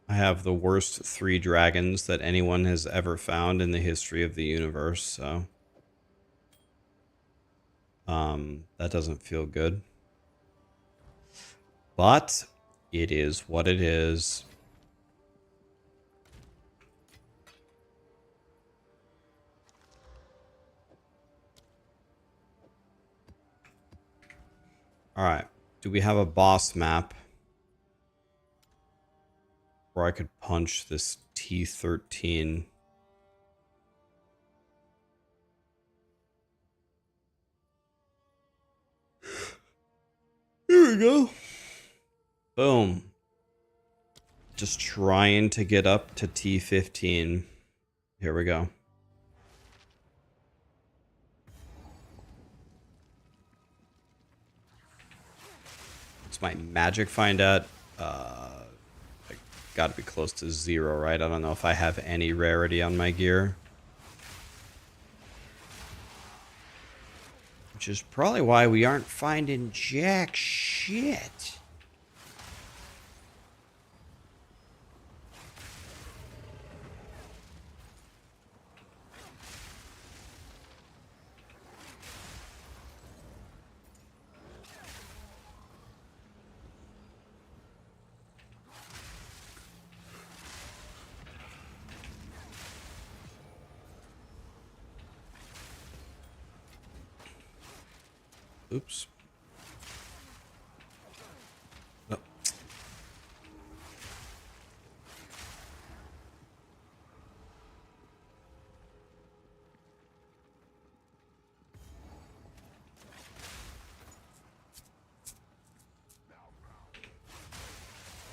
I have the worst 3 dragons that anyone has ever found in the history of the universe, so that doesn't feel good. But it is what it is. All right. Do we have a boss map where I could punch this T13? Here we go. Boom. Just trying to get up to T15. Here we go. What's my magic find at? I gotta be close to 0, right? I don't know if I have any rarity on my gear. Which is probably why we aren't finding jack shit. Oops. Oh.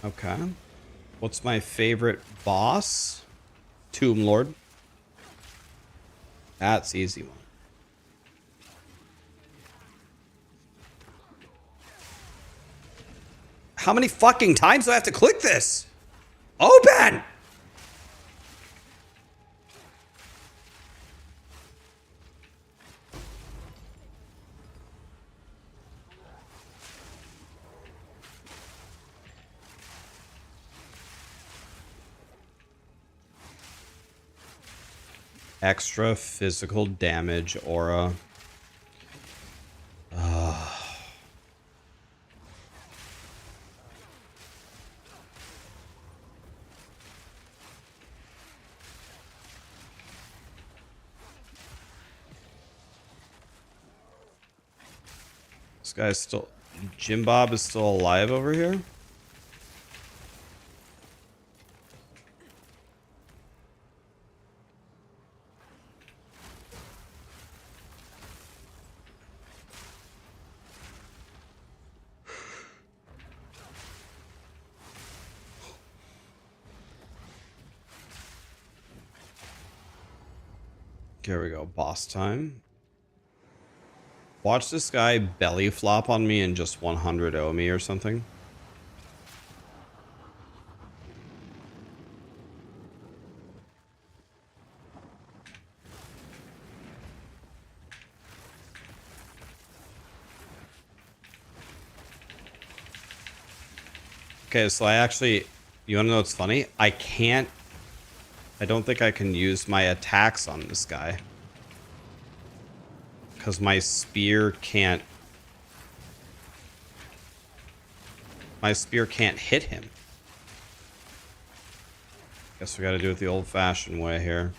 Okay. What's my favorite boss? Tomb Lord. That's easy one. How many fucking times do I have to click this? Open! Extra physical damage aura. This guy's still... Jim Bob is still alive over here? Here we go, boss time. Watch this guy belly flop on me and just 100 me or something. Okay, so I actually, you wanna know what's funny? I don't think I can use my attacks on this guy. Because my spear can't hit him. Guess we gotta do it the old-fashioned way here.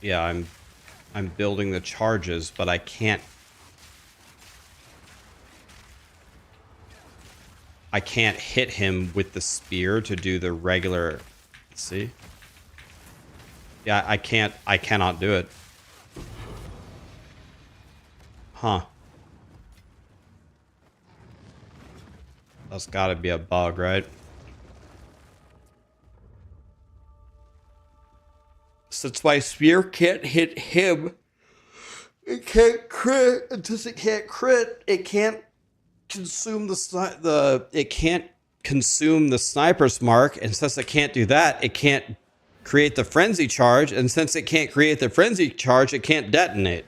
Yeah, I'm building the charges, but I can't hit him with the spear to do the regular. See? Yeah, I cannot do it. Huh. That's gotta be a bug, right? Since my spear can't hit him, it can't crit. And since it can't crit, it can't consume it can't consume the sniper's mark, and since it can't do that, it can't create the frenzy charge, and since it can't create the frenzy charge, it can't detonate.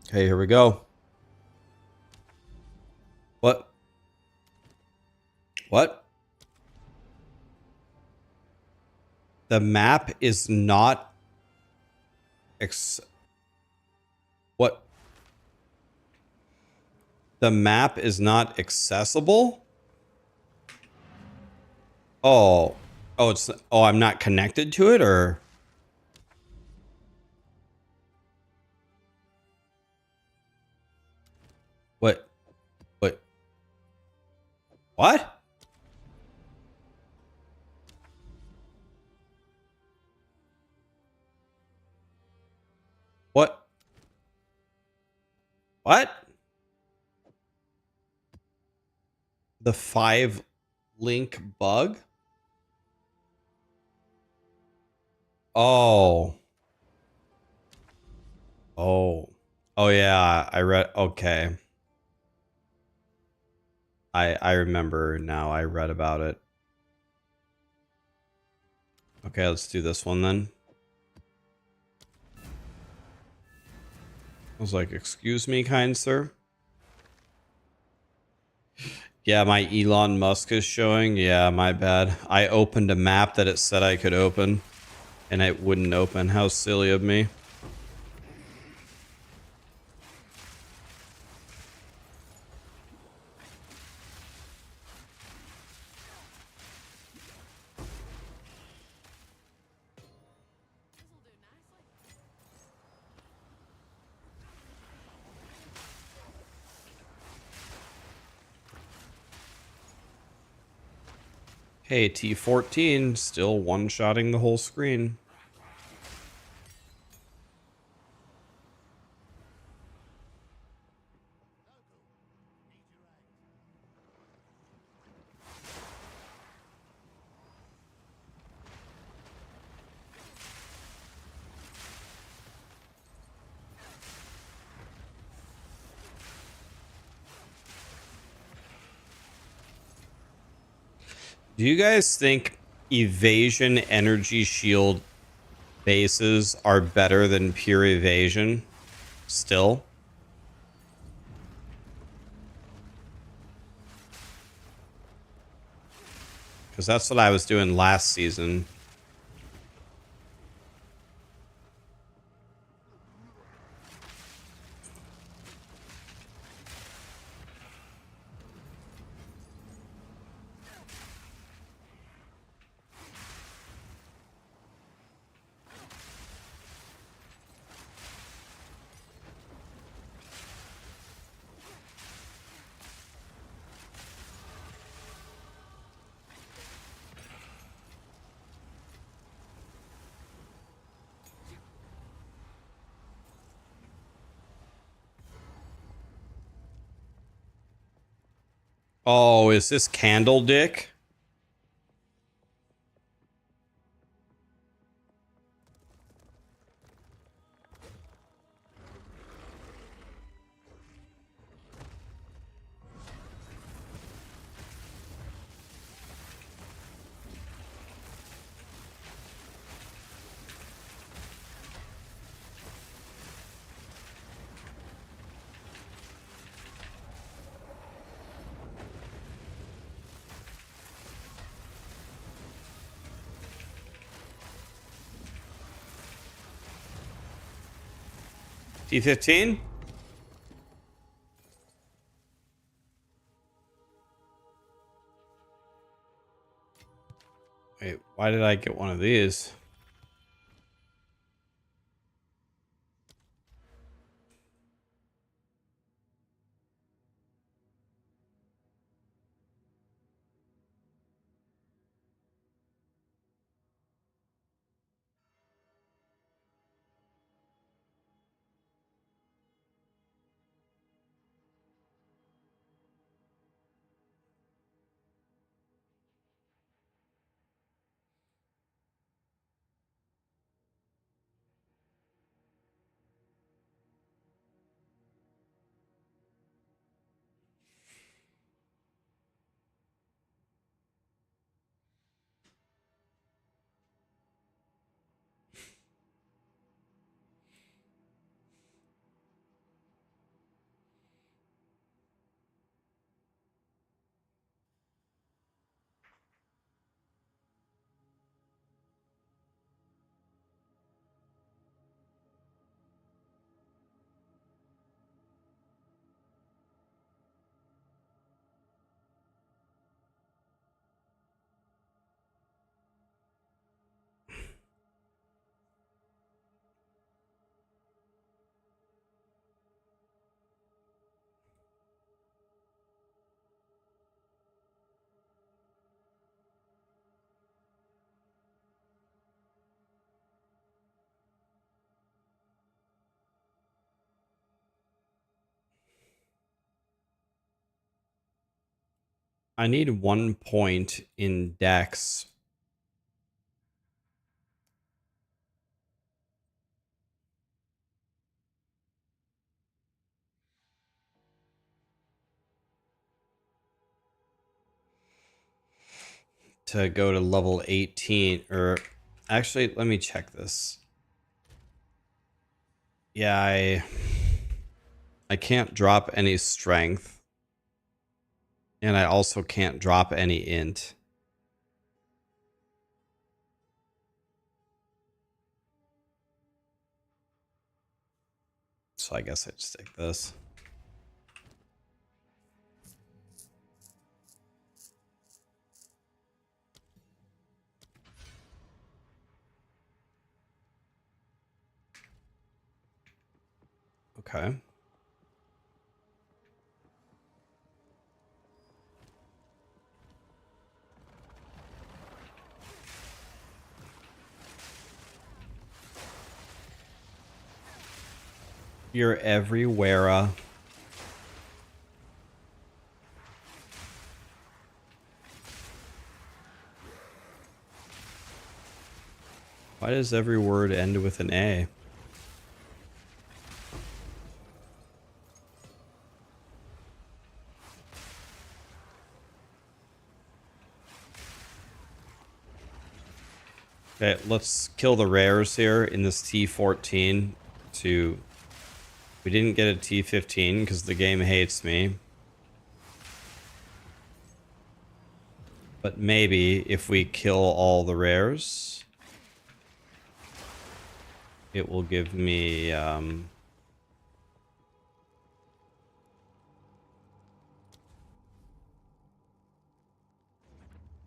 Okay, here we go. What? What? The map is not what? The map is not accessible? Oh. Oh, I'm not connected to it, or? What? What? What? What? What? The 5-link bug? Oh. Oh. Oh yeah, I read, okay. I remember now, I read about it. Okay, let's do this one then. I was like, excuse me, kind sir? Yeah, my Elon Musk is showing. Yeah, my bad. I opened a map that it said I could open, and it wouldn't open. How silly of me. Hey, T14 still one-shotting the whole screen. Do you guys think evasion energy shield bases are better than pure evasion still? Because that's what I was doing last season. Oh, is this Candle Dick? T15? Wait, why did I get one of these? I need 1 point in Dex. To go to level 18, or actually, let me check this. Yeah, I can't drop any strength, and I also can't drop any int. So I guess I just take this. Okay. You're everywhere. Why does every word end with an A? Okay, let's kill the rares here in this T14 to... We didn't get a T15 because the game hates me. But maybe if we kill all the rares, it will give me...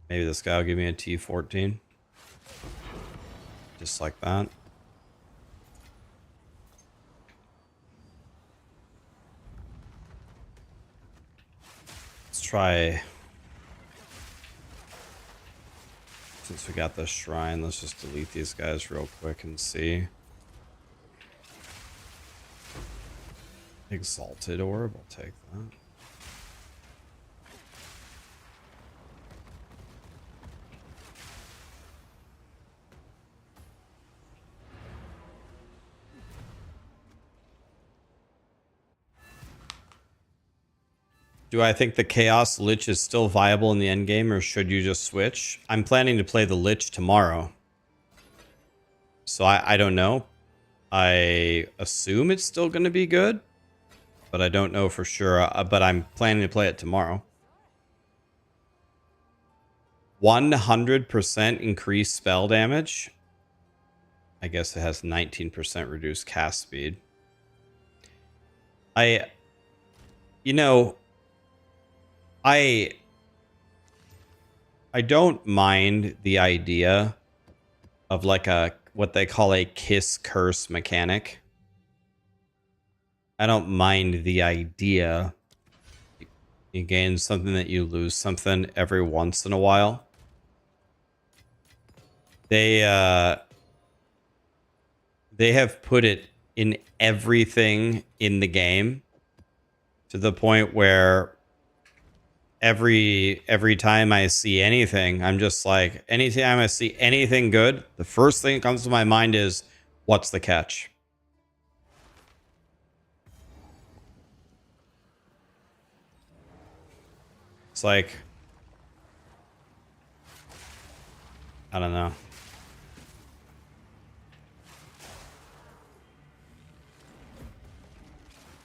maybe this guy will give me a T14. Just like that. Let's try... Since we got the shrine, let's just delete these guys real quick and see. Exalted orb, I'll take that. Do I think the Chaos Lich is still viable in the endgame, or should you just switch? I'm planning to play the Lich tomorrow. So I don't know. I assume it's still going to be good, but I don't know for sure. But I'm planning to play it tomorrow. 100% increased spell damage. I guess it has 19% reduced cast speed. You know... I don't mind the idea of like a what they call a kiss curse mechanic. I don't mind the idea. You gain something that you lose something every once in a while. They have put it in everything in the game to the point where every time I see anything, I'm just like, anytime I see anything good, the first thing that comes to my mind is, what's the catch? It's like, I don't know.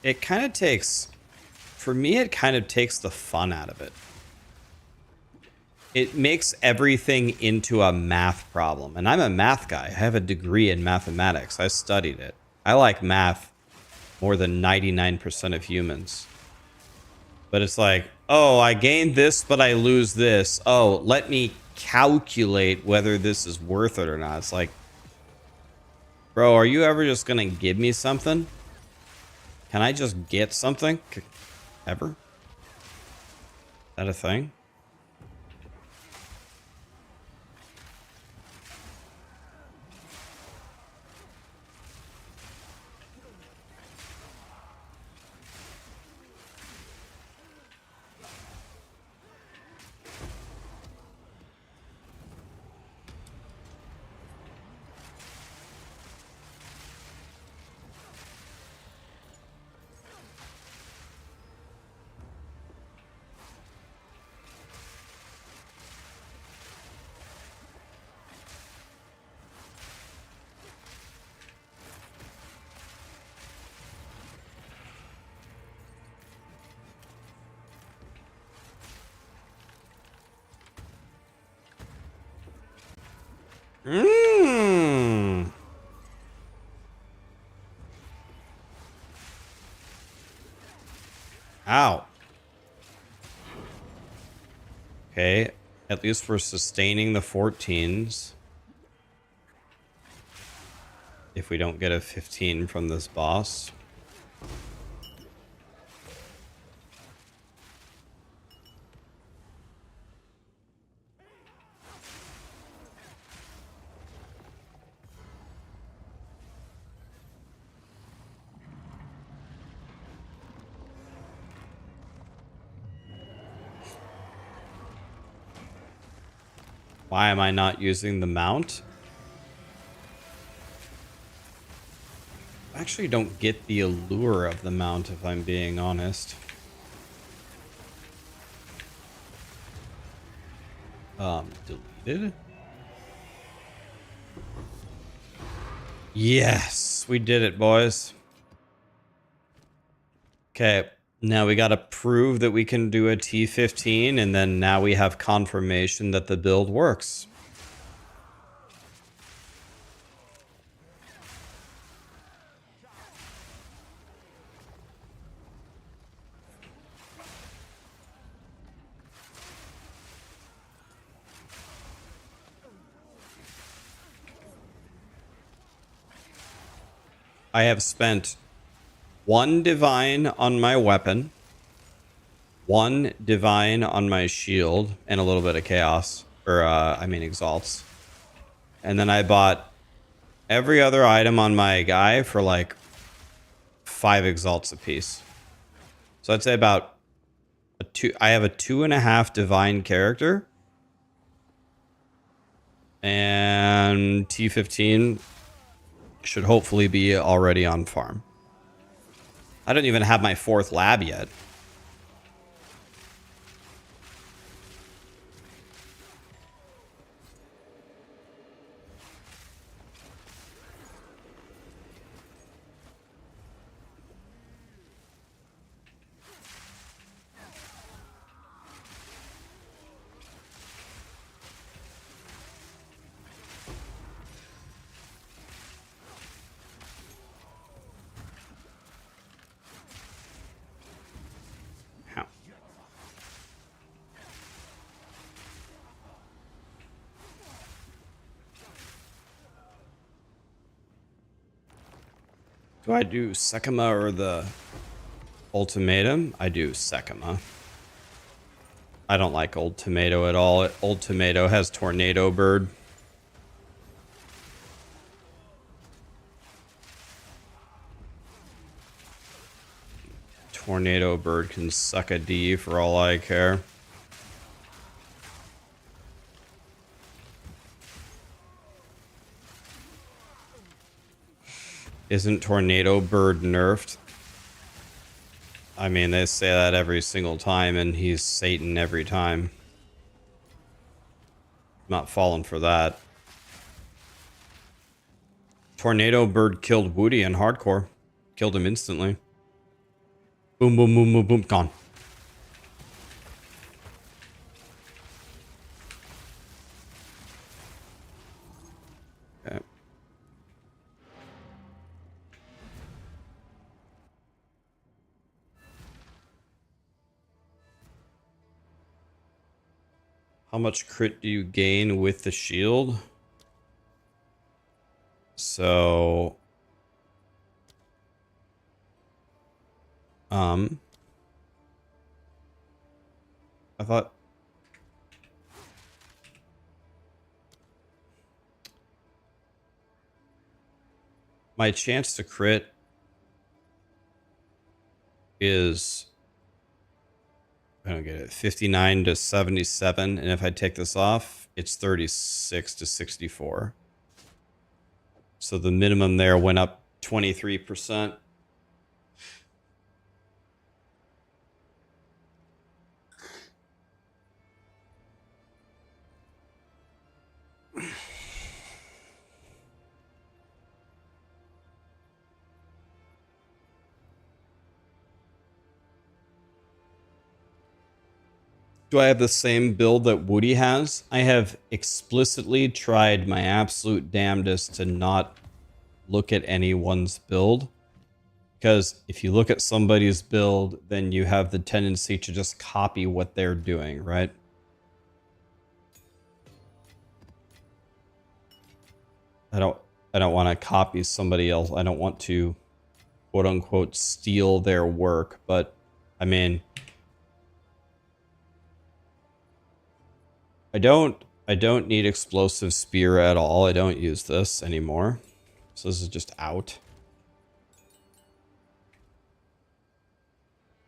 It kind of takes... For me, it kind of takes the fun out of it. It makes everything into a math problem. And I'm a math guy. I have a degree in mathematics. I studied it. I like math more than 99% of humans. But it's like, oh, I gained this, but I lose this. Oh, let me calculate whether this is worth it or not. It's like, bro, are you ever just going to give me something? Can I just get something? Ever? Is that a thing? Mmm. Ow. Okay, at least we're sustaining the 14s. If we don't get a 15 from this boss. Why am I not using the mount? I actually don't get the allure of the mount, if I'm being honest. Deleted? Yes, we did it, boys. Okay, now we gotta prove that we can do a T15, and then now we have confirmation that the build works. I have spent 1 divine on my weapon, 1 divine on my shield, and a little bit of chaos, or I mean exalts. And then I bought every other item on my guy for like 5 exalts apiece. So I'd say about a 2. I have a 2.5 divine character, and T15 should hopefully be already on farm. I don't even have my 4th lab yet. How? Do I do Sekima or the ultimatum? I do Sekima. I don't like Old Tomato at all. Old Tomato has Tornado Bird. Tornado Bird can suck a D for all I care. Isn't Tornado Bird nerfed? I mean, they say that every single time, and he's Satan every time. Not falling for that. Tornado Bird killed Woody in hardcore. Killed him instantly. Boom, boom, boom, boom, boom, gone. Okay. How much crit do you gain with the shield? So... I thought... My chance to crit is... I don't get it. 59 to 77, and if I take this off, it's 36 to 64. So the minimum there went up 23%. Do I have the same build that Woody has? I have explicitly tried my absolute damnedest to not look at anyone's build. Because if you look at somebody's build, then you have the tendency to just copy what they're doing, right? I don't want to copy somebody else. I don't want to quote unquote steal their work, but I mean, I don't need explosive spear at all. I don't use this anymore. So this is just out.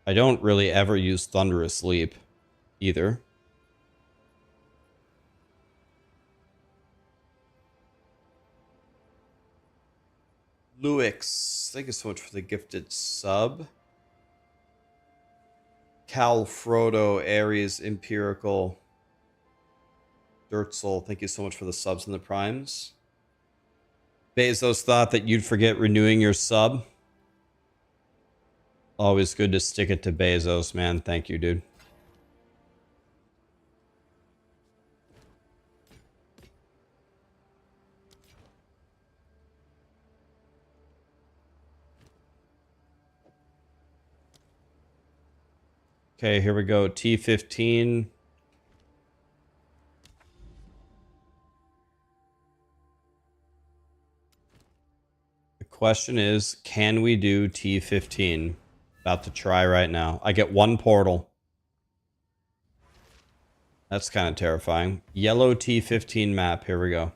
I don't really ever use Thunderous Leap either. Luix, thank you so much for the gifted sub. Cal Frodo, Aries, Empirical, Dirtsoul, thank you so much for the subs and the primes. Bezos thought that you'd forget renewing your sub. Always good to stick it to Bezos, man. Thank you, dude. Okay, here we go. T15. The question is, can we do T15? About to try right now. I get one portal. That's kind of terrifying. Yellow T15 map. Here we go.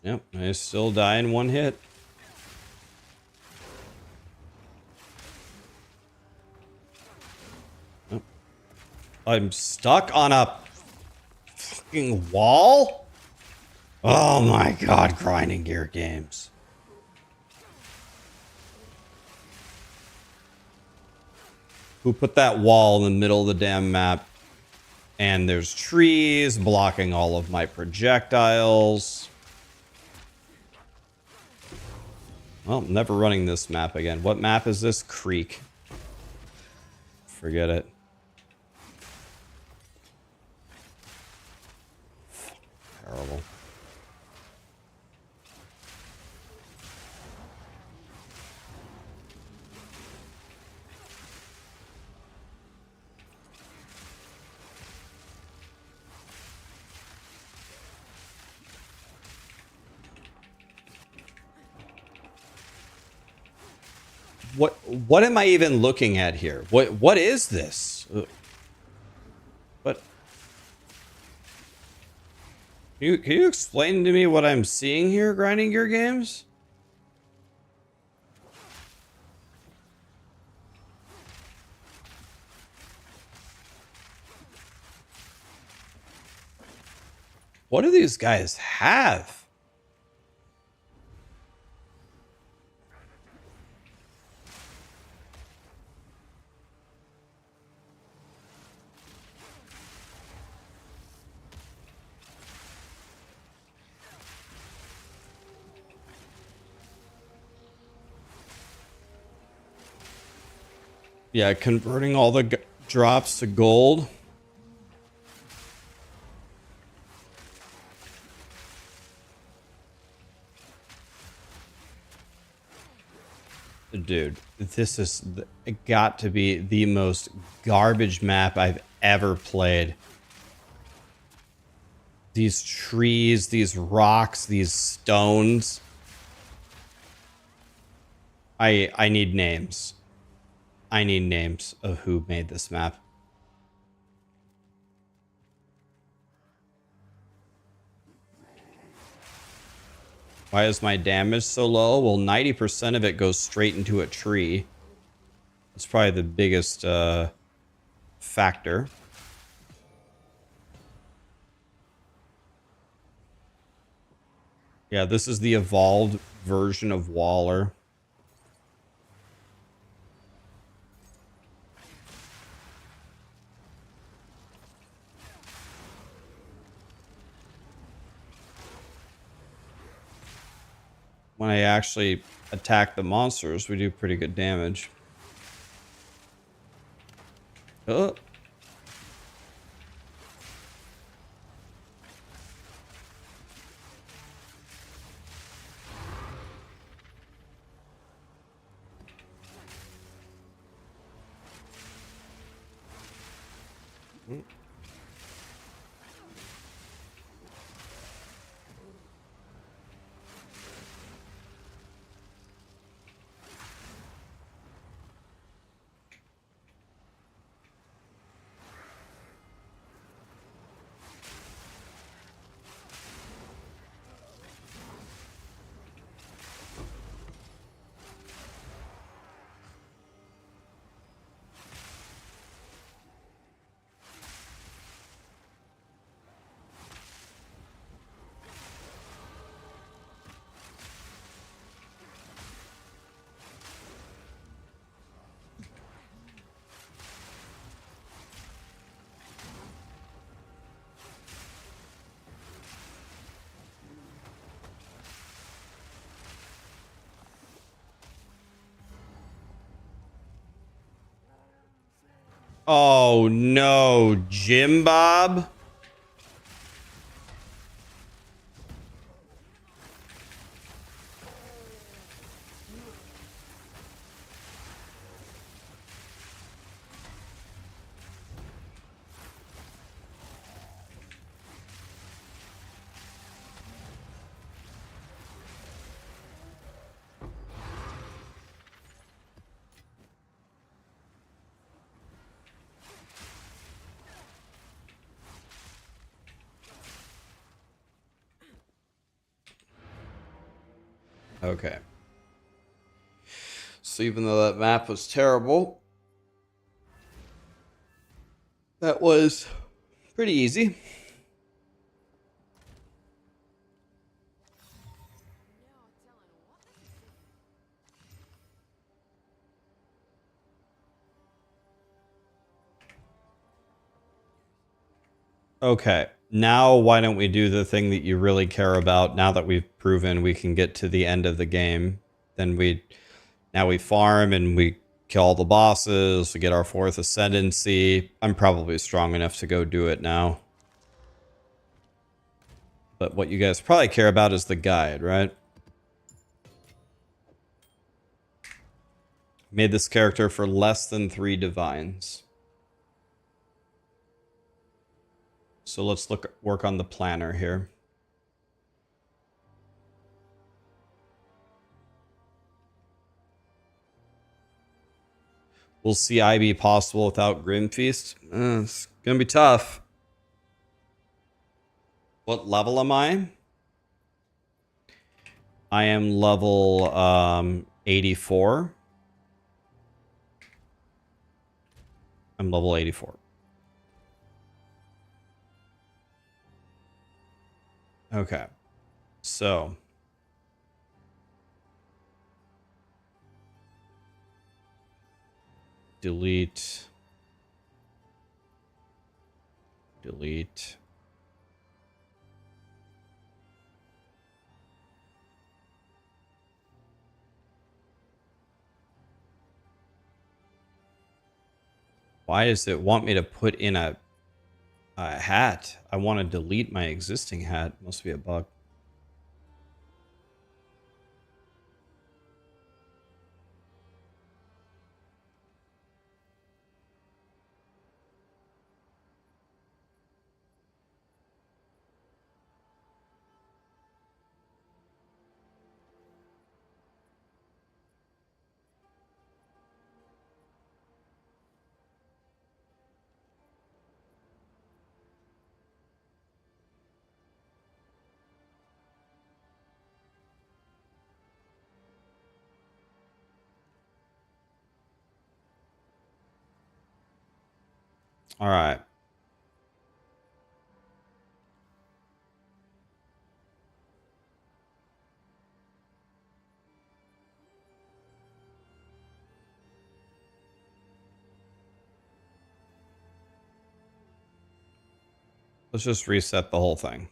Yep, I still die in one hit. Yep. I'm stuck on a fucking wall? Oh my god, grinding gear games. Who put that wall in the middle of the damn map? And there's trees blocking all of my projectiles. Well, never running this map again. What map is this? Creek. Forget it. Terrible. What am I even looking at here? What is this? What? Can you explain to me what I'm seeing here, grinding gear games? What do these guys have? Yeah, converting all the drops to gold. Dude, this is got to be the most garbage map I've ever played. These trees, these rocks, these stones. I need names. I need names of who made this map. Why is my damage so low? Well, 90% of it goes straight into a tree. That's probably the biggest factor. Yeah, this is the evolved version of Waller. When I actually attack the monsters, we do pretty good damage. Oh. Oh no, Jim Bob. Okay. So even though that map was terrible, that was pretty easy. Okay. Now why don't we do the thing that you really care about now that we've proven we can get to the end of the game? Then we farm and we kill all the bosses, we get our 4th ascendancy. I'm probably strong enough to go do it now. But what you guys probably care about is the guide, right? Made this character for less than 3 divines. So let's work on the planner here. Will CI be possible without Grim Feast? It's gonna be tough. What level am I? I am level 84. I'm level 84. Okay. So delete. Why does it want me to put in a hat? I want to delete my existing hat. Must be a bug. All right. Let's just reset the whole thing.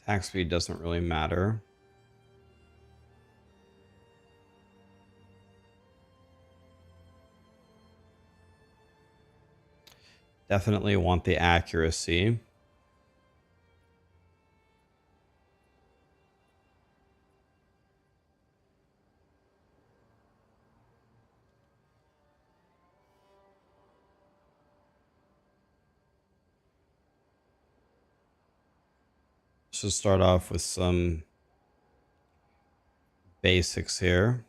Attack speed doesn't really matter. Definitely want the accuracy. Let's just start off with some basics here.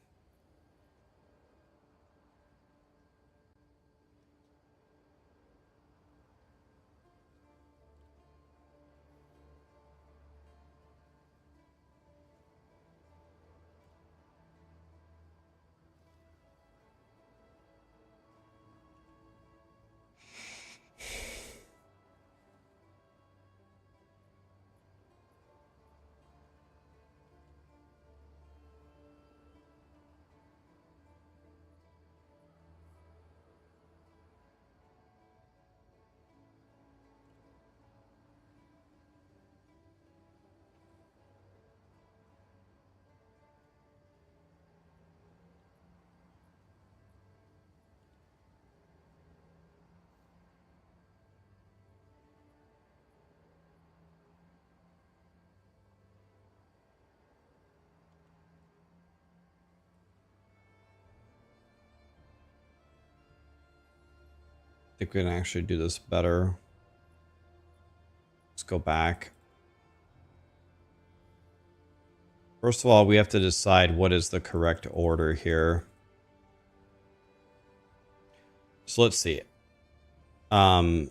think we can actually do this better. Let's go back. First of all, we have to decide what is the correct order here. So let's see. I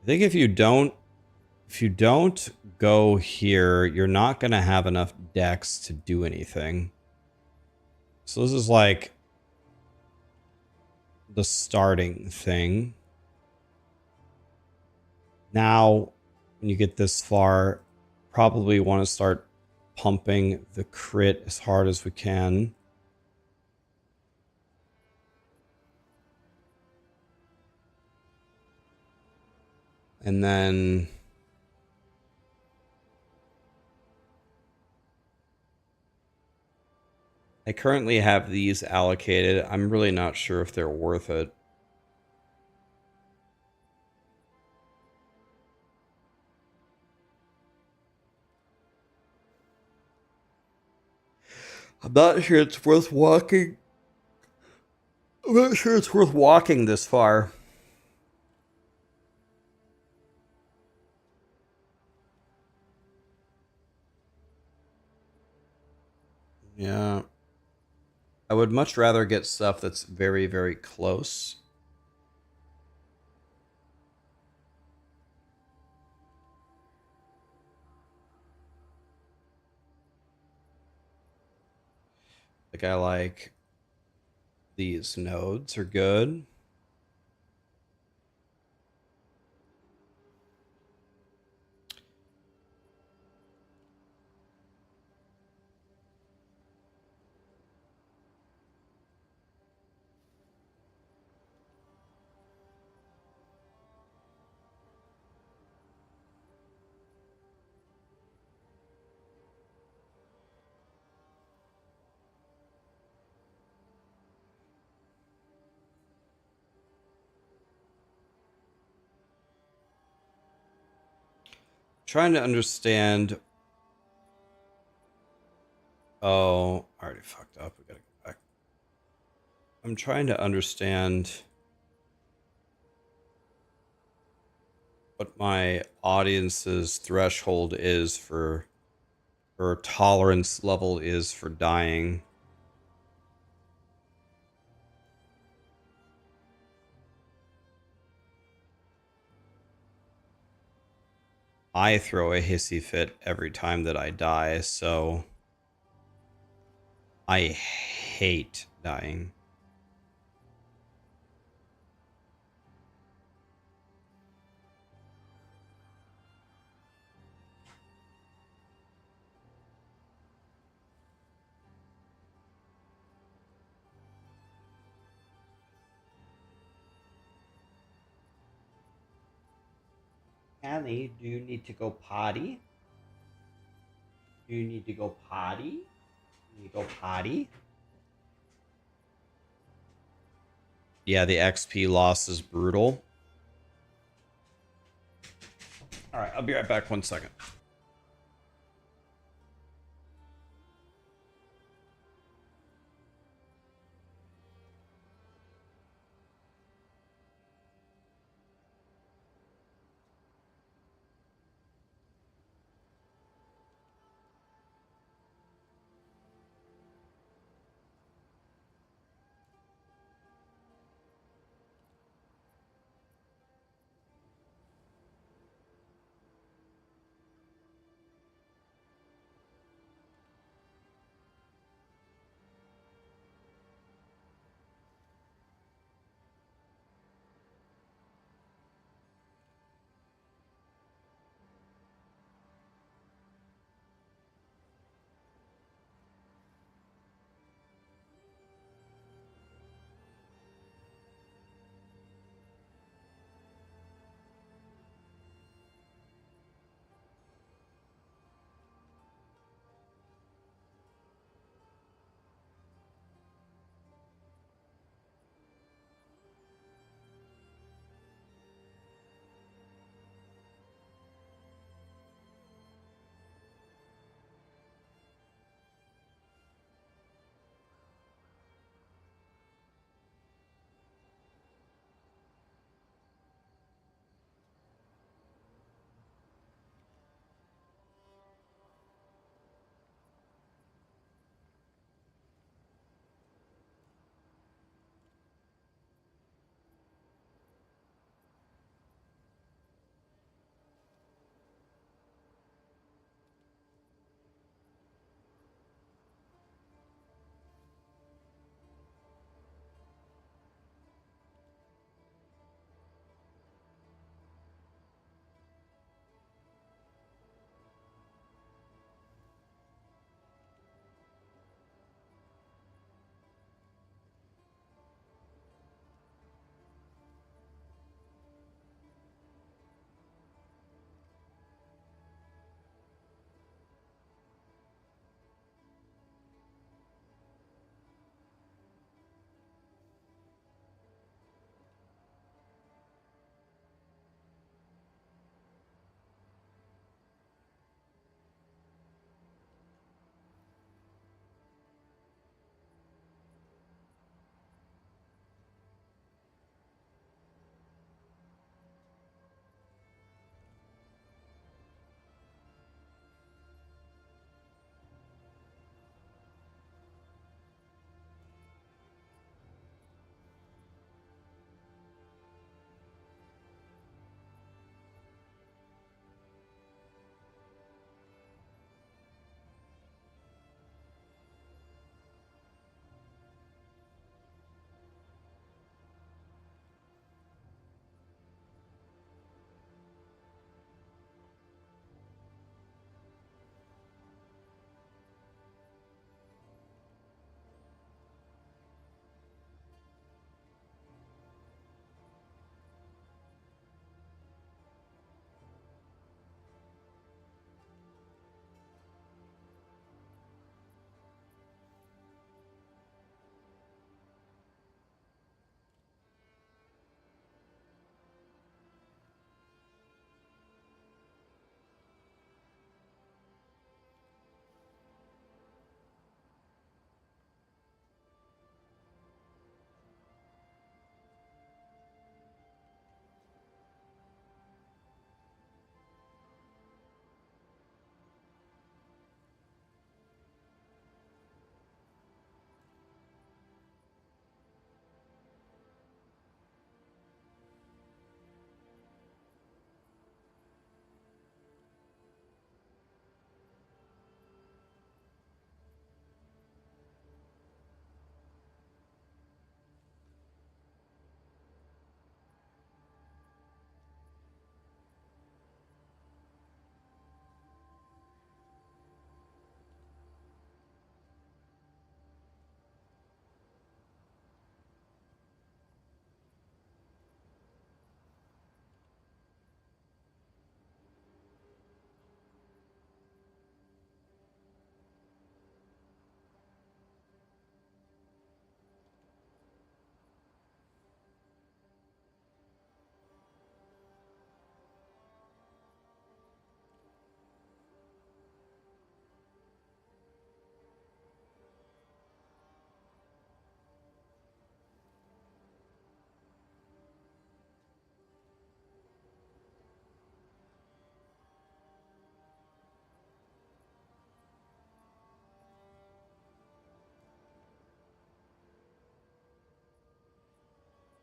think if you don't go here, you're not going to have enough decks to do anything. So this is like the starting thing. Now, when you get this far, probably want to start pumping the crit as hard as we can. And then I currently have these allocated. I'm really not sure if they're worth it. I'm not sure it's worth walking. I'm not sure it's worth walking this far. Yeah. I would much rather get stuff that's very, very close. Like I like these nodes are good. Trying to understand. Oh, I already fucked up. We gotta go back. I'm trying to understand what my audience's threshold is for, or tolerance level is for dying. I throw a hissy fit every time that I die, so I hate dying. Annie, do you need to go potty? Do you need to go potty? You need to go potty? Yeah, the XP loss is brutal. All right, I'll be right back 1 second.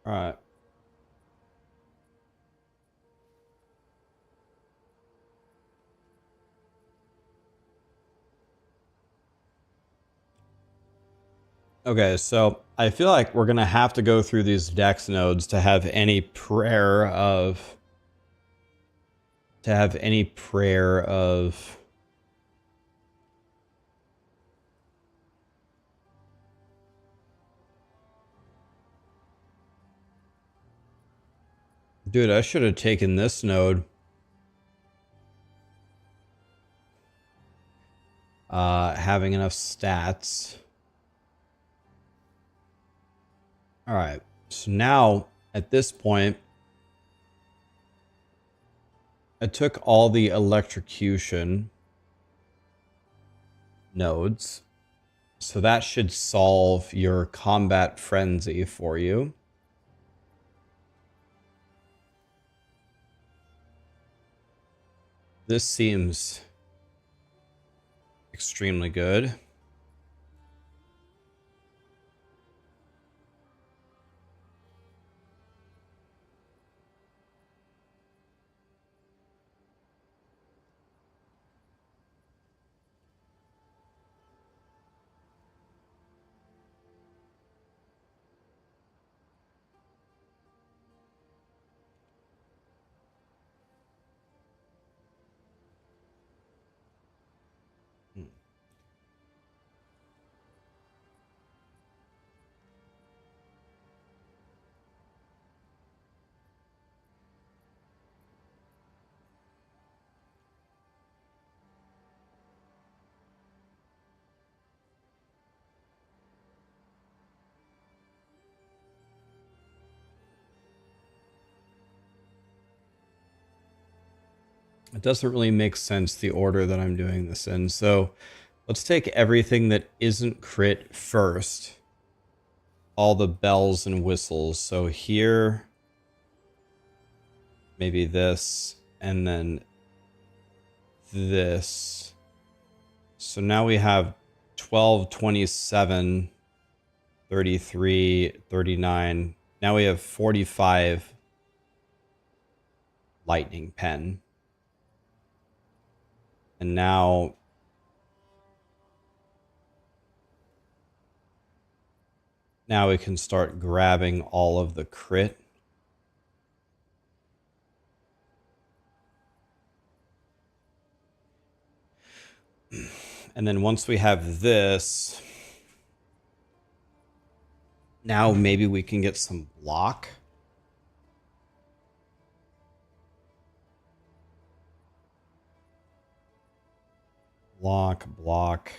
All right. Okay, so I feel like we're gonna have to go through these dex nodes to have any prayer of Dude, I should have taken this node. Having enough stats. All right. So now, at this point, I took all the electrocution nodes. So that should solve your combat frenzy for you. This seems extremely good. It doesn't really make sense the order that I'm doing this in. So let's take everything that isn't crit first. All the bells and whistles. So here, maybe this, and then this. So now we have 12, 27, 33, 39. Now we have 45 lightning pen. And now we can start grabbing all of the crit. And then once we have this, now maybe we can get some block. Block.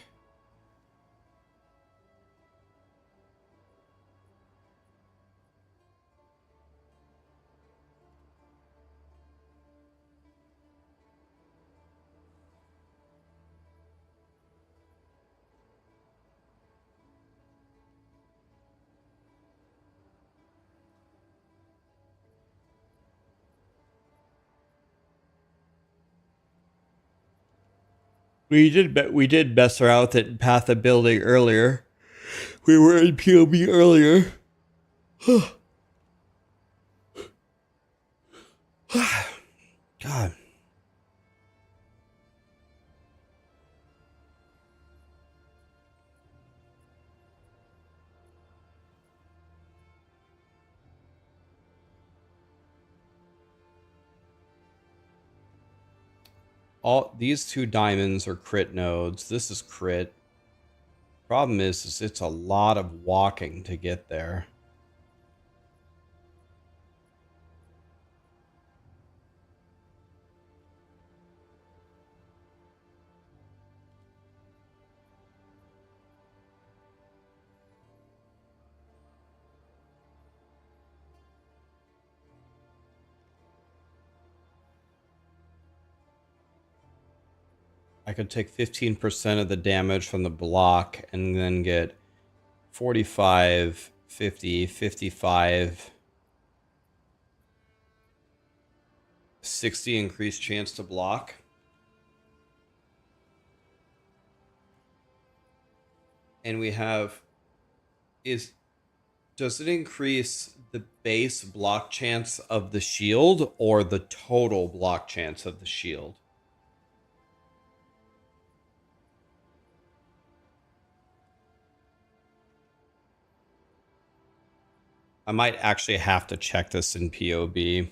We did mess around with it in Path of Building earlier. We were in POB earlier. God. All these two diamonds are crit nodes. This is crit. Problem is it's a lot of walking to get there. I could take 15% of the damage from the block and then get 45, 50, 55, 60 increased chance to block. And we have Does it increase the base block chance of the shield or the total block chance of the shield? I might actually have to check this in POB.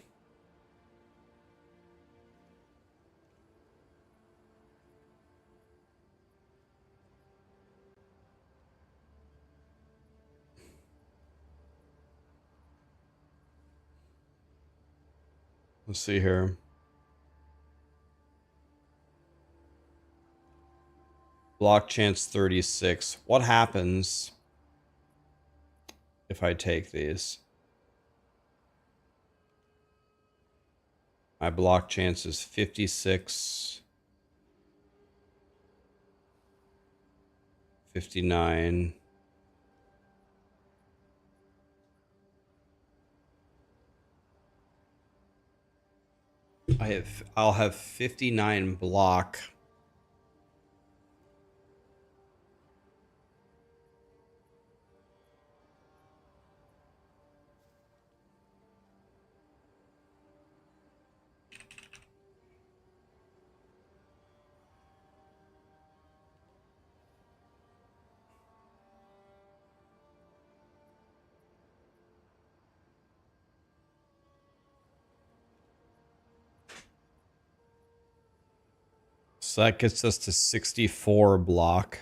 Let's see here. Block chance 36. What happens if I take these? My block chance is 56. 59. I'll have 59 block. So that gets us to 64 block.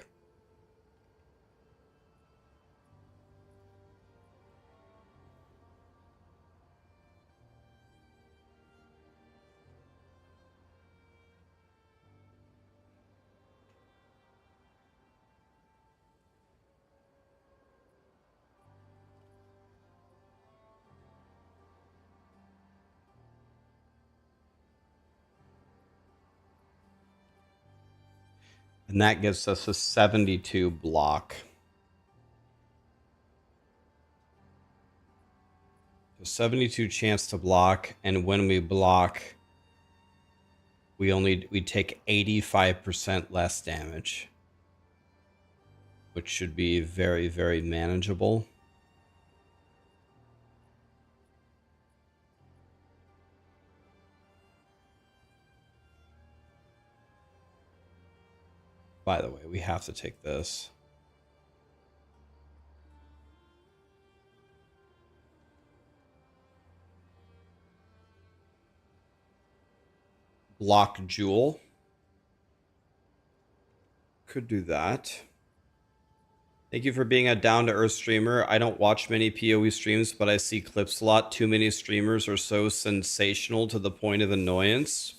And that gives us a 72 block. So 72 chance to block, and when we block, we take 85% less damage, which should be very, very manageable. By the way, we have to take this. Block Jewel. Could do that. Thank you for being a down-to-earth streamer. I don't watch many PoE streams, but I see clips a lot. Too many streamers are so sensational to the point of annoyance.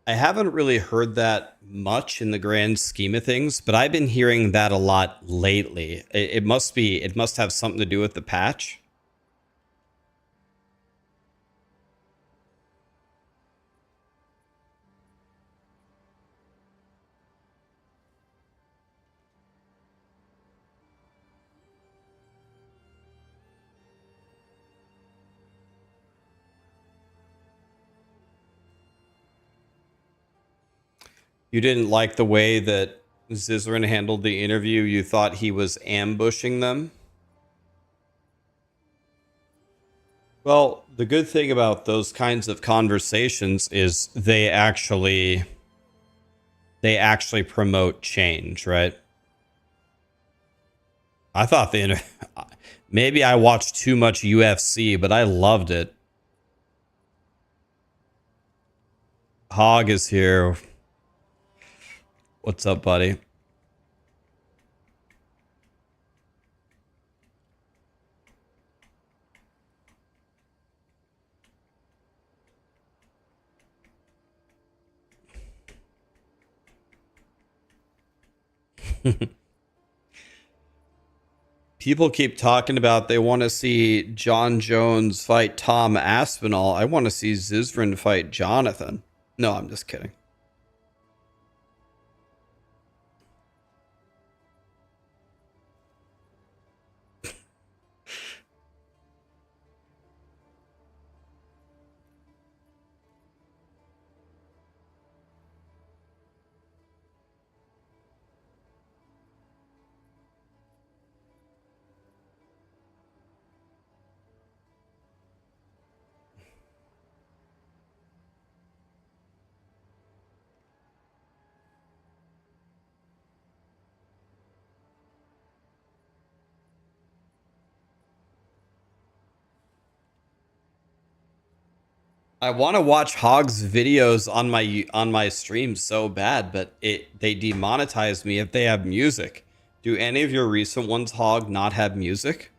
I haven't really heard that much in the grand scheme of things, but I've been hearing that a lot lately. It must have something to do with the patch. You didn't like the way that Zizrin handled the interview. You thought he was ambushing them. Well, the good thing about those kinds of conversations is they actually promote change, right? I thought maybe I watched too much UFC, but I loved it. Hog is here. What's up, buddy? People keep talking about they want to see John Jones fight Tom Aspinall. I want to see Zizrin fight Jonathan. No, I'm just kidding. I want to watch Hog's videos on my stream so bad, but they demonetize me if they have music. Do any of your recent ones, Hog, not have music?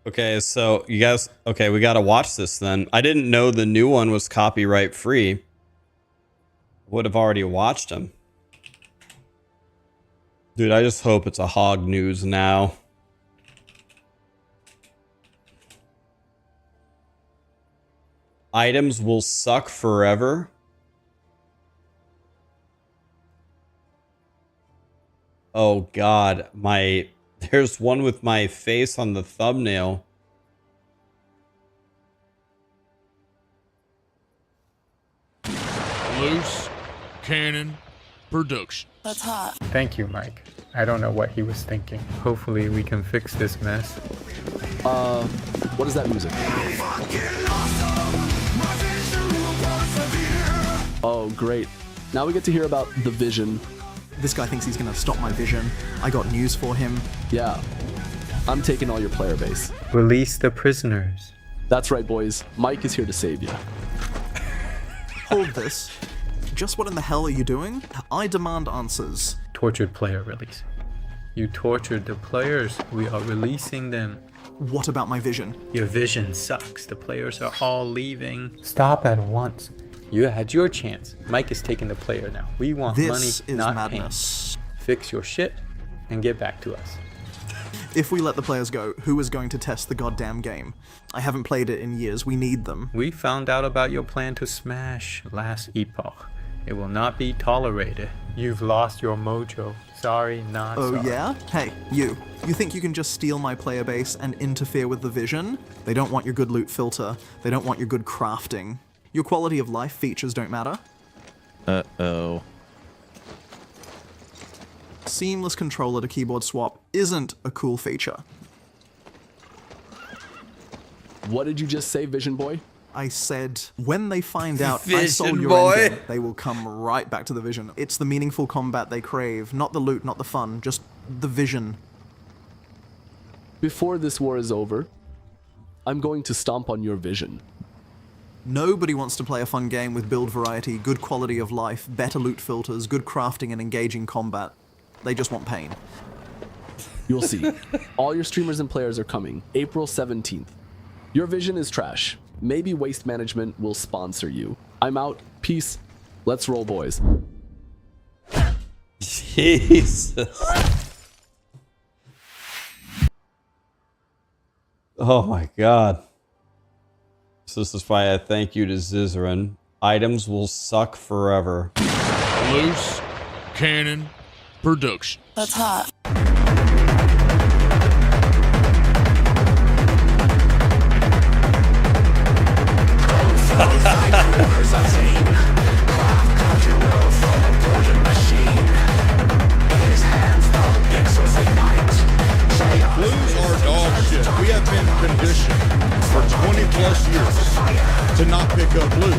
Okay, so you guys, okay, we got to watch this then. I didn't know the new one was copyright free. Would have already watched them. Dude, I just hope it's a Hog news now. Items will suck forever. Oh God, there's one with my face on the thumbnail. Loose Cannon Production. That's hot. Thank you, Mike. I don't know what he was thinking. Hopefully we can fix this mess. What is that music? Oh, great. Now we get to hear about the vision. This guy thinks he's gonna stop my vision. I got news for him. Yeah. I'm taking all your player base. Release the prisoners. That's right, boys. Mike is here to save you. Hold this. Just what in the hell are you doing? I demand answers. Tortured player release. You tortured the players. We are releasing them. What about my vision? Your vision sucks. The players are all leaving. Stop at once. You had your chance. Mike is taking the player now. We want This money, is not madness. pain. Fix your shit and get back to us. If we let the players go, who is going to test the goddamn game? I haven't played it in years. We need them. We found out about your plan to smash last Epoch. It will not be tolerated. You've lost your mojo. Sorry, not Oh sorry. yeah? Hey, you. You think you can just steal my player base and interfere with the vision? They don't want your good loot filter. They don't want your good crafting. Your quality of life features don't matter. Uh-oh. Seamless controller to keyboard swap isn't a cool feature. What did you just say, Vision Boy? I said, when they find out I stole Vision your boy. engine, they will come right back to the vision. It's the meaningful combat they crave, not the loot, not the fun, just the vision. Before this war is over, I'm going to stomp on your vision. Nobody wants to play a fun game with build variety, good quality of life, better loot filters, good crafting and engaging combat. They just want pain. You'll see. All your streamers and players are coming. April 17th. Your vision is trash. Maybe Waste Management will sponsor you. I'm out. Peace. Let's roll, boys. Jesus. Oh my God. So this is why I thank you to Zizaran. Items will suck forever. Loose Cannon Production. That's hot. Blues are dog shit. We have been conditioned for 20 plus years to not pick up blues.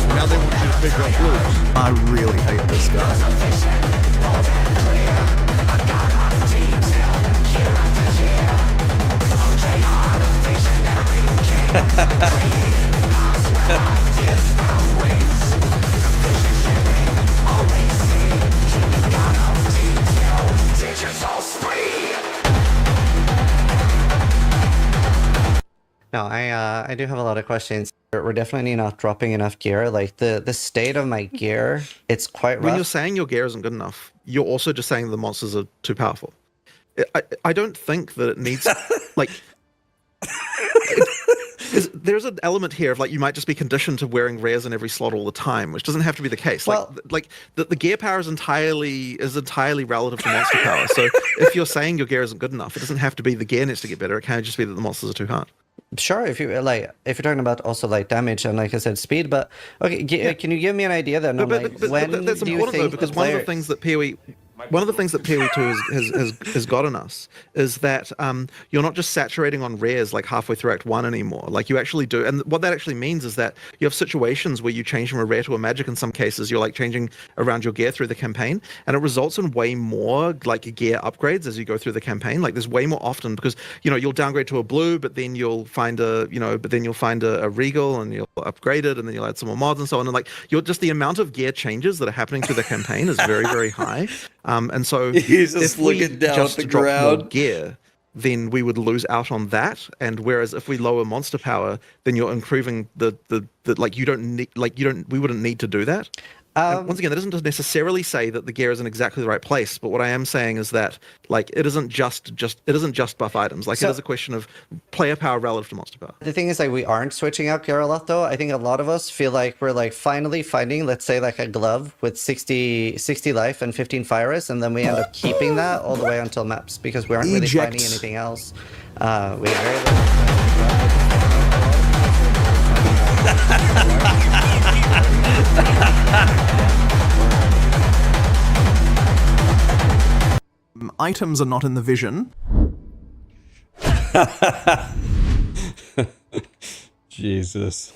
Now they want you to pick up blues. I really hate this guy. No, I do have a lot of questions. We're definitely not dropping enough gear. Like the state of my gear, it's quite rough. When you're saying your gear isn't good enough, you're also just saying the monsters are too powerful. I don't think that it needs like. There's an element here of like you might just be conditioned to wearing rares in every slot all the time, which doesn't have to be the case. Well, like the gear power is entirely relative to monster power. So if you're saying your gear isn't good enough, it doesn't have to be the gear needs to get better. It can just be that the monsters are too hard. Sure, if you're talking about also like damage and like I said speed, but okay, can you give me an idea then? But when that's do you important though, think because the one of the player... things that PoE One of the things that POE2 has gotten us is that you're not just saturating on rares like halfway through Act 1 anymore. Like you actually do. And what that actually means is that you have situations where you change from a rare to a magic. In some cases, you're like changing around your gear through the campaign. And it results in way more like gear upgrades as you go through the campaign. Like there's way more often because, you'll downgrade to a blue, but then you'll find a regal and you'll upgrade it and then you'll add some more mods and so on. And like just the amount of gear changes that are happening through the campaign is very, very high. And so He's just if we looking down just at the drop more ground. gear, then we would lose out on that. And whereas if we lower monster power, then you're improving the like we wouldn't need to do that. And once again, that doesn't necessarily say that the gear is in exactly the right place, but what I am saying is that like it isn't just buff items. Like it is a question of player power relative to monster power. The thing is, like, we aren't switching out gear a lot, though. I think a lot of us feel like we're like finally finding, let's say, like a glove with 60 life and 15 fire res, and then we end up keeping that all the way until maps because we aren't really finding anything else. We have very Items are not in the vision. Jesus.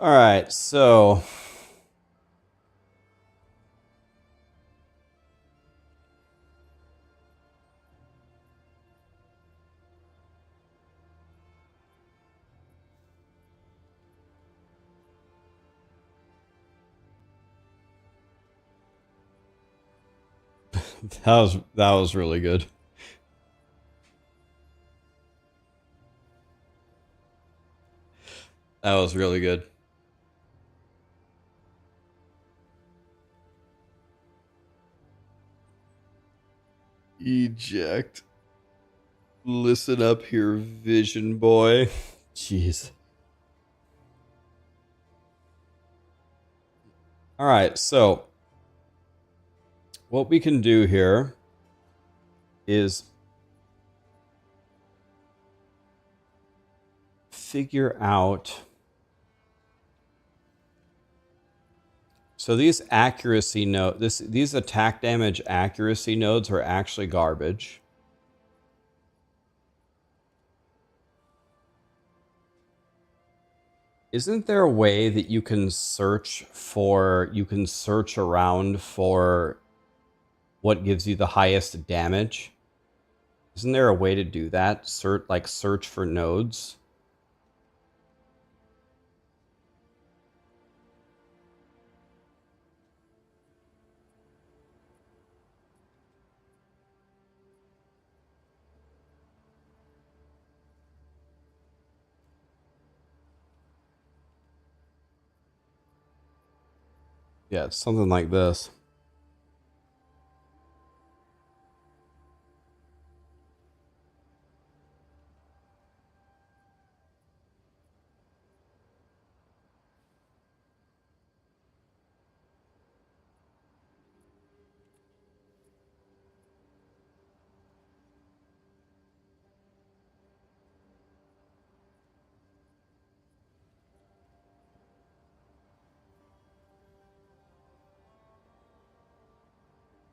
All right, so that was really good. That was really good. Eject. Listen up here, vision boy. Jeez. All right, so what we can do here is figure out. So these accuracy these attack damage accuracy nodes are actually garbage. Isn't there a way that you can search around for what gives you the highest damage? Isn't there a way to do that? Search for nodes? Yeah, it's something like this.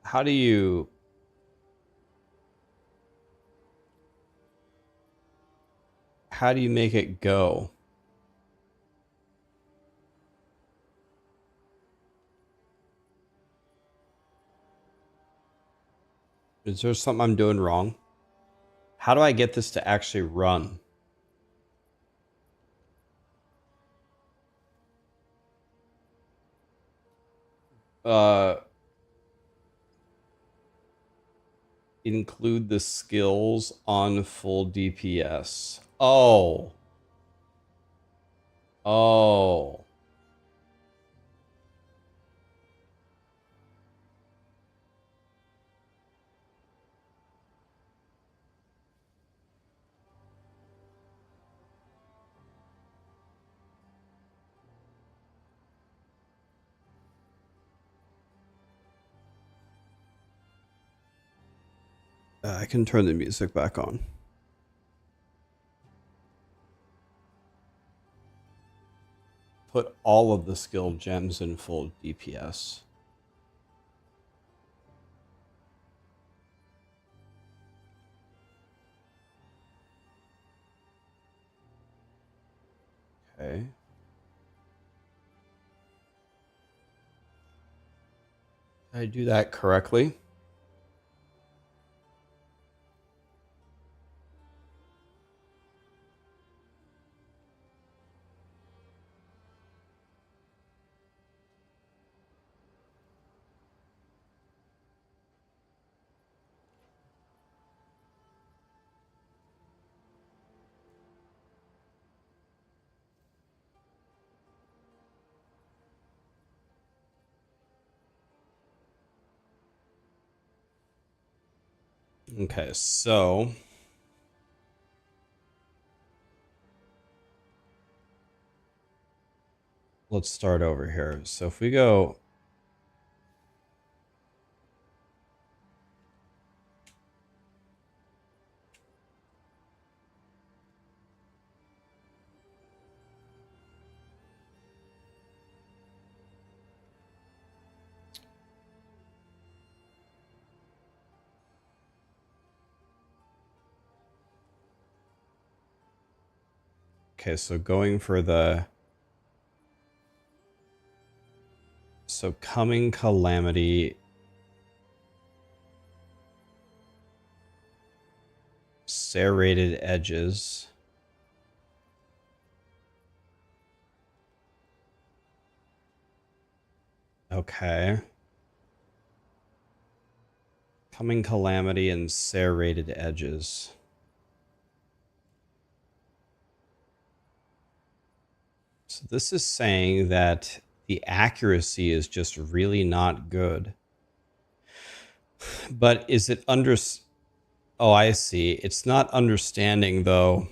How do you make it go? Is there something I'm doing wrong? How do I get this to actually run? Include the skills on full DPS. Oh. Oh. I can turn the music back on. Put all of the skill gems in full DPS. Okay. Did I do that correctly? Okay, so let's start over here. So if we go okay, so going for the coming calamity, serrated edges. Okay. Coming calamity and serrated edges. So this is saying that the accuracy is just really not good. But is it Oh, I see. It's not understanding, though.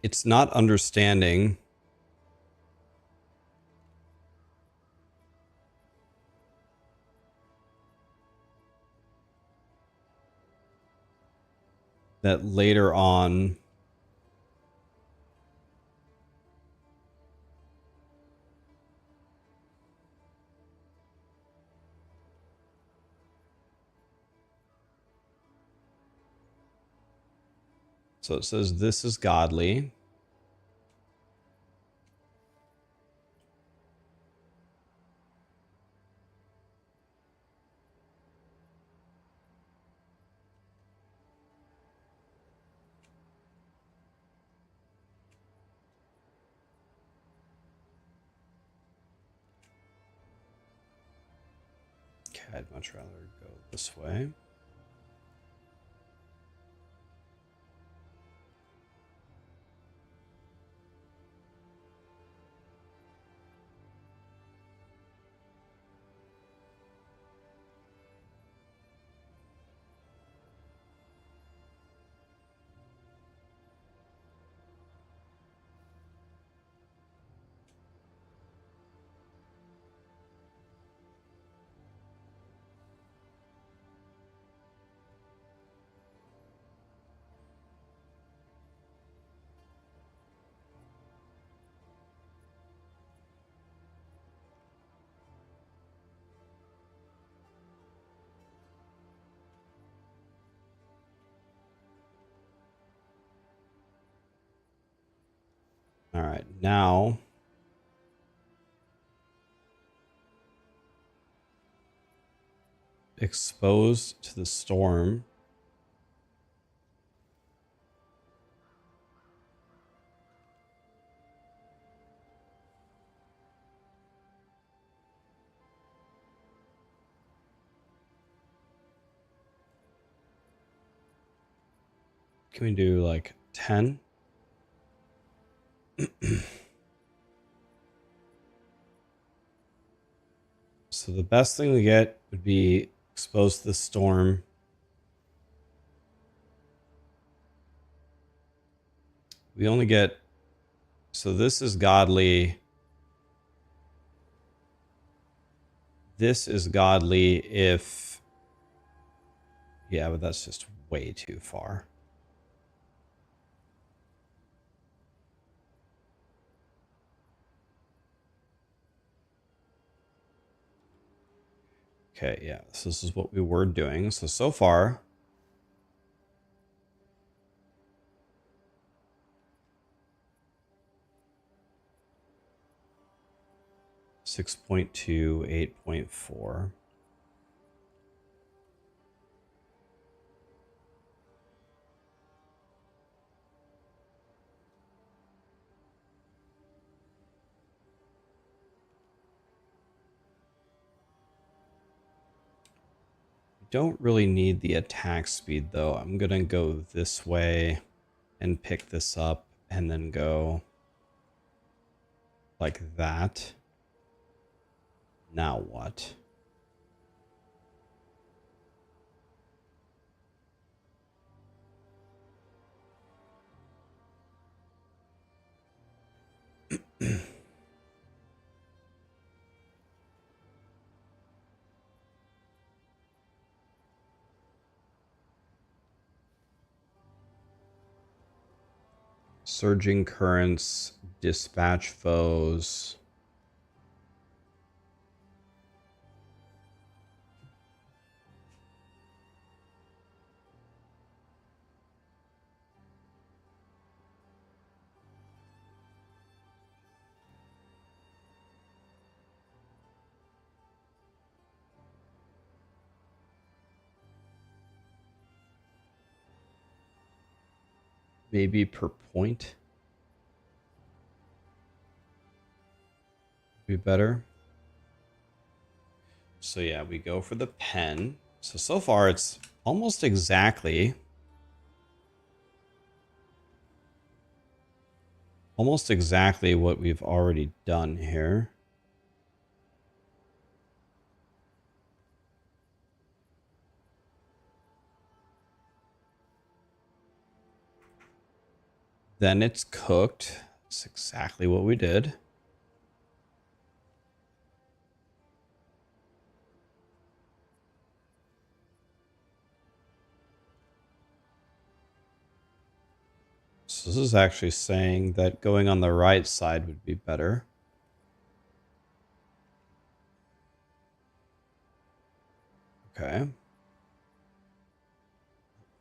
It's not understanding that later on so it says this is godly. Okay, I'd much rather go this way. All right, now exposed to the storm. Can we do like 10? So the best thing we get would be exposed to the storm. We only get, so this is godly. This is godly if... Yeah, but that's just way too far. Okay, yeah, so this is what we were doing. So far... 6.2, 8.4. Don't really need the attack speed though. I'm gonna go this way and pick this up and then go like that. Now what? Surging currents, dispatch foes. Maybe per point. Be better. So yeah, we go for the pen. So far it's almost exactly what we've already done here. Then it's cooked. That's exactly what we did. So this is actually saying that going on the right side would be better. Okay.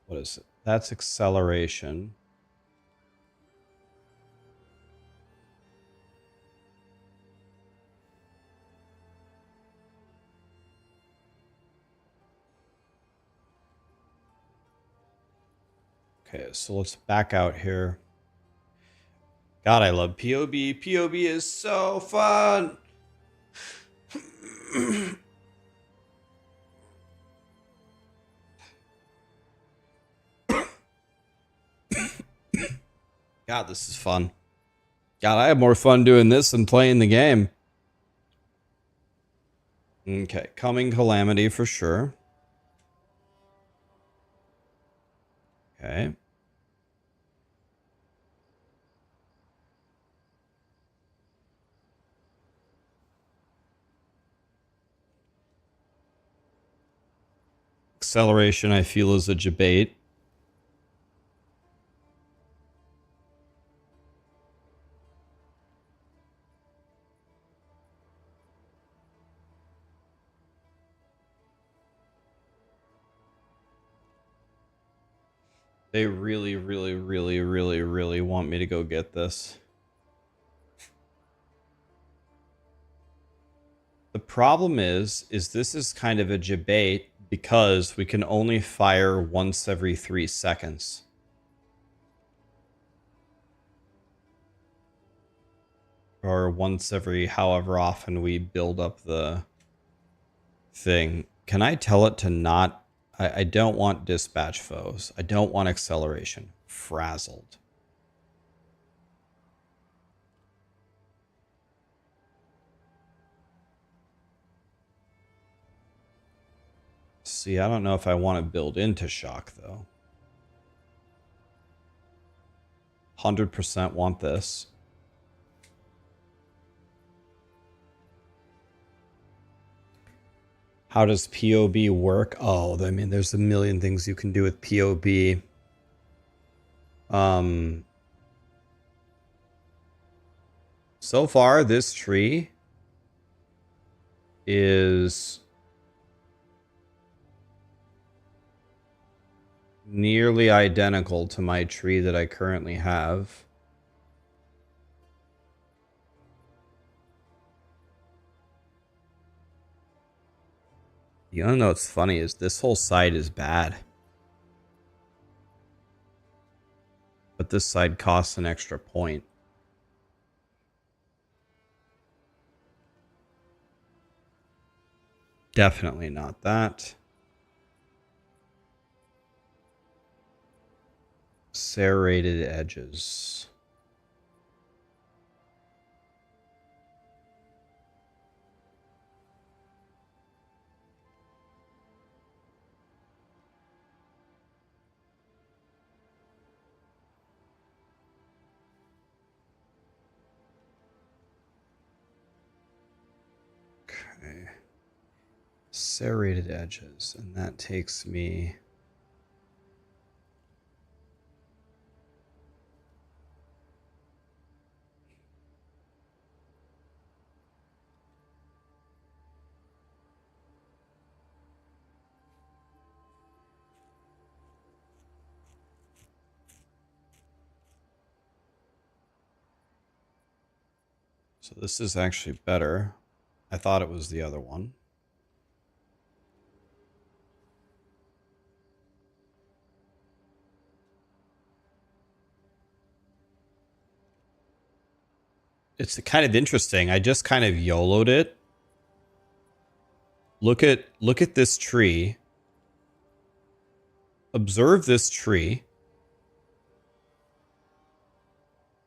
What is it? That's acceleration. Okay, so let's back out here. God, I love POB. POB is so fun. God, this is fun. God, I have more fun doing this than playing the game. Okay, coming calamity for sure. Okay. Acceleration, I feel, is a debate. They really, really, really, really, really want me to go get this. The problem is this is kind of a debate because we can only fire once every 3 seconds. Or once every however often we build up the thing. Can I tell it to not... I don't want dispatch foes. I don't want acceleration. Frazzled. See, I don't know if I want to build into shock, though. 100% want this. How does POB work? Oh, I mean, there's a million things you can do with POB. So far, this tree is nearly identical to my tree that I currently have. You wanna know what's funny is this whole side is bad. But this side costs an extra point. Definitely not that. Serrated edges. Okay. Serrated edges, and that takes me... So this is actually better. I thought it was the other one. It's kind of interesting. I just kind of YOLO'd it. Look at this tree. Observe this tree.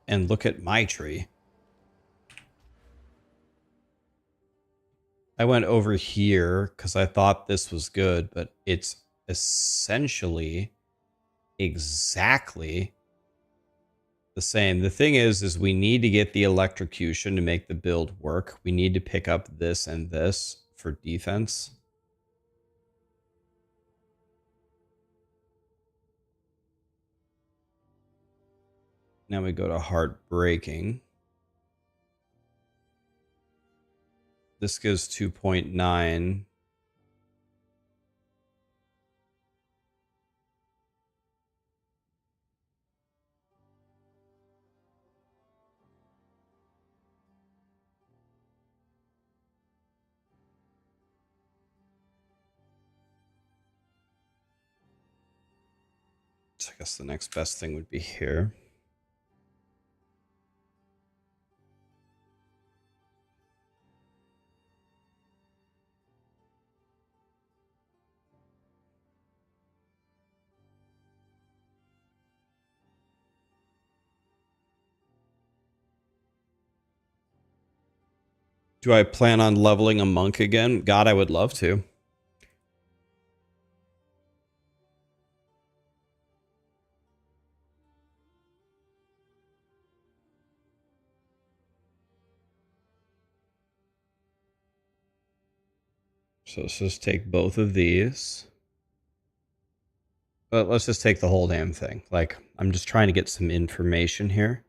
And look at my tree. I went over here because I thought this was good, but it's essentially exactly the same. The thing is we need to get the electrocution to make the build work. We need to pick up this and this for defense. Now we go to heartbreaking. This gives 2.9. So I guess the next best thing would be here. Do I plan on leveling a monk again? God, I would love to. So let's just take both of these. But let's just take the whole damn thing. Like, I'm just trying to get some information here.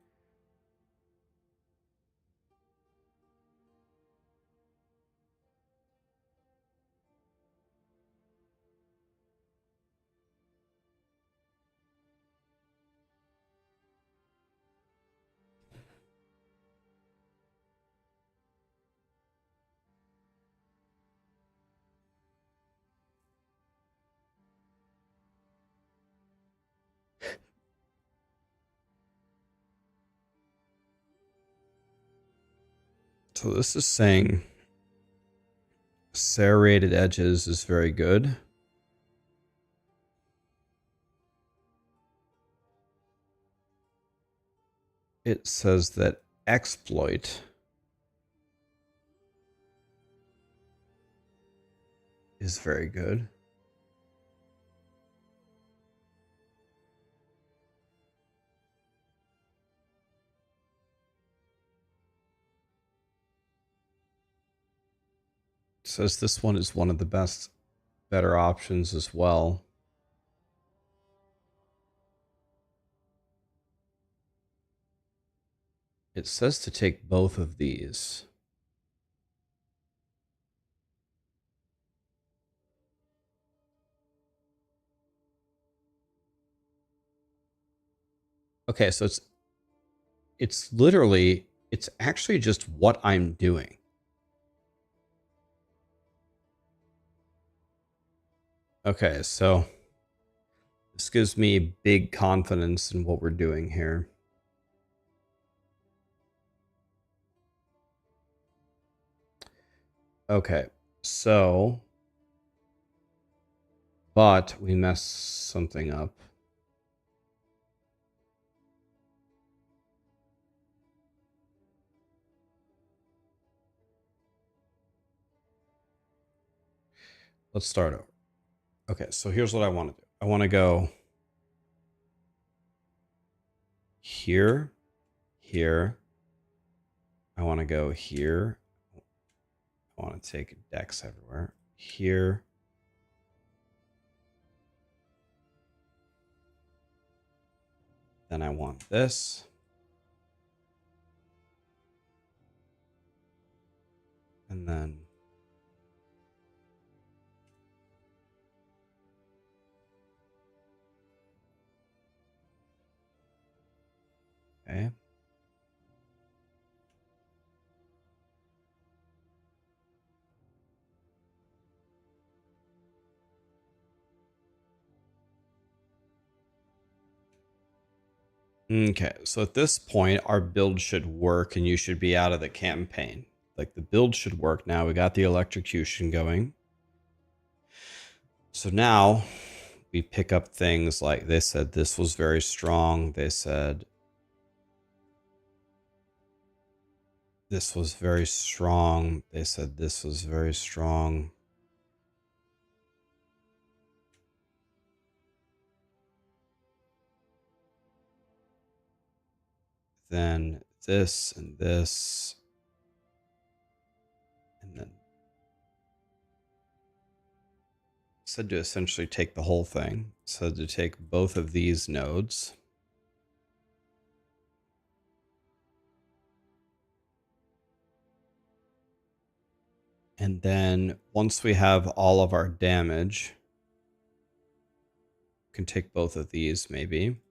So this is saying serrated edges is very good. It says that exploit is very good. says this one is one of the better options as well. It says to take both of these. Okay, so it's literally, it's actually just what I'm doing. Okay, so this gives me big confidence in what we're doing here. Okay, so, but we messed something up. Let's start over. Okay, so here's what I want to do. I want to go here, here. I want to go here. I want to take decks everywhere. Here. Then I want this. And then okay. Okay, so at this point, our build should work and you should be out of the campaign. Like the build should work now. We got the electrocution going. So now we pick up things like they said this was very strong. They said this was very strong. They said this was very strong. Then this and this. And then said to essentially take the whole thing. So to take both of these nodes. And then once we have all of our damage, we can take both of these maybe.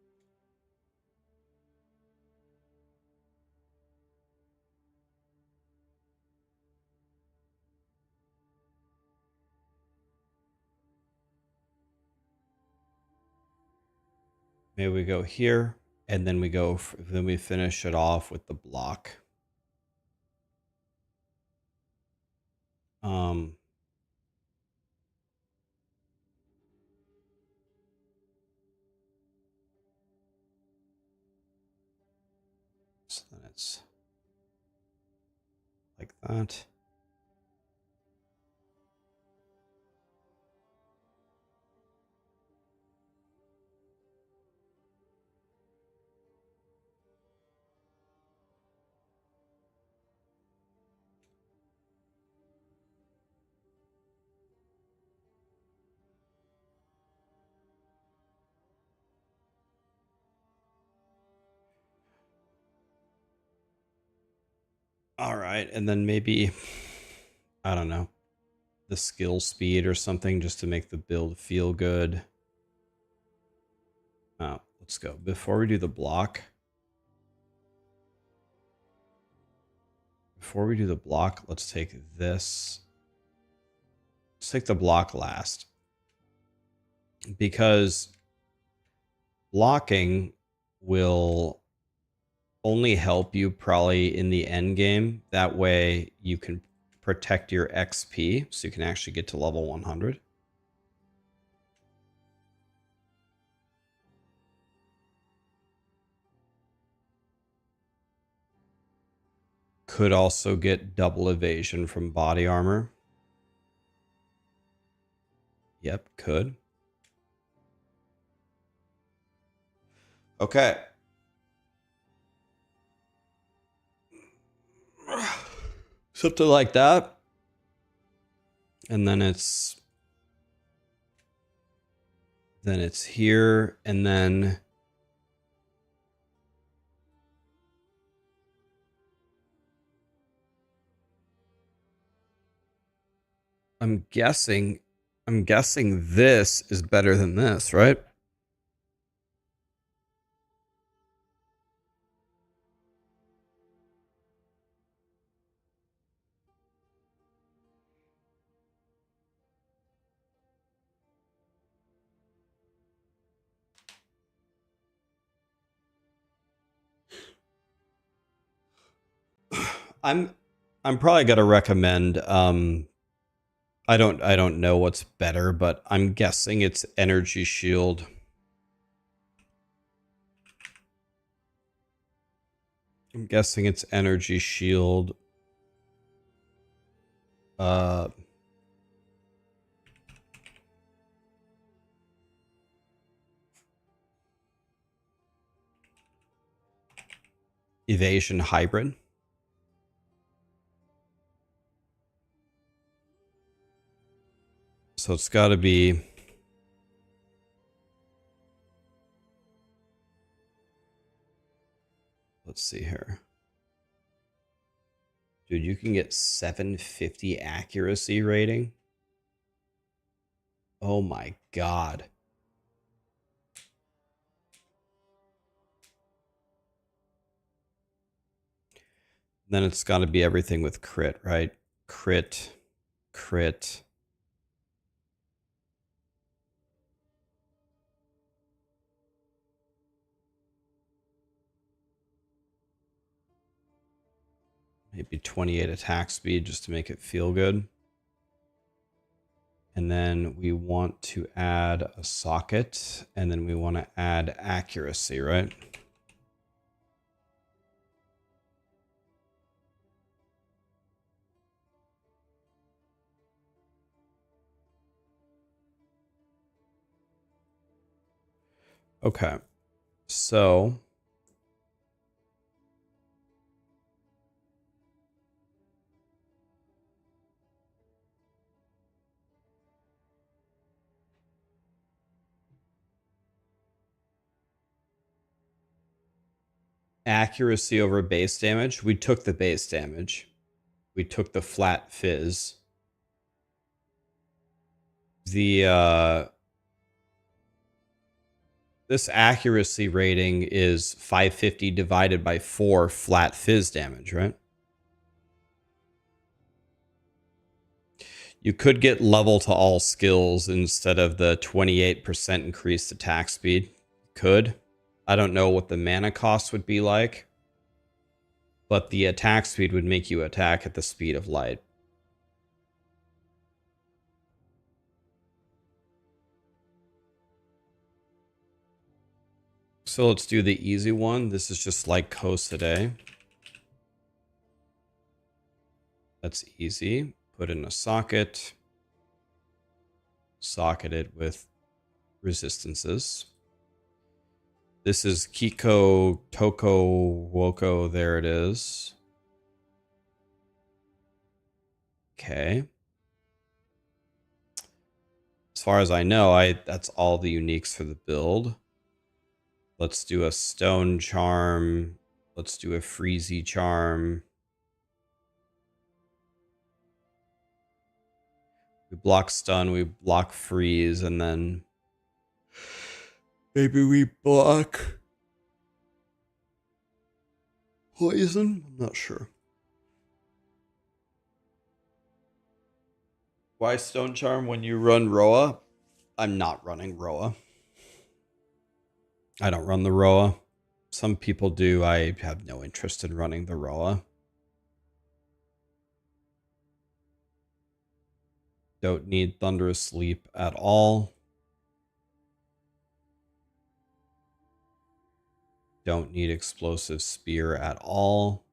Maybe we go here, and then we go. Then we finish it off with the block. So then it's like that. All right, and then maybe, I don't know, the skill speed or something just to make the build feel good. Oh, let's go. Before we do the block, let's take this. Let's take the block last. Because blocking will only help you probably in the end game. That way you can protect your XP so you can actually get to level 100. Could also get double evasion from body armor. Yep, could. Okay. Something like that. And then it's here, and then I'm guessing this is better than this, right? I'm probably gonna recommend I don't know what's better, but I'm guessing it's Energy Shield. I'm guessing it's Energy Shield. Evasion Hybrid. So it's got to be. Let's see here. Dude, you can get 750 accuracy rating. Oh my god. Then it's got to be everything with crit, right? Crit, crit. Maybe 28 attack speed just to make it feel good. And then we want to add a socket, and then we want to add accuracy, right? Okay, so accuracy over base damage. We took the base damage. We took the flat fizz. The this accuracy rating is 550 divided by 4 flat fizz damage, right? You could get level to all skills instead of the 28% increased attack speed. Could. I don't know what the mana cost would be like, but the attack speed would make you attack at the speed of light. So let's do the easy one. This is just like Kosude. That's easy. Put in a socket. Socket it with resistances. This is Kiko, Toko, Woko. There it is. Okay. As far as I know, that's all the uniques for the build. Let's do a stone charm. Let's do a freezy charm. We block stun, we block freeze, and then maybe we block poison? I'm not sure. Why stone charm when you run Rhoa? I'm not running Rhoa. I don't run the Rhoa. Some people do. I have no interest in running the Rhoa. Don't need Thunderous Sleep at all. Don't need Explosive Spear at all.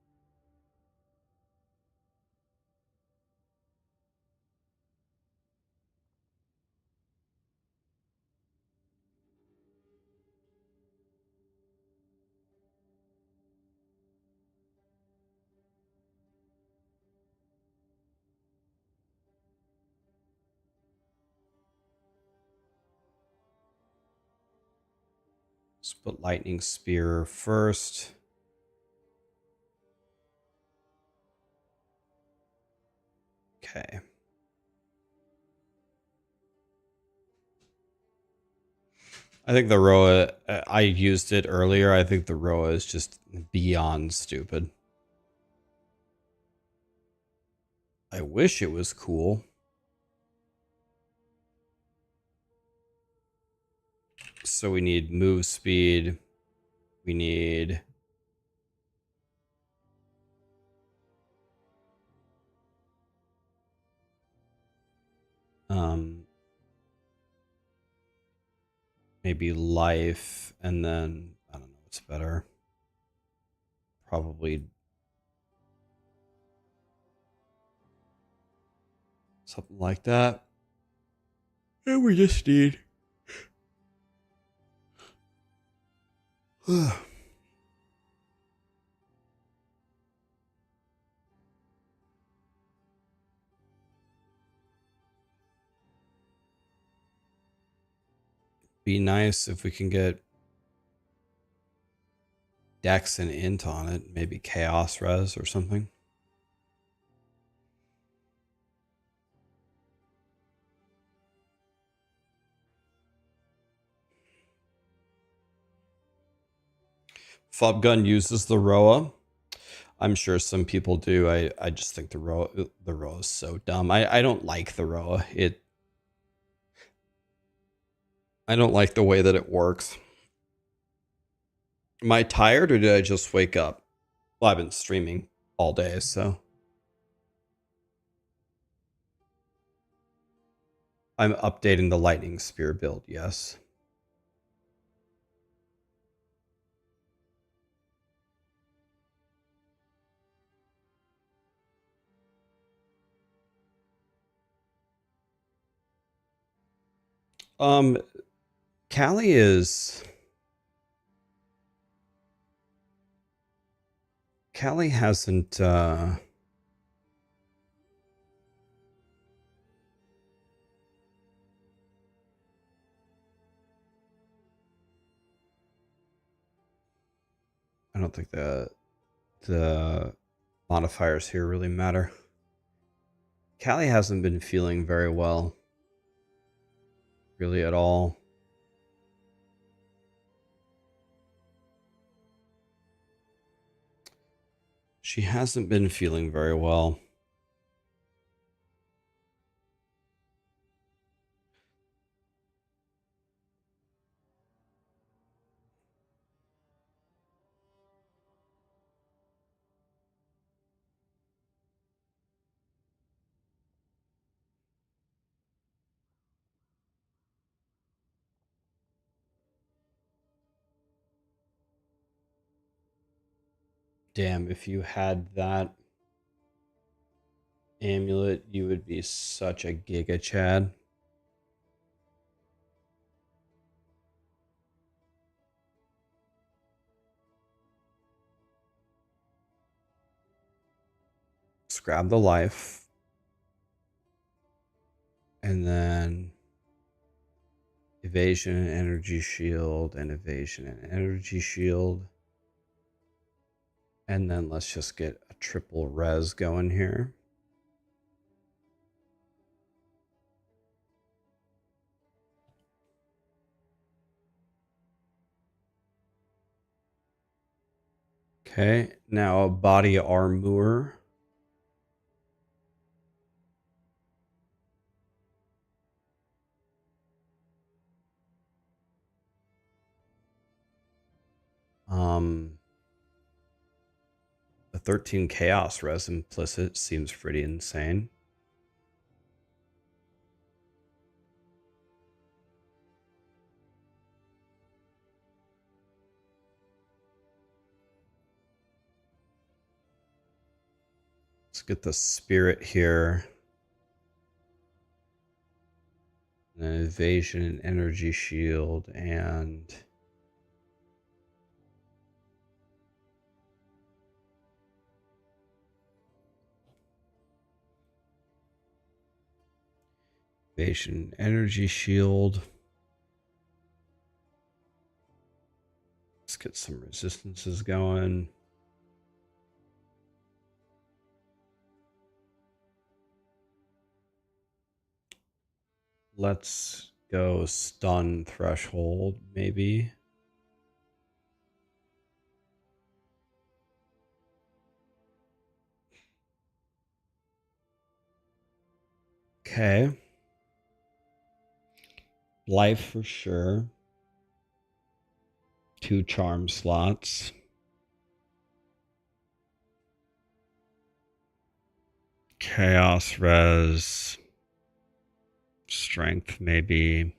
Let's put lightning spear first. Okay. I think the Rhoa, I used it earlier. I think the Rhoa is just beyond stupid. I wish it was cool. So we need move speed. We need maybe life, and then I don't know what's better. Probably something like that. And we just need be nice if we can get Dex and Int on it. Maybe Chaos Res or something. Fob Gun uses the Rhoa. I'm sure some people do. I just think the Rhoa is so dumb. I don't like the Rhoa. I don't like the way that it works. Am I tired or did I just wake up? Well, I've been streaming all day, so I'm updating the lightning spear build, yes. Callie hasn't I don't think the modifiers here really matter. Callie hasn't been feeling very well, really at all. She hasn't been feeling very well. Damn, if you had that amulet, you would be such a Giga Chad. Let's grab the life. And then evasion and energy shield, and evasion and energy shield. And then let's just get a triple res going here. Okay, now body armor. The 13 chaos res implicit seems pretty insane. Let's get the spirit here. An evasion and energy shield and evasion energy shield. get some resistances going. Let's go stun threshold, maybe. Okay. Life for sure. 2 charm slots. Chaos res. Strength, maybe.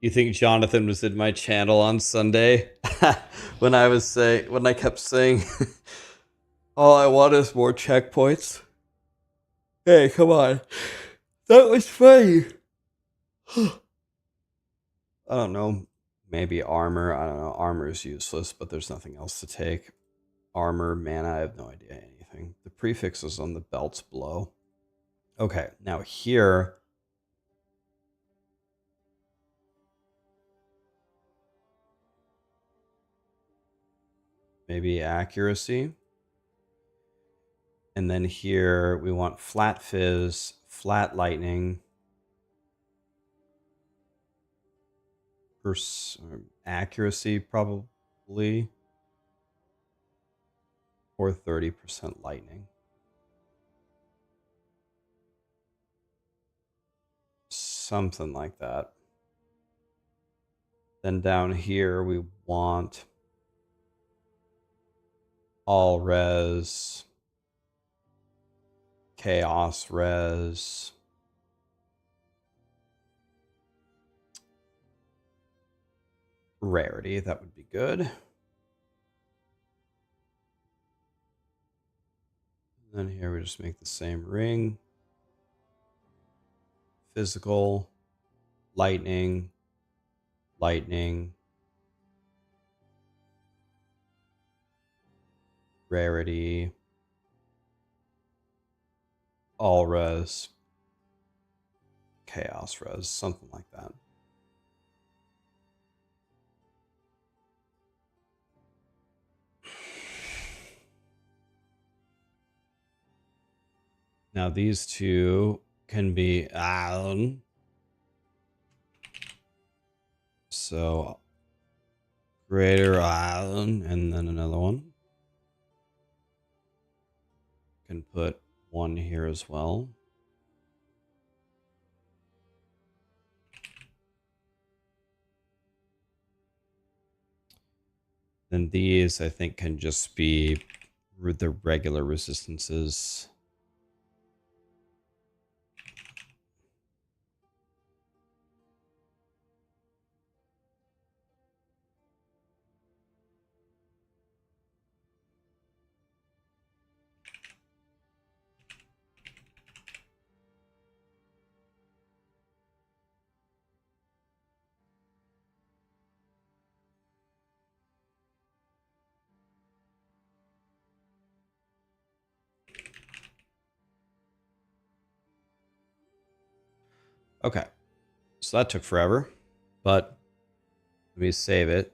You think Jonathan was in my channel on Sunday when I kept saying all I want is more checkpoints? Hey, come on. That was funny. I don't know. Maybe armor. I don't know. Armor is useless, but there's nothing else to take. Armor, mana, I have no idea anything. The prefixes on the belts below. Okay, now here. Maybe accuracy. And then here we want flat fizz, flat lightning. Accuracy probably. Or 30% lightning. Something like that. Then down here we want all res, chaos res, rarity. That would be good. And then here we just make the same ring. Physical, lightning, lightning, rarity, all res, chaos res, something like that. Now these two can be so greater island and then another one. Can put one here as well. Then these I think can just be the regular resistances. Okay, so that took forever, but let me save it.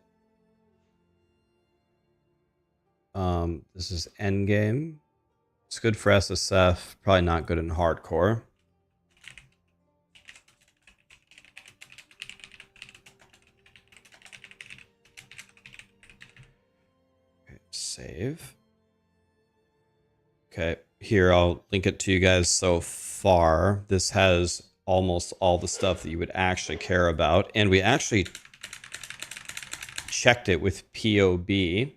This is Endgame. It's good for SSF, probably not good in hardcore. Okay, save. Okay, here I'll link it to you guys so far. This has almost all the stuff that you would actually care about. And we actually checked it with POB.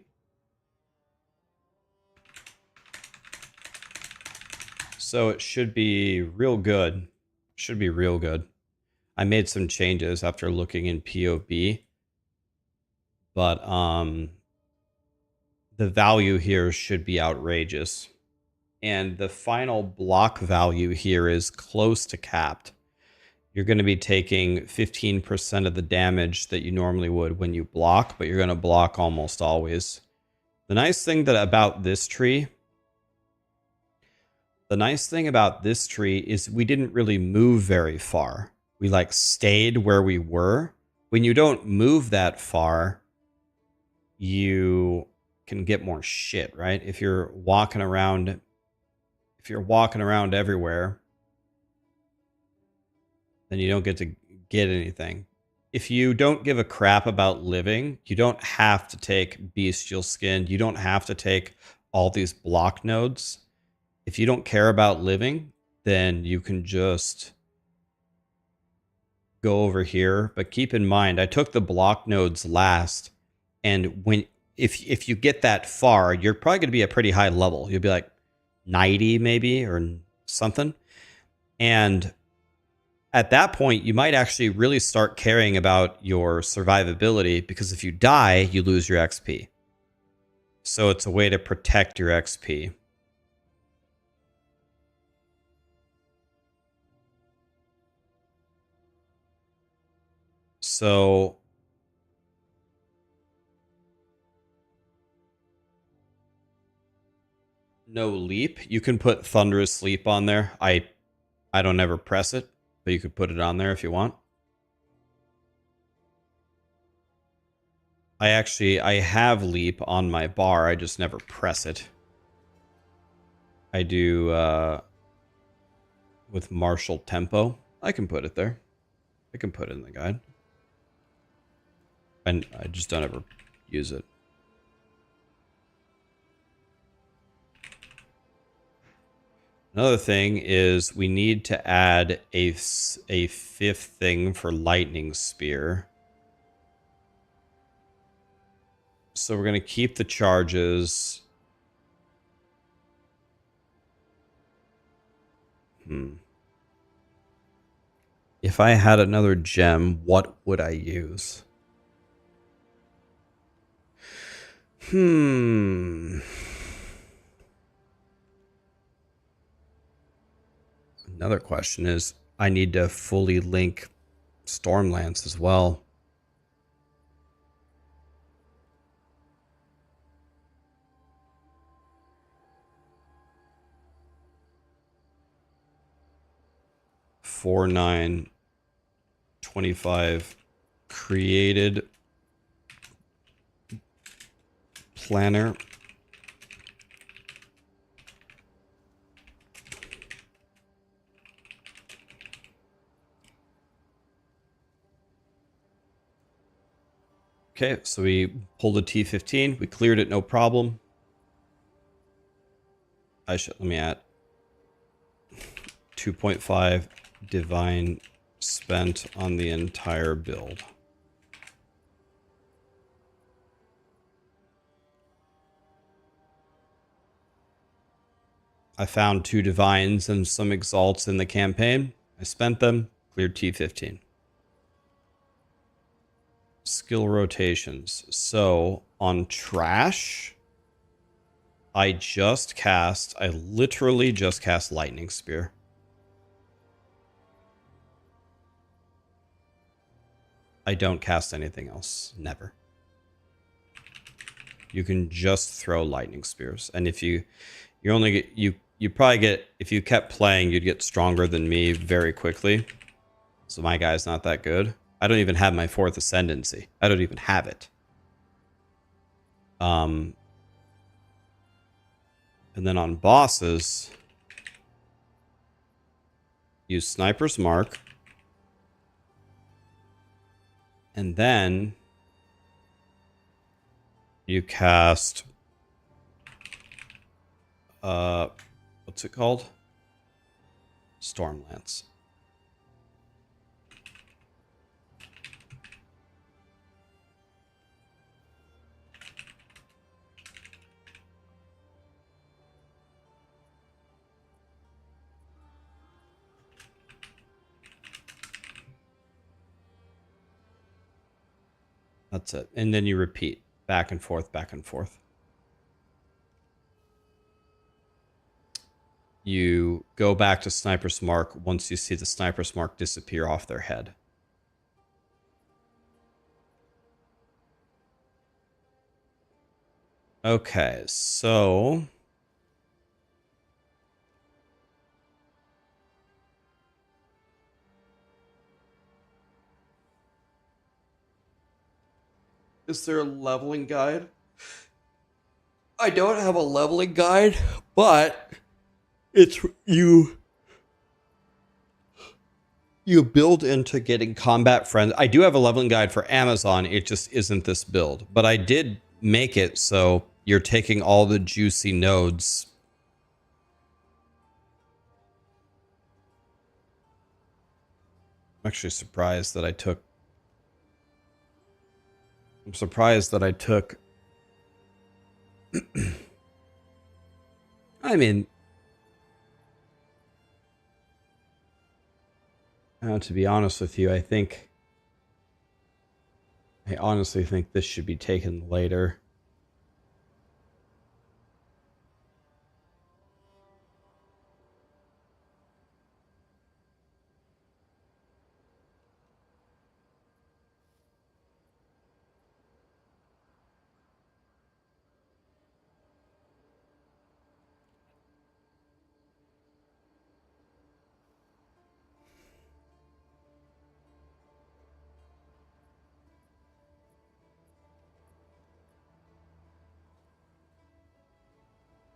So it should be real good. Should be real good. I made some changes after looking in POB. But the value here should be outrageous. And the final block value here is close to capped. you're going to be taking 15% of the damage that you normally would when you block, but you're going to block almost always. The nice thing about this tree is we didn't really move very far. We like stayed where we were. When you don't move that far, you can get more shit, right? If you're walking around everywhere, then you don't get to get anything. If you don't give a crap about living, you don't have to take bestial skin. You don't have to take all these block nodes. If you don't care about living, then you can just go over here. But keep in mind, I took the block nodes last, and if you get that far, you're probably going to be at pretty high level. You'll be like 90 maybe or something. And at that point, you might actually really start caring about your survivability, because if you die, you lose your XP. So it's a way to protect your XP. So no leap. You can put Thunderous Leap on there. I don't ever press it, but you could put it on there if you want. I have Leap on my bar. I just never press it. I do with Martial Tempo. I can put it there. I can put it in the guide. And I just don't ever use it. Another thing is we need to add a fifth thing for Lightning Spear. So we're going to keep the charges. If I had another gem, what would I use? Another question is, I need to fully link Stormlance as well. $4.9 $25 created planner. Okay, so we pulled a T15. We cleared it, no problem. Let me add 2.5 divine spent on the entire build. I found 2 divines and some exalts in the campaign. I spent them, cleared T15. Skill rotations. So on trash, I literally just cast Lightning Spear. I don't cast anything else. Never. You can just throw Lightning Spears. And if you probably get, if you kept playing, you'd get stronger than me very quickly. So my guy's not that good. I don't even have my 4th Ascendancy. I don't even have it. And then on bosses, use Sniper's Mark. And then you cast, what's it called? Stormlance. That's it. And then you repeat back and forth, back and forth. you go back to Sniper's Mark once you see the Sniper's Mark disappear off their head. Okay, so is there a leveling guide? I don't have a leveling guide, but it's you build into getting combat friends. I do have a leveling guide for Amazon. It just isn't this build, but I did make it so you're taking all the juicy nodes. I'm actually surprised that I took. I'm surprised that I took. I mean, to be honest with you, I honestly think this should be taken later.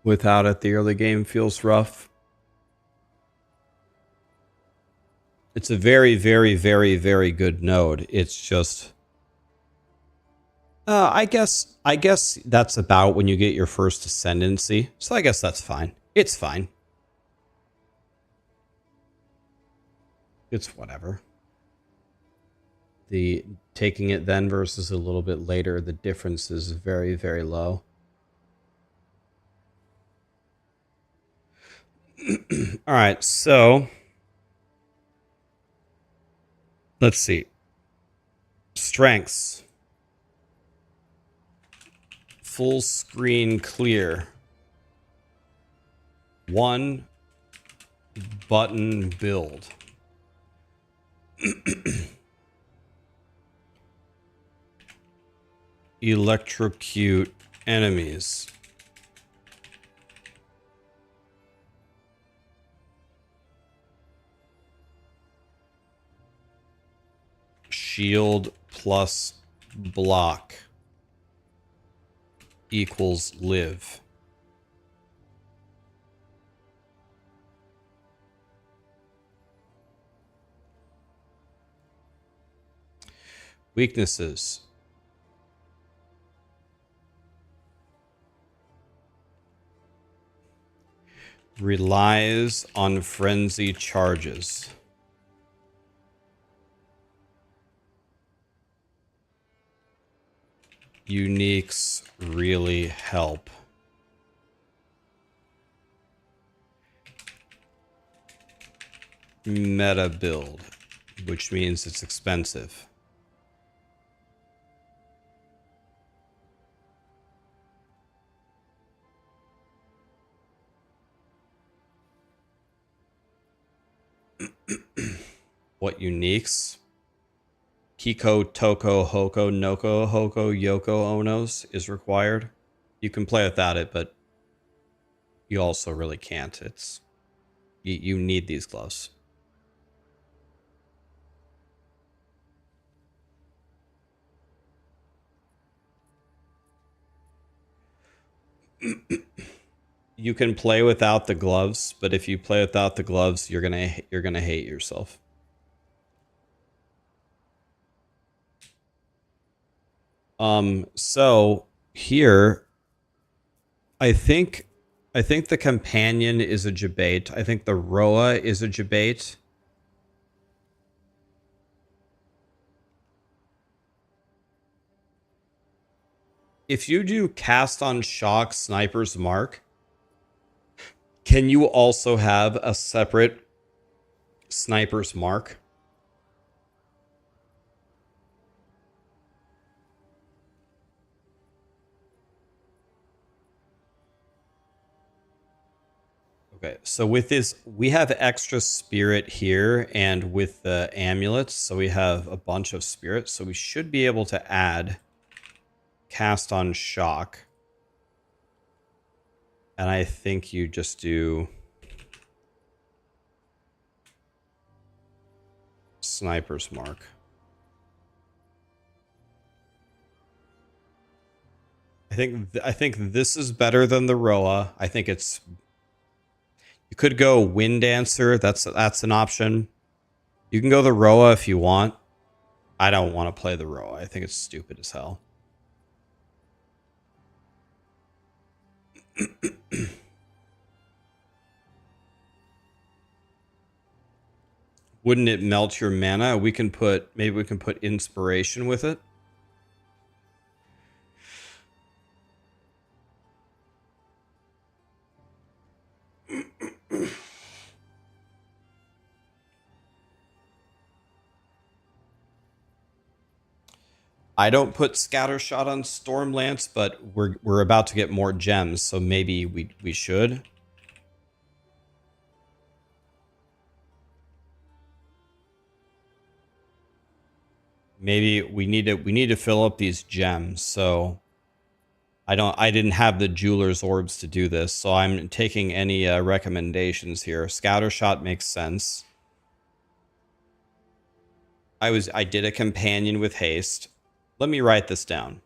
Without it, the early game feels rough. It's a very, very, very, very good node. It's just, I guess that's about when you get your first ascendancy. So I guess that's fine. It's fine. It's whatever. The taking it then versus a little bit later, the difference is very, very low. All right, so let's see. Strengths. Full screen clear. 1 button build. Electrocute enemies. Shield plus block equals live. Weaknesses. Relies on frenzy charges. Uniques really help. Meta build, which means it's expensive. What uniques? Kiko, Toko, Hoko, Noko, Hoko, Yoko, Onos is required. You can play without it, but you also really can't. It's you need these gloves. You can play without the gloves, but if you play without the gloves, you're gonna hate yourself. So here, I think the companion is a debate. I think the Rhoa is a debate. If you do cast on shock Sniper's Mark, can you also have a separate Sniper's Mark? Okay, so with this, we have extra spirit here, and with the amulets, so we have a bunch of spirit, so we should be able to add cast on shock. And I think you just do sniper's mark. I think this is better than the Rhoa. I think it's. You could go Wind Dancer. That's an option. You can go the Rhoa if you want. I don't want to play the Rhoa. I think it's stupid as hell. Wouldn't it melt your mana? Maybe we can put inspiration with it. I don't put Scattershot on Stormlance, but we're about to get more gems, so maybe we should. Maybe we need to fill up these gems, so I didn't have the jeweler's orbs to do this, so I'm taking any recommendations here. Scattershot makes sense. I did a companion with haste. Let me write this down.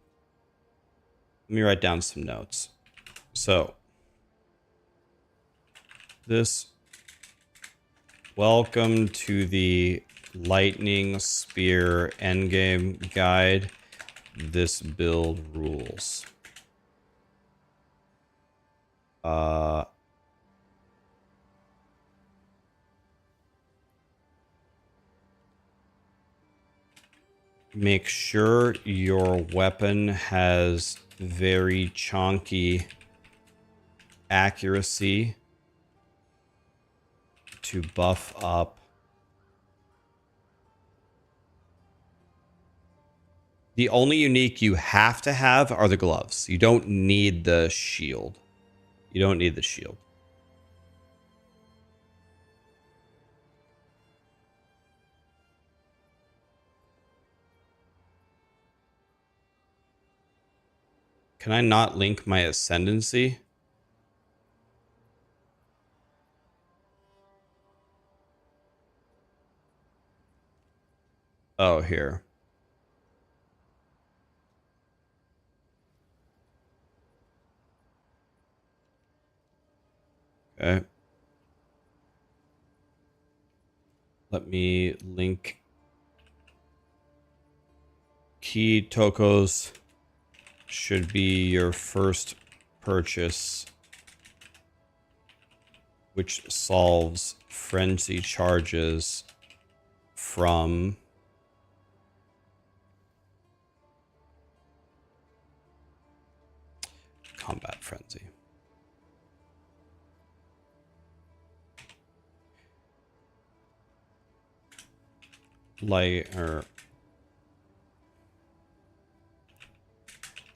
Let me write down some notes. So this, welcome to the Lightning Spear Endgame guide. This build rules. Make sure your weapon has very chonky accuracy to buff up the only unique you have to have are the gloves. You don't need the shield. You don't need the shield. Can I not link my ascendancy? Oh, here. Okay. Let me link key tokos should be your first purchase, which solves frenzy charges from combat frenzy.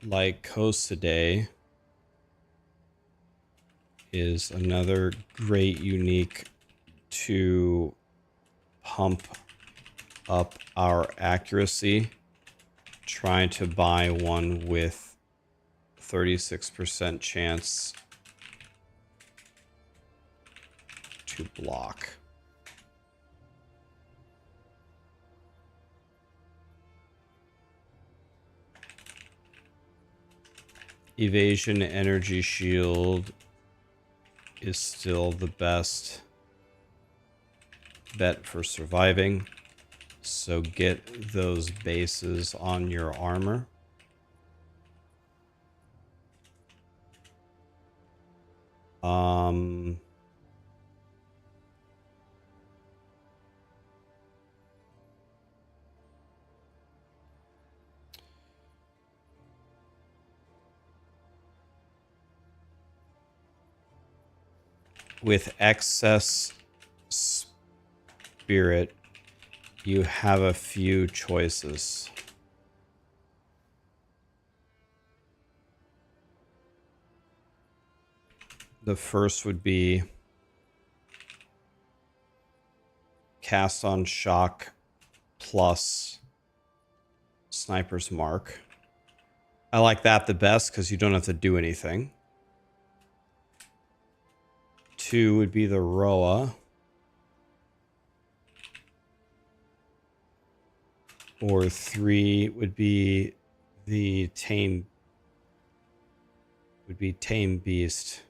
Lycosidae is another great unique to pump up our accuracy. Trying to buy one with 36% chance to block. Evasion energy shield is still the best bet for surviving. So get those bases on your armor. With excess spirit, you have a few choices. The first would be cast on shock plus sniper's mark. I like that the best because you don't have to do anything. 2 would be the Rhoa. Or 3 would be the Tame Beast.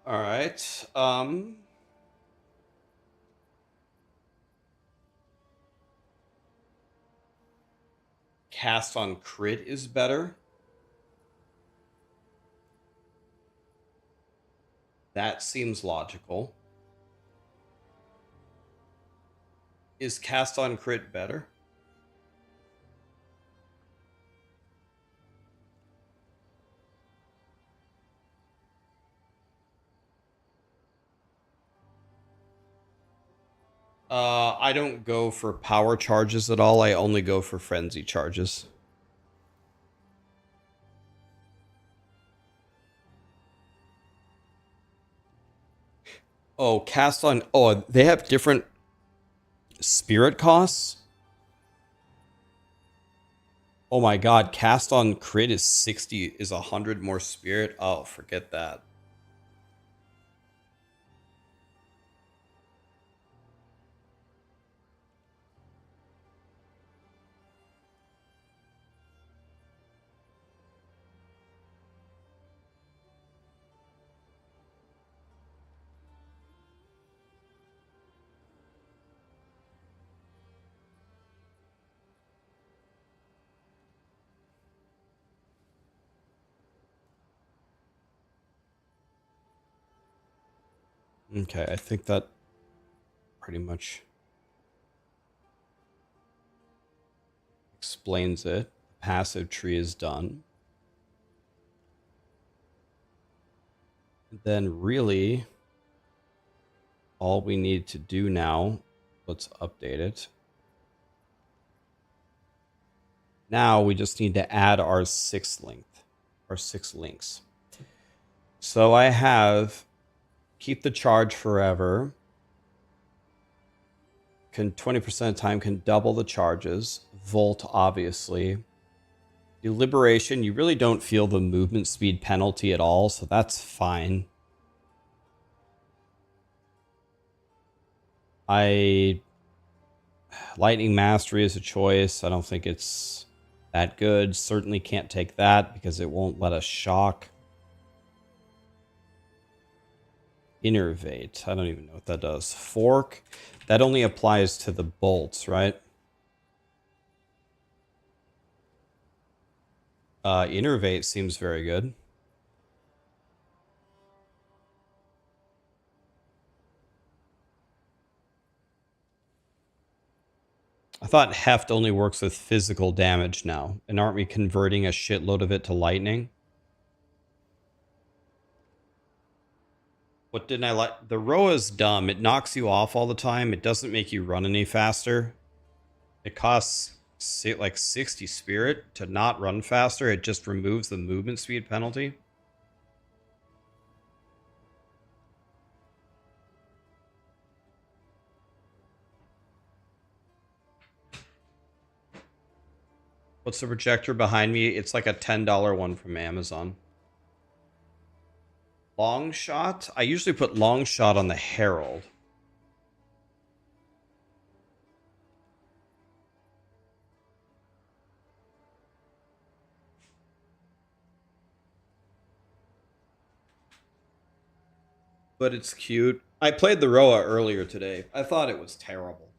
All right. Cast on crit is better. That seems logical. Is cast on crit better? I don't go for power charges at all. I only go for frenzy charges. Oh, cast on... Oh, they have different spirit costs? Oh my god, cast on crit is 60, is 100 more spirit? Oh, forget that. Okay, I think that pretty much explains it. The passive tree is done. Then really, all we need to do now, let's update it. Now we just need to add our 6 links. So I have keep the charge forever. Can 20% of the time can double the charges. Volt, obviously. Deliberation, you really don't feel the movement speed penalty at all, so that's fine. Lightning Mastery is a choice. I don't think it's that good. Certainly can't take that because it won't let us shock. Innervate. I don't even know what that does. Fork. That only applies to the bolts, right? Innervate seems very good. I thought Heft only works with physical damage now. And aren't we converting a shitload of it to lightning? What didn't I like? The Rhoa is dumb. It knocks you off all the time. It doesn't make you run any faster. It costs like 60 spirit to not run faster. It just removes the movement speed penalty. What's the projector behind me? It's like a $10 one from Amazon. Long shot? I usually put long shot on the Herald. But it's cute. I played the Rhoa earlier today. I thought it was terrible.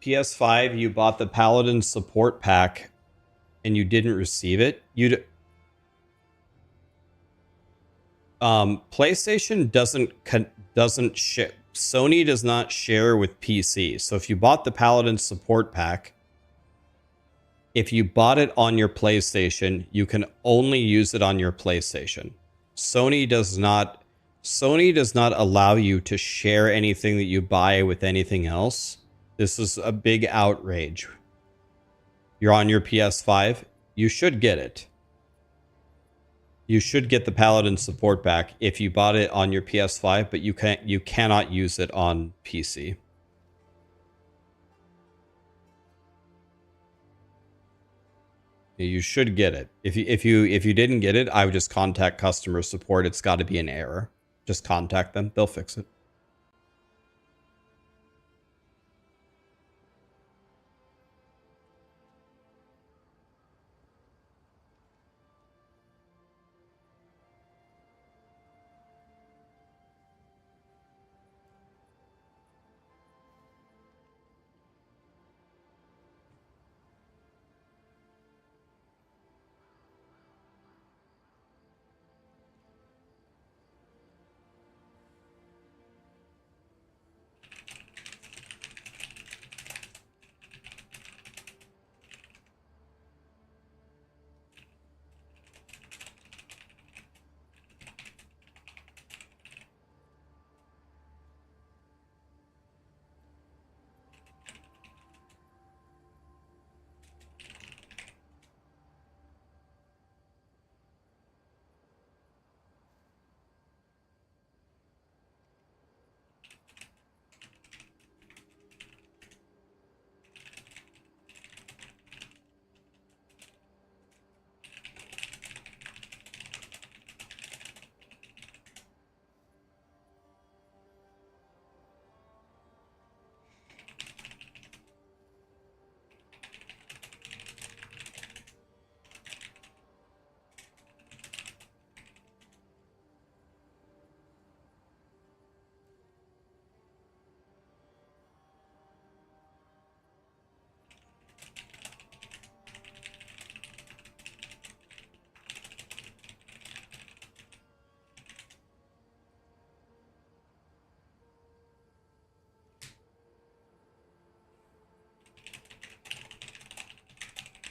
PS5, you bought the Paladin support pack and you didn't receive it. PlayStation doesn't ship. Sony does not share with PC. So if you bought the Paladin support pack, if you bought it on your PlayStation, you can only use it on your PlayStation. Sony does not allow you to share anything that you buy with anything else. This is a big outrage. You're on your PS5, you should get it. You should get the Paladin support pack if you bought it on your PS5, but you cannot use it on PC. You should get it. If you didn't get it, I would just contact customer support. It's got to be an error. Just contact them. They'll fix it.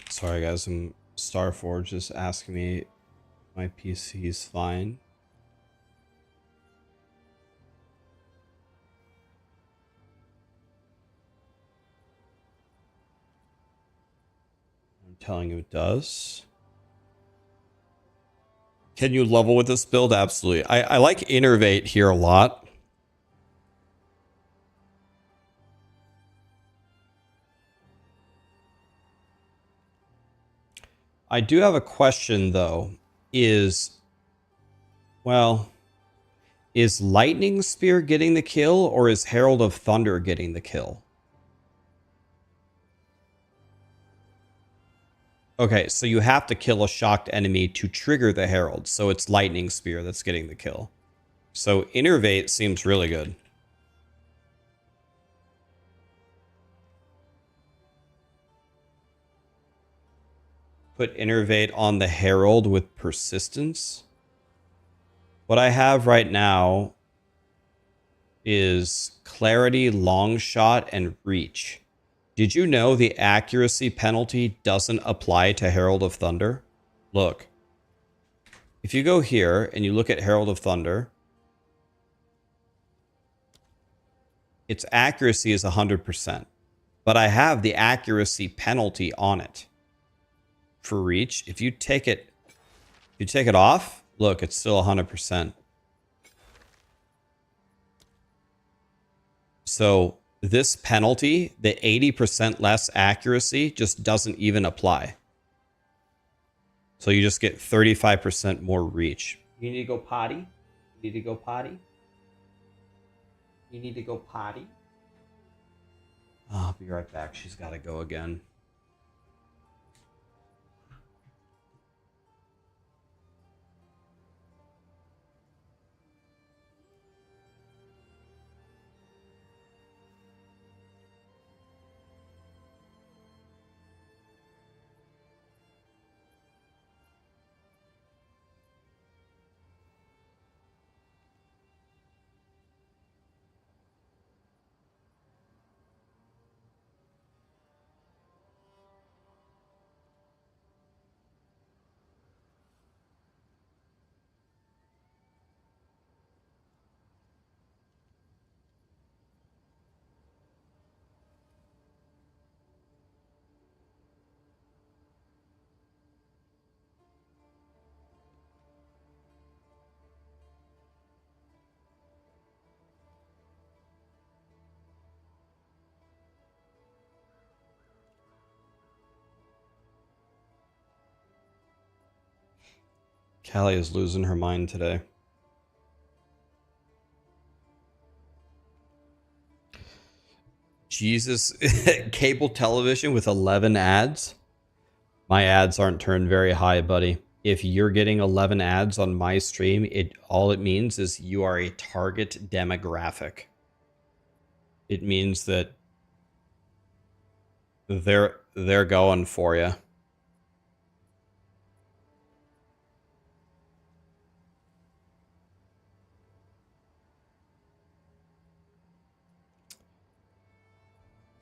Sorry guys, Starforge is asking me if my PC is fine. I'm telling you it does. Can you level with this build? Absolutely. I like Innervate here a lot. I do have a question though. Is Lightning Spear getting the kill or is Herald of Thunder getting the kill? Okay, so you have to kill a shocked enemy to trigger the Herald, so it's Lightning Spear that's getting the kill. So Innervate seems really good. Put Innervate on the Herald with Persistence. What I have right now is Clarity, Long Shot, and Reach. Did you know the accuracy penalty doesn't apply to Herald of Thunder? Look. If you go here and you look at Herald of Thunder, its accuracy is 100%. But I have the accuracy penalty on it. For Reach, if you take it off, look, it's still 100%. So this penalty, the 80% less accuracy, just doesn't even apply. So you just get 35% more reach. You need to go potty? You need to go potty? You need to go potty? I'll be right back. She's got to go again. Callie is losing her mind today. Jesus, cable television with 11 ads? My ads aren't turned very high, buddy. If you're getting 11 ads on my stream, all it means is you are a target demographic. It means that they're going for you.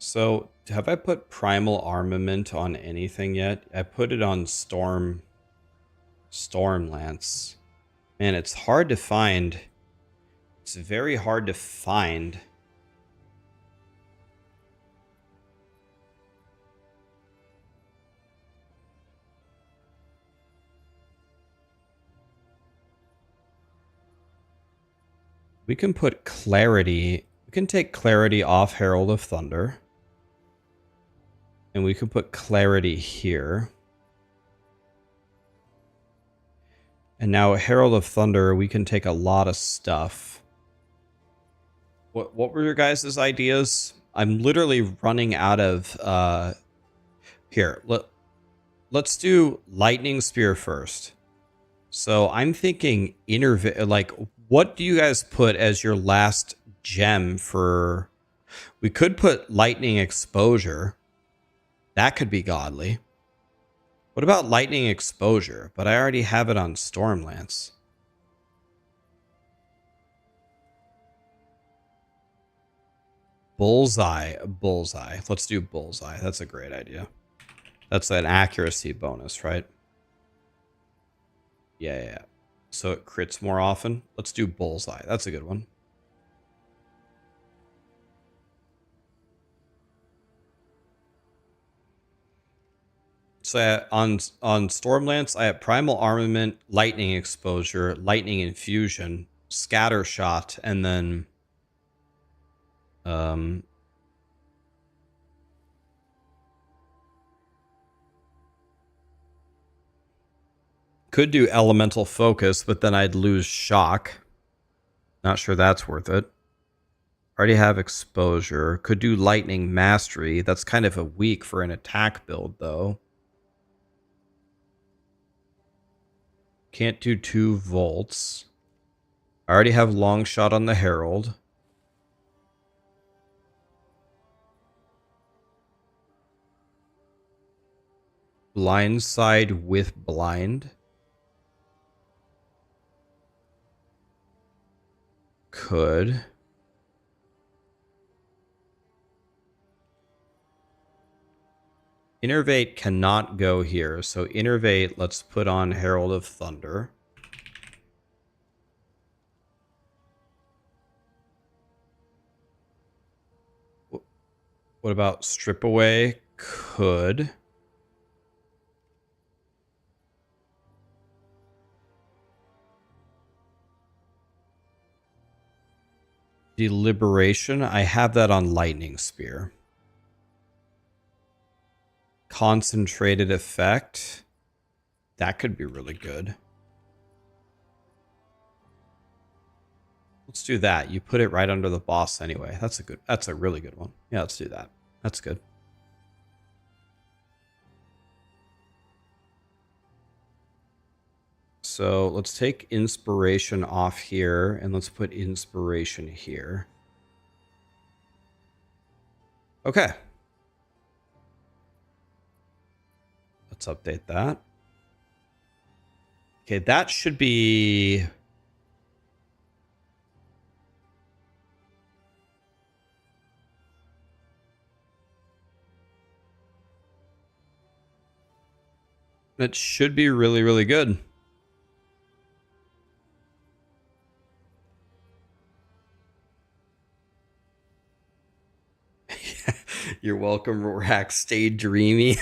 So, have I put primal armament on anything yet? I put it on Stormlance. Man, it's hard to find. It's very hard to find. We can put clarity. We can take clarity off Herald of Thunder. And we can put clarity here. And now Herald of Thunder, we can take a lot of stuff. What were your guys' ideas? I'm literally running out of here. Let's do Lightning Spear first. So I'm thinking like, what do you guys put as your last gem for? We could put Lightning Exposure. That could be godly. What about Lightning Exposure? But I already have it on Stormlance. Bullseye. Let's do Bullseye. That's a great idea. That's an accuracy bonus, right? Yeah. So it crits more often. Let's do Bullseye. That's a good one. So on Stormlance, I have Primal Armament, Lightning Exposure, Lightning Infusion, Scatter Shot, and then could do Elemental Focus, but then I'd lose Shock. Not sure that's worth it. Already have Exposure. Could do Lightning Mastery. That's kind of a weak for an attack build, though. Can't do 2 volts. I already have long shot on the Herald. Blindside with blind. Could. Innervate cannot go here, so Innervate, let's put on Herald of Thunder. What about Strip Away? Could. Deliberation. I have that on Lightning Spear. Concentrated effect. That could be really good. Let's do that. You put it right under the boss anyway. That's a really good one. Yeah, let's do that. That's good. So let's take inspiration off here and let's put inspiration here. Okay. Let's update that. Okay, that should be... That should be really, really good. You're welcome, Rax. Stay dreamy.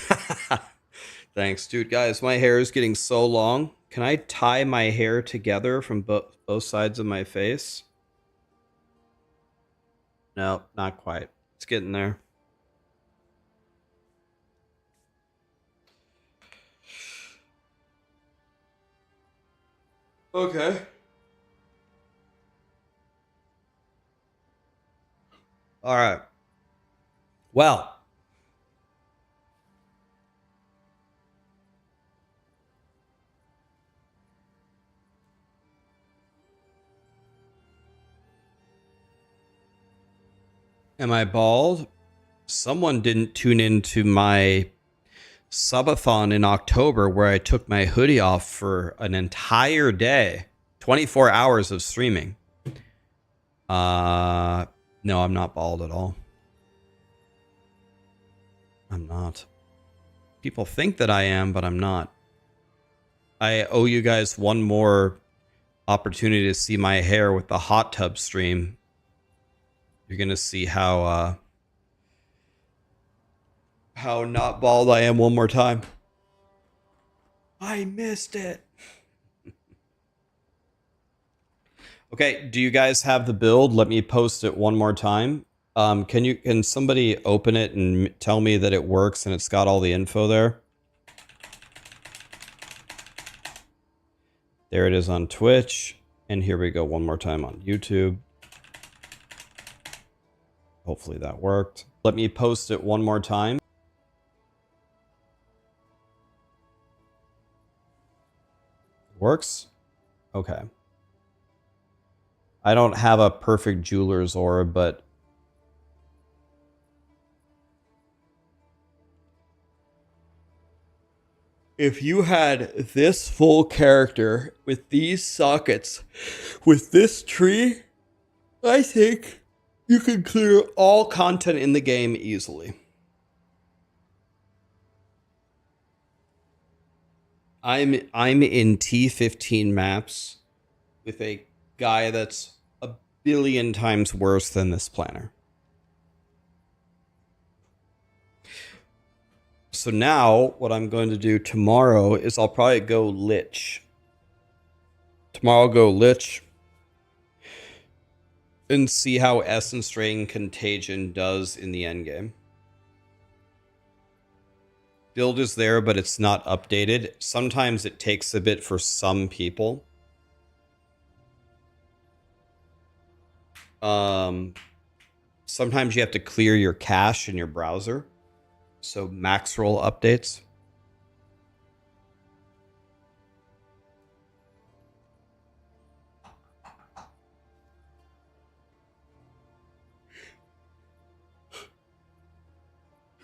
Thanks, dude. Guys, my hair is getting so long. Can I tie my hair together from both sides of my face? No, not quite. It's getting there. Okay. All right. Well. Am I bald? Someone didn't tune into my subathon in October where I took my hoodie off for an entire day. 24 hours of streaming. No, I'm not bald at all. I'm not. People think that I am, but I'm not. I owe you guys one more opportunity to see my hair with the hot tub stream. You're gonna see how not bald I am one more time. I missed it. Okay, do you guys have the build? Let me post it one more time. Can somebody open it and tell me that it works and it's got all the info there? There it is on Twitch. And here we go one more time on YouTube. Hopefully that worked. Let me post it one more time. Works? Okay. I don't have a perfect jeweler's orb, but if you had this full character with these sockets, with this tree, I think you can clear all content in the game easily. I'm in T15 maps with a guy that's a billion times worse than this planner. So now what I'm going to do tomorrow is I'll probably go Lich. Tomorrow I'll go Lich and see how Essence Drain Contagion does in the endgame. Build is there, but it's not updated. Sometimes it takes a bit for some people. Sometimes you have to clear your cache in your browser. So max roll updates.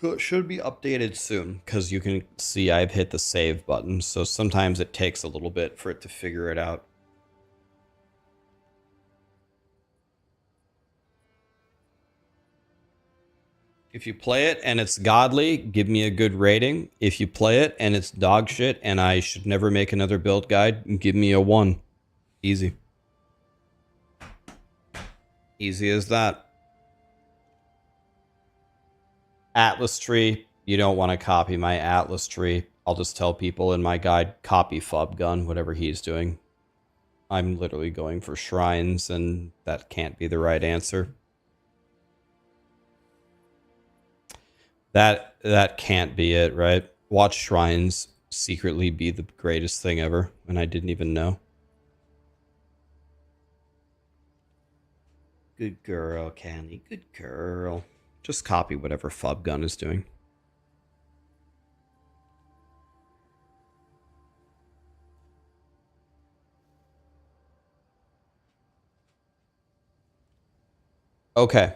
So it should be updated soon because you can see I've hit the save button. So sometimes it takes a little bit for it to figure it out. If you play it and it's godly, give me a good rating. If you play it and it's dog shit and I should never make another build guide, give me a 1. Easy. Easy as that. Atlas tree. You don't want to copy my Atlas tree. I'll just tell people in my guide, copy Fub Gun, whatever he's doing. I'm literally going for shrines, and that can't be the right answer. That can't be it, right? Watch shrines secretly be the greatest thing ever, and I didn't even know. Good girl, Candy. Good girl. Just copy whatever Fub Gun is doing. Okay.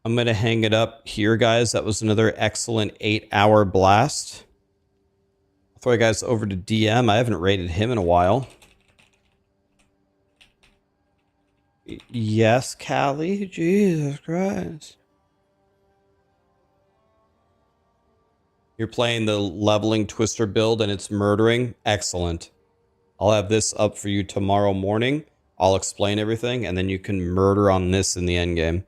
I'm going to hang it up here, guys. That was another excellent 8-hour blast. I'll throw you guys over to DM. I haven't rated him in a while. Yes, Callie? Jesus Christ. You're playing the leveling twister build and it's murdering? Excellent. I'll have this up for you tomorrow morning. I'll explain everything, and then you can murder on this in the endgame.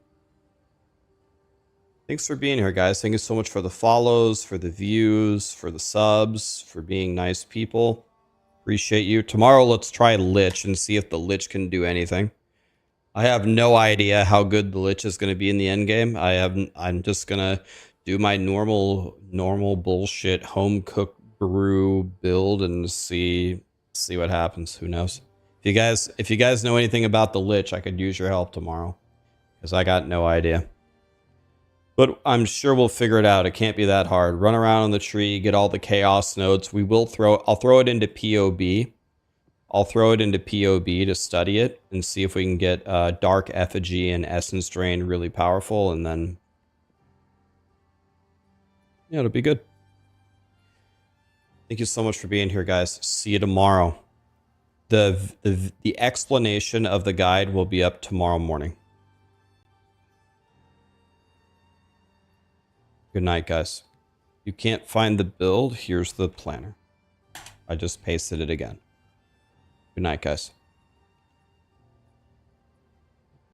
Thanks for being here, guys. Thank you so much for the follows, for the views, for the subs, for being nice people. Appreciate you. Tomorrow, let's try Lich and see if the Lich can do anything. I have no idea how good the Lich is going to be in the endgame. I'm just going to do my normal bullshit home cooked brew build and see what happens. Who knows? If you guys know anything about the Lich, I could use your help tomorrow, because I got no idea. But I'm sure we'll figure it out. It can't be that hard. Run around on the tree, get all the chaos nodes. I'll throw it into POB. I'll throw it into POB to study it and see if we can get Dark Effigy and Essence Drain really powerful, and then yeah, it'll be good. Thank you so much for being here, guys. See you tomorrow. The explanation of the guide will be up tomorrow morning. Good night, guys. You can't find the build. Here's the planner. I just pasted it again. Good night, guys.